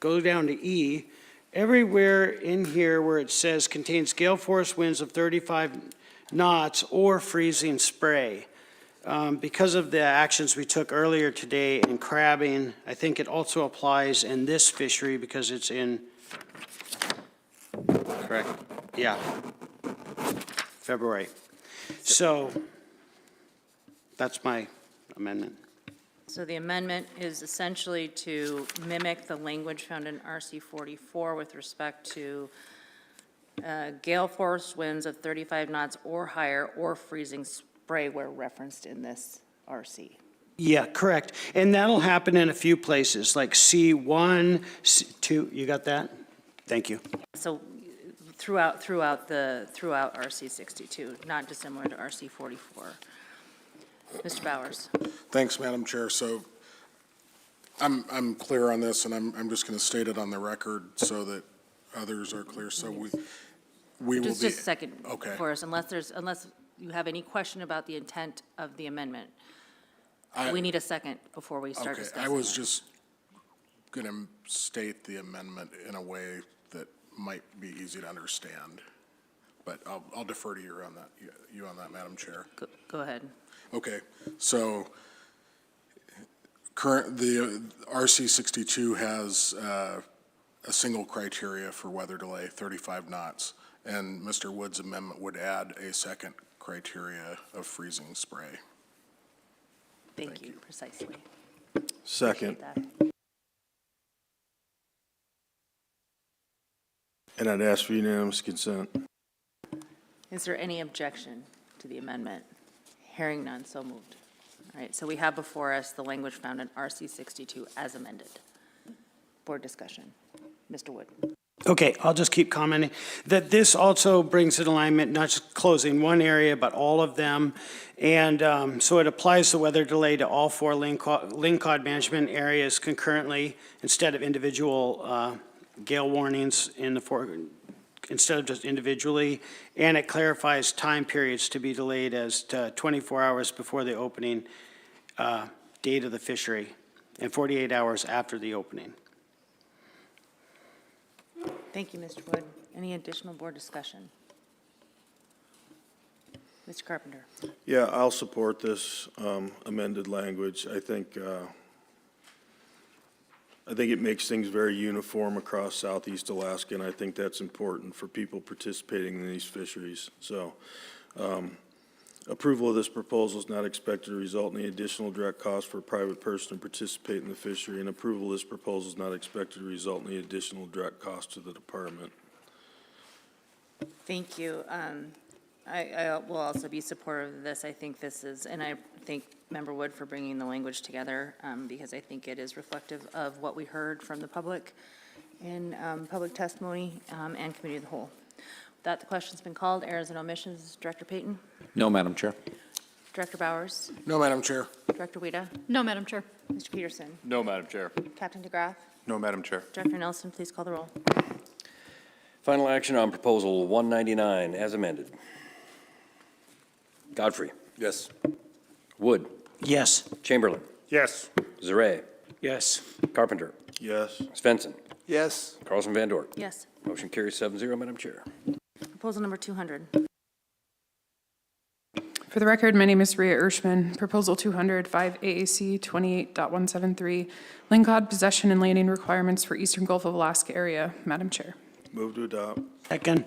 go down to E, everywhere in here where it says contains gale force winds of 35 knots or freezing spray. Because of the actions we took earlier today in crabbing, I think it also applies in this fishery because it's in, correct? Yeah, February. So that's my amendment. So the amendment is essentially to mimic the language found in RC 44 with respect to gale force winds of 35 knots or higher or freezing spray where referenced in this RC. Yeah, correct. And that'll happen in a few places, like C1, C2, you got that? Thank you. So throughout RC 62, not dissimilar to RC 44. Mr. Bowers. Thanks, Madam Chair. So I'm clear on this, and I'm just going to state it on the record so that others are clear. So we will be. Just a second Okay. for us, unless you have any question about the intent of the amendment. We need a second before we start discussing. I was it. just going to state the amendment in a way that might be easy to understand, but I'll defer to you on that, Madam Chair. Go ahead. Okay, so the RC 62 has a single criteria for weather delay, 35 knots. And Mr. Wood's amendment would add a second criteria of freezing spray. Thank you, precisely. Second. Appreciate that. And I'd ask for unanimous consent. Is there any objection to the amendment? Hearing none, so moved. All right, so we have before us the language found in RC 62 as amended. Board discussion. Mr. Wood. Okay, I'll just keep commenting, that this also brings in alignment, not just closing one area, but all of them. And so it applies the weather delay to all 4 lingcod management areas concurrently instead of individual gale warnings instead of just individually. And it clarifies time periods to be delayed as to 24 hours before the opening date of the fishery and 48 hours after the opening. Thank you, Mr. Wood. Any additional board discussion? Mr. Carpenter. Yeah, I'll support this amended language. I think it makes things very uniform across Southeast Alaska, and I think that's important for people participating in these fisheries. So approval of this proposal is not expected to result in any additional direct cost for a private person to participate in the fishery, and approval of this proposal is not expected to result in any additional direct cost to the department. Thank you. I will also be supportive of this. I think this is, and I thank Member Wood for bringing the language together because I think it is reflective of what we heard from the public in public testimony and committee of the whole. That the question's been called. Errors and omissions. Director Payton? No, Madam Chair. Director Bowers? No, Madam Chair. Director Wida? No, Madam Chair. Mr. Peterson? No, Madam Chair. Captain DeGraff? No, Madam Chair. Director Nelson, please call the roll. Final action on Proposal 199 as amended. Godfrey. Yes. Wood. Yes. Chamberlain. Yes. Zaret. Yes. Carpenter. Yes. Svensson. Yes. Carlson Van Dort. Yes. Motion carries 7-0, Madam Chair. Proposal number 200. For the record, my name is Rhea Ershman. Proposal 200, 5 AAC 28.173, lingcod possession and landing requirements for Eastern Gulf of Alaska area. Madam Chair. Move to adopt. Second.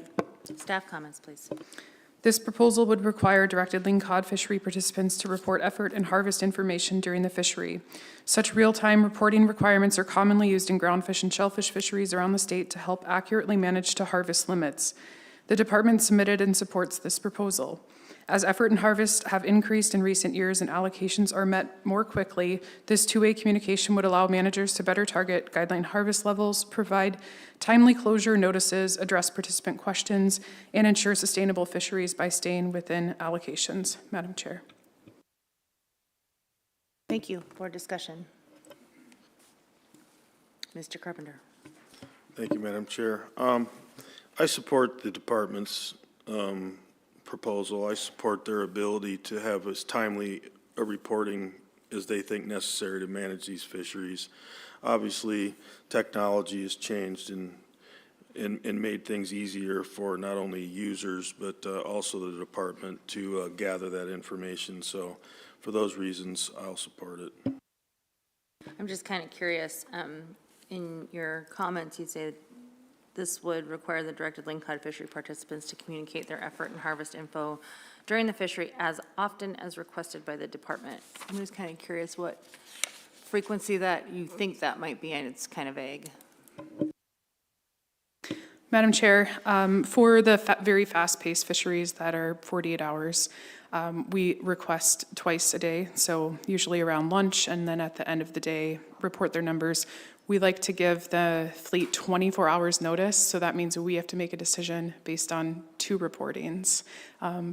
Staff comments, please. This proposal would require directed lingcod fishery participants to report effort and harvest information during the fishery. Such real-time reporting requirements are commonly used in groundfish and shellfish fisheries around the state to help accurately manage to harvest limits. The department submitted and supports this proposal. As effort and harvest have increased in recent years and allocations are met more quickly, this two-way communication would allow managers to better target guideline harvest levels, provide timely closure notices, address participant questions, and ensure sustainable fisheries by staying within allocations. Madam Chair. Thank you. Board discussion. Mr. Carpenter. Thank you, Madam Chair. I support the department's proposal. I support their ability to have as timely a reporting as they think necessary to manage these fisheries. Obviously, technology has changed and made things easier for not only users, but also the department to gather that information. So for those reasons, I'll support it. I'm just kind of curious. In your comments, you say this would require the directed lingcod fishery participants to communicate their effort and harvest info during the fishery as often as requested by the department. I'm just kind of curious what frequency that you think that might be, and it's kind of vague. Madam Chair, for the very fast-paced fisheries that are 48 hours, we request twice a day, so usually around lunch and then at the end of the day, report their numbers. We like to give the fleet 24 hours notice, so that means we have to make a decision based on 2 reportings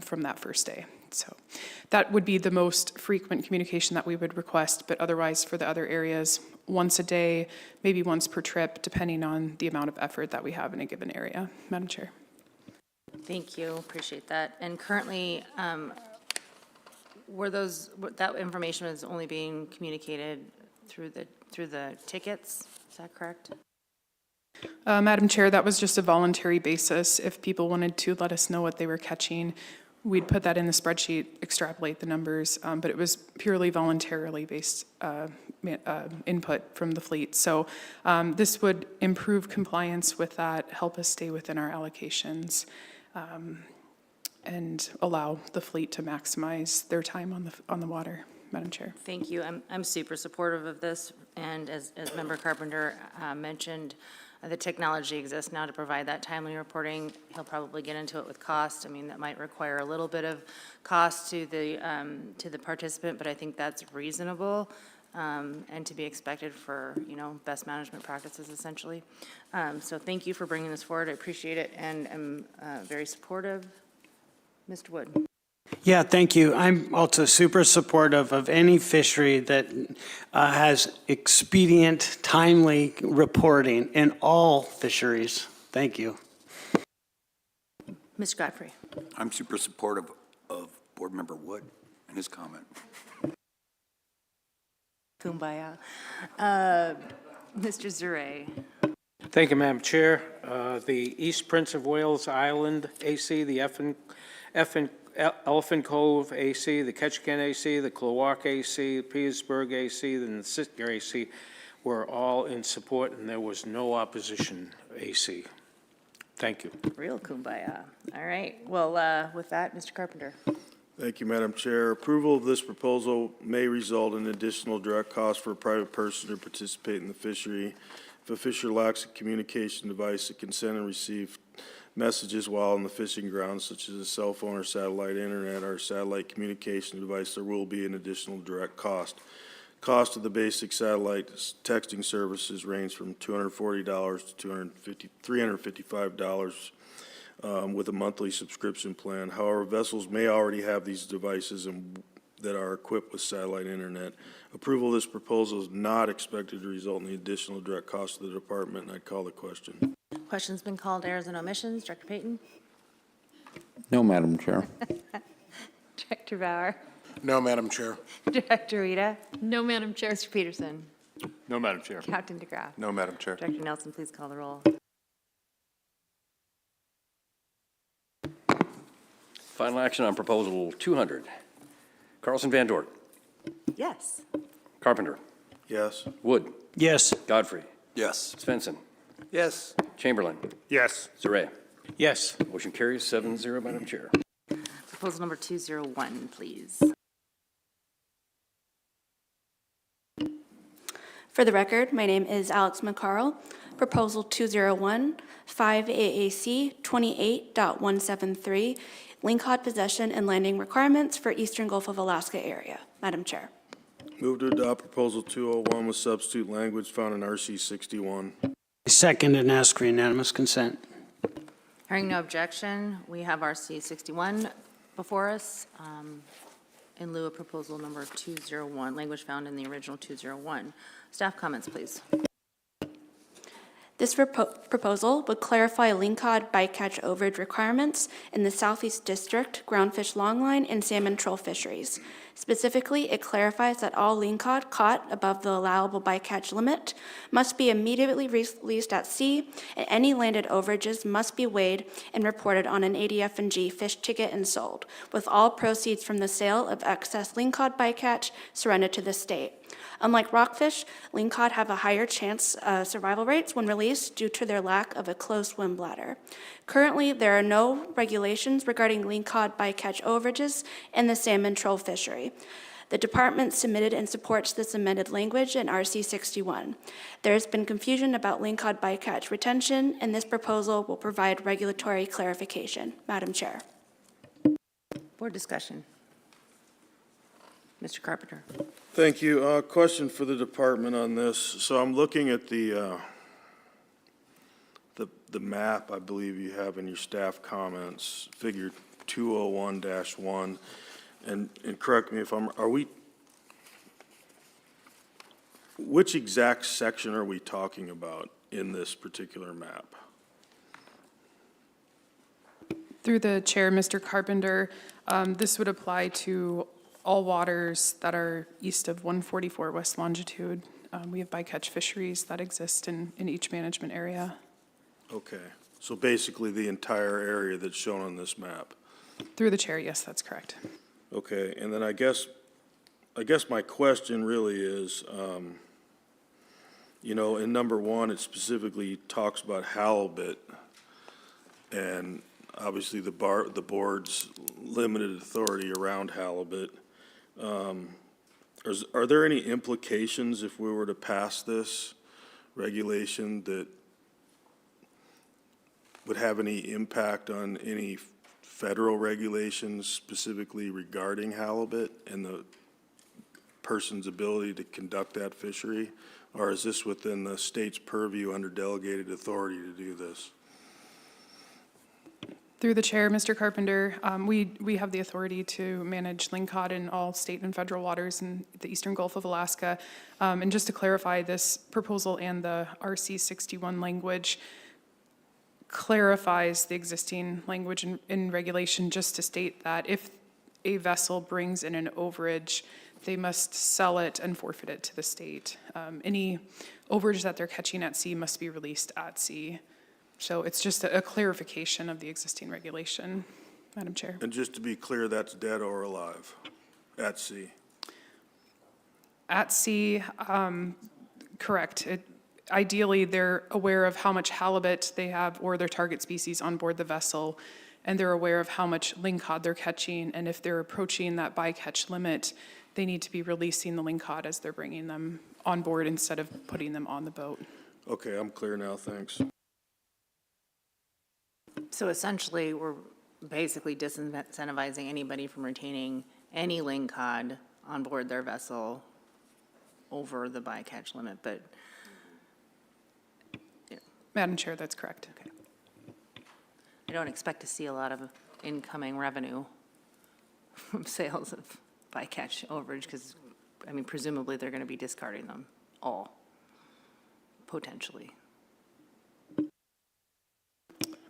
from that first day. So that would be the most frequent communication that we would request, but otherwise for the other areas, once a day, maybe once per trip, depending on the amount of effort that we have in a given area. Madam Chair. Thank you, appreciate that. And currently, that information is only being communicated through the tickets, is that correct? Madam Chair, that was just a voluntary basis. If people wanted to let us know what they were catching, we'd put that in the spreadsheet, extrapolate the numbers, but it was purely voluntarily based input from the fleet. So this would improve compliance with that, help us stay within our allocations, and allow the fleet to maximize their time on the water, Madam Chair. Thank you. I'm super supportive of this, and as Member Carpenter mentioned, the technology exists now to provide that timely reporting. He'll probably get into it with cost. I mean, that might require a little bit of cost to the participant, but I think that's reasonable and to be expected for, best management practices, essentially. So thank you for bringing this forward. I appreciate it, and I'm very supportive. Mr. Wood. Yeah, thank you. I'm also super supportive of any fishery that has expedient, timely reporting in all fisheries. Thank you. Mr. Godfrey. I'm super supportive of Board Member Wood and his comment. Kumbaya. Mr. Zure. Thank you, Madam Chair. The East Prince of Wales Island AC, the Elephant Cove AC, the Ketchikan AC, the Klawock AC, the Petersburg AC, and the Sitka AC were all in support, and there was no opposition AC. Thank you. Real kumbaya. All right. Well, with that, Mr. Carpenter. Thank you, Madam Chair. Approval of this proposal may result in additional direct costs for a private person to participate in the fishery. If a fisher lacks a communication device that can send and receive messages while on the fishing grounds, such as a cell phone or satellite internet or satellite communication device, there will be an additional direct cost. Cost of the basic satellite texting services range from $240 to $355 with a monthly subscription plan. However, vessels may already have these devices that are equipped with satellite internet. Approval of this proposal is not expected to result in the additional direct cost of the department, and I'd call the question. Question's been called. Errors and omissions. Director Payton. No, Madam Chair. Director Bauer. No, Madam Chair. Director Rita. No, Madam Chair. Mr. Peterson. No, Madam Chair. Captain DeGraff. No, Madam Chair. Director Nelson, please call the roll. Final action on proposal 200. Carlson Van Dort. Yes. Carpenter. Yes. Wood. Yes. Godfrey. Yes. Svensson. Yes. Chamberlain. Yes. Zare. Yes. Motion carries 7-0, Madam Chair. Proposal number 201, please. For the record, my name is Alex McCarl. Proposal 201, 5AAC 28.173, lingcod possession and landing requirements for Eastern Gulf of Alaska area. Madam Chair. Move to adopt proposal 201 with substitute language found in RC 61. Second and ask for unanimous consent. Hearing no objection, we have RC 61 before us in lieu of proposal number 201, language found in the original 201. Staff comments, please. This proposal would clarify lingcod bycatch overage requirements in the Southeast District groundfish longline and salmon troll fisheries. Specifically, it clarifies that all lingcod caught above the allowable bycatch limit must be immediately released at sea, and any landed overages must be weighed and reported on an ADF&G fish ticket and sold, with all proceeds from the sale of excess lingcod bycatch surrendered to the state. Unlike rockfish, lingcod have a higher chance survival rates when released due to their lack of a closed swim bladder. Currently, there are no regulations regarding lingcod bycatch overages in the salmon troll fishery. The department submitted and supports this amended language in RC 61. There has been confusion about lingcod bycatch retention, and this proposal will provide regulatory clarification. Madam Chair. Board discussion. Mr. Carpenter. Thank you. Question for the department on this. So I'm looking at the map I believe you have in your staff comments, figure 201-1, and correct me if which exact section are we talking about in this particular map? Through the chair, Mr. Carpenter, this would apply to all waters that are east of 144 west longitude. We have bycatch fisheries that exist in each management area. Okay, so basically the entire area that's shown on this map. Through the chair, yes, that's correct. Okay, and then I guess my question really is, you know, in number one, it specifically talks about halibut, and obviously the board's limited authority around halibut. Are there any implications if we were to pass this regulation that would have any impact on any federal regulations specifically regarding halibut and the person's ability to conduct that fishery? Or is this within the state's purview under delegated authority to do this? Through the chair, Mr. Carpenter, we have the authority to manage lingcod in all state and federal waters in the eastern Gulf of Alaska. And just to clarify, this proposal and the RC 61 language clarifies the existing language in regulation, just to state that if a vessel brings in an overage, they must sell it and forfeit it to the state. Any overage that they're catching at sea must be released at sea. So it's just a clarification of the existing regulation, Madam Chair. And just to be clear, that's dead or alive at sea? At sea, correct. Ideally, they're aware of how much halibut they have or their target species on board the vessel, and they're aware of how much lingcod they're catching, and if they're approaching that bycatch limit, they need to be releasing the lingcod as they're bringing them on board instead of putting them on the boat. Okay, I'm clear now, thanks. So essentially, we're basically disincentivizing anybody from retaining any lingcod on board their vessel over the bycatch limit, but. Madam Chair, that's correct. Okay. I don't expect to see a lot of incoming revenue from sales of bycatch overage because, I mean, presumably they're going to be discarding them all, potentially.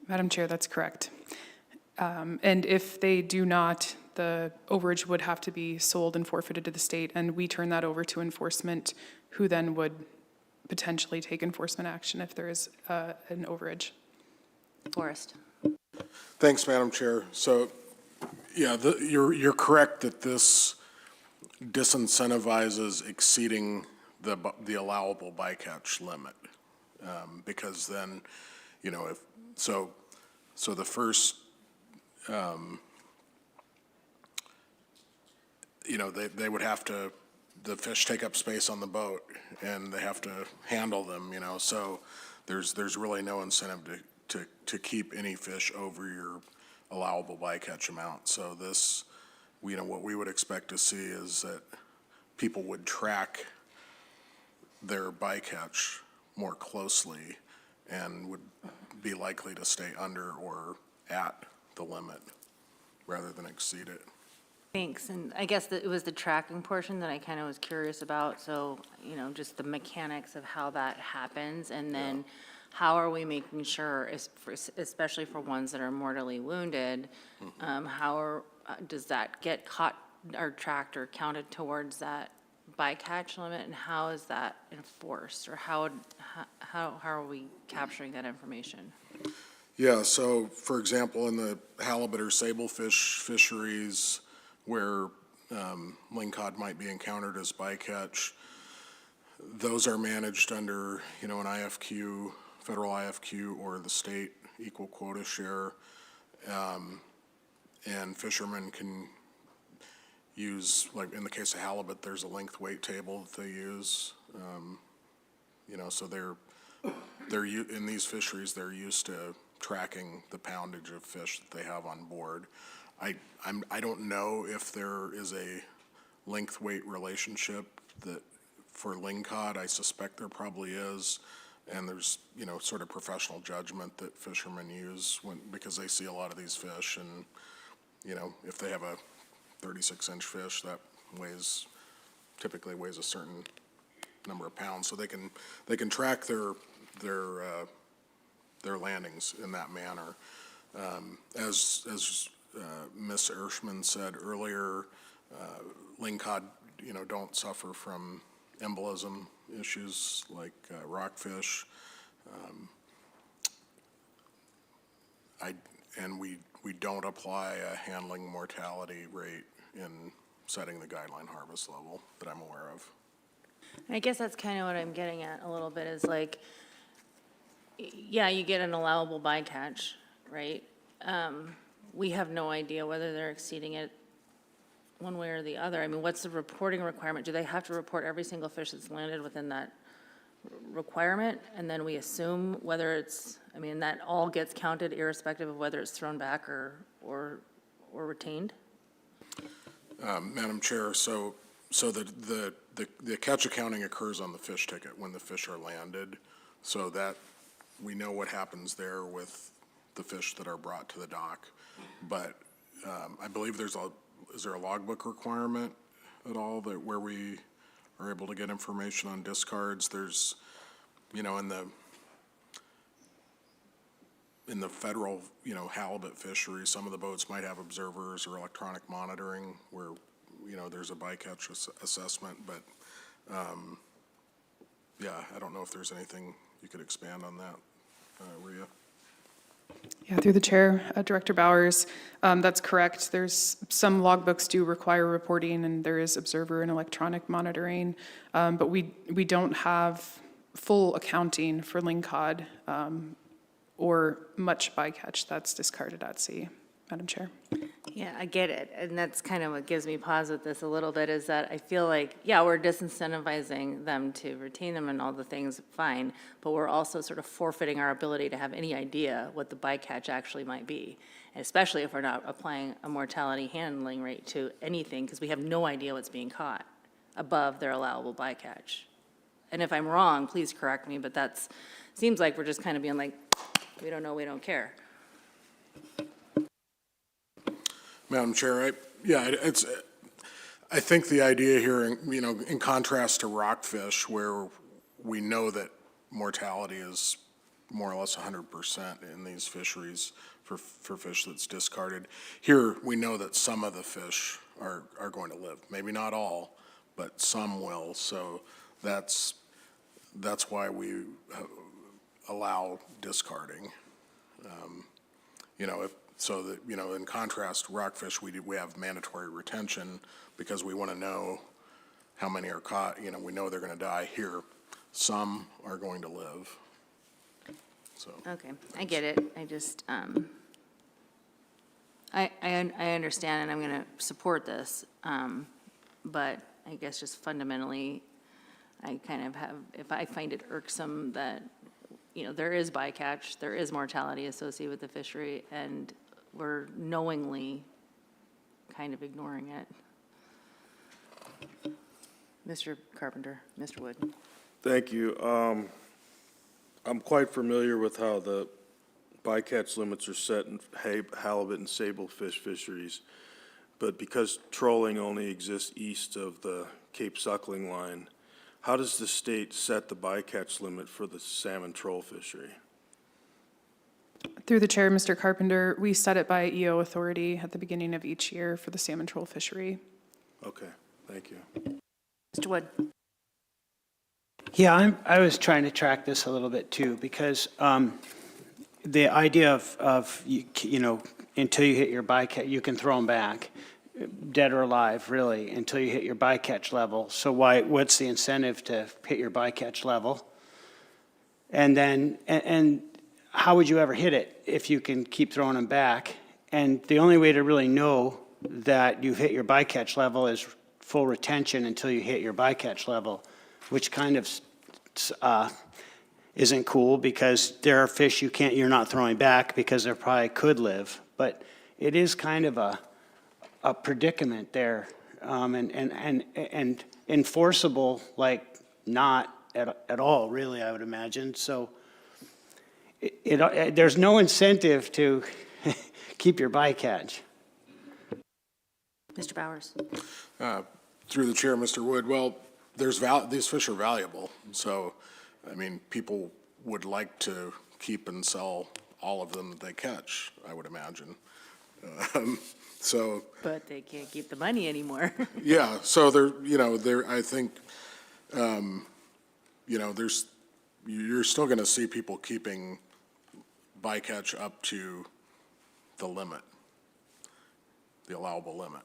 Madam Chair, that's correct. And if they do not, the overage would have to be sold and forfeited to the state, and we turn that over to enforcement, who then would potentially take enforcement action if there is an overage. Forrest. Thanks, Madam Chair. So, yeah, you're correct that this disincentivizes exceeding the allowable bycatch limit, because then, you know, if so the first, you know, they would have to, the fish take up space on the boat and they have to handle them, you know, so there's really no incentive to keep any fish over your allowable bycatch amount. So this, you know, what we would expect to see is that people would track their bycatch more closely and would be likely to stay under or at the limit rather than exceed it. Thanks, and I guess that it was the tracking portion that I kind of was curious about, so, you know, just the mechanics of how that happens, and then how are we making sure, especially for ones that are mortally wounded, does that get caught or tracked or counted towards that bycatch limit, and how is that enforced, or how are we capturing that information? Yeah, so for example, in the halibut or sablefish fisheries where lingcod might be encountered as bycatch, those are managed under, you know, an IFQ, federal IFQ, or the state equal quota share, and fishermen can use, like in the case of halibut, there's a length weight table that they use. You know, so they're in these fisheries, they're used to tracking the poundage of fish that they have on board. I don't know if there is a length weight relationship that for lingcod. I suspect there probably is, and there's, you know, sort of professional judgment that fishermen use because they see a lot of these fish, and, you know, if they have a 36-inch fish that typically weighs a certain number of pounds, so they can track their landings in that manner. As Ms. Ershman said earlier, lingcod, you know, don't suffer from embolism issues like rockfish. and we don't apply a handling mortality rate in setting the guideline harvest level that I'm aware of. I guess that's kind of what I'm getting at a little bit, is like, yeah, you get an allowable bycatch, right? We have no idea whether they're exceeding it one way or the other. I mean, what's the reporting requirement? Do they have to report every single fish that's landed within that requirement? And then we assume whether it's, I mean, that all gets counted irrespective of whether it's thrown back or retained? Madam Chair, so the catch accounting occurs on the fish ticket when the fish are landed, so that we know what happens there with the fish that are brought to the dock. But I believe is there a logbook requirement at all that where we are able to get information on discards? There's, you know, in the federal, you know, halibut fishery, some of the boats might have observers or electronic monitoring where, you know, there's a bycatch assessment, but, yeah, I don't know if there's anything you could expand on that, Rhea. Yeah, through the chair, Director Bowers, that's correct. There's some logbooks do require reporting, and there is observer and electronic monitoring, but we don't have full accounting for lingcod or much bycatch that's discarded at sea, Madam Chair. Yeah, I get it, and that's kind of what gives me pause with this a little bit, is that I feel like, yeah, we're disincentivizing them to retain them and all the things, fine, but we're also sort of forfeiting our ability to have any idea what the bycatch actually might be, and especially if we're not applying a mortality handling rate to anything, because we have no idea what's being caught above their allowable bycatch. And if I'm wrong, please correct me, but that's, seems like we're just kind of being like, we don't know, we don't care. Madam Chair, I think the idea here, you know, in contrast to rockfish, where we know that mortality is more or less 100% in these fisheries for fish that's discarded. Here, we know that some of the fish are going to live. Maybe not all, but some will. So that's why we allow discarding. You know, so that, you know, in contrast, rockfish, we have mandatory retention because we want to know how many are caught. You know, we know they're going to die. Here, some are going to live. So. Okay, I get it. I just, I understand, and I'm going to support this, but I guess just fundamentally, I kind of have, if I find it irksome that, you know, there is bycatch, there is mortality associated with the fishery, and we're knowingly kind of ignoring it. Mr. Carpenter, Mr. Wood. Thank you. I'm quite familiar with how the bycatch limits are set in halibut and sablefish fisheries, but because trolling only exists east of the Cape Suckling line, how does the state set the bycatch limit for the salmon troll fishery? Through the chair, Mr. Carpenter, we set it by EO authority at the beginning of each year for the salmon troll fishery. Okay, thank you. Mr. Wood. Yeah, I was trying to track this a little bit too, because the idea of you know, until you hit your bycatch, you can throw them back, dead or alive, really, until you hit your bycatch level. So what's the incentive to hit your bycatch level? And then, and how would you ever hit it if you can keep throwing them back? And the only way to really know that you've hit your bycatch level is full retention until you hit your bycatch level, which kind of isn't cool, because there are fish you're not throwing back because they probably could live. But it is kind of a predicament there, and enforceable, like not at all, really, I would imagine. So there's no incentive to keep your bycatch. Mr. Bowers. Through the chair, Mr. Wood, well, these fish are valuable. So, I mean, people would like to keep and sell all of them that they catch, I would imagine. But they can't keep the money anymore. Yeah, so I think, you know, you're still going to see people keeping bycatch up to the limit, the allowable limit.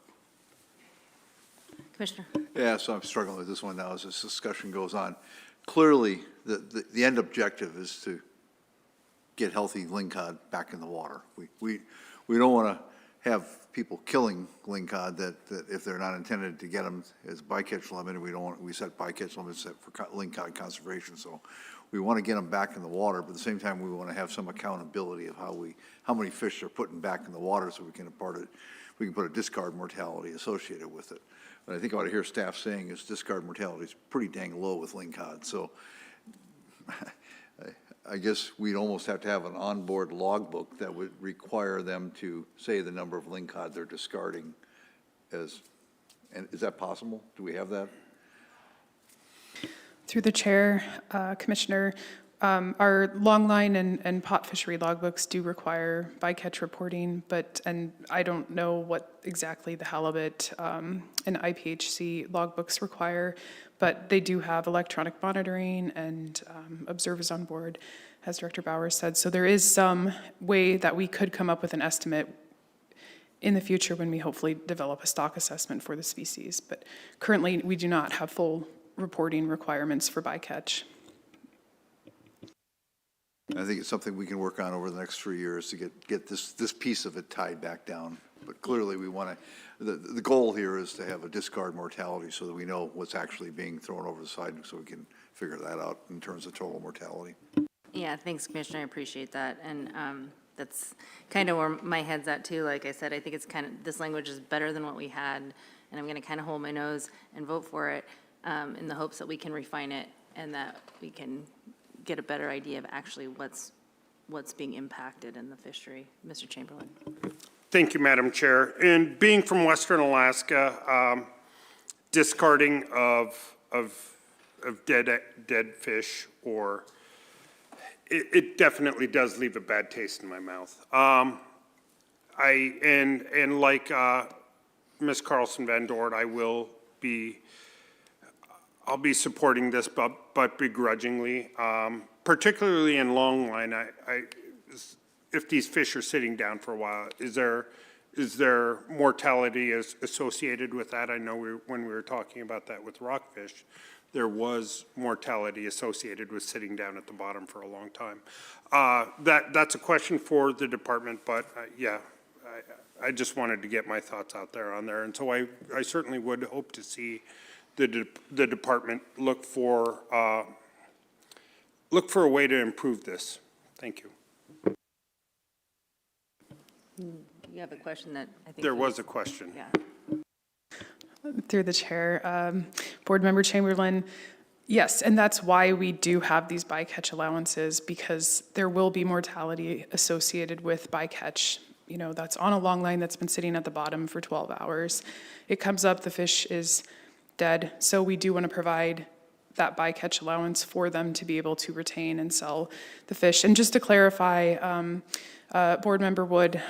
Commissioner? Yeah, so I'm struggling with this one now as this discussion goes on. Clearly, the end objective is to get healthy lingcod back in the water. We don't want to have people killing lingcod that if they're not intended to get them as bycatch limit, and we set bycatch limits for lingcod conservation. So we want to get them back in the water, but at the same time, we want to have some accountability of how many fish are putting back in the water, so we can put a discard mortality associated with it. But I think what I hear staff saying is discard mortality is pretty dang low with lingcod. So I guess we'd almost have to have an onboard logbook that would require them to say the number of lingcod they're discarding and is that possible? Do we have that? Through the chair, Commissioner, our longline and pot fishery logbooks do require bycatch reporting, and I don't know what exactly the halibut and IPHC logbooks require, but they do have electronic monitoring and observers on board, as Director Bowers said. So there is some way that we could come up with an estimate in the future when we hopefully develop a stock assessment for the species. But currently, we do not have full reporting requirements for bycatch. I think it's something we can work on over the next 3 years to get this piece of it tied back down. But clearly, we want to, the goal here is to have a discard mortality so that we know what's actually being thrown over the side, so we can figure that out in terms of total mortality. Yeah, thanks, Commissioner, I appreciate that, and that's kind of where my head's at too. Like I said, I think it's kind of, this language is better than what we had, and I'm gonna kind of hold my nose and vote for it in the hopes that we can refine it and that we can get a better idea of actually what's being impacted in the fishery. Mr. Chamberlain. Thank you, Madam Chair. And being from Western Alaska, discarding of dead fish, or it definitely does leave a bad taste in my mouth. And like Ms. Carlson Van Dort, I'll be supporting this, but begrudgingly, particularly in longline. If these fish are sitting down for a while, is there mortality associated with that? I know when we were talking about that with rockfish, there was mortality associated with sitting down at the bottom for a long time. That's a question for the department, but yeah, I just wanted to get my thoughts out there on there. And so I certainly would hope to see the department look for a way to improve this. Thank you. You have a question that I think. There was a question. Yeah. Through the chair, Board Member Chamberlain, yes, and that's why we do have these bycatch allowances, because there will be mortality associated with bycatch. You know, that's on a long line that's been sitting at the bottom for 12 hours. It comes up, the fish is dead, so we do want to provide that bycatch allowance for them to be able to retain and sell the fish. And just to clarify, Board Member Wood,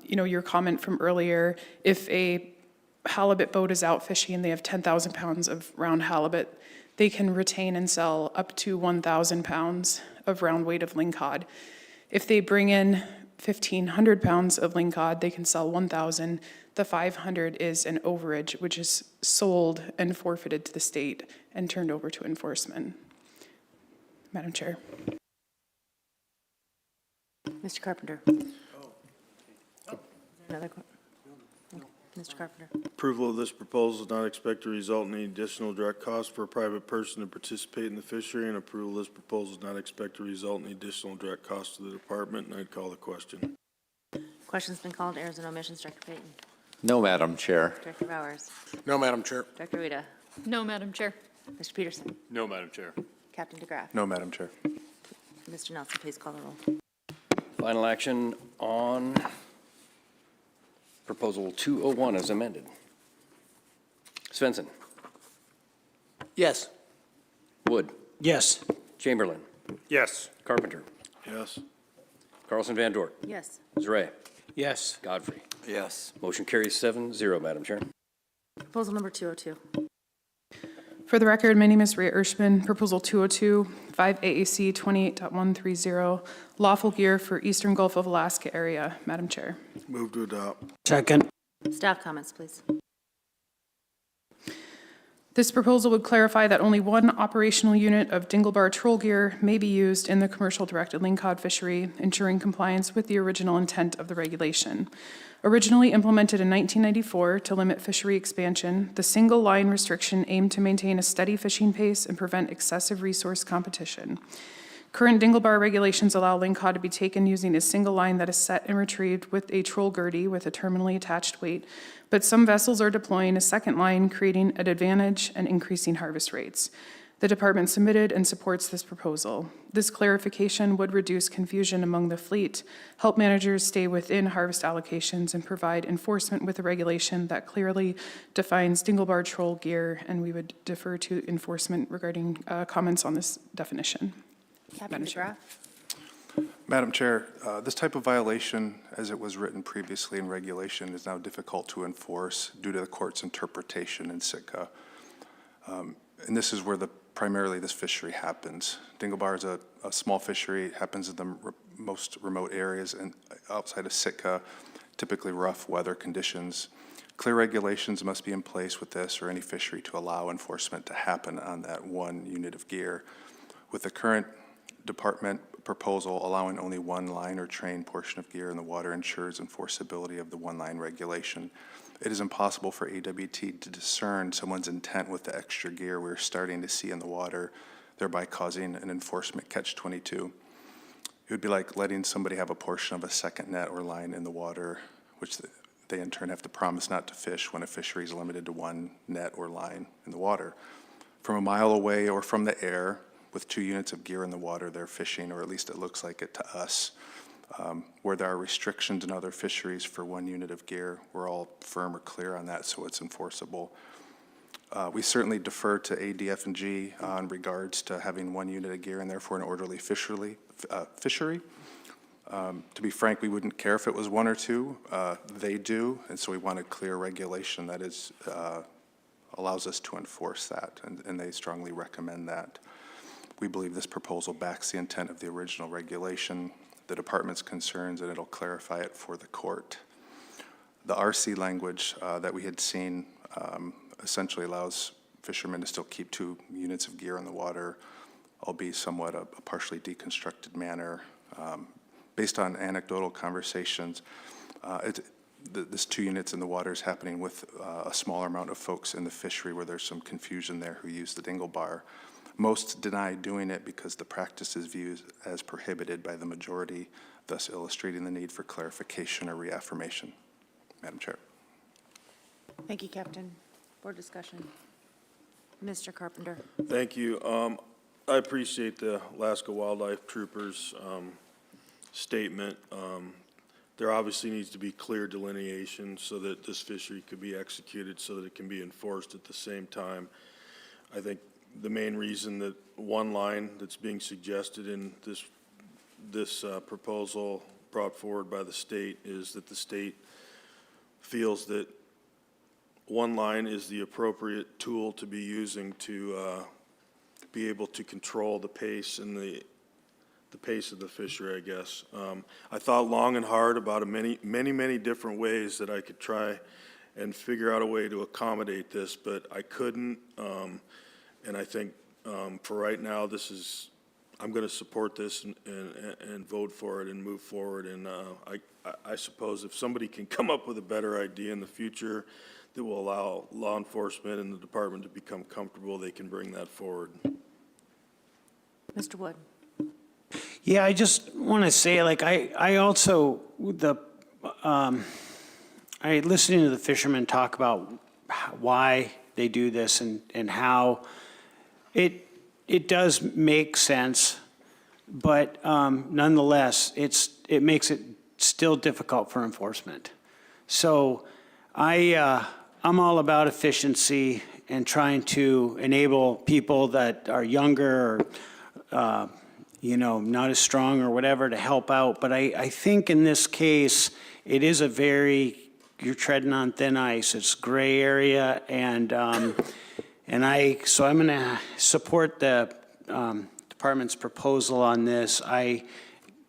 your comment from earlier, if a halibut boat is out fishing and they have 10,000 pounds of round halibut, they can retain and sell up to 1,000 pounds of round weight of lingcod. If they bring in 1,500 pounds of lingcod, they can sell 1,000. The 500 is an overage, which is sold and forfeited to the state and turned over to enforcement. Madam Chair. Mr. Carpenter. Another question? Mr. Carpenter. Approval of this proposal does not expect to result in any additional direct cost for a private person to participate in the fishery, and approval of this proposal does not expect to result in any additional direct cost to the department, and I'd call the question. Question's been called. Errors and omissions. Director Payton. No, Madam Chair. Director Bowers. No, Madam Chair. Director Rita. No, Madam Chair. Mr. Peterson. No, Madam Chair. Captain DeGraff. No, Madam Chair. Mr. Nelson, please call the roll. Final action on Proposal 201 as amended. Svensson. Yes. Wood. Yes. Chamberlain. Yes. Carpenter. Yes. Carlson Van Dort. Yes. Zare. Yes. Godfrey. Yes. Motion carries 7-0, Madam Chair. Proposal number 202. For the record, my name is Rhea Ershman, Proposal 202, 5 AAC 28.130, lawful gear for Eastern Gulf of Alaska area. Madam Chair. Move to adopt. Second. Staff comments, please. This proposal would clarify that only one operational unit of dinglebar troll gear may be used in the commercial directed lingcod fishery, ensuring compliance with the original intent of the regulation. Originally implemented in 1994 to limit fishery expansion, the single line restriction aimed to maintain a steady fishing pace and prevent excessive resource competition. Current dinglebar regulations allow lingcod to be taken using a single line that is set and retrieved with a troll gurdy with a terminally attached weight, but some vessels are deploying a second line, creating an advantage and increasing harvest rates. The department submitted and supports this proposal. This clarification would reduce confusion among the fleet, help managers stay within harvest allocations, and provide enforcement with a regulation that clearly defines dinglebar troll gear, and we would defer to enforcement regarding comments on this definition. Captain DeGraff. Madam Chair, this type of violation, as it was written previously in regulation, is now difficult to enforce due to the court's interpretation in Sitka. And this is where primarily this fishery happens. Dinglebar is a small fishery. It happens in the most remote areas and outside of Sitka, typically rough weather conditions. Clear regulations must be in place with this or any fishery to allow enforcement to happen on that one unit of gear. With the current department proposal allowing only one line or train portion of gear in the water ensures enforceability of the one line regulation. It is impossible for AWT to discern someone's intent with the extra gear we're starting to see in the water, thereby causing an enforcement catch-22. It would be like letting somebody have a portion of a second net or line in the water, which they in turn have to promise not to fish when a fishery is limited to one net or line in the water. From a mile away or from the air, with 2 units of gear in the water, they're fishing, or at least it looks like it to us. Where there are restrictions in other fisheries for 1 unit of gear, we're all firm or clear on that, so it's enforceable. We certainly defer to ADF&G in regards to having 1 unit of gear in there for an orderly fishery. To be frank, we wouldn't care if it was 1 or 2. They do, and so we want a clear regulation that is allows us to enforce that, and they strongly recommend that. We believe this proposal backs the intent of the original regulation, the department's concerns, and it'll clarify it for the court. The RC language that we had seen essentially allows fishermen to still keep 2 units of gear in the water, albeit somewhat a partially deconstructed manner. Based on anecdotal conversations, this 2 units in the water is happening with a smaller amount of folks in the fishery where there's some confusion there who use the dingle bar. Most deny doing it because the practice is viewed as prohibited by the majority, thus illustrating the need for clarification or reaffirmation. Madam Chair. Thank you, Captain. Board discussion. Mr. Carpenter. Thank you. I appreciate the Alaska Wildlife Troopers statement. There obviously needs to be clear delineation so that this fishery could be executed so that it can be enforced at the same time. I think the main reason that 1 line that's being suggested in this proposal brought forward by the state is that the state feels that 1 line is the appropriate tool to be using to be able to control the pace and the pace of the fishery, I guess. I thought long and hard about many different ways that I could try and figure out a way to accommodate this, but I couldn't. And I think for right now, I'm going to support this and vote for it and move forward. And I suppose if somebody can come up with a better idea in the future that will allow law enforcement and the department to become comfortable, they can bring that forward. Mr. Wood. Yeah, I just want to say, like, I also, I listening to the fishermen talk about why they do this and how it does make sense, but nonetheless, it makes it still difficult for enforcement. So I'm all about efficiency and trying to enable people that are younger or not as strong or whatever to help out. But I think in this case, it is you're treading on thin ice. It's gray area, and And so I'm going to support the department's proposal on this.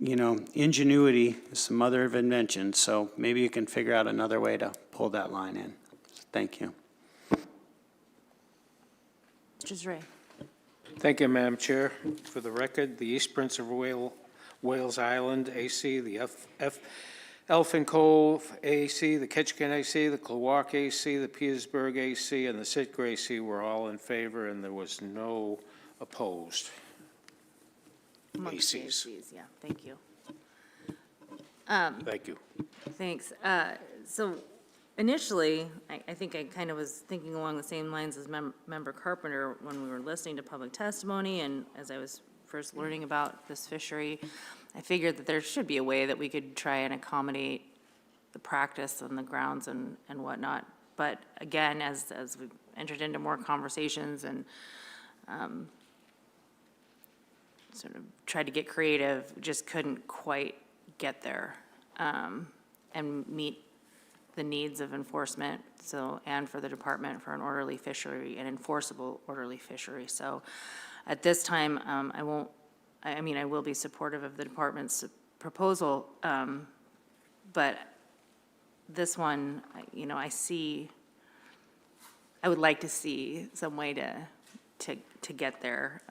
Ingenuity is the mother of invention, so maybe you can figure out another way to pull that line in. Thank you. Mr. Zray. Thank you, Madam Chair. For the record, the East Prince of Wales Island AC, the Elfin Cove AC, the Ketchikan AC, the Klawock AC, the Petersburg AC, and the Sitka AC were all in favor, and there was no opposed. Amongst the ACs. ACs, yeah, thank you. Thank you. Thanks. So initially, I think I kind of was thinking along the same lines as Member Carpenter when we were listening to public testimony, and as I was first learning about this fishery, I figured that there should be a way that we could try and accommodate the practice on the grounds and whatnot. But again, as we've entered into more conversations and sort of tried to get creative, just couldn't quite get there and meet the needs of enforcement, and for the department for an orderly fishery, an enforceable orderly fishery. So at this time, I will be supportive of the department's proposal, but this one, I would like to see some way to get there.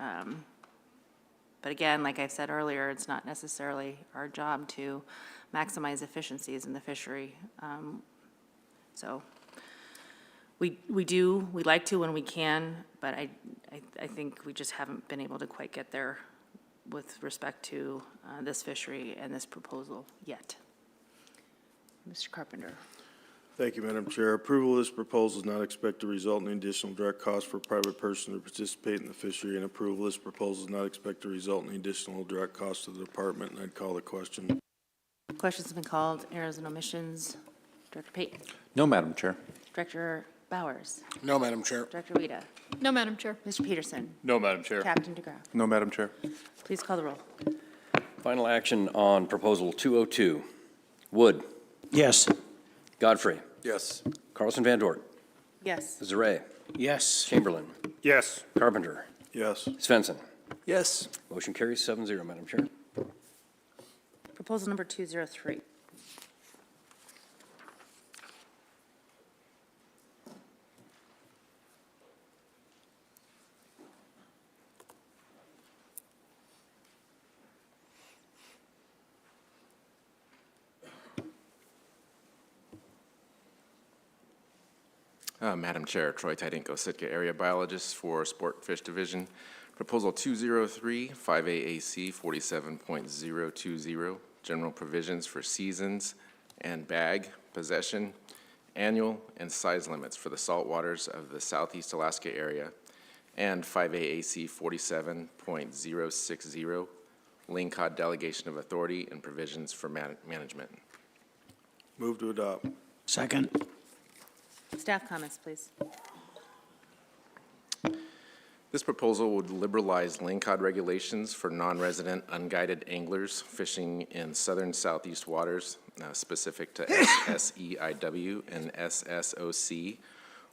But again, like I said earlier, it's not necessarily our job to maximize efficiencies in the fishery. So we like to when we can, but I think we just haven't been able to quite get there with respect to this fishery and this proposal yet. Mr. Carpenter. Thank you, Madam Chair. Approval of this proposal is not expected to result in additional direct costs for a private person to participate in the fishery, and approval of this proposal is not expected to result in additional direct costs to the department, and I'd call the question. Questions have been called. Errors and omissions. Director Payton. No, Madam Chair. Director Bowers. No, Madam Chair. Director Weta. No, Madam Chair. Mr. Peterson. No, Madam Chair. Captain DeGraff. No, Madam Chair. Please call the roll. Final action on Proposal 202. Wood. Yes. Godfrey. Yes. Carlson Van Dort. Yes. Zaret. Yes. Chamberlain. Yes. Carpenter. Yes. Svensson. Yes. Motion carries 7-0, Madam Chair. Proposal number 203. Madam Chair, Troy Tidenko, Sitka Area Biologist for Sport Fish Division. Proposal 203, 5AAC 47.020, General Provisions for Seasons and Bag, Possession, Annual and Size Limits for the Salt Waters of the Southeast Alaska Area, and 5AAC 47.060, Lingcod Delegation of Authority and Provisions for Management. Move to adopt. Second. Staff comments, please. This proposal would liberalize lingcod regulations for non-resident unguided anglers fishing in southern southeast waters, specific to SSEIW and SSOC,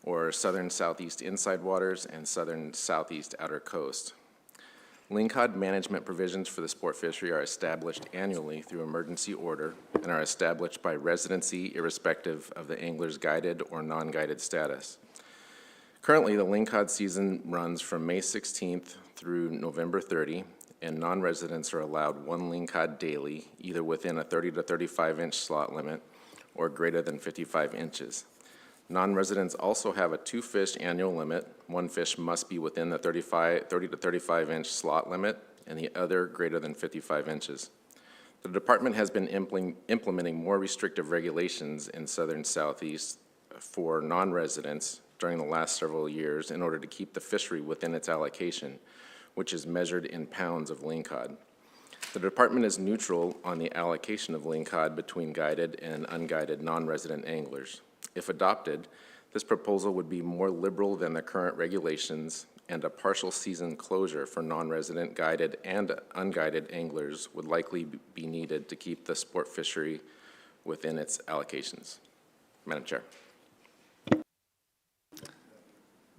or southern southeast inside waters and southern southeast outer coast. Lingcod management provisions for the sport fishery are established annually through emergency order and are established by residency irrespective of the angler's guided or non-guided status. Currently, the lingcod season runs from May 16th through November 30, and non-residents are allowed one lingcod daily, either within a 30 to 35-inch slot limit or greater than 55 inches. Non-residents also have a two-fish annual limit. One fish must be within the 30 to 35-inch slot limit, and the other greater than 55 inches. The department has been implementing more restrictive regulations in southern southeast for non-residents during the last several years in order to keep the fishery within its allocation, which is measured in pounds of lingcod. The department is neutral on the allocation of lingcod between guided and unguided non-resident anglers. If adopted, this proposal would be more liberal than the current regulations, and a partial season closure for non-resident guided and unguided anglers would likely be needed to keep the sport fishery within its allocations. Madam Chair.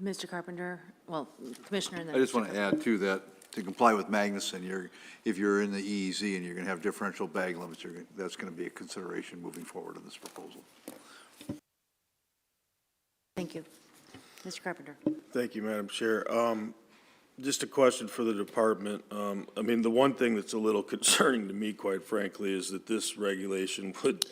Mr. Carpenter, well, Commissioner, and then I just Mr. want to add to that, to comply with Magnuson, if you're in the EEZ and you're going to have differential bag limits, that's going to be a consideration moving forward in this proposal. Thank you. Mr. Carpenter. Thank you, Madam Chair. Just a question for the department. I mean, the one thing that's a little concerning to me, quite frankly, is that this regulation would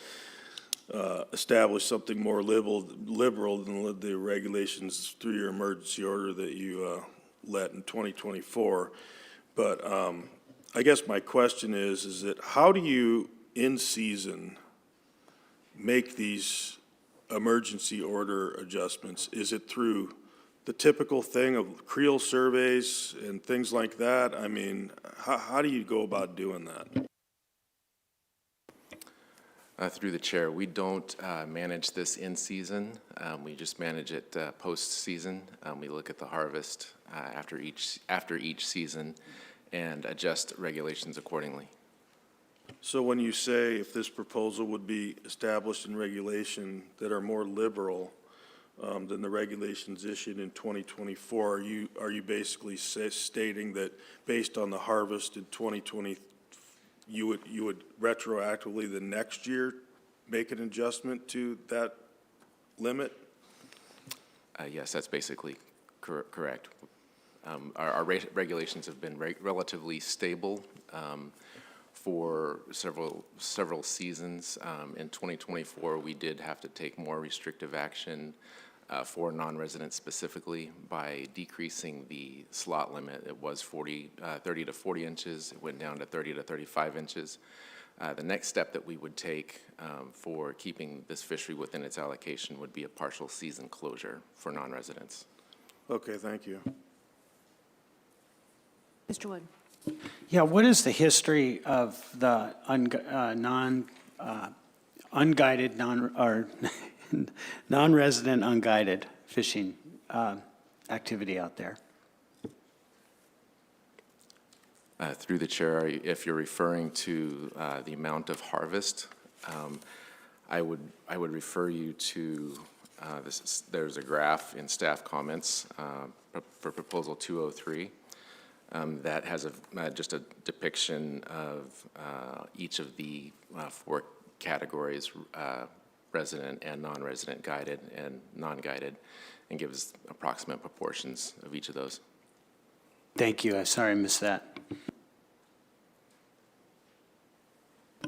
establish something more liberal than the regulations through your emergency order that you let in 2024. But I guess my question is that how do you, in season, make these emergency order adjustments? Is it through the typical thing of creel surveys and things like that? I mean, how do you go about doing that? Through the chair, we don't manage this in season. We just manage it post-season. We look at the harvest after each season and adjust regulations accordingly. So when you say if this proposal would be established in regulation that are more liberal than the regulations issued in 2024, are you basically stating that based on the harvest in 2020, you would retroactively the next year make an adjustment to that limit? Yes, that's basically correct. Our regulations have been relatively stable for several seasons. In 2024, we did have to take more restrictive action for non-residents specifically by decreasing the slot limit. It was 30 to 40 inches. It went down to 30 to 35 inches. The next step that we would take for keeping this fishery within its allocation would be a partial season closure for non-residents. Okay, thank you. Mr. Wood. Yeah, what is the history of the unguided, non-resident unguided fishing activity out there? Through the chair, if you're referring to the amount of harvest, I would refer you to there's a graph in staff comments for proposal 203 that has just a depiction of each of the four categories, resident and non-resident, guided and non-guided, and gives approximate proportions of each of those. Thank you. I'm sorry I missed that.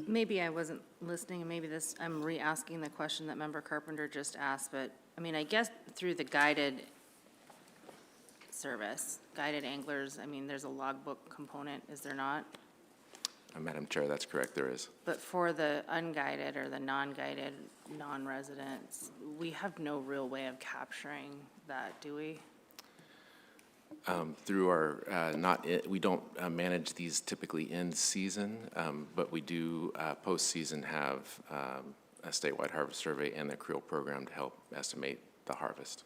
Maybe I wasn't listening, and maybe I'm re-asking the question that Member Carpenter just asked, but, I mean, I guess through the guided service, guided anglers, I mean, there's a logbook component, is there not? Madam Chair, that's correct, there is. But for the unguided or the non-guided non-residents, we have no real way of capturing that, do we? Through our, we don't manage these typically in season, but we do post-season have a statewide harvest survey and the creel program to help estimate the harvest.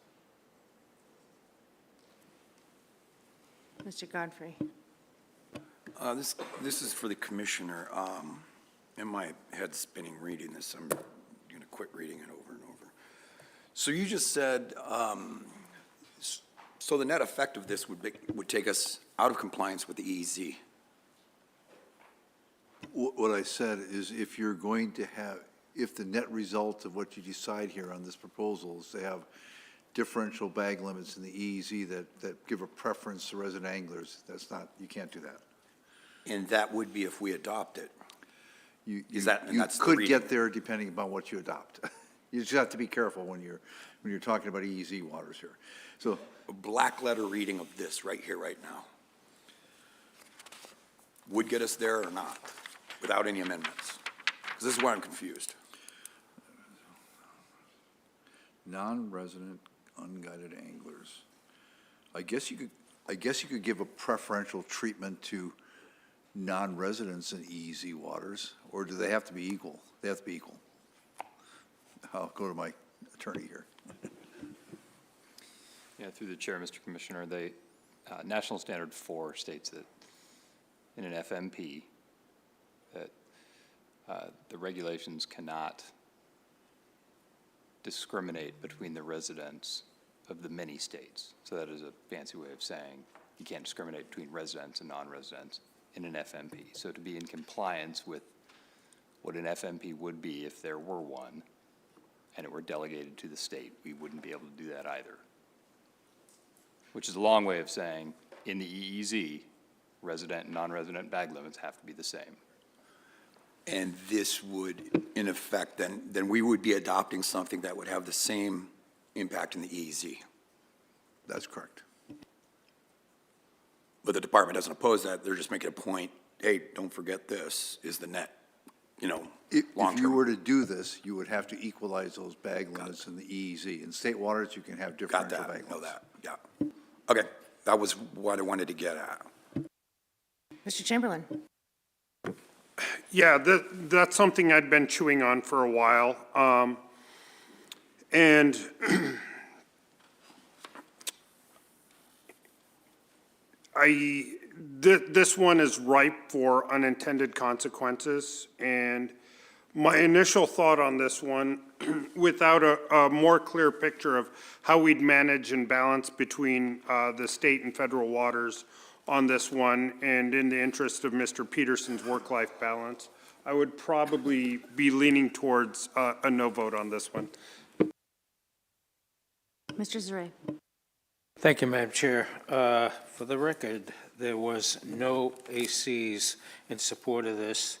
Mr. Godfrey. This is for the commissioner. And my head's spinning reading this. I'm going to quit reading it over and over. So you just said, so the net effect of this would take us out of compliance with the EEZ. What I said is if you're going to have, if the net result of what you decide here on this proposal is to have differential bag limits in the EEZ that give a preference to resident anglers, that's not, you can't do that. And that would be if we adopt it. You that's the could reading. get there depending upon what you adopt. You just have to be careful when you're talking about EEZ waters here. So A black letter reading of this right here, right now, would get us there or not, without any amendments? Because this is where I'm confused. non-resident unguided anglers. I guess you could give a preferential treatment to non-residents in EEZ waters, or do they have to be equal? They have to be equal. I'll go to my attorney here. Yeah, through the chair, Mr. Commissioner, the National Standard 4 states that in an FMP that the regulations cannot discriminate between the residents of the many states. So that is a fancy way of saying you can't discriminate between residents and non-residents in an FMP. So to be in compliance with what an FMP would be if there were one, and it were delegated to the state, we wouldn't be able to do that either. Which is a long way of saying, in the EEZ, resident and non-resident bag limits have to be the same. And this would, in effect, then we would be adopting something that would have the same impact in the EEZ. That's correct. But the department doesn't oppose that. They're just making a point, hey, don't forget this is the net, If long-term. you were to do this, you would have to equalize those bag limits in the EEZ. In state waters, you can have Got differential that, bag limits. know that, yeah. Okay, that was what I wanted to get at. Mr. Chamberlain? Yeah, that's something I'd been chewing on for a while. And this one is ripe for unintended consequences. And my initial thought on this one, without a more clear picture of how we'd manage and balance between the state and federal waters on this one, and in the interest of Mr. Peterson's work-life balance, I would probably be leaning towards a no vote on this one. Mr. Zaray? Thank you, Madam Chair. For the record, there was no ACs in support of this.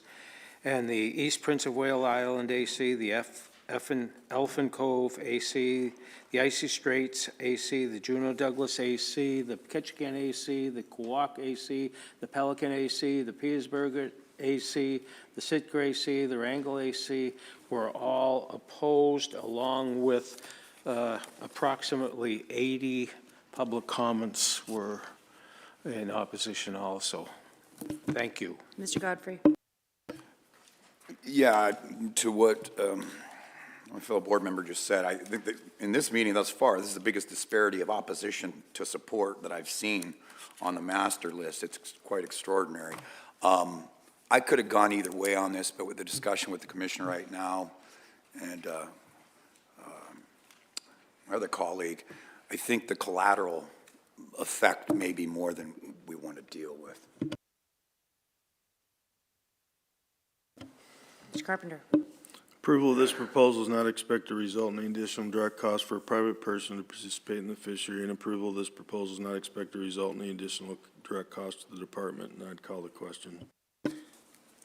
And the East Prince of Wales Island AC, the Elfin Cove AC, the Icy Straits AC, the Juneau Douglas AC, the Ketchikan AC, the Quogue AC, the Pelican AC, the Petersburg AC, the Sitka AC, the Wrangell AC were all opposed, along with approximately 80 public comments were in opposition also. Thank you. Mr. Godfrey? Yeah, to what my fellow board member just said, I think that in this meeting thus far, this is the biggest disparity of opposition to support that I've seen on the master list. It's quite extraordinary. I could have gone either way on this, but with the discussion with the commissioner right now and my other colleague, I think the collateral effect may be more than we want to deal with. Mr. Carpenter? Approval of this proposal is not expected to result in any additional direct cost for a private person to participate in the fishery, and approval of this proposal is not expected to result in any additional direct cost to the department, and I'd call the question.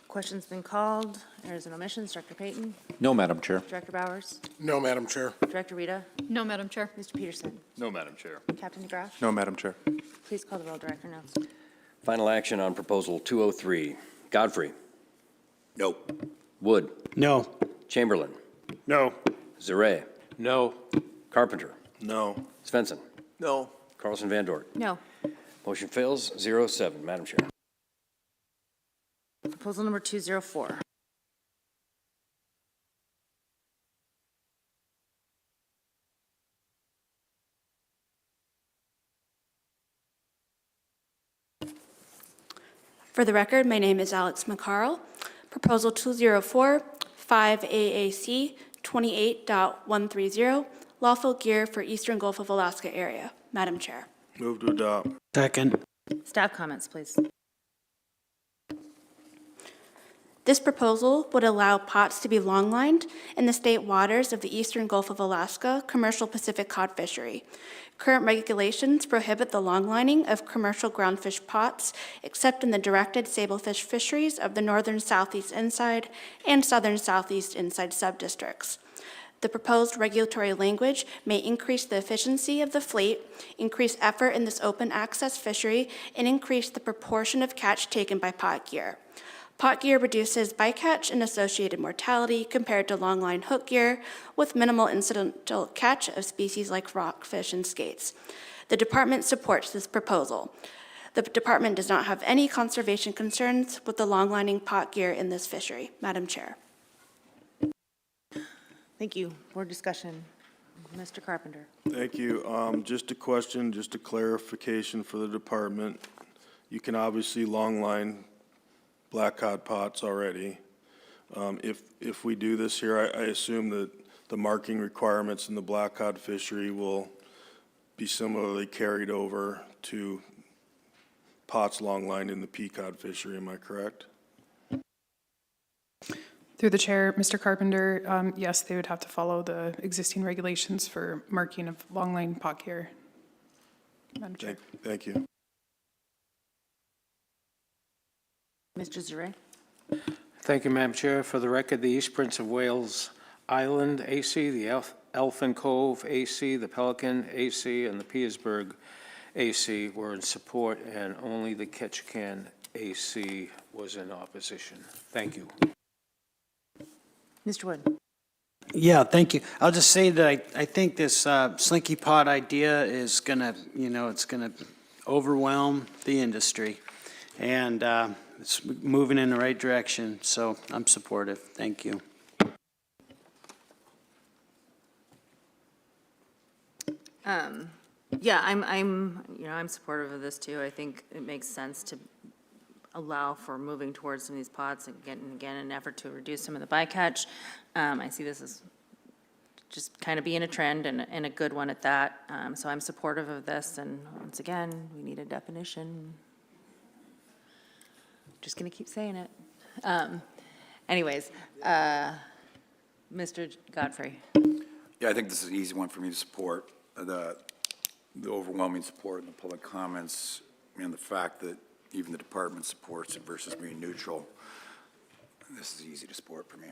Question's been called. Errors and omissions. Director Payton? No, Madam Chair. Director Bowers? No, Madam Chair. Director Rita? No, Madam Chair. Mr. Peterson? No, Madam Chair. Captain DeGraff? No, Madam Chair. Please call the roll, Director Nelson. Final action on proposal 203. Godfrey. No. Wood. No. Chamberlain. No. Zaray. No. Carpenter. No. Svensson. No. Carlson Van Dort. No. Motion fails, 0-7. Madam Chair. Proposal number 204. For the record, my name is Alex McCarl. Proposal 204, 5AAC 28.130, lawful gear for Eastern Gulf of Alaska area. Madam Chair. Move to adopt. Second. Staff comments, please. This proposal would allow pots to be long-lined in the state waters of the Eastern Gulf of Alaska commercial Pacific cod fishery. Current regulations prohibit the long-lining of commercial groundfish pots except in the directed sablefish fisheries of the northern southeast inside and southern southeast inside subdistricts. The proposed regulatory language may increase the efficiency of the fleet, increase effort in this open access fishery, and increase the proportion of catch taken by pot gear. Pot gear reduces bycatch and associated mortality compared to longline hook gear with minimal incidental catch of species like rockfish and skates. The department supports this proposal. The department does not have any conservation concerns with the longlining pot gear in this fishery. Madam Chair. Thank you. Board discussion. Mr. Carpenter? Thank you. Just a question, just a clarification for the department. You can obviously longline black cod pots already. If we do this here, I assume that the marking requirements in the black cod fishery will be similarly carried over to pots longlined in the peacock fishery, am I correct? Through the chair, Mr. Carpenter, yes, they would have to follow the existing regulations for marking of longline pot gear. Madam Chair. Thank you. Mr. Zure? Thank you, Madam Chair. For the record, the East Prince of Wales Island AC, the Elfin Cove AC, the Pelican AC, and the Petersburg AC were in support, and only the Ketchikan AC was in opposition. Thank you. Mr. Wood? Yeah, thank you. I'll just say that I think this slinky pod idea is gonna, it's gonna overwhelm the industry. And it's moving in the right direction, so I'm supportive. Thank you. Yeah, I'm supportive of this too. I think it makes sense to allow for moving towards some of these pots again and again in an effort to reduce some of the bycatch. I see this as just kind of being a trend and a good one at that. So I'm supportive of this, and once again, we need a definition. Just gonna keep saying it. Anyways, Mr. Godfrey. Yeah, I think this is an easy one for me to support. The overwhelming support in the public comments and the fact that even the department supports it versus being neutral. This is easy to support for me.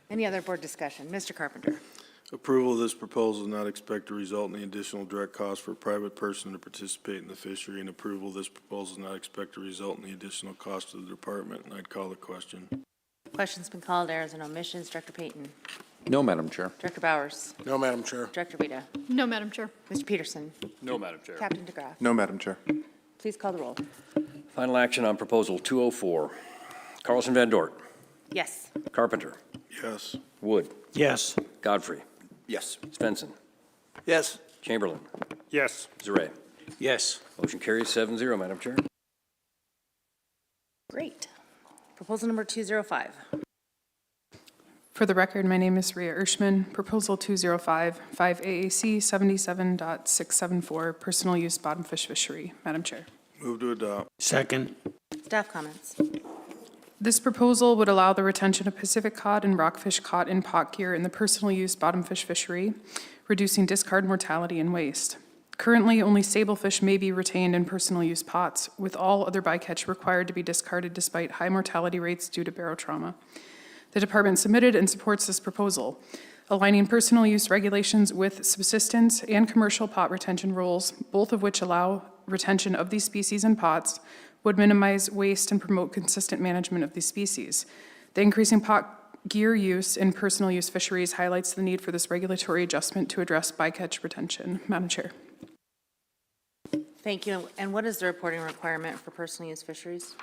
Any other board discussion? Mr. Carpenter? Approval of this proposal does not expect to result in the additional direct cost for a private person to participate in the fishery, and approval of this proposal does not expect to result in the additional cost to the department, and I'd call the question. Question's been called. Errors and omissions. Director Payton? No, Madam Chair. Director Bowers? No, Madam Chair. Director Vita? No, Madam Chair. Mr. Peterson? No, Madam Chair. Captain DeGraff? No, Madam Chair. Please call the roll. Final action on proposal 204. Carlson Van Dort. Yes. Carpenter. Yes. Wood. Yes. Godfrey. Yes. Svensson. Yes. Chamberlain. Yes. Zure. Yes. Motion carries 7-0, Madam Chair. Great. Proposal number 205. For the record, my name is Rhea Ershman. Proposal 205, 5 AAC 77.674, personal use bottom fish fishery. Madam Chair. Move to adopt. Second. Staff comments. This proposal would allow the retention of Pacific cod and rockfish caught in pot gear in the personal use bottom fish fishery, reducing discard mortality and waste. Currently, only sablefish may be retained in personal use pots, with all other bycatch required to be discarded despite high mortality rates due to barotrauma. The department submitted and supports this proposal, aligning personal use regulations with subsistence and commercial pot retention rules, both of which allow retention of these species in pots, would minimize waste and promote consistent management of these species. The increasing pot gear use in personal use fisheries highlights the need for this regulatory adjustment to address bycatch retention. Madam Chair. Thank you. And what is the reporting requirement for personal use fisheries?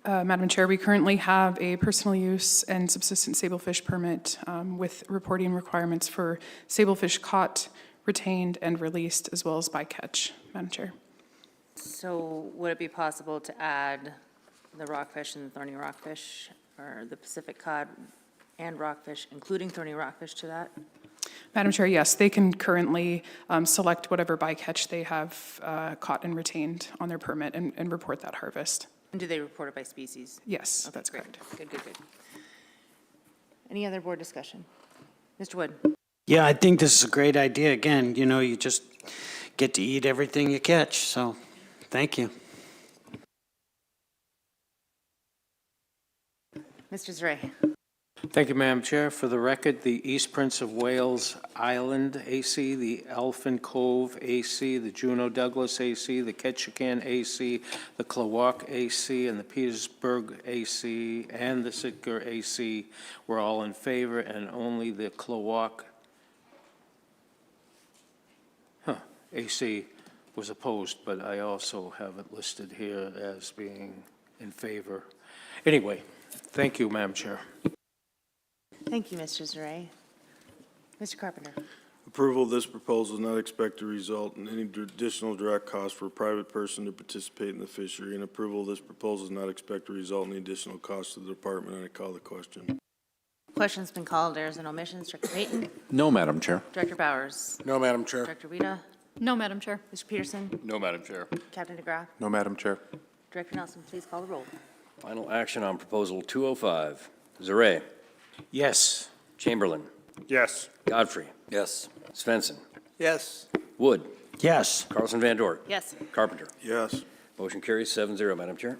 Madam Chair, we currently have a personal use and subsistence sablefish permit with reporting requirements for sablefish caught, retained, and released, as well as bycatch. Madam Chair. So would it be possible to add the rockfish and the thorny rockfish, or the Pacific cod and rockfish, including thorny rockfish, to that? Madam Chair, yes, they can currently select whatever bycatch they have caught and retained on their permit and report that harvest. And do they report it by species? Yes, Okay, that's great. correct. Good, good, good. Any other board discussion? Mr. Wood? Yeah, I think this is a great idea. Again, you just get to eat everything you catch, so thank you. Mr. Zure? Thank you, Madam Chair. For the record, the East Prince of Wales Island AC, the Elfin Cove AC, the Juneau Douglas AC, the Ketchikan AC, the Klawock AC, and the Petersburg AC, and the Sitka AC were all in favor, and only the Klawock AC was opposed, but I also have it listed here as being in favor. Anyway, thank you, Madam Chair. Thank you, Mr. Zure. Mr. Carpenter? Approval of this proposal is not expected to result in any additional direct cost for a private person to participate in the fishery, and approval of this proposal is not expected to result in any additional cost to the department, and I call the question. Question's been called. Errors and omissions. Director Payton? No, Madam Chair. Director Bowers? No, Madam Chair. Director Rita? No, Madam Chair. Mr. Peterson? No, Madam Chair. Captain DeGraff? No, Madam Chair. Director Nelson, please call the roll. Final action on proposal 205. Zareh. Yes. Chamberlain. Yes. Godfrey. Yes. Svensson. Yes. Wood. Yes. Carlson Van Dort. Yes. Carpenter. Yes. Motion carries 7-0, Madam Chair.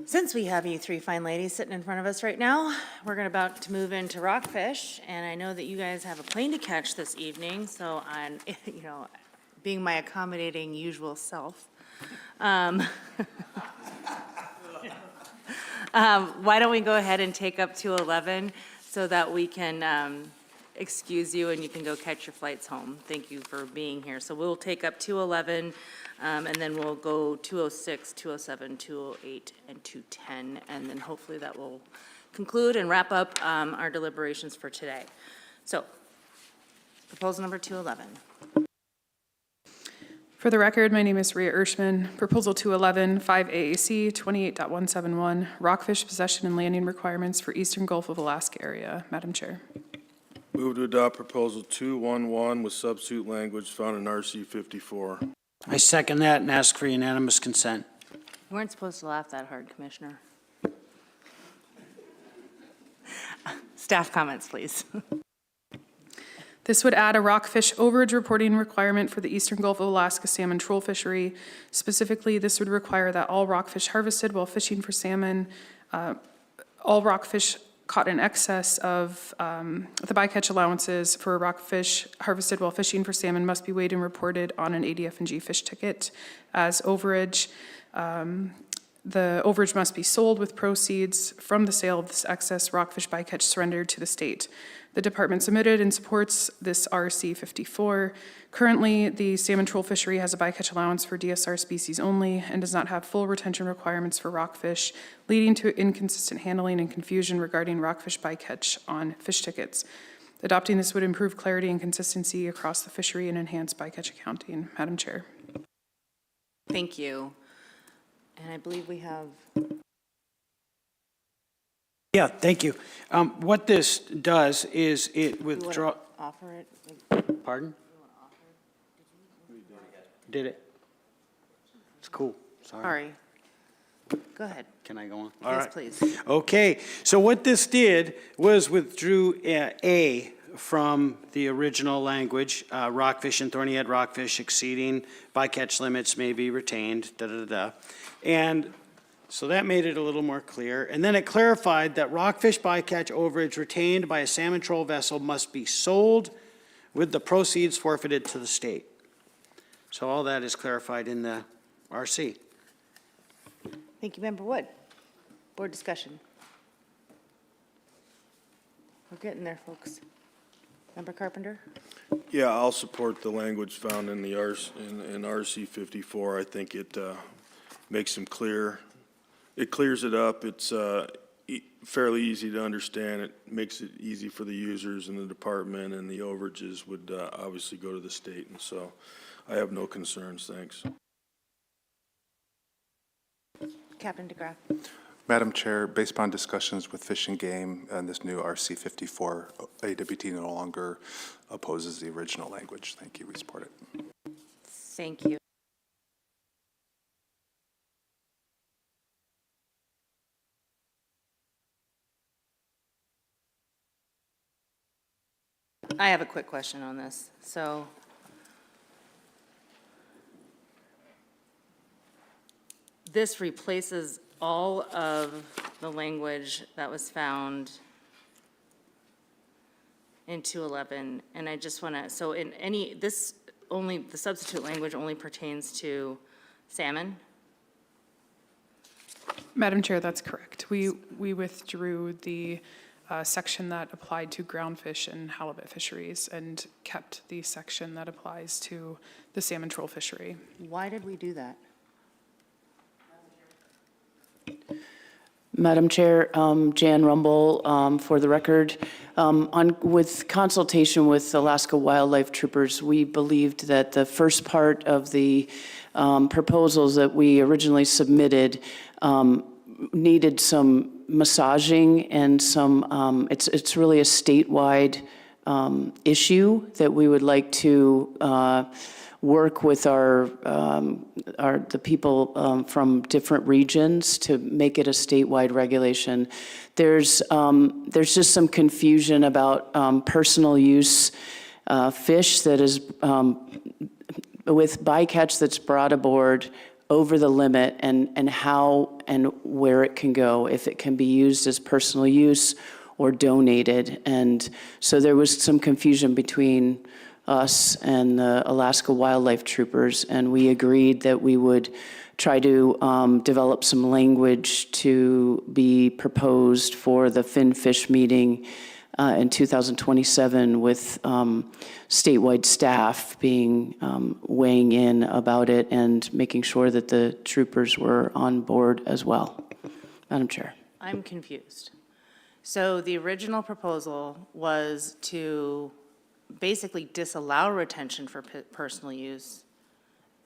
Since we have you three fine ladies sitting in front of us right now, we're about to move into rockfish, and I know that you guys have a plane to catch this evening, so I'm, being my accommodating usual self, why don't we go ahead and take up 211 so that we can excuse you and you can go catch your flights home. Thank you for being here. So we'll take up 211, and then we'll go 206, 207, 208, and 210, and then hopefully that will conclude and wrap up our deliberations for today. So, proposal number 211. For the record, my name is Rhea Ershman. Proposal 211, 5 AAC 28.171, rockfish possession and landing requirements for Eastern Gulf of Alaska area. Madam Chair. Move to adopt proposal 211 with substitute language found in RC 54. I second that and ask for unanimous consent. You weren't supposed to laugh that hard, Commissioner. Staff comments, please. This would add a rockfish overage reporting requirement for the Eastern Gulf of Alaska salmon troll fishery. Specifically, this would require that all rockfish harvested while fishing for salmon, all rockfish caught in excess of the bycatch allowances for rockfish harvested while fishing for salmon must be weighed and reported on an ADF&G fish ticket as overage. The overage must be sold with proceeds from the sale of this excess rockfish bycatch surrendered to the state. The department submitted and supports this RC 54. Currently, the salmon troll fishery has a bycatch allowance for DSR species only and does not have full retention requirements for rockfish, leading to inconsistent handling and confusion regarding rockfish bycatch on fish tickets. Adopting this would improve clarity and consistency across the fishery and enhance bycatch accounting. Madam Chair. Thank you. And I believe we have... Yeah, thank you. What this does is it withdraw. Offer it? Pardon? Did it? It's cool. Sorry. Go ahead. Can I go on? Yes, please. Okay, so what this did was withdrew A from the original language, rockfish and thorny head rockfish exceeding bycatch limits may be retained, da-da-da-da. And so that made it a little more clear. And then it clarified that rockfish bycatch overage retained by a salmon troll vessel must be sold with the proceeds forfeited to the state. So all that is clarified in the RC. Thank you, Member Wood. Board discussion. We're getting there, folks. Member Carpenter? Yeah, I'll support the language found in the in RC 54. I think it makes them clear. It clears it up. It's fairly easy to understand. It makes it easy for the users and the department, and the overages would obviously go to the state. And so I have no concerns. Thanks. Captain DeGraff. Madam Chair, based upon discussions with Fish and Game and this new RC 54, AWT no longer opposes the original language. Thank you. We support it. Thank you. I have a quick question on this. So this replaces all of the language that was found in 211, and I just want to, so in any, this only, the substitute language only pertains to salmon? Madam Chair, that's correct. We withdrew the section that applied to groundfish and halibut fisheries and kept the section that applies to the salmon troll fishery. Why did we do that? Madam Chair, Jan Rumble, for the record. With consultation with Alaska Wildlife Troopers, we believed that the first part of the proposals that we originally submitted needed some massaging and some, it's really a statewide issue that we would like to work with the people from different regions to make it a statewide regulation. There's just some confusion about personal use fish that is with bycatch that's brought aboard over the limit and how and where it can go, if it can be used as personal use or donated. And so there was some confusion between us and the Alaska Wildlife Troopers, and we agreed that we would try to develop some language to be proposed for the Finfish meeting in 2027 with statewide staff being weighing in about it and making sure that the troopers were on board as well. Madam Chair. I'm confused. So the original proposal was to basically disallow retention for personal use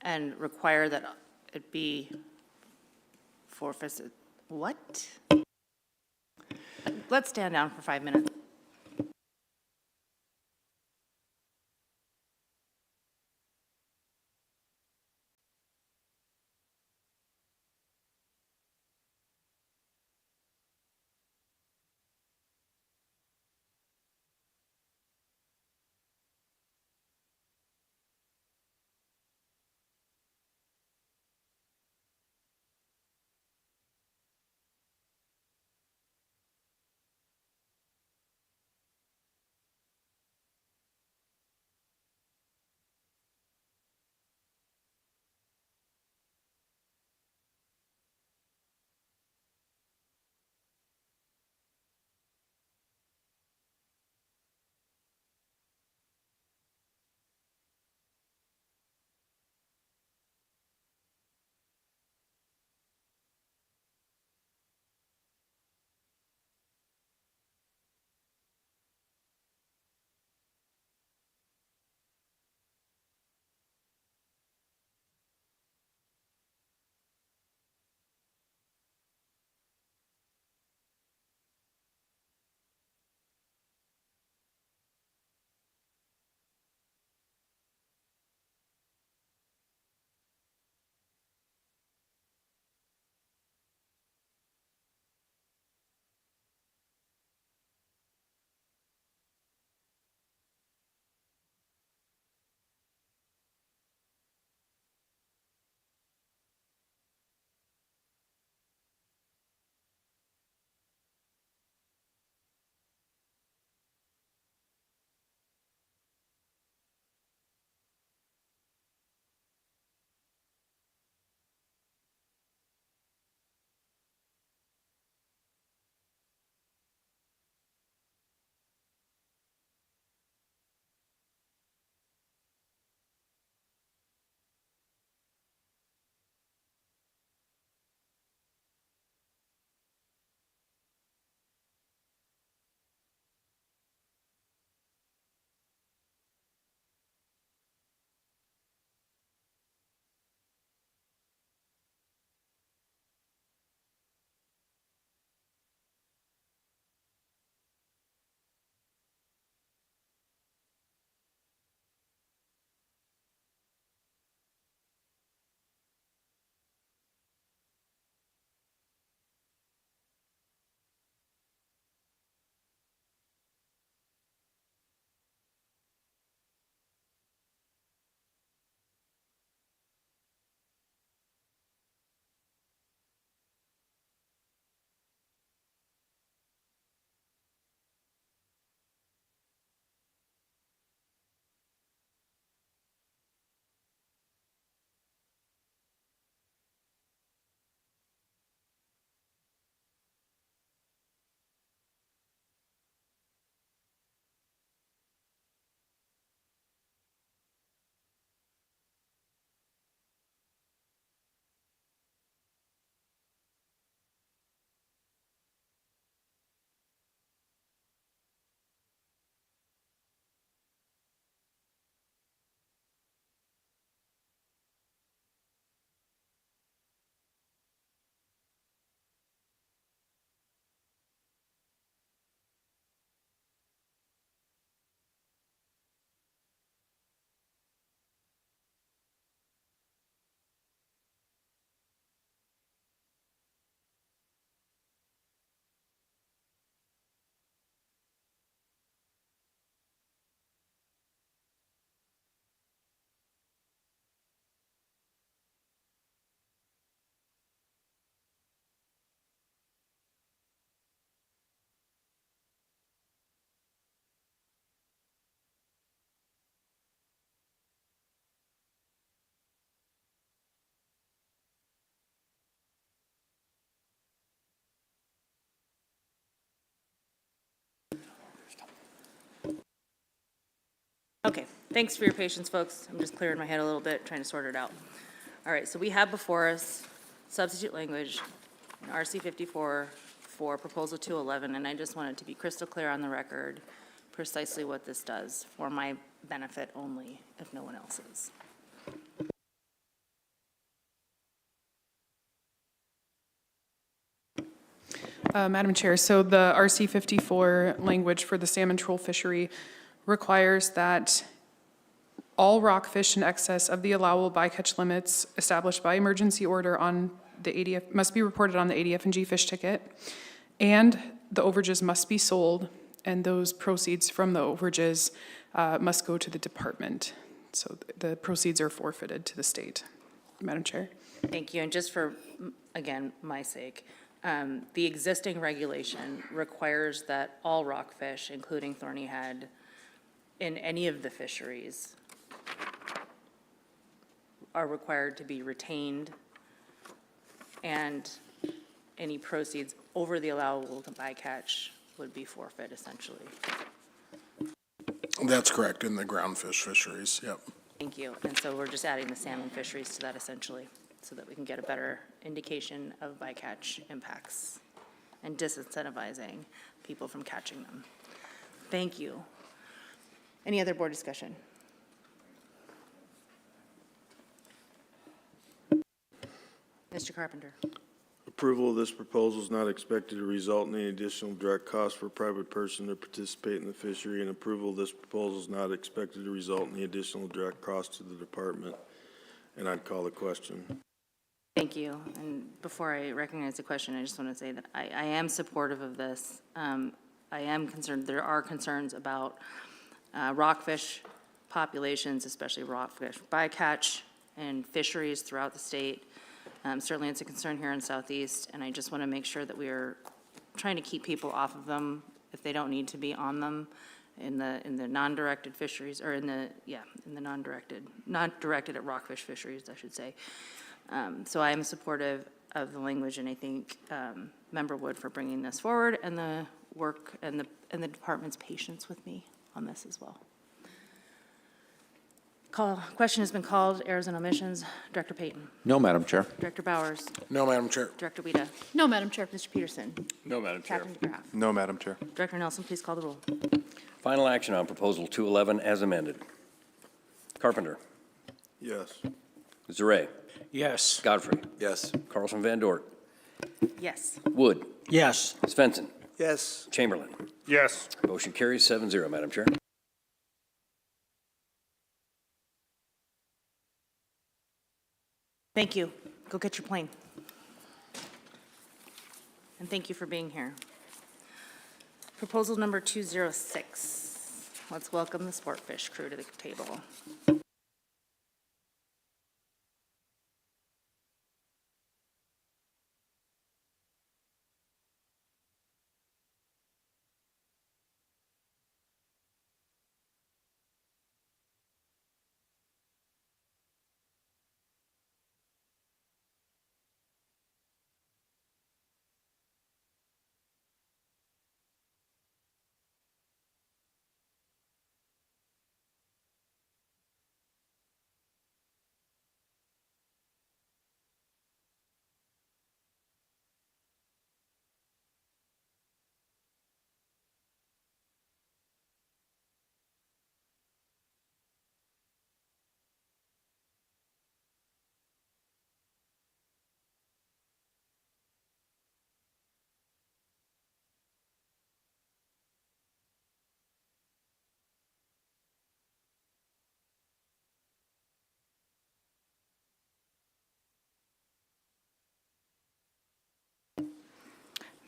and require that it be forfeited. What? Let's stand down for 5 minutes. Thanks for your patience, folks. I'm just clearing my head a little bit, trying to sort it out. All right, so we have before us substitute language in RC 54 for Proposal 211, and I just wanted to be crystal clear on the record precisely what this does for my benefit only, if no one else's. Madam Chair, so the RC 54 language for the salmon troll fishery requires that all rockfish in excess of the allowable bycatch limits established by emergency order on the ADF, must be reported on the ADF&G fish ticket, and the overages must be sold, and those proceeds from the overages must go to the department. So the proceeds are forfeited to the state. Madam Chair. Thank you, and just for, again, my sake, the existing regulation requires that all rockfish, including thorny head, in any of the fisheries are required to be retained, and any proceeds over the allowable bycatch would be forfeit, essentially. That's correct, in the groundfish fisheries, yep. Thank you. And so we're just adding the salmon fisheries to that, essentially, so that we can get a better indication of bycatch impacts and disincentivizing people from catching them. Thank you. Any other board discussion? Mr. Carpenter. Approval of this proposal is not expected to result in any additional direct cost for a private person to participate in the fishery, and approval of this proposal is not expected to result in any additional direct cost to the department. And I'd call the question. Thank you. And before I recognize the question, I just want to say that I am supportive of this. I am concerned, there are concerns about rockfish populations, especially rockfish bycatch and fisheries throughout the state. Certainly it's a concern here in Southeast, and I just want to make sure that we are trying to keep people off of them if they don't need to be on them in the non-directed fisheries, or in the non-directed, not directed at rockfish fisheries, I should say. So I am supportive of the language, and I thank Member Wood for bringing this forward, and the work and the department's patience with me on this as well. Question has been called. Errors and omissions. Director Payton. No, Madam Chair. Director Bowers. No, Madam Chair. Director Wida. No, Madam Chair. Mr. Peterson. No, Madam Chair. Captain DeGraff. No, Madam Chair. Director Nelson, please call the roll. Final action on Proposal 211 as amended. Carpenter. Yes. Zare. Yes. Godfrey. Yes. Carlson Van Dort. Yes. Wood. Yes. Svensson. Yes. Chamberlain. Yes. Motion carries 7-0, Madam Chair. Thank you. Go get your plane. And thank you for being here. Proposal number 206. Let's welcome the Sportfish crew to the table.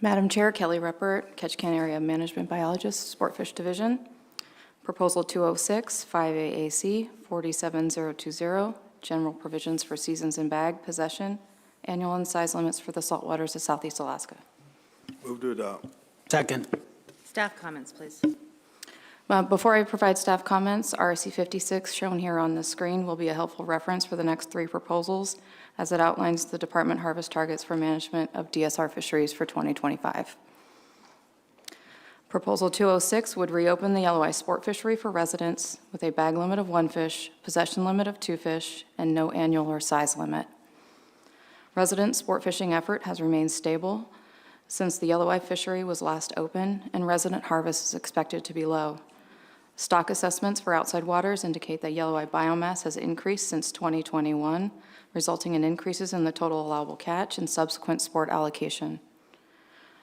Madam Chair, Kelly Ruppert, Ketchikan Area Management Biologist, Sportfish Division. Proposal 206, 5AAC 47020, General Provisions for Seasons and Bag Possession, Annual and Size Limits for the Saltwaters of Southeast Alaska. Move to adopt. Second. Staff comments, please. Before I provide staff comments, RSC 56, shown here on the screen, will be a helpful reference for the next three proposals, as it outlines the department harvest targets for management of DSR fisheries for 2025. Proposal 206 would reopen the yellow-eye sport fishery for residents with a bag limit of 1 fish, possession limit of 2 fish, and no annual or size limit. Resident sport fishing effort has remained stable since the yellow-eye fishery was last open, and resident harvest is expected to be low. Stock assessments for outside waters indicate that yellow-eye biomass has increased since 2021, resulting in increases in the total allowable catch and subsequent sport allocation.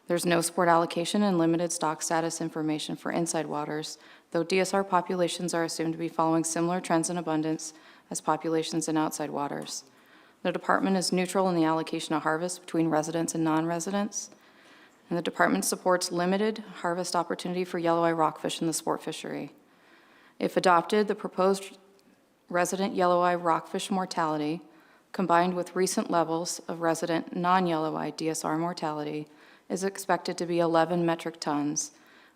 There's no sport allocation and limited stock status information for inside waters, though DSR populations are assumed to be following similar trends in abundance as populations in outside waters. The department is neutral in the allocation of harvest between residents and non-residents, and the department supports limited harvest opportunity for yellow-eye rockfish in the sport fishery. If adopted, the proposed resident yellow-eye rockfish mortality, combined with recent levels of resident non-yellow-eye DSR mortality, is expected to be 11 metric tons,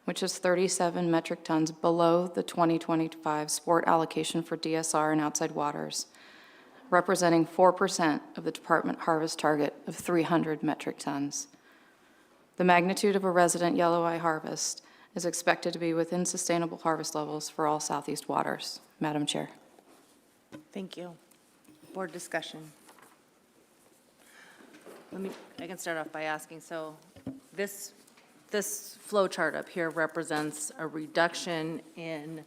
which is 37 metric tons below the 2025 sport allocation for DSR in outside waters, representing 4% of the department harvest target of 300 metric tons. The magnitude of a resident yellow-eye harvest is expected to be within sustainable harvest levels for all southeast waters. Madam Chair. Thank you. Board discussion. I can start off by asking, so this flow chart up here represents a reduction in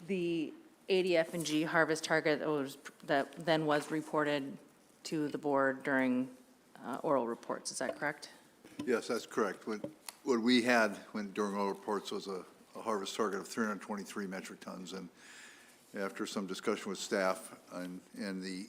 the ADF and G harvest target that then was reported to the board during oral reports. Is that correct? Yes, that's correct. What we had during oral reports was a harvest target of 323 metric tons, and after some discussion with staff and the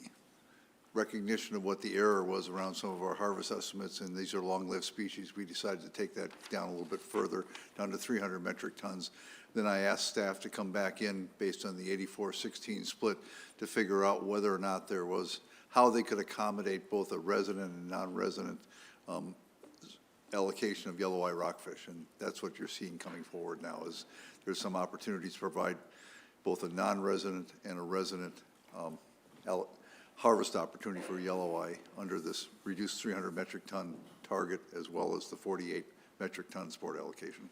recognition of what the error was around some of our harvest estimates, and these are long-lived species, we decided to take that down a little bit further, down to 300 metric tons. Then I asked staff to come back in based on the 84-16 split to figure out whether or not there was, how they could accommodate both a resident and non-resident allocation of yellow-eye rockfish. And that's what you're seeing coming forward now, is there's some opportunities to provide both a non-resident and a resident harvest opportunity for yellow eye under this reduced 300 metric ton target, as well as the 48 metric ton sport allocation.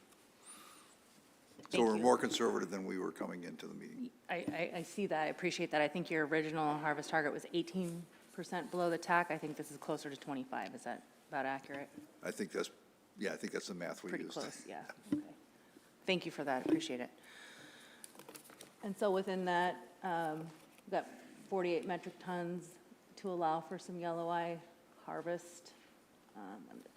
So we're more conservative than we were coming into the meeting. I see that. I appreciate that. I think your original harvest target was 18% below the TAC. I think this is closer to 25. Is that about accurate? I think that's the math we used. Pretty close, yeah. Okay. Thank you for that. Appreciate it. And so within that, we've got 48 metric tons to allow for some yellow eye harvest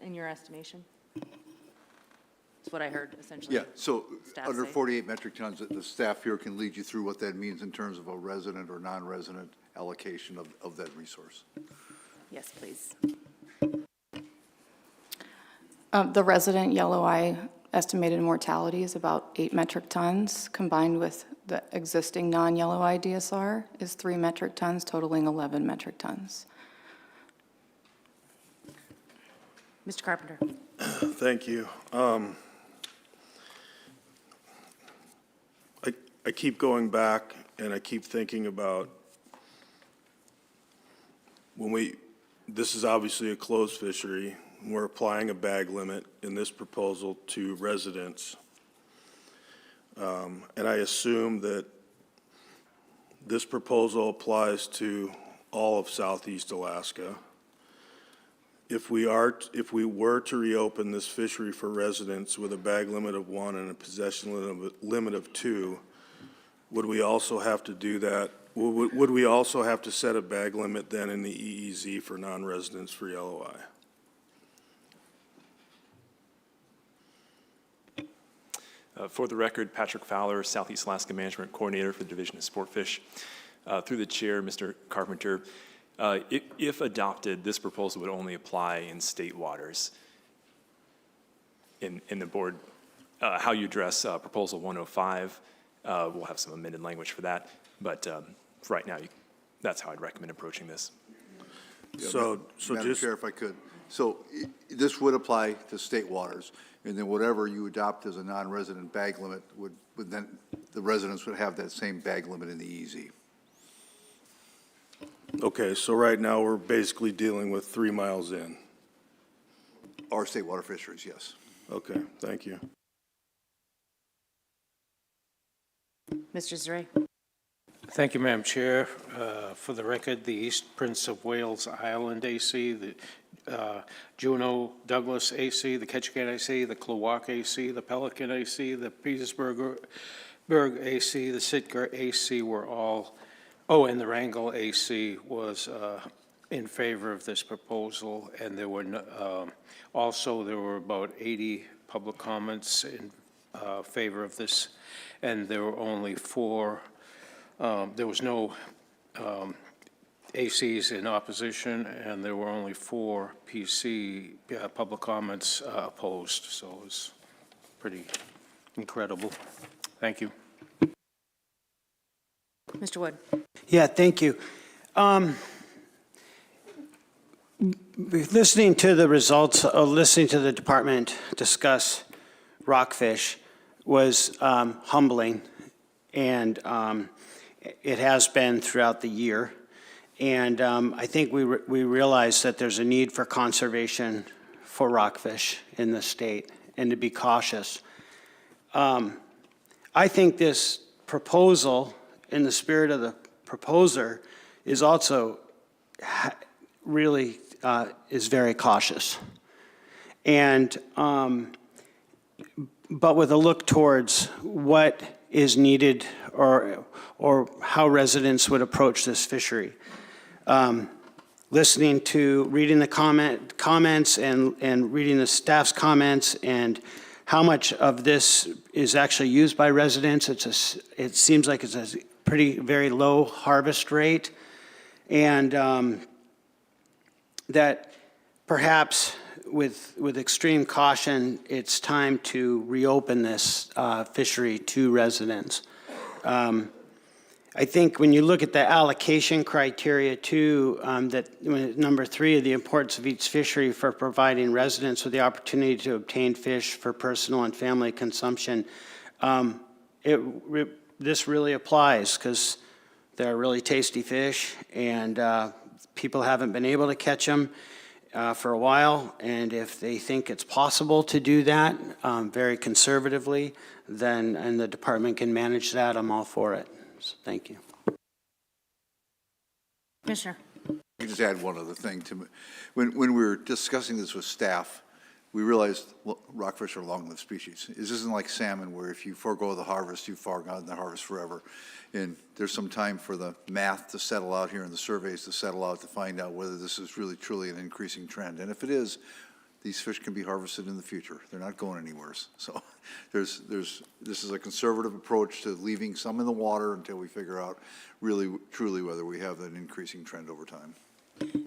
in your estimation? That's what I heard essentially. Yeah, so staff under say. 48 metric tons, the staff here can lead you through what that means in terms of a resident or non-resident allocation of that resource. Yes, please. The resident yellow-eye estimated mortality is about 8 metric tons, combined with the existing non-yellow-eye DSR is 3 metric tons, totaling 11 metric tons. Mr. Carpenter. Thank you. I keep going back and I keep thinking about this is obviously a closed fishery. We're applying a bag limit in this proposal to residents. And I assume that this proposal applies to all of Southeast Alaska. If we were to reopen this fishery for residents with a bag limit of 1 and a possession limit of 2, would we also have to do that? Would we also have to set a bag limit then in the EEZ for non-residents for yellow eye? For the record, Patrick Fowler, Southeast Alaska Management Coordinator for the Division of Sportfish. Through the chair, Mr. Carpenter, if adopted, this proposal would only apply in state waters. In the board, how you address Proposal 105, we'll have some amended language for that, but for right now, that's how I'd recommend approaching this. Yeah, Madam Chair, if I could. So this would apply to state waters, and then whatever you adopt as a non-resident bag limit would then, the residents would have that same bag limit in the EEZ. Okay, so right now, we're basically dealing with 3 miles in. Our state water fisheries, yes. Okay, thank you. Mr. Zare. Thank you, Madam Chair. For the record, the East Prince of Wales Island AC, the Juneau Douglas AC, the Ketchikan AC, the Klawock AC, the Pelican AC, the Petersburg AC, the Sitka AC were all, and the Wrangell AC was in favor of this proposal, and there were also there were about 80 public comments in favor of this, and there were only 4. There was no ACs in opposition, and there were only 4 PC public comments opposed, so it was pretty incredible. Thank you. Mr. Wood. Yeah, thank you. Listening to the results, listening to the department discuss rockfish was humbling, and it has been throughout the year. And I think we realize that there's a need for conservation for rockfish in the state and to be cautious. I think this proposal, in the spirit of the proposer, is also really is very cautious. And but with a look towards what is needed or how residents would approach this fishery. Reading the comments and reading the staff's comments and how much of this is actually used by residents. It seems like it's a very low harvest rate, and that perhaps with extreme caution, it's time to reopen this fishery to residents. I think when you look at the allocation criteria too, that number 3, the importance of each fishery for providing residents with the opportunity to obtain fish for personal and family consumption, this really applies because they're really tasty fish, and people haven't been able to catch them for a while, and if they think it's possible to do that very conservatively, then and the department can manage that, I'm all for it. So, thank you. Commissioner. Let me just add one other thing. When we were discussing this with staff, we realized rockfish are long-lived species. This isn't like salmon, where if you forego the harvest, you've forgone the harvest forever. And there's some time for the math to settle out here and the surveys to settle out to find out whether this is really truly an increasing trend. And if it is, these fish can be harvested in the future. They're not going anywhere. So this is a conservative approach to leaving some in the water until we figure out really, truly whether we have an increasing trend over time.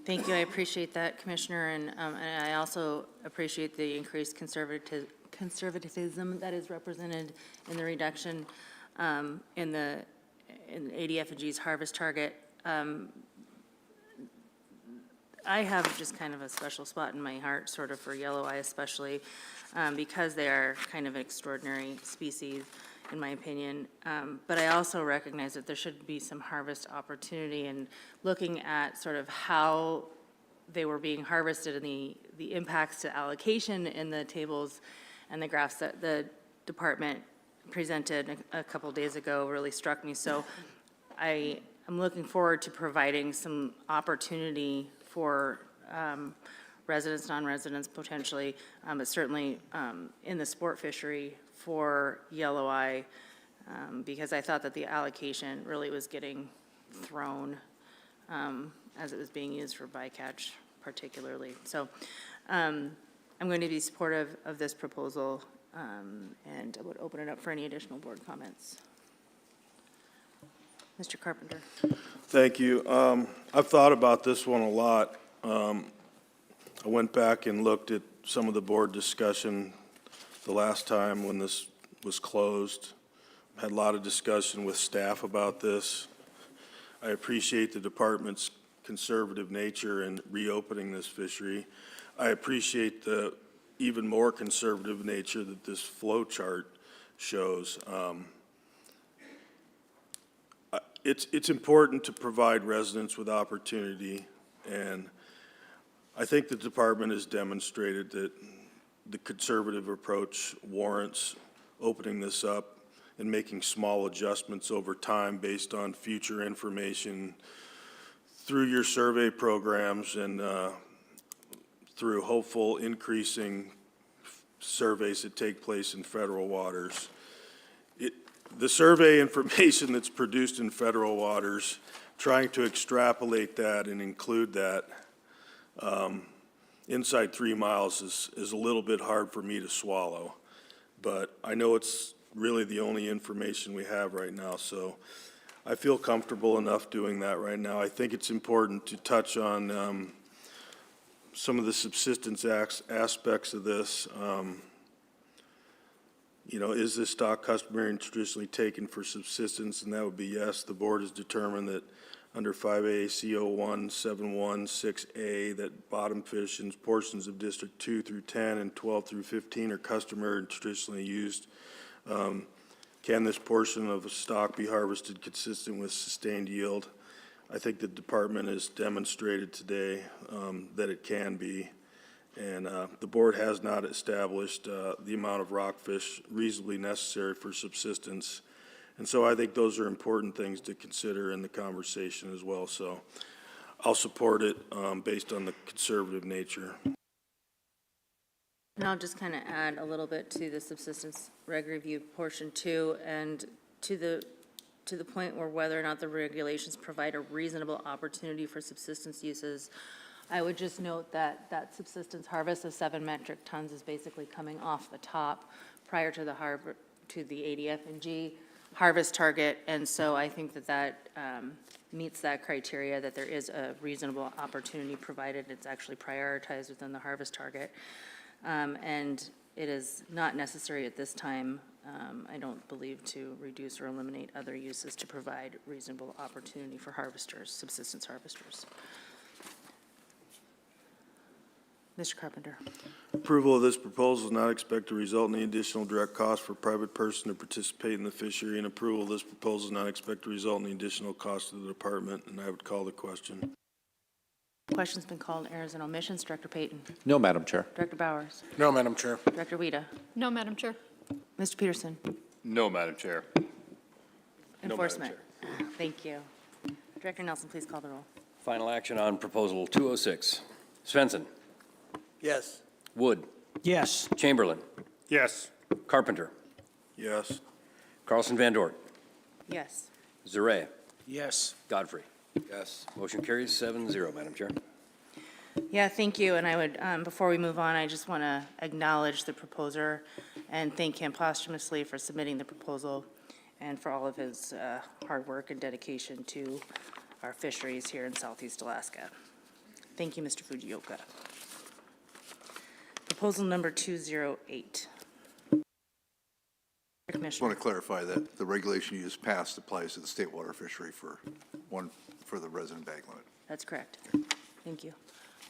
Thank you. I appreciate that, Commissioner, and I also appreciate the increased conservatism that is represented in the reduction in ADF&G's harvest target. I have just kind of a special spot in my heart, sort of for yellow eye especially, because they are kind of an extraordinary species, in my opinion. But I also recognize that there should be some harvest opportunity, and looking at sort of how they were being harvested and the impacts to allocation in the tables and the graphs that the department presented a couple days ago really struck me. So I'm looking forward to providing some opportunity for residents, non-residents potentially, but certainly in the sport fishery for yellow eye, because I thought that the allocation really was getting thrown as it was being used for bycatch particularly. So I'm going to be supportive of this proposal, and I would open it up for any additional board comments. Mr. Carpenter. Thank you. I've thought about this one a lot. I went back and looked at some of the board discussion the last time when this was closed. Had a lot of discussion with staff about this. I appreciate the department's conservative nature in reopening this fishery. I appreciate the even more conservative nature that this flow chart shows. It's important to provide residents with opportunity, and I think the department has demonstrated that the conservative approach warrants opening this up and making small adjustments over time based on future information through your survey programs and through hopeful increasing surveys that take place in federal waters. The survey information that's produced in federal waters, trying to extrapolate that and include that inside 3 miles is a little bit hard for me to swallow. But I know it's really the only information we have right now, so I feel comfortable enough doing that right now. I think it's important to touch on some of the subsistence aspects of this. Is this stock customary and traditionally taken for subsistence? And that would be yes. The board has determined that under 5A CO1716A that bottom fish in portions of District 2 through 10 and 12 through 15 are customary and traditionally used. Can this portion of a stock be harvested consistent with sustained yield? I think the department has demonstrated today that it can be. And the board has not established the amount of rockfish reasonably necessary for subsistence. And so I think those are important things to consider in the conversation as well. So I'll support it based on the conservative nature. And I'll just kind of add a little bit to the subsistence reg review portion too, and to the point where whether or not the regulations provide a reasonable opportunity for subsistence uses. I would just note that that subsistence harvest of 7 metric tons is basically coming off the top prior to the ADF&G harvest target, and so I think that meets that criteria, that there is a reasonable opportunity provided it's actually prioritized within the harvest target. And it is not necessary at this time, I don't believe, to reduce or eliminate other uses to provide reasonable opportunity for harvesters, subsistence harvesters. Mr. Carpenter. Approval of this proposal is not expected to result in any additional direct cost for a private person to participate in the fishery, and approval of this proposal is not expected to result in any additional cost to the department, and I would call the question. Question's been called. Errors and omissions. Director Payton. No, Madam Chair. Director Bowers. No, Madam Chair. Director Weta. No, Madam Chair. Mr. Peterson. No, Madam Chair. Enforcement. Thank you. Director Nelson, please call the roll. Final action on proposal 206. Svensson. Yes. Wood. Yes. Chamberlain. Yes. Carpenter. Yes. Carlson Van Dort. Yes. Zare. Yes. Godfrey. Yes. Motion carries 7-0, Madam Chair. Yeah, thank you. And I would, before we move on, I just want to acknowledge the proposer and thank him posthumously for submitting the proposal and for all of his hard work and dedication to our fisheries here in Southeast Alaska. Thank you, Mr. Fujioka. Proposal number 208. I just want Commissioner. to clarify that the regulation you just passed applies to the state water fishery for the resident bag limit. That's correct. Thank you.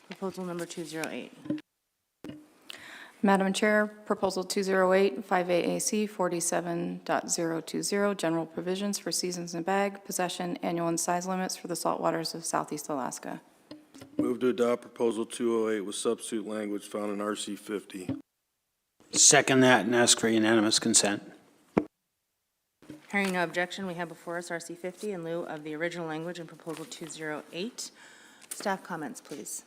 Proposal number 208. Madam Chair, Proposal 208, 5AAC 47.020, general provisions for seasons and bag, possession, annual and size limits for the saltwaters of Southeast Alaska. Move to adopt proposal 208 with substitute language found in RC 50. Second that and ask for unanimous consent. Hearing no objection, we have before us RC 50 in lieu of the original language in proposal 208. Staff comments, please.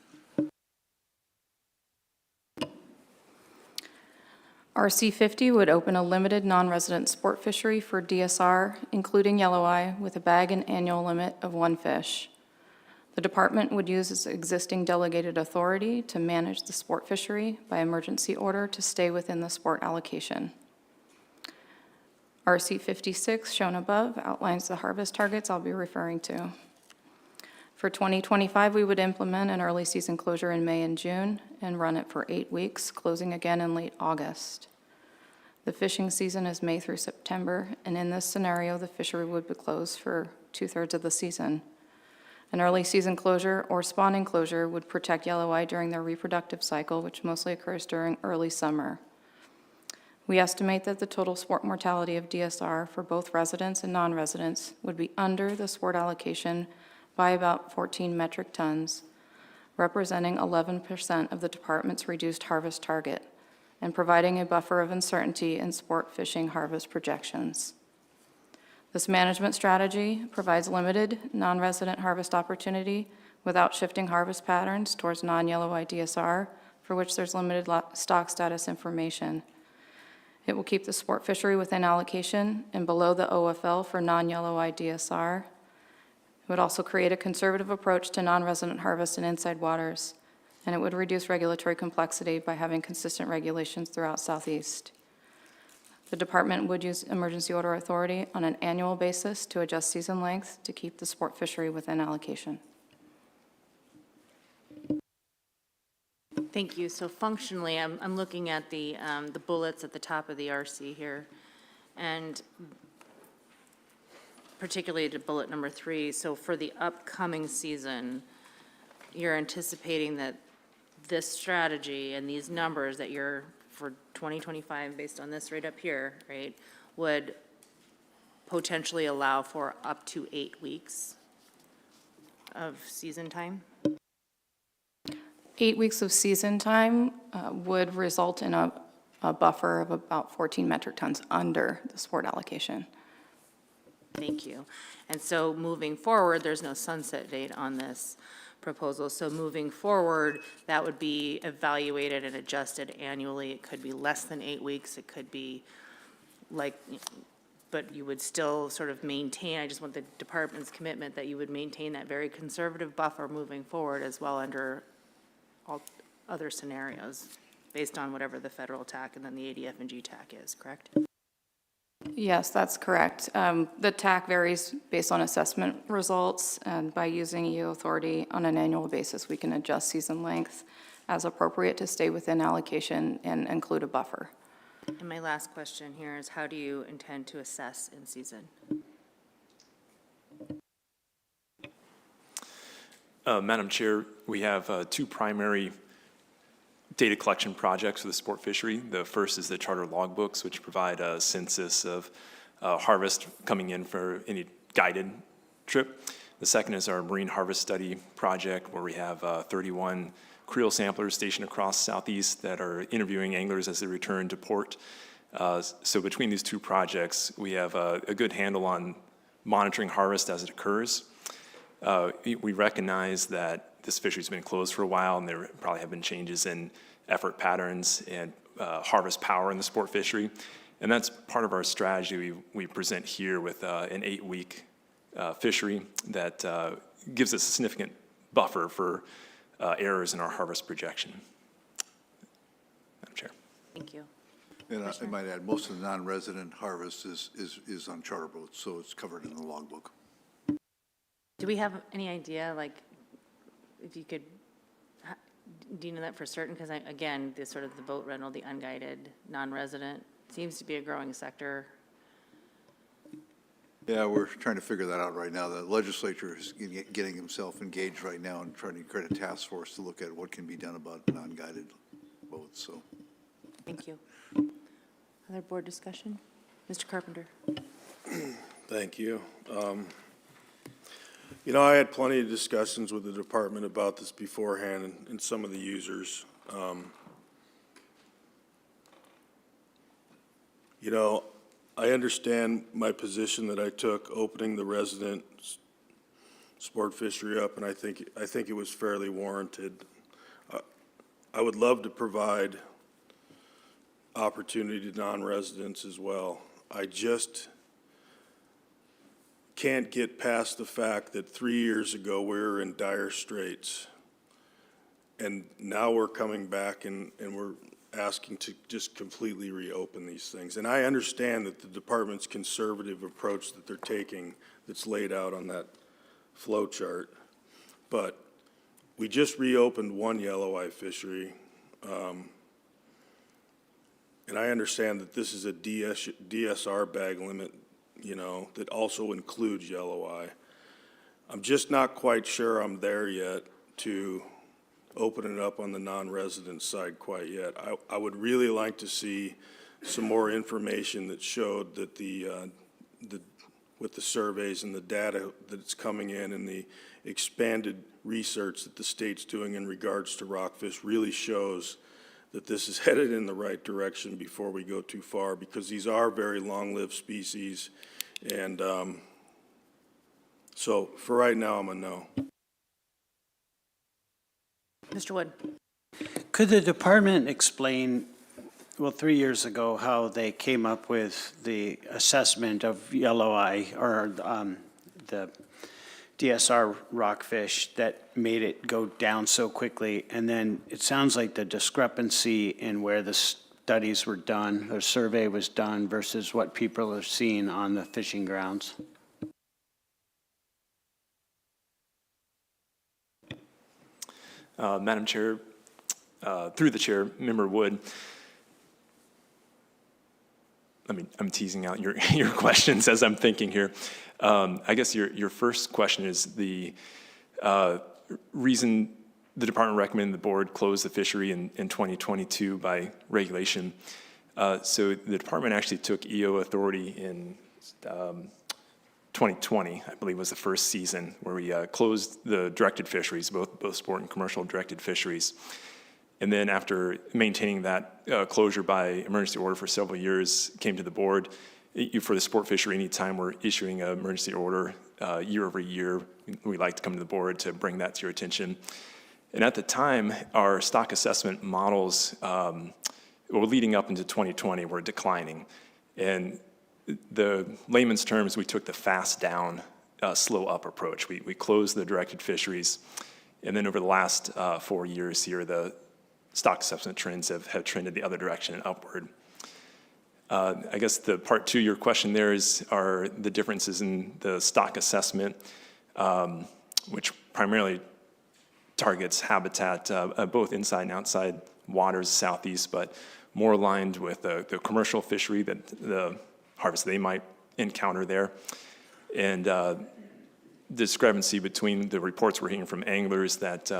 RC 50 would open a limited non-resident sport fishery for DSR, including yelloweye, with a bag and annual limit of 1 fish. The department would use its existing delegated authority to manage the sport fishery by emergency order to stay within the sport allocation. RC 56, shown above, outlines the harvest targets I'll be referring to. For 2025, we would implement an early season closure in May and June and run it for 8 weeks, closing again in late August. The fishing season is May through September, and in this scenario, the fishery would be closed for 2/3 of the season. An early season closure or spawning closure would protect yelloweye during their reproductive cycle, which mostly occurs during early summer. We estimate that the total sport mortality of DSR for both residents and non-residents would be under the sport allocation by about 14 metric tons, representing 11% of the department's reduced harvest target, and providing a buffer of uncertainty in sport fishing harvest projections. This management strategy provides limited non-resident harvest opportunity without shifting harvest patterns towards non-yellow-eye DSR, for which there's limited stock status information. It will keep the sport fishery within allocation and below the OFL for non-yellow-eye DSR. It would also create a conservative approach to non-resident harvest in inside waters, and it would reduce regulatory complexity by having consistent regulations throughout Southeast. The department would use emergency order authority on an annual basis to adjust season length to keep the sport fishery within allocation. Thank you. So functionally, I'm looking at the bullets at the top of the RC here, and particularly to bullet number 3. So for the upcoming season, you're anticipating that this strategy and these numbers that you're for 2025, based on this right up here, right, would potentially allow for up to 8 weeks of season time? 8 weeks of season time would result in a buffer of about 14 metric tons under the sport allocation. Thank you. And so moving forward, there's no sunset date on this proposal. So moving forward, that would be evaluated and adjusted annually. It could be less than 8 weeks. It could be like, but you would still sort of maintain, I just want the department's commitment that you would maintain that very conservative buffer moving forward as well under all other scenarios based on whatever the federal TAC and then the ADF and GTAC is, correct? Yes, that's correct. The TAC varies based on assessment results, and by using EU authority on an annual basis, we can adjust season length as appropriate to stay within allocation and include a buffer. And my last question here is, how do you intend to assess in season? Madam Chair, we have 2 primary data collection projects for the sport fishery. The first is the charter logbooks, which provide a census of harvest coming in for any guided trip. The second is our marine harvest study project, where we have 31 creel samplers stationed across Southeast that are interviewing anglers as they return to port. So between these 2 projects, we have a good handle on monitoring harvest as it occurs. We recognize that this fishery's been closed for a while, and there probably have been changes in effort patterns and harvest power in the sport fishery. And that's part of our strategy we present here with an 8-week fishery that gives us a significant buffer for errors in our harvest projection. Madam Chair. Thank you. And I might add, most of the non-resident harvest is on charter boats, so it's covered in the logbook. Do we have any idea, like, if you could, do you know that for certain? Because again, the sort of the boat rental, the unguided, non-resident, seems to be a growing sector. Yeah, we're trying to figure that out right now. The legislature is getting himself engaged right now and trying to create a task force to look at what can be done about non-guided boats, so. Thank you. Other board discussion? Mr. Carpenter. Thank you. You know, I had plenty of discussions with the department about this beforehand and some of the users. You know, I understand my position that I took opening the resident sport fishery up, and I think it was fairly warranted. I would love to provide opportunity to non-residents as well. I just can't get past the fact that 3 years ago we were in dire straits, and now we're coming back and we're asking to just completely reopen these things. And I understand that the department's conservative approach that they're taking that's laid out on that flow chart, but we just reopened one yellow-eye fishery, and I understand that this is a DSR bag limit, you know, that also includes yellow-eye. I'm just not quite sure I'm there yet to open it up on the non-resident side quite yet. I would really like to see some more information that showed that with the surveys and the data that's coming in and the expanded research that the state's doing in regards to rockfish really shows that this is headed in the right direction before we go too far, because these are very long-lived species, And so for right now, I'm a no. Mr. Wood? Could the department explain, well, 3 years ago, how they came up with the assessment of yellow eye, or the DSR rockfish that made it go down so quickly? And then it sounds like the discrepancy in where the studies were done, the survey was done, versus what people are seeing on the fishing grounds. Madam Chair, through the chair, Member Wood, I'm teasing out your, your questions as I'm thinking here. I guess your first question is the reason the department recommended the board close the fishery in 2022 by regulation. So the department actually took EO authority in 2020, I believe was the first season, where we closed the directed fisheries, both sport and commercial directed fisheries. And then after maintaining that closure by emergency order for several years, came to the board. For the sport fishery, anytime we're issuing an emergency order year over year, we like to come to the board to bring that to your attention. And at the time, our stock assessment models, leading up into 2020, were declining. And the layman's terms, we took the fast down, slow up approach. We closed the directed fisheries. And then over the last 4 years here, the stock assessment trends have trended the other direction and upward. I guess the part two of your question there are the differences in the stock assessment, which primarily targets habitat, both inside and outside waters southeast, but more aligned with the commercial fishery, that the harvest they might encounter there. And discrepancy between the reports we're hearing from anglers that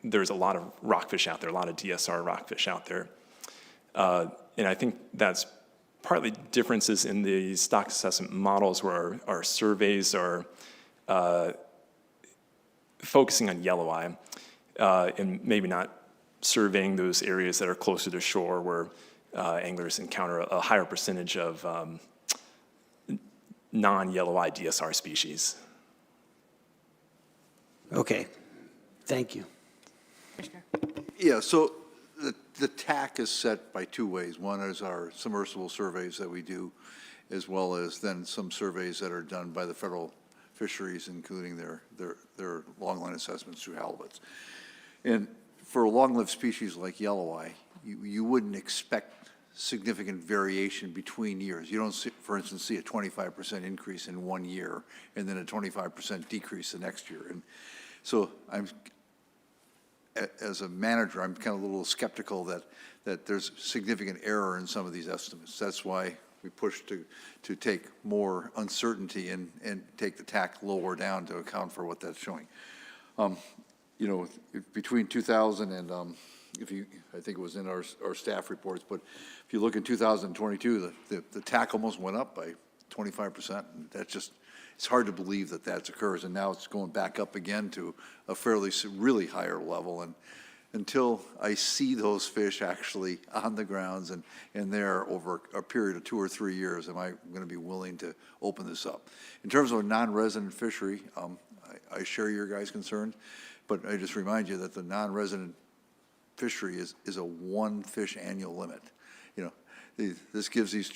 there's a lot of rockfish out there, a lot of DSR rockfish out there. And I think that's partly differences in the stock assessment models, where our surveys are focusing on yellow eye and maybe not surveying those areas that are closer to shore, where anglers encounter a higher percentage of non-yellow eye DSR species. Okay, thank you. Yeah, so the TAC is set by two ways. One is our submersible surveys that we do, as well as then some surveys that are done by the federal fisheries, including their long-line assessments through halibuts. And for a long-lived species like yellow eye, you wouldn't expect significant variation between years. You don't, for instance, see a 25% increase in 1 year and then a 25% decrease the next year. And so as a manager, I'm kind of a little skeptical that there's significant error in some of these estimates. That's why we push to take more uncertainty and take the TAC lower down to account for what that's showing. You know, between 2000 and I think it was in our staff reports, but if you look in 2022, the TAC almost went up by 25%. And that's just, it's hard to believe that that occurs. And now it's going back up again to a really higher level. And until I see those fish actually on the grounds and there over a period of 2 or 3 years, am I going to be willing to open this up? In terms of a non-resident fishery, I share your guys' concerns, but I just remind you that the non-resident fishery is a 1 fish annual limit. You know, this gives these,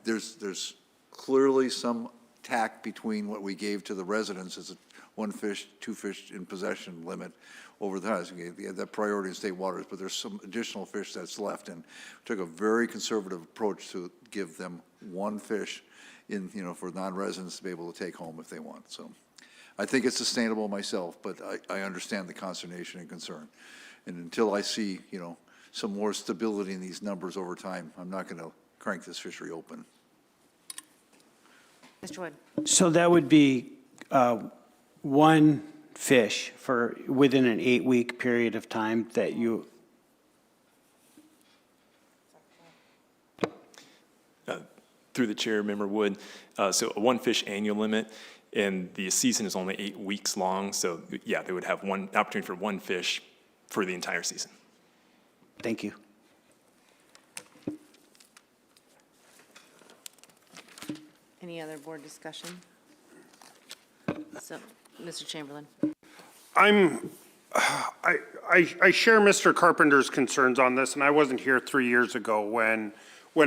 there's clearly some tack between what we gave to the residents as a 1 fish, 2 fish in possession limit over the time. We had that priority in state waters, but there's some additional fish that's left, and we took a very conservative approach to give them 1 fish in, you know, for non-residents to be able to take home if they want. So I think it's sustainable myself, but I understand the consternation and concern. And until I see, you know, some more stability in these numbers over time, I'm not going to crank this fishery open. Mr. Wood? So that would be 1 fish for within an 8-week period of time that you. Through the chair, Member Wood, so a 1 fish annual limit, and the season is only 8 weeks long. So yeah, they would have one opportunity for 1 fish for the entire season. Thank you. Any other board discussion? So, Mr. Chamberlain. I share Mr. Carpenter's concerns on this, and I wasn't here 3 years ago when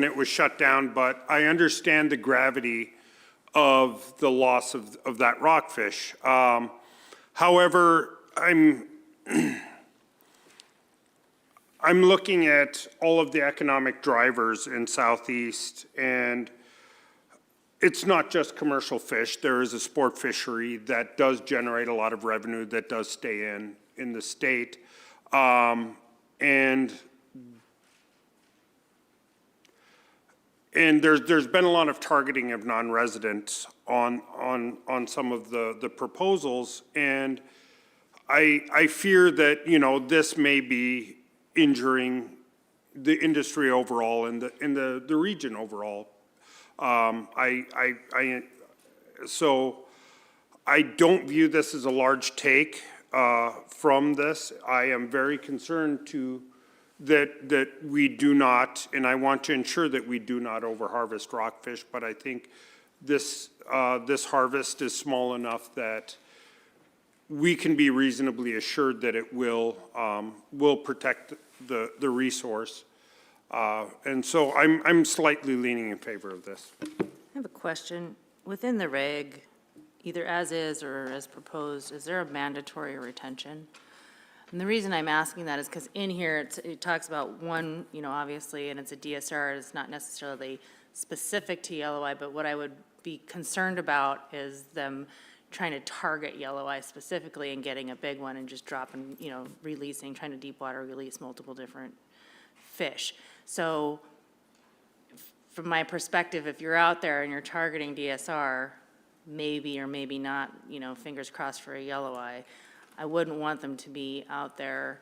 it was shut down, but I understand the gravity of the loss of that rockfish. However, I'm looking at all of the economic drivers in Southeast, and it's not just commercial fish. There is a sport fishery that does generate a lot of revenue that does stay in the state. And there's been a lot of targeting of non-residents on some of the proposals, and I fear that, you know, this may be injuring the industry overall and the region overall. So I don't view this as a large take from this. I am very concerned that we do not, and I want to ensure that we do not overharvest rockfish, but I think this harvest is small enough that we can be reasonably assured that it will protect the resource. And so I'm slightly leaning in favor of this. I have a question. Within the reg, either as is or as proposed, is there a mandatory retention? And the reason I'm asking that is because in here, it talks about one, you know, obviously, and it's a DSR, it's not necessarily specific to yellow eye, but what I would be concerned about is them trying to target yellow eye specifically and getting a big one and just dropping, you know, releasing, trying to deep water release multiple different fish. So from my perspective, if you're out there and you're targeting DSR, maybe or maybe not, you know, fingers crossed for a yellow eye, I wouldn't want them to be out there,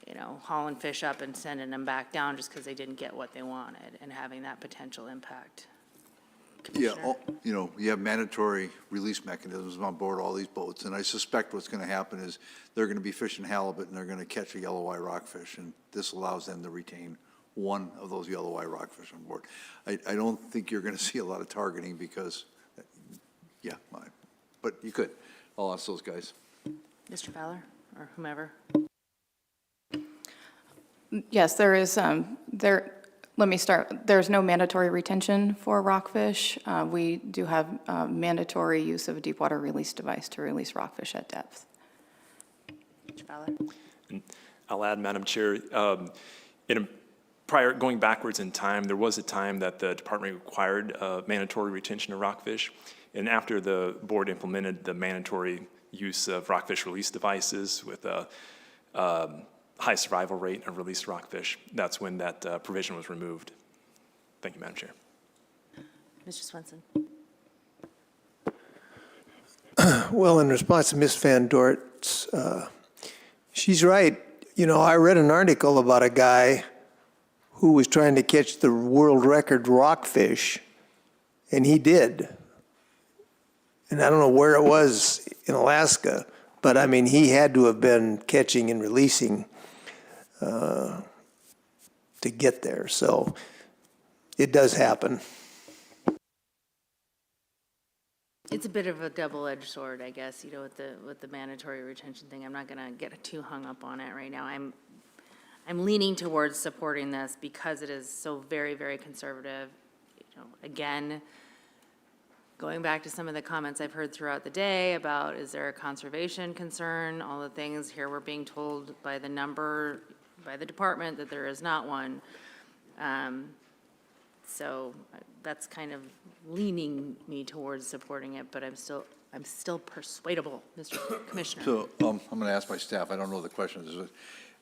you know, hauling fish up and sending them back down just because they didn't get what they wanted and having that potential impact. Yeah, you know, you have mandatory release mechanisms on board all these boats, and I suspect what's going to happen is they're going to be fishing halibut and they're going to catch a yellow eye rockfish, and this allows them to retain one of those yellow eye rockfish on board. I don't think you're going to see a lot of targeting because, yeah, but you could. I'll ask those guys. Mr. Fowler or whomever. Yes, there is, let me start. There's no mandatory retention for rockfish. We do have mandatory use of a deep water release device to release rockfish at depth. Mr. Fowler. I'll add, Madam Chair, going backwards in time, there was a time that the department required mandatory retention of rockfish. And after the board implemented the mandatory use of rockfish release devices with a high survival rate of released rockfish, that's when that provision was removed. Thank you, Madam Chair. Mr. Swenson. Well, in response to Ms. Van Dort's, she's right. You know, I read an article about a guy who was trying to catch the world record rockfish, and he did. And I don't know where it was in Alaska, but I mean, he had to have been catching and releasing to get there. So it does happen. It's a bit of a double-edged sword, I guess, you know, with the mandatory retention thing. I'm not going to get too hung up on it right now. I'm leaning towards supporting this because it is so very, very conservative. You know, again, going back to some of the comments I've heard throughout the day about, is there a conservation concern? All the things here we're being told by the department that there is not one. So that's kind of leaning me towards supporting it, but I'm still persuadable, Mr. Commissioner. So I'm going to ask my staff, I don't know the question.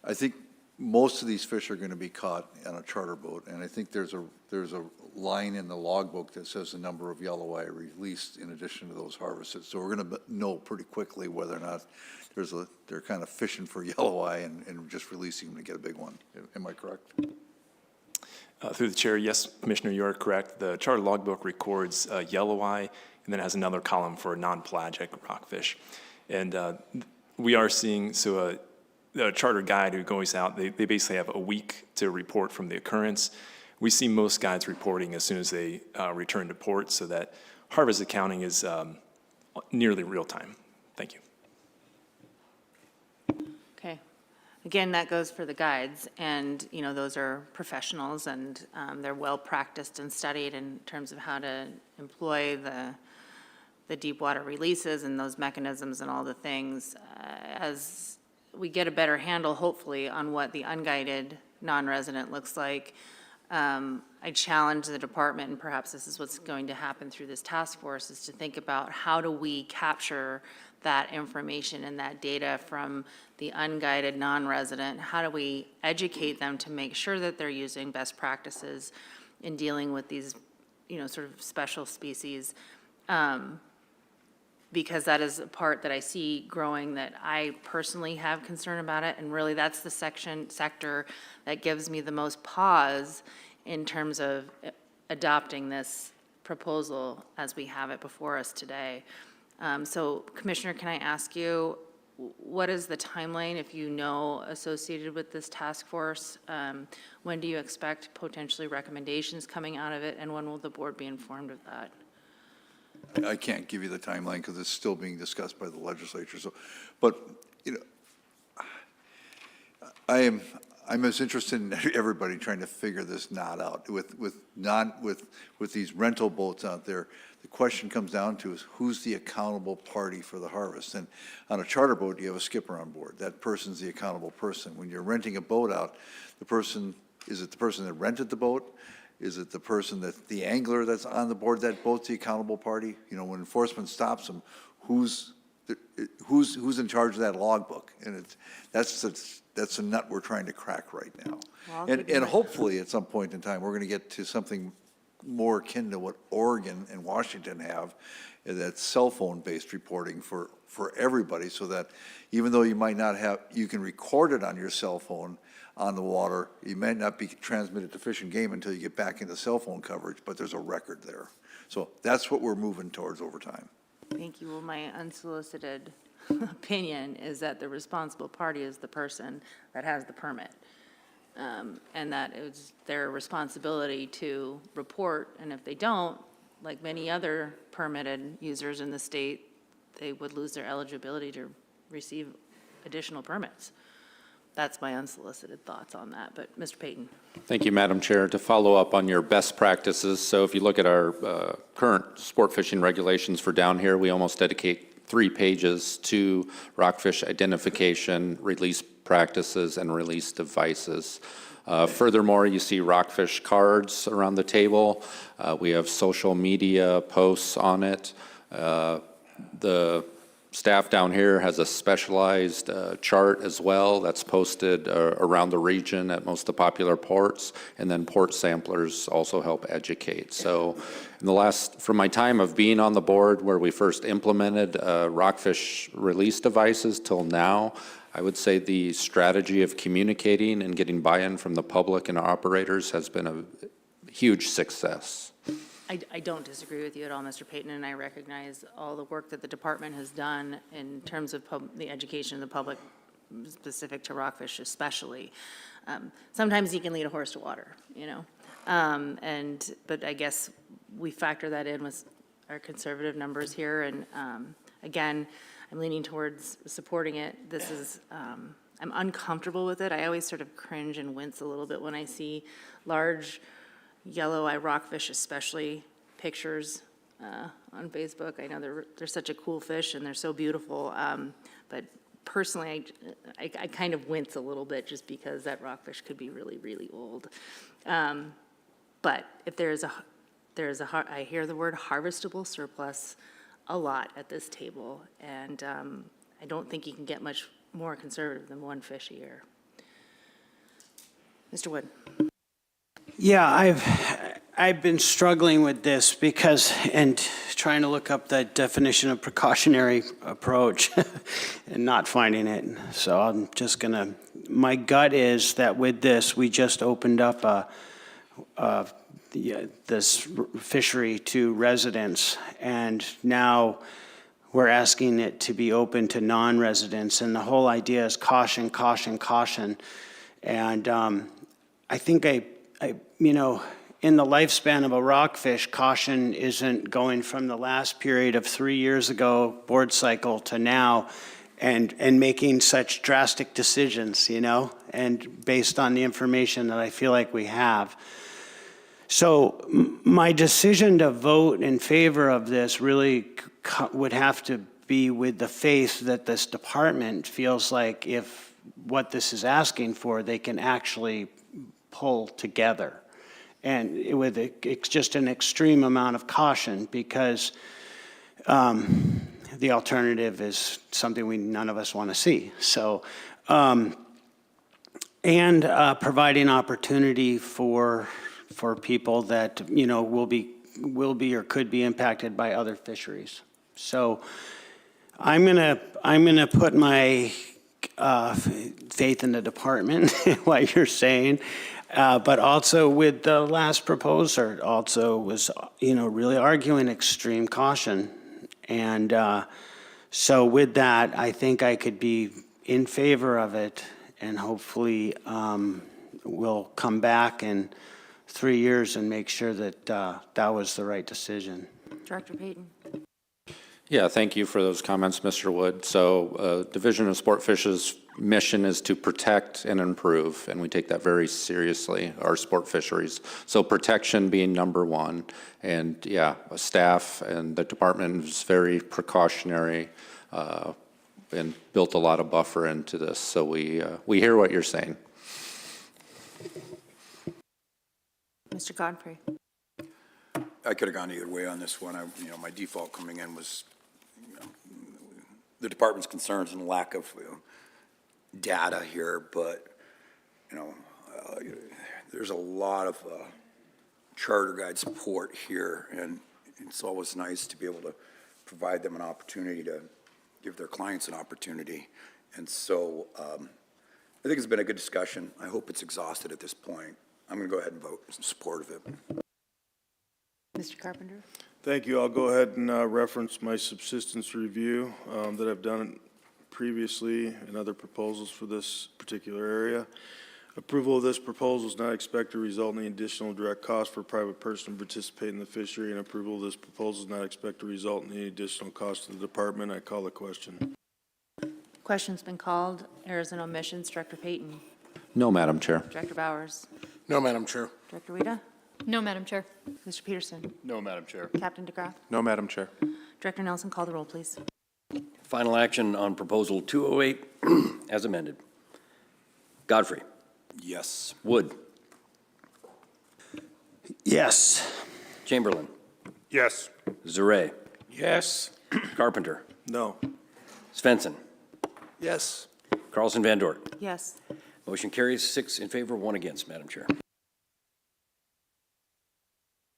I think most of these fish are going to be caught on a charter boat, and I think there's a line in the logbook that says the number of yellow eye released in addition to those harvested. So we're going to know pretty quickly whether or not they're kind of fishing for yellow eye and just releasing them to get a big one. Am I correct? Through the chair, yes, Commissioner, you are correct. The charter logbook records yellow eye and then has another column for non-pelagic rockfish. And we are seeing, so the charter guide who goes out, they basically have a week to report from the occurrence. We see most guides reporting as soon as they return to port, so that harvest accounting is nearly real time. Thank you. Okay. Again, that goes for the guides, and, you know, those are professionals, and they're well-practiced and studied in terms of how to employ the deep water releases and those mechanisms and all the things. As we get a better handle, hopefully, on what the unguided non-resident looks like, I challenge the department, and perhaps this is what's going to happen through this task force, is to think about how do we capture that information and that data from the unguided non-resident? How do we educate them to make sure that they're using best practices in dealing with these, you know, sort of special species? Because that is a part that I see growing that I personally have concern about it, and really that's the sector that gives me the most pause in terms of adopting this proposal as we have it before us today. So Commissioner, can I ask you, what is the timeline, if you know, associated with this task force? When do you expect potentially recommendations coming out of it, and when will the board be informed of that? I can't give you the timeline because it's still being discussed by the legislature. So, but, you know, I'm as interested in everybody trying to figure this knot out. With these rental boats out there, the question comes down to is who's the accountable party for the harvest? And on a charter boat, you have a skipper on board. That person's the accountable person. When you're renting a boat out, is it the person that rented the boat? Is it the person the angler that's on the board that boat's the accountable party? You know, when enforcement stops them, who's in charge of that logbook? And that's the nut we're trying to crack right now. Well, And hopefully at some point in time, we're going to get to something more akin to what Oregon and Washington have, that cell phone based reporting for everybody, so that even though you might not have, you can record it on your cell phone on the water. You may not be transmitted to Fish and Game until you get back into cell phone coverage, but there's a record there. So that's what we're moving towards over time. Thank you. Well, my unsolicited opinion is that the responsible party is the person that has the permit. And that it's their responsibility to report, and if they don't, like many other permitted users in the state, they would lose their eligibility to receive additional permits. That's my unsolicited thoughts on that, but Mr. Payton. Thank you, Madam Chair. To follow up on your best practices, so if you look at our current sport fishing regulations for down here, we almost dedicate 3 pages to rockfish identification, release practices, and release devices. Furthermore, you see rockfish cards around the table. We have social media posts on it. The staff down here has a specialized chart as well that's posted around the region at most of the popular ports, and then port samplers also help educate. So from my time of being on the board where we first implemented rockfish release devices till now, I would say the strategy of communicating and getting buy-in from the public and operators has been a huge success. I don't disagree with you at all, Mr. Payton, and I recognize all the work that the department has done in terms of the education of the public, specific to rockfish especially. Sometimes you can lead a horse to water, you know, but I guess we factor that in with our conservative numbers here, and again, I'm leaning towards supporting it. This is, I'm uncomfortable with it. I always sort of cringe and wince a little bit when I see large yellow-eye rockfish, especially pictures on Facebook. I know they're such a cool fish and they're so beautiful, but personally, I kind of wince a little bit just because that rockfish could be really, really old. But if I hear the word harvestable surplus a lot at this table, and I don't think you can get much more conservative than 1 fish a year. Mr. Wood. Yeah, I've been struggling with this and trying to look up the definition of precautionary approach and not finding it. So I'm just gonna, my gut is that with this, we just opened up this fishery to residents, and now we're asking it to be open to non-residents, and the whole idea is caution, caution, caution. And I think you know, in the lifespan of a rockfish, caution isn't going from the last period of 3 years ago, board cycle, to now, and making such drastic decisions, you know, and based on the information that I feel like we have. So my decision to vote in favor of this really would have to be with the faith that this department feels like if what this is asking for, they can actually pull together. And with just an extreme amount of caution, because the alternative is something none of us want to see. So, and providing opportunity for people that, you know, will be or could be impacted by other fisheries. So I'm gonna put my faith in the department, what you're saying, but also with the last proposer also was, you know, really arguing extreme caution. And so with that, I think I could be in favor of it, and hopefully we'll come back in 3 years and make sure that that was the right decision. Director Payton. Yeah, thank you for those comments, Mr. Wood. So Division of Sport Fish's mission is to protect and improve, and we take that very seriously, our sport fisheries. So protection being number one, and yeah, staff and the department is very precautionary and built a lot of buffer into this. So we hear what you're saying. Mr. Godfrey. I could have gone either way on this one. My default coming in was, the department's concerns and lack of data here, but, there's a lot of charter guide support here, and it's always nice to be able to provide them an opportunity to give their clients an opportunity. And so I think it's been a good discussion. I hope it's exhausted at this point. I'm going to go ahead and vote in support of it. Mr. Carpenter. Thank you. I'll go ahead and reference my subsistence review that I've done previously and other proposals for this particular area. Approval of this proposal is not expected to result in any additional direct cost for a private person to participate in the fishery, and approval of this proposal is not expected to result in any additional cost to the department. I call the question. Question's been called. Errors and omissions. Director Payton. No, Madam Chair. Director Bowers. No, Madam Chair. Director Wida. No, Madam Chair. Mr. Peterson. No, Madam Chair. Captain DeGraff. No, Madam Chair. Director Nelson, call the roll, please. Final action on Proposal 208 as amended. Godfrey. Yes. Wood. Yes. Chamberlain. Yes. Zare. Yes. Carpenter. No. Svensson. Yes. Carlson Van Dort. Yes. Motion carries 6 in favor, 1 against, Madam Chair.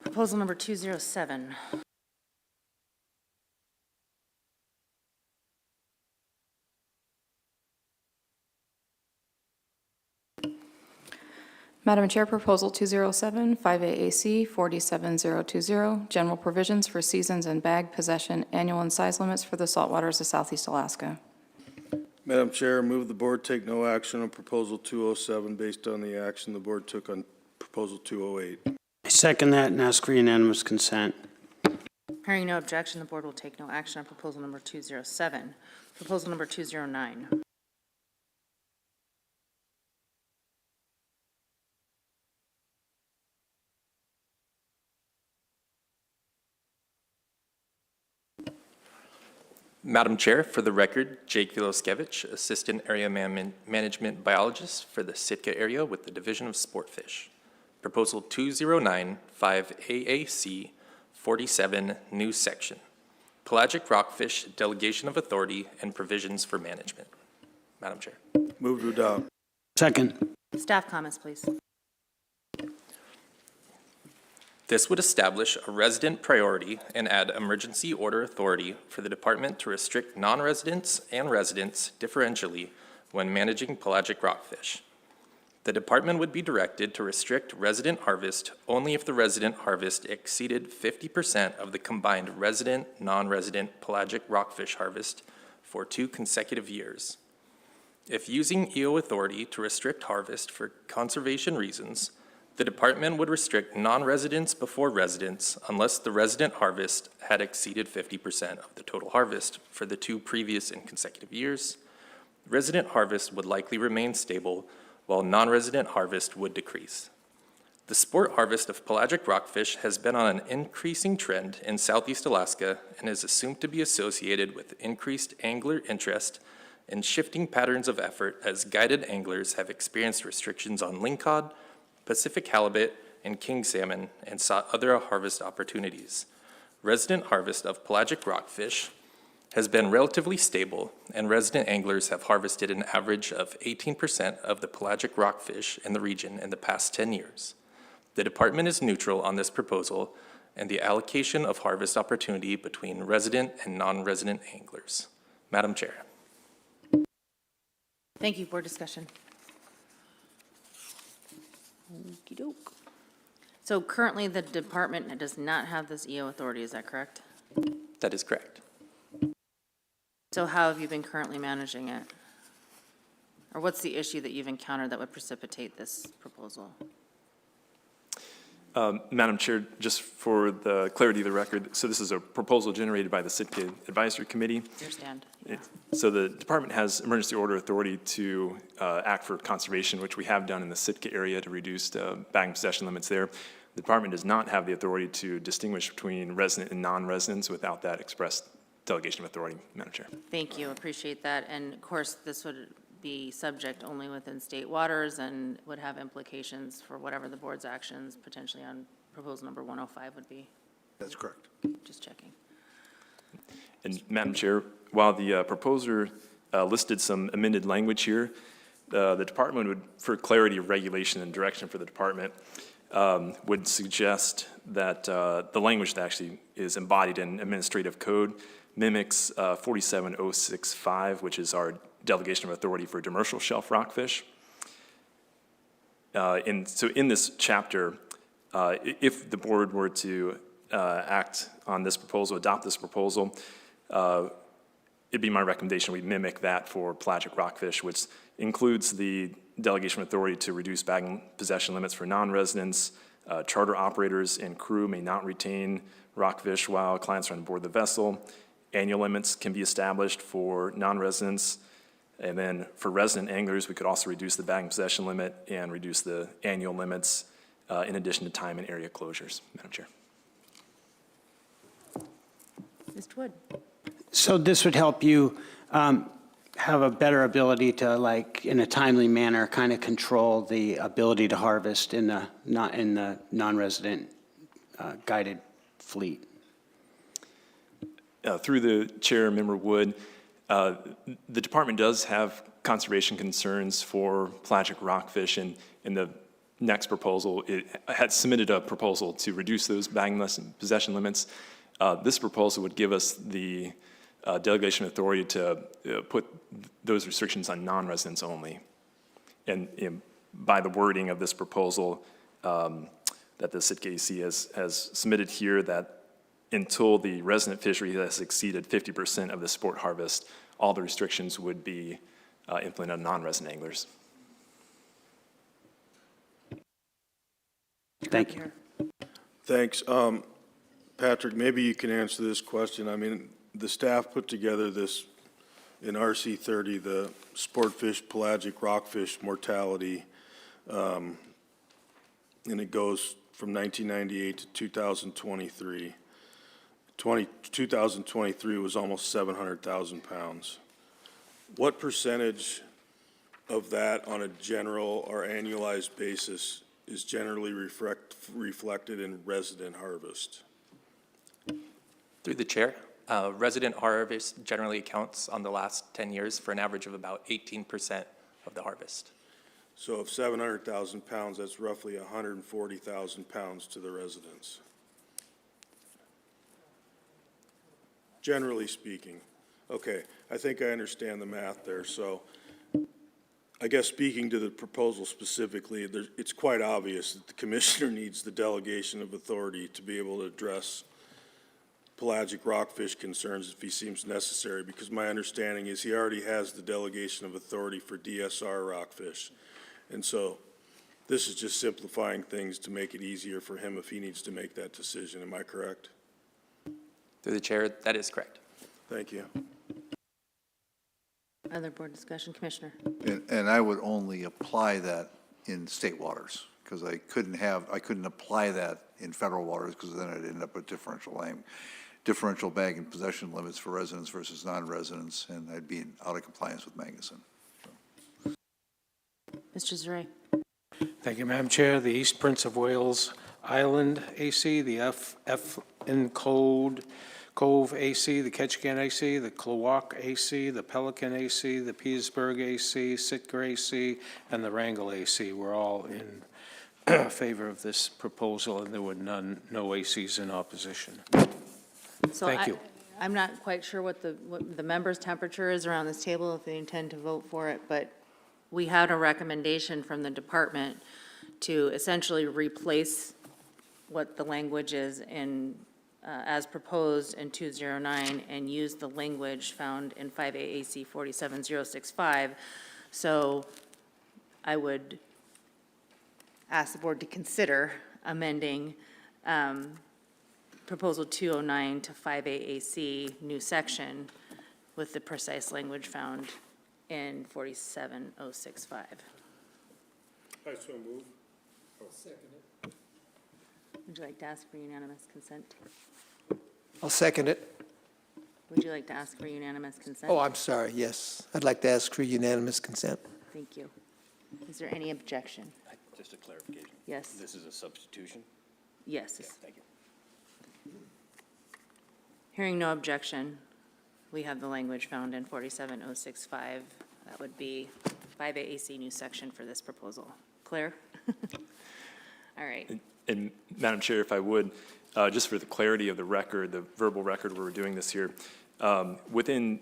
Proposal number 207. Madam Chair, Proposal 207, 5AAC 47020, General Provisions for Seasons and Bag Possession Annual and Size Limits for the Saltwaters of Southeast Alaska. Madam Chair, move the board take no action on Proposal 207 based on the action the board took on Proposal 208. I second that and ask for unanimous consent. Hearing no objection, the board will take no action on proposal number 207. Proposal number 209. Madam Chair, for the record, Jake Viloskevich, Assistant Area Management Biologist for the Sitka area with the Division of Sportfish. Proposal 209, 5AAC 47, new section. Pelagic rockfish, delegation of authority, and provisions for management. Madam Chair. Move to adopt. Second. Staff comments, please. This would establish a resident priority and add emergency order authority for the department to restrict non-residents and residents differentially when managing pelagic rockfish. The department would be directed to restrict resident harvest only if the resident harvest exceeded 50% of the combined resident, non-resident pelagic rockfish harvest for 2 consecutive years. If using EO authority to restrict harvest for conservation reasons, The department would restrict non-residents before residents unless the resident harvest had exceeded 50% of the total harvest for the 2 previous and consecutive years. Resident harvest would likely remain stable, while non-resident harvest would decrease. The sport harvest of pelagic rockfish has been on an increasing trend in Southeast Alaska and is assumed to be associated with increased angler interest and shifting patterns of effort as guided anglers have experienced restrictions on lingcod, Pacific halibut, and king salmon and sought other harvest opportunities. Resident harvest of pelagic rockfish has been relatively stable, and resident anglers have harvested an average of 18% of the pelagic rockfish in the region in the past 10 years. The department is neutral on this proposal and the allocation of harvest opportunity between resident and non-resident anglers. Madam Chair. Thank you. Board discussion. Okey-doke. So currently, the department does not have this EO authority, is that correct? That is correct. So how have you been currently managing it? Or what's the issue that you've encountered that would precipitate this proposal? Madam Chair, just for the clarity of the record, so this is a proposal generated by the Sitka Advisory Committee. Understand. So the department has emergency order authority to act for conservation, which we have done in the Sitka area to reduce bag and possession limits there. The department does not have the authority to distinguish between resident and non-residents without that express delegation of authority, Madam Chair. Thank you, appreciate that. And of course, this would be subject only within state waters and would have implications for whatever the board's actions potentially on proposal number 105 would be. That's correct. Just checking. And Madam Chair, while the proposer listed some amended language here, the department would, for clarity of regulation and direction for the department, would suggest that the language that actually is embodied in administrative code mimics 47065, which is our delegation of authority for demersal shelf rockfish. So in this chapter, if the board were to act on this proposal, adopt this proposal, it'd be my recommendation we mimic that for pelagic rockfish, which includes the delegation of authority to reduce bag and possession limits for non-residents. Charter operators and crew may not retain rockfish while clients are on board the vessel. Annual limits can be established for non-residents. And then for resident anglers, we could also reduce the bag and possession limit and reduce the annual limits in addition to time and area closures, Madam Chair. Mr. Wood. So this would help you have a better ability to, like, in a timely manner, kind of control the ability to harvest in the non-resident guided fleet. Through the chair, Member Wood, the department does have conservation concerns for pelagic rockfish, and in the next proposal, it had submitted a proposal to reduce those bag and possession limits. This proposal would give us the delegation authority to put those restrictions on non-residents only. And by the wording of this proposal that the Sitka AC has submitted here, that until the resident fishery has exceeded 50% of the sport harvest, all the restrictions would be implemented on non-resident anglers. Thank you. Thanks. Patrick, maybe you can answer this question. I mean, the staff put together this in RC 30, the sport fish, pelagic rockfish mortality, and it goes from 1998 to 2023. 2023 was almost 700,000 pounds. What percentage of that on a general or annualized basis is generally reflected in resident harvest? Through the chair, resident harvest generally accounts on the last 10 years for an average of about 18% of the harvest. So of 700,000 pounds, that's roughly 140,000 pounds to the residents. Generally speaking. Okay, I think I understand the math there. So I guess speaking to the proposal specifically, it's quite obvious that the commissioner needs the delegation of authority to be able to address pelagic rockfish concerns if he seems necessary, because my understanding is he already has the delegation of authority for DSR rockfish. And so This is just simplifying things to make it easier for him if he needs to make that decision. Am I correct? Through the chair, that is correct. Thank you. Other board discussion, Commissioner? And I would only apply that in state waters, because I couldn't apply that in federal waters, because then I'd end up with differential bag and possession limits for residents versus non-residents, and I'd be out of compliance with Magnuson. Mr. Zaray? Thank you, Madam Chair. The East Prince of Wales Island AC, the FN Cove AC, the Ketchikan AC, the Klawock AC, the Pelican AC, the Petersburg AC, Sitka AC, and the Wrangell AC were all in favor of this proposal, and there were no ACs in opposition. So Thank you. I'm not quite sure what the members' temperature is around this table, if they intend to vote for it, but we had a recommendation from the department to essentially replace what the language is in, as proposed in 209, and use the language found in 5AAC 47065. So I would ask the board to consider amending Proposal 209 to 5AAC, new section, with the precise language found in 47065. I so move. Would you like to ask for unanimous consent? I'll second it. Would you like to ask for unanimous consent? Oh, I'm sorry, yes. I'd like to ask for unanimous consent. Thank you. Is there any objection? Just a clarification. Yes. This is a substitution? Yes. Thank you. Hearing no objection, we have the language found in 47065. That would be 5AAC new section for this proposal. Clear? All right. And Madam Chair, if I would, just for the clarity of the record, the verbal record where we're doing this here, within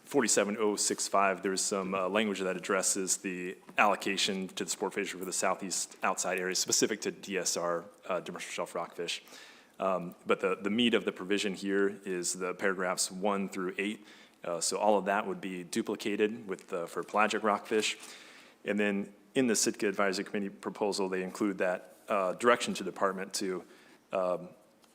47065, there's some language that addresses the allocation to the sport fishery for the southeast outside areas specific to DSR, demersal shelf rockfish. But the meat of the provision here is the paragraphs 1 through 8. So all of that would be duplicated with for pelagic rockfish. And then in the Sitka Advisory Committee proposal, they include that direction to the department to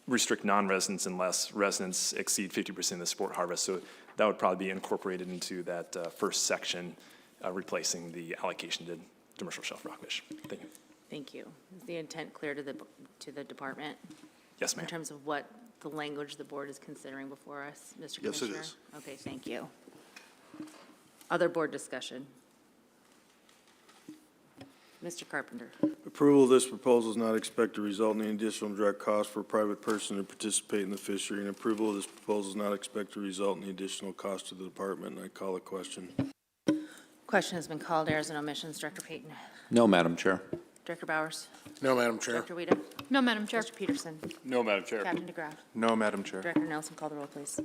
restrict non-residents unless residents exceed 50% of the sport harvest. So that would probably be incorporated into that first section, replacing the allocation to demersal shelf rockfish. Thank you. Thank you. Is the intent clear to the department? Yes, ma'am. In terms of what the language the board is considering before us, Mr. Yes, it Commissioner? is. Okay, thank you. Other board discussion? Mr. Carpenter? Approval of this proposal is not expected to result in any additional direct cost for a private person to participate in the fishery, and approval of this proposal is not expected to result in any additional cost to the department, and I call a question. Question has been called. Errors and omissions. Director Payton? No, Madam Chair. Director Bowers? No, Madam Chair. Director Weeda? No, Madam Chair. Mr. Peterson? No, Madam Chair. Captain DeGraff? No, Madam Chair. Director Nelson, call the roll, please.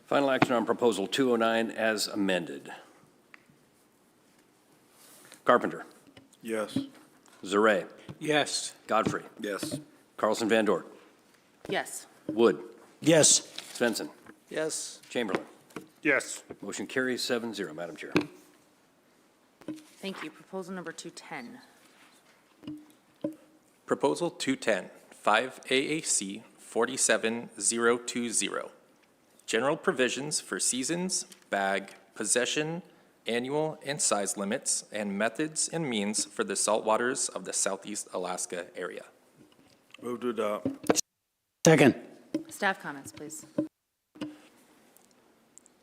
Final action on Proposal 209 as amended. Carpenter. Yes. Zaray. Yes. Godfrey. Yes. Carlson Van Dort. Yes. Wood. Yes. Svensson. Yes. Chamberlain. Yes. Motion carries 7-0, Madam Chair. Thank you. Proposal number 210. Proposal 210, 5AAC 47020. General provisions for seasons, bag, possession, annual and size limits, and methods and means for the saltwaters of the Southeast Alaska area. Move to adopt. Second. Staff comments, please.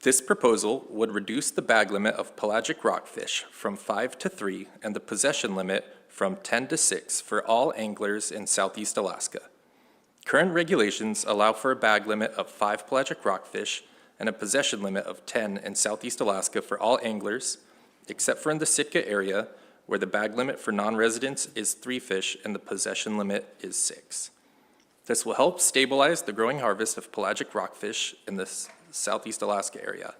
This proposal would reduce the bag limit of pelagic rockfish from 5 to 3 and the possession limit from 10 to 6 for all anglers in Southeast Alaska. Current regulations allow for a bag limit of 5 pelagic rockfish and a possession limit of 10 in Southeast Alaska for all anglers, except for in the Sitka area, where the bag limit for non-residents is 3 fish and the possession limit is 6. This will help stabilize the growing harvest of pelagic rockfish in the Southeast Alaska area.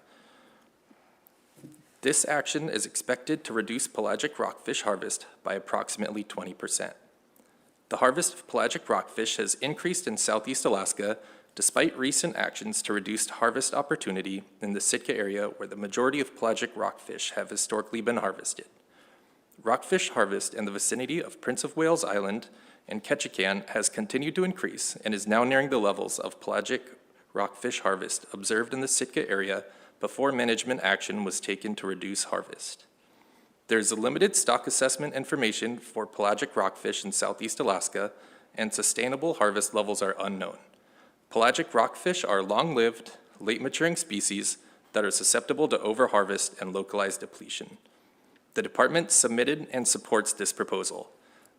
This action is expected to reduce pelagic rockfish harvest by approximately 20%. The harvest of pelagic rockfish has increased in Southeast Alaska despite recent actions to reduce harvest opportunity in the Sitka area where the majority of pelagic rockfish have historically been harvested. Rockfish harvest in the vicinity of Prince of Wales Island and Ketchikan has continued to increase and is now nearing the levels of pelagic rockfish harvest observed in the Sitka area before management action was taken to reduce harvest. There is a limited stock assessment information for pelagic rockfish in Southeast Alaska, and sustainable harvest levels are unknown. Pelagic rockfish are long-lived, late-maturing species that are susceptible to overharvest and localized depletion. The department submitted and supports this proposal.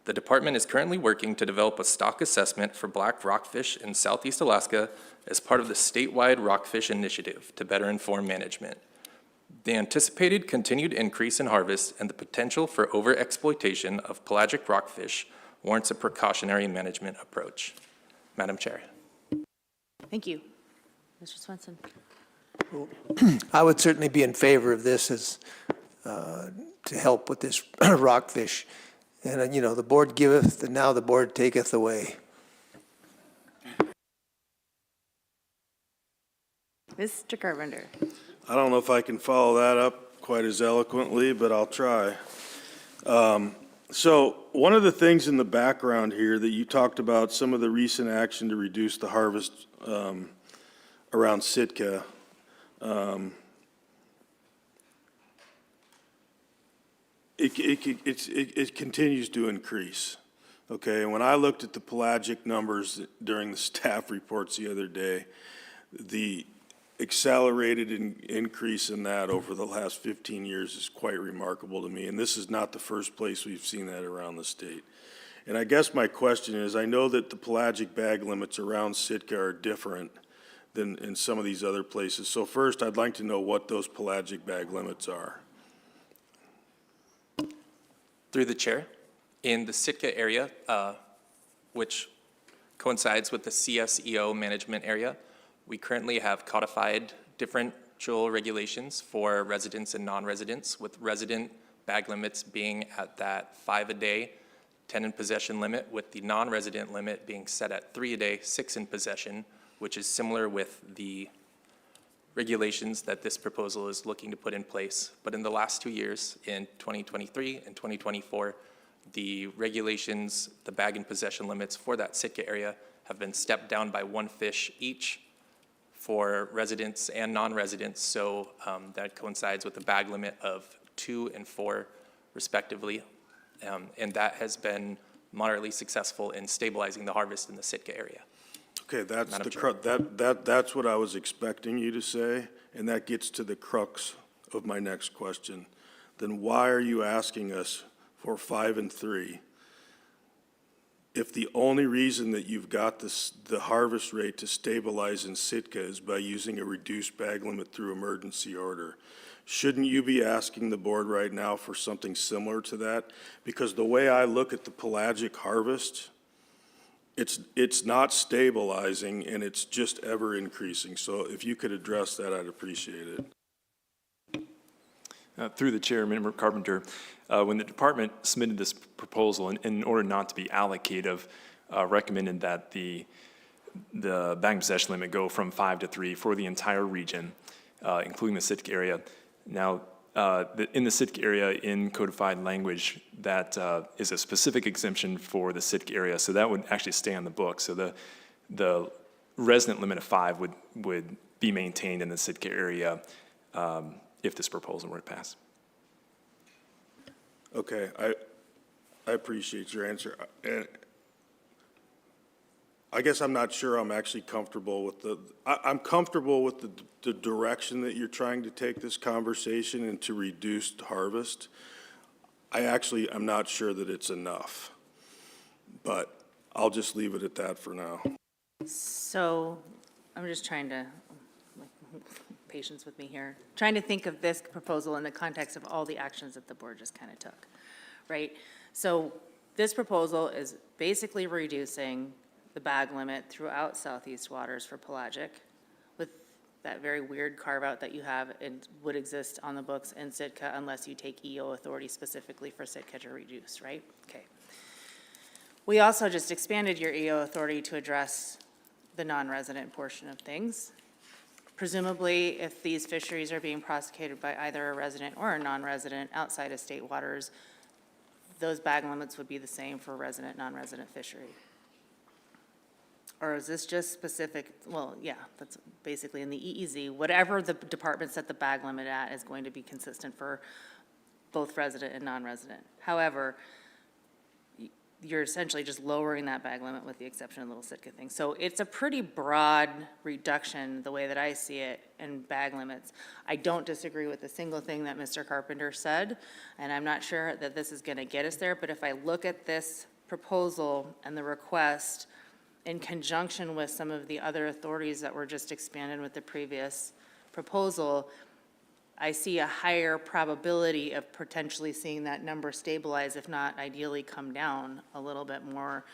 The department is currently working to develop a stock assessment for black rockfish in Southeast Alaska as part of the statewide rockfish initiative to better inform management. The anticipated continued increase in harvest and the potential for overexploitation of pelagic rockfish warrants a precautionary management approach. Madam Chair. Thank you. Mr. Swenson. I would certainly be in favor of this as, to help with this rockfish. And, you know, the board giveth, and now the board taketh away. Mr. Carpenter. I don't know if I can follow that up quite as eloquently, but I'll try. So one of the things in the background here that you talked about, some of the recent action to reduce the harvest around Sitka. It continues to increase, okay? And when I looked at the pelagic numbers during the staff reports the other day, the accelerated increase in that over the last 15 years is quite remarkable to me. And this is not the first place we've seen that around the state. And I guess my question is, I know that the pelagic bag limits around Sitka are different than in some of these other places. So first, I'd like to know what those pelagic bag limits are. Through the chair, in the Sitka area, which coincides with the CSEO management area, we currently have codified differential regulations for residents and non-residents, with resident bag limits being at that 5 a day, 10 in possession limit, with the non-resident limit being set at 3 a day, 6 in possession, which is similar with the regulations that this proposal is looking to put in place. But in the last 2 years, in 2023 and 2024, the regulations, the bag and possession limits for that Sitka area have been stepped down by 1 fish each for residents and non-residents. So that coincides with a bag limit of 2 and 4 respectively. And that has been moderately successful in stabilizing the harvest in the Sitka area. Okay, that's what I was expecting you to say, and that gets to the crux of my next question. Then why are you asking us for 5 and 3? If the only reason that you've got the harvest rate to stabilize in Sitka is by using a reduced bag limit through emergency order, shouldn't you be asking the board right now for something similar to that? Because the way I look at the pelagic harvest, it's not stabilizing and it's just ever increasing. So if you could address that, I'd appreciate it. Through the chair, Member Carpenter, when the department submitted this proposal, in order not to be allocative, recommended that the bag and possession limit go from 5 to 3 for the entire region, including the Sitka area. Now, in the Sitka area, in codified language, that is a specific exemption for the Sitka area, so that would actually stay on the book. So the resident limit of 5 would be maintained in the Sitka area if this proposal were to pass. Okay, I appreciate your answer. And I guess I'm not sure I'm actually comfortable with I'm comfortable with the direction that you're trying to take this conversation into reduced harvest. I'm not sure that it's enough, but I'll just leave it at that for now. So I'm just trying to, patience with me here, trying to think of this proposal in the context of all the actions that the board just kind of took, right? So this proposal is basically reducing the bag limit throughout Southeast waters for pelagic, with that very weird carve-out that you have and would exist on the books in Sitka unless you take EO authority specifically for Sitka to reduce, right? Okay. We also just expanded your EO authority to address the non-resident portion of things. Presumably, if these fisheries are being prosecuted by either a resident or a non-resident outside of state waters, those bag limits would be the same for resident, non-resident fishery. Or is this just specific, well, yeah, that's basically in the EEZ, whatever the department set the bag limit at is going to be consistent for both resident and non-resident. However, you're essentially just lowering that bag limit with the exception of little Sitka thing. So it's a pretty broad reduction, the way that I see it, in bag limits. I don't disagree with a single thing that Mr. Carpenter said, and I'm not sure that this is gonna get us there, but if I look at this proposal and the request in conjunction with some of the other authorities that were just expanded with the previous proposal, I see a higher probability of potentially seeing that number stabilize, if not ideally come down a little bit more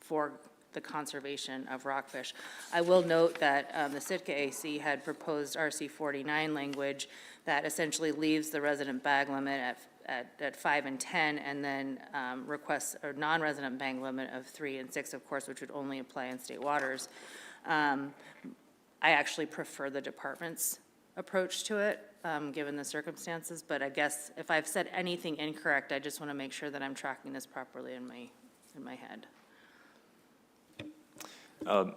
for the conservation of rockfish. I will note that the Sitka AC had proposed RC 49 language that essentially leaves the resident bag limit at 5 and 10, and then requests a non-resident bag limit of 3 and 6, of course, which would only apply in state waters. I actually prefer the department's approach to it, given the circumstances, but I guess if I've said anything incorrect, I just want to make sure that I'm tracking this properly in my head.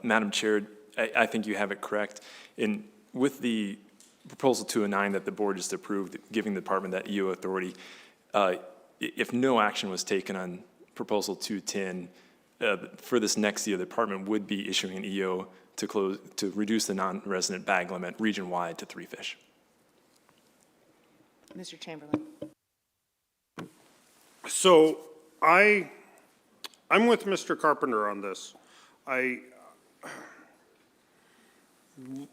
Madam Chair, I think you have it correct. With the proposal 209 that the board just approved, giving the department that EO authority, if no action was taken on proposal 210, for this next year, the department would be issuing an EO to reduce the non-resident bag limit region-wide to 3 fish. Mr. Chamberlain. So I'm with Mr. Carpenter on this.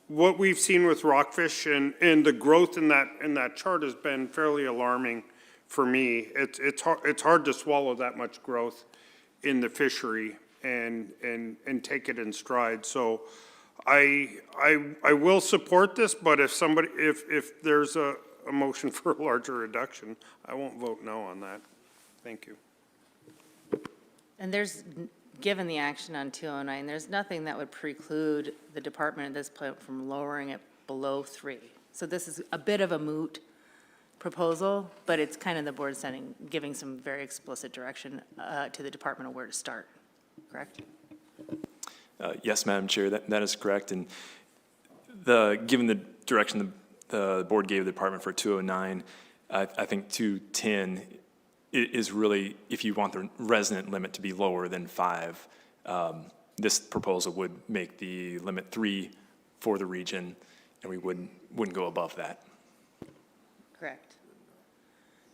What we've seen with rockfish and the growth in that chart has been fairly alarming for me. It's hard to swallow that much growth in the fishery and take it in stride. So I will support this, but if there's a motion for a larger reduction, I won't vote no on that. Thank you. And given the action on 209, there's nothing that would preclude the department at this point from lowering it below 3. So this is a bit of a moot proposal, but it's kind of the board giving some very explicit direction to the department of where to start, correct? Yes, Madam Chair, that is correct. And given the direction the board gave the department for 209, I think 210 is really, if you want the resident limit to be lower than 5, this proposal would make the limit 3 for the region, and we wouldn't go above that. Correct.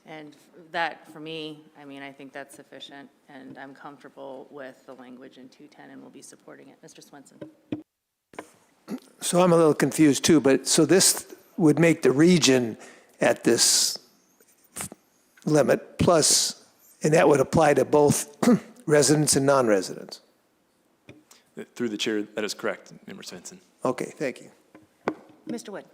And that, for me, I mean, I think that's sufficient, and I'm comfortable with the language in 210, and we'll be supporting it. Mr. Swenson. So I'm a little confused too, but so this would make the region at this limit plus, and that would apply to both residents and non-residents? Through the chair, that is correct, Member Svensson. Okay, thank you. Mr. Wood.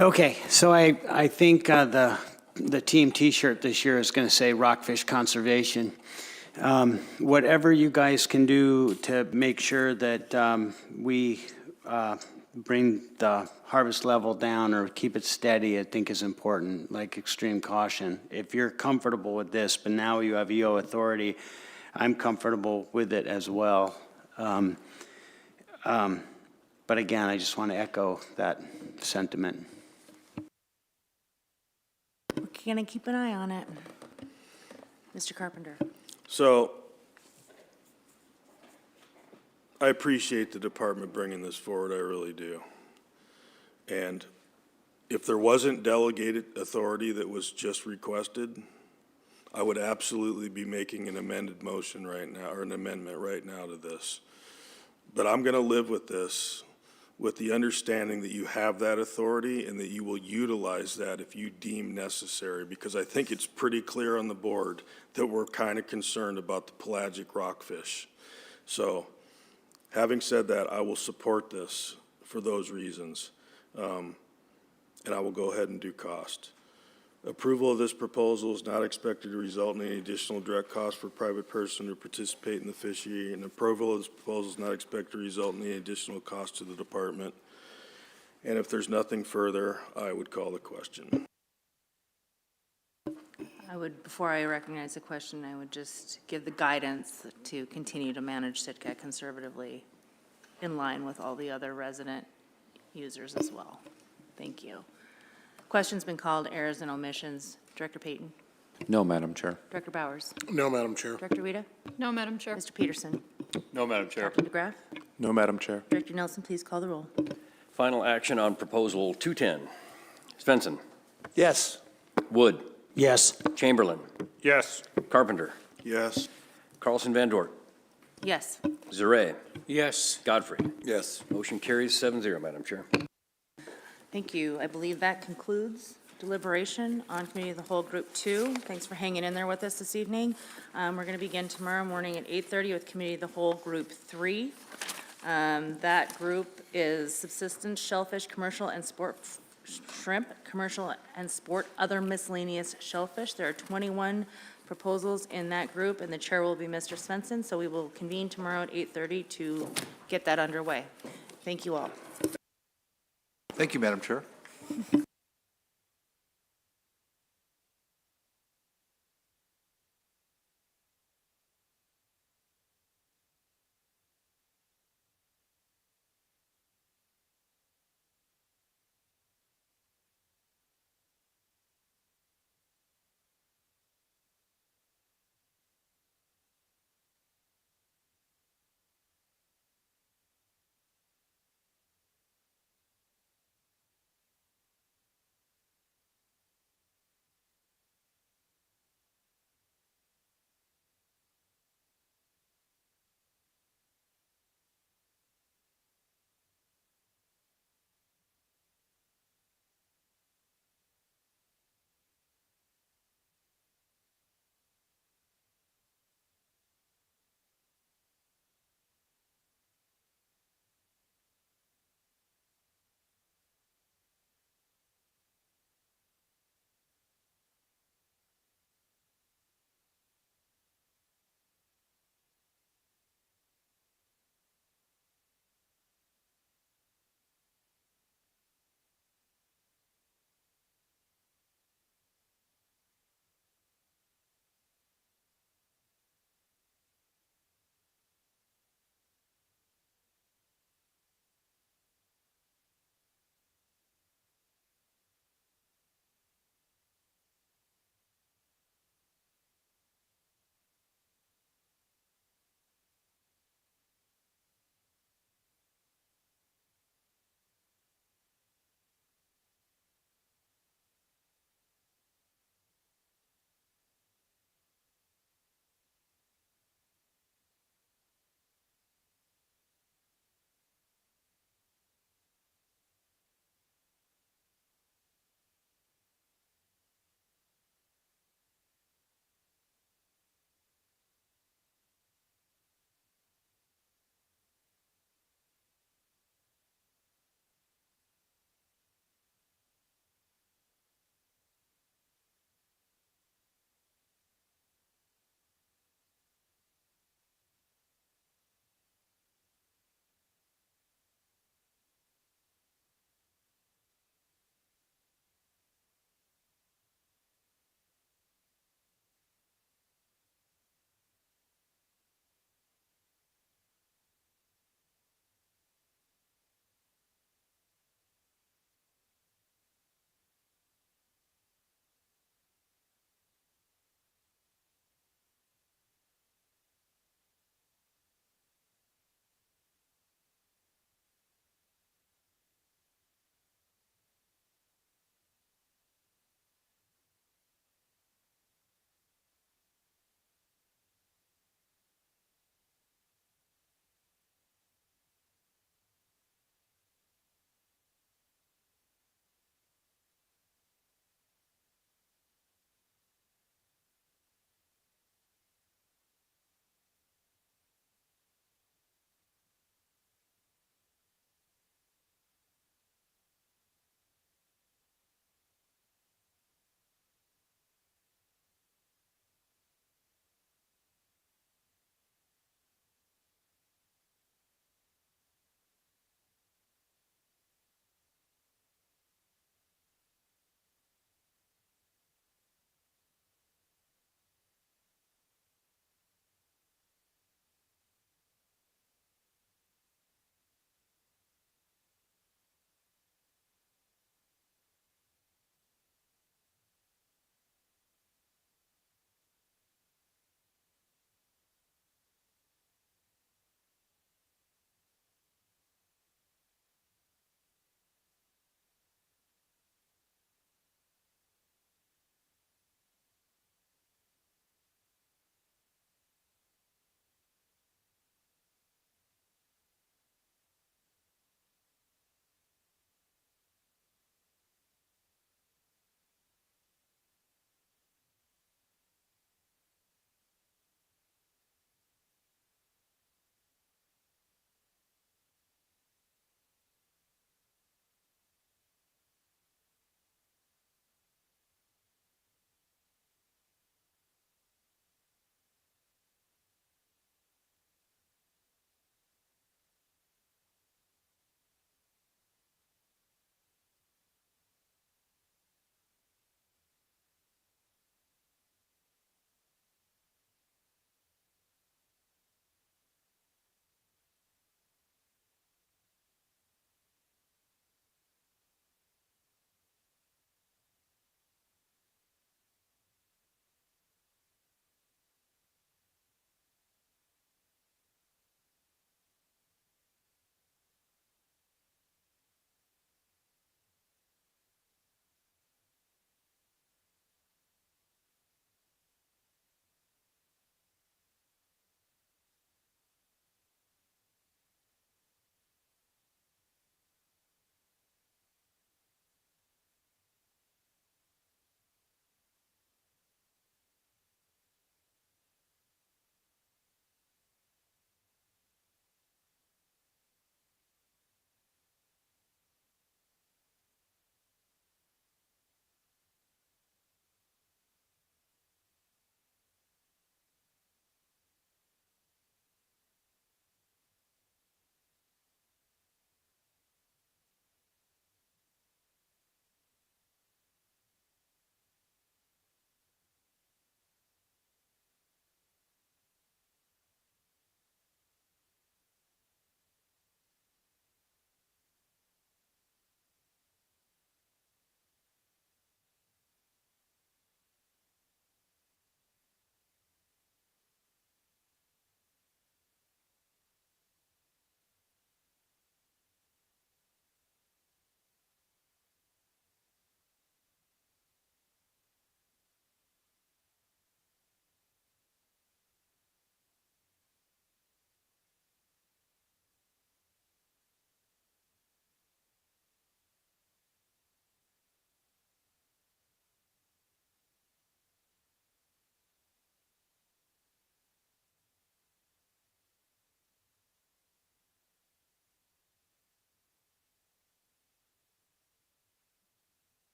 Okay, so I think the team T-shirt this year is going to say Rockfish Conservation. Whatever you guys can do to make sure that we bring the harvest level down or keep it steady, I think is important, like extreme caution. If you're comfortable with this, but now you have EO authority, I'm comfortable with it as well. But again, I just want to echo that sentiment. We're going to keep an eye on it. Mr. Carpenter. So I appreciate the department bringing this forward, I really do. And if there wasn't delegated authority that was just requested, I would absolutely be making an amended motion right now, or an amendment right now to this. But I'm going to live with this, with the understanding that you have that authority and that you will utilize that if you deem necessary, because I think it's pretty clear on the board that we're kind of concerned about the pelagic rockfish. So having said that, I will support this for those reasons, and I will go ahead and do cost. Approval of this proposal is not expected to result in any additional direct cost for a private person to participate in the fishery, and approval of this proposal is not expected to result in any additional cost to the department. And if there's nothing further, I would call the question. Before I recognize the question, I would just give the guidance to continue to manage Sitka conservatively in line with all the other resident users as well. Thank you. Question's been called, errors and omissions. Director Payton? No, Madam Chair. Director Bowers? No, Madam Chair. Director Rita? No, Madam Chair. Mr. Peterson? No, Madam Chair. Captain DeGraff? No, Madam Chair. Director Nelson, please call the roll. Final action on proposal 210. Svensson. Yes. Wood. Yes. Chamberlain. Yes. Carpenter. Yes. Carlson Van Dort. Yes. Zare. Yes. Godfrey. Yes. Motion carries 7-0, Madam Chair. Thank you. I believe that concludes deliberation on Committee of the Whole Group 2. Thanks for hanging in there with us this evening. We're going to begin tomorrow morning at 8:30 with Committee of the Whole Group 3. That group is subsistence, shellfish, commercial and sport shrimp, commercial and sport, other miscellaneous shellfish. There are 21 proposals in that group, and the chair will be Mr. Svensson. So we will convene tomorrow at 8:30 to get that underway. Thank you all. Thank you, Madam Chair.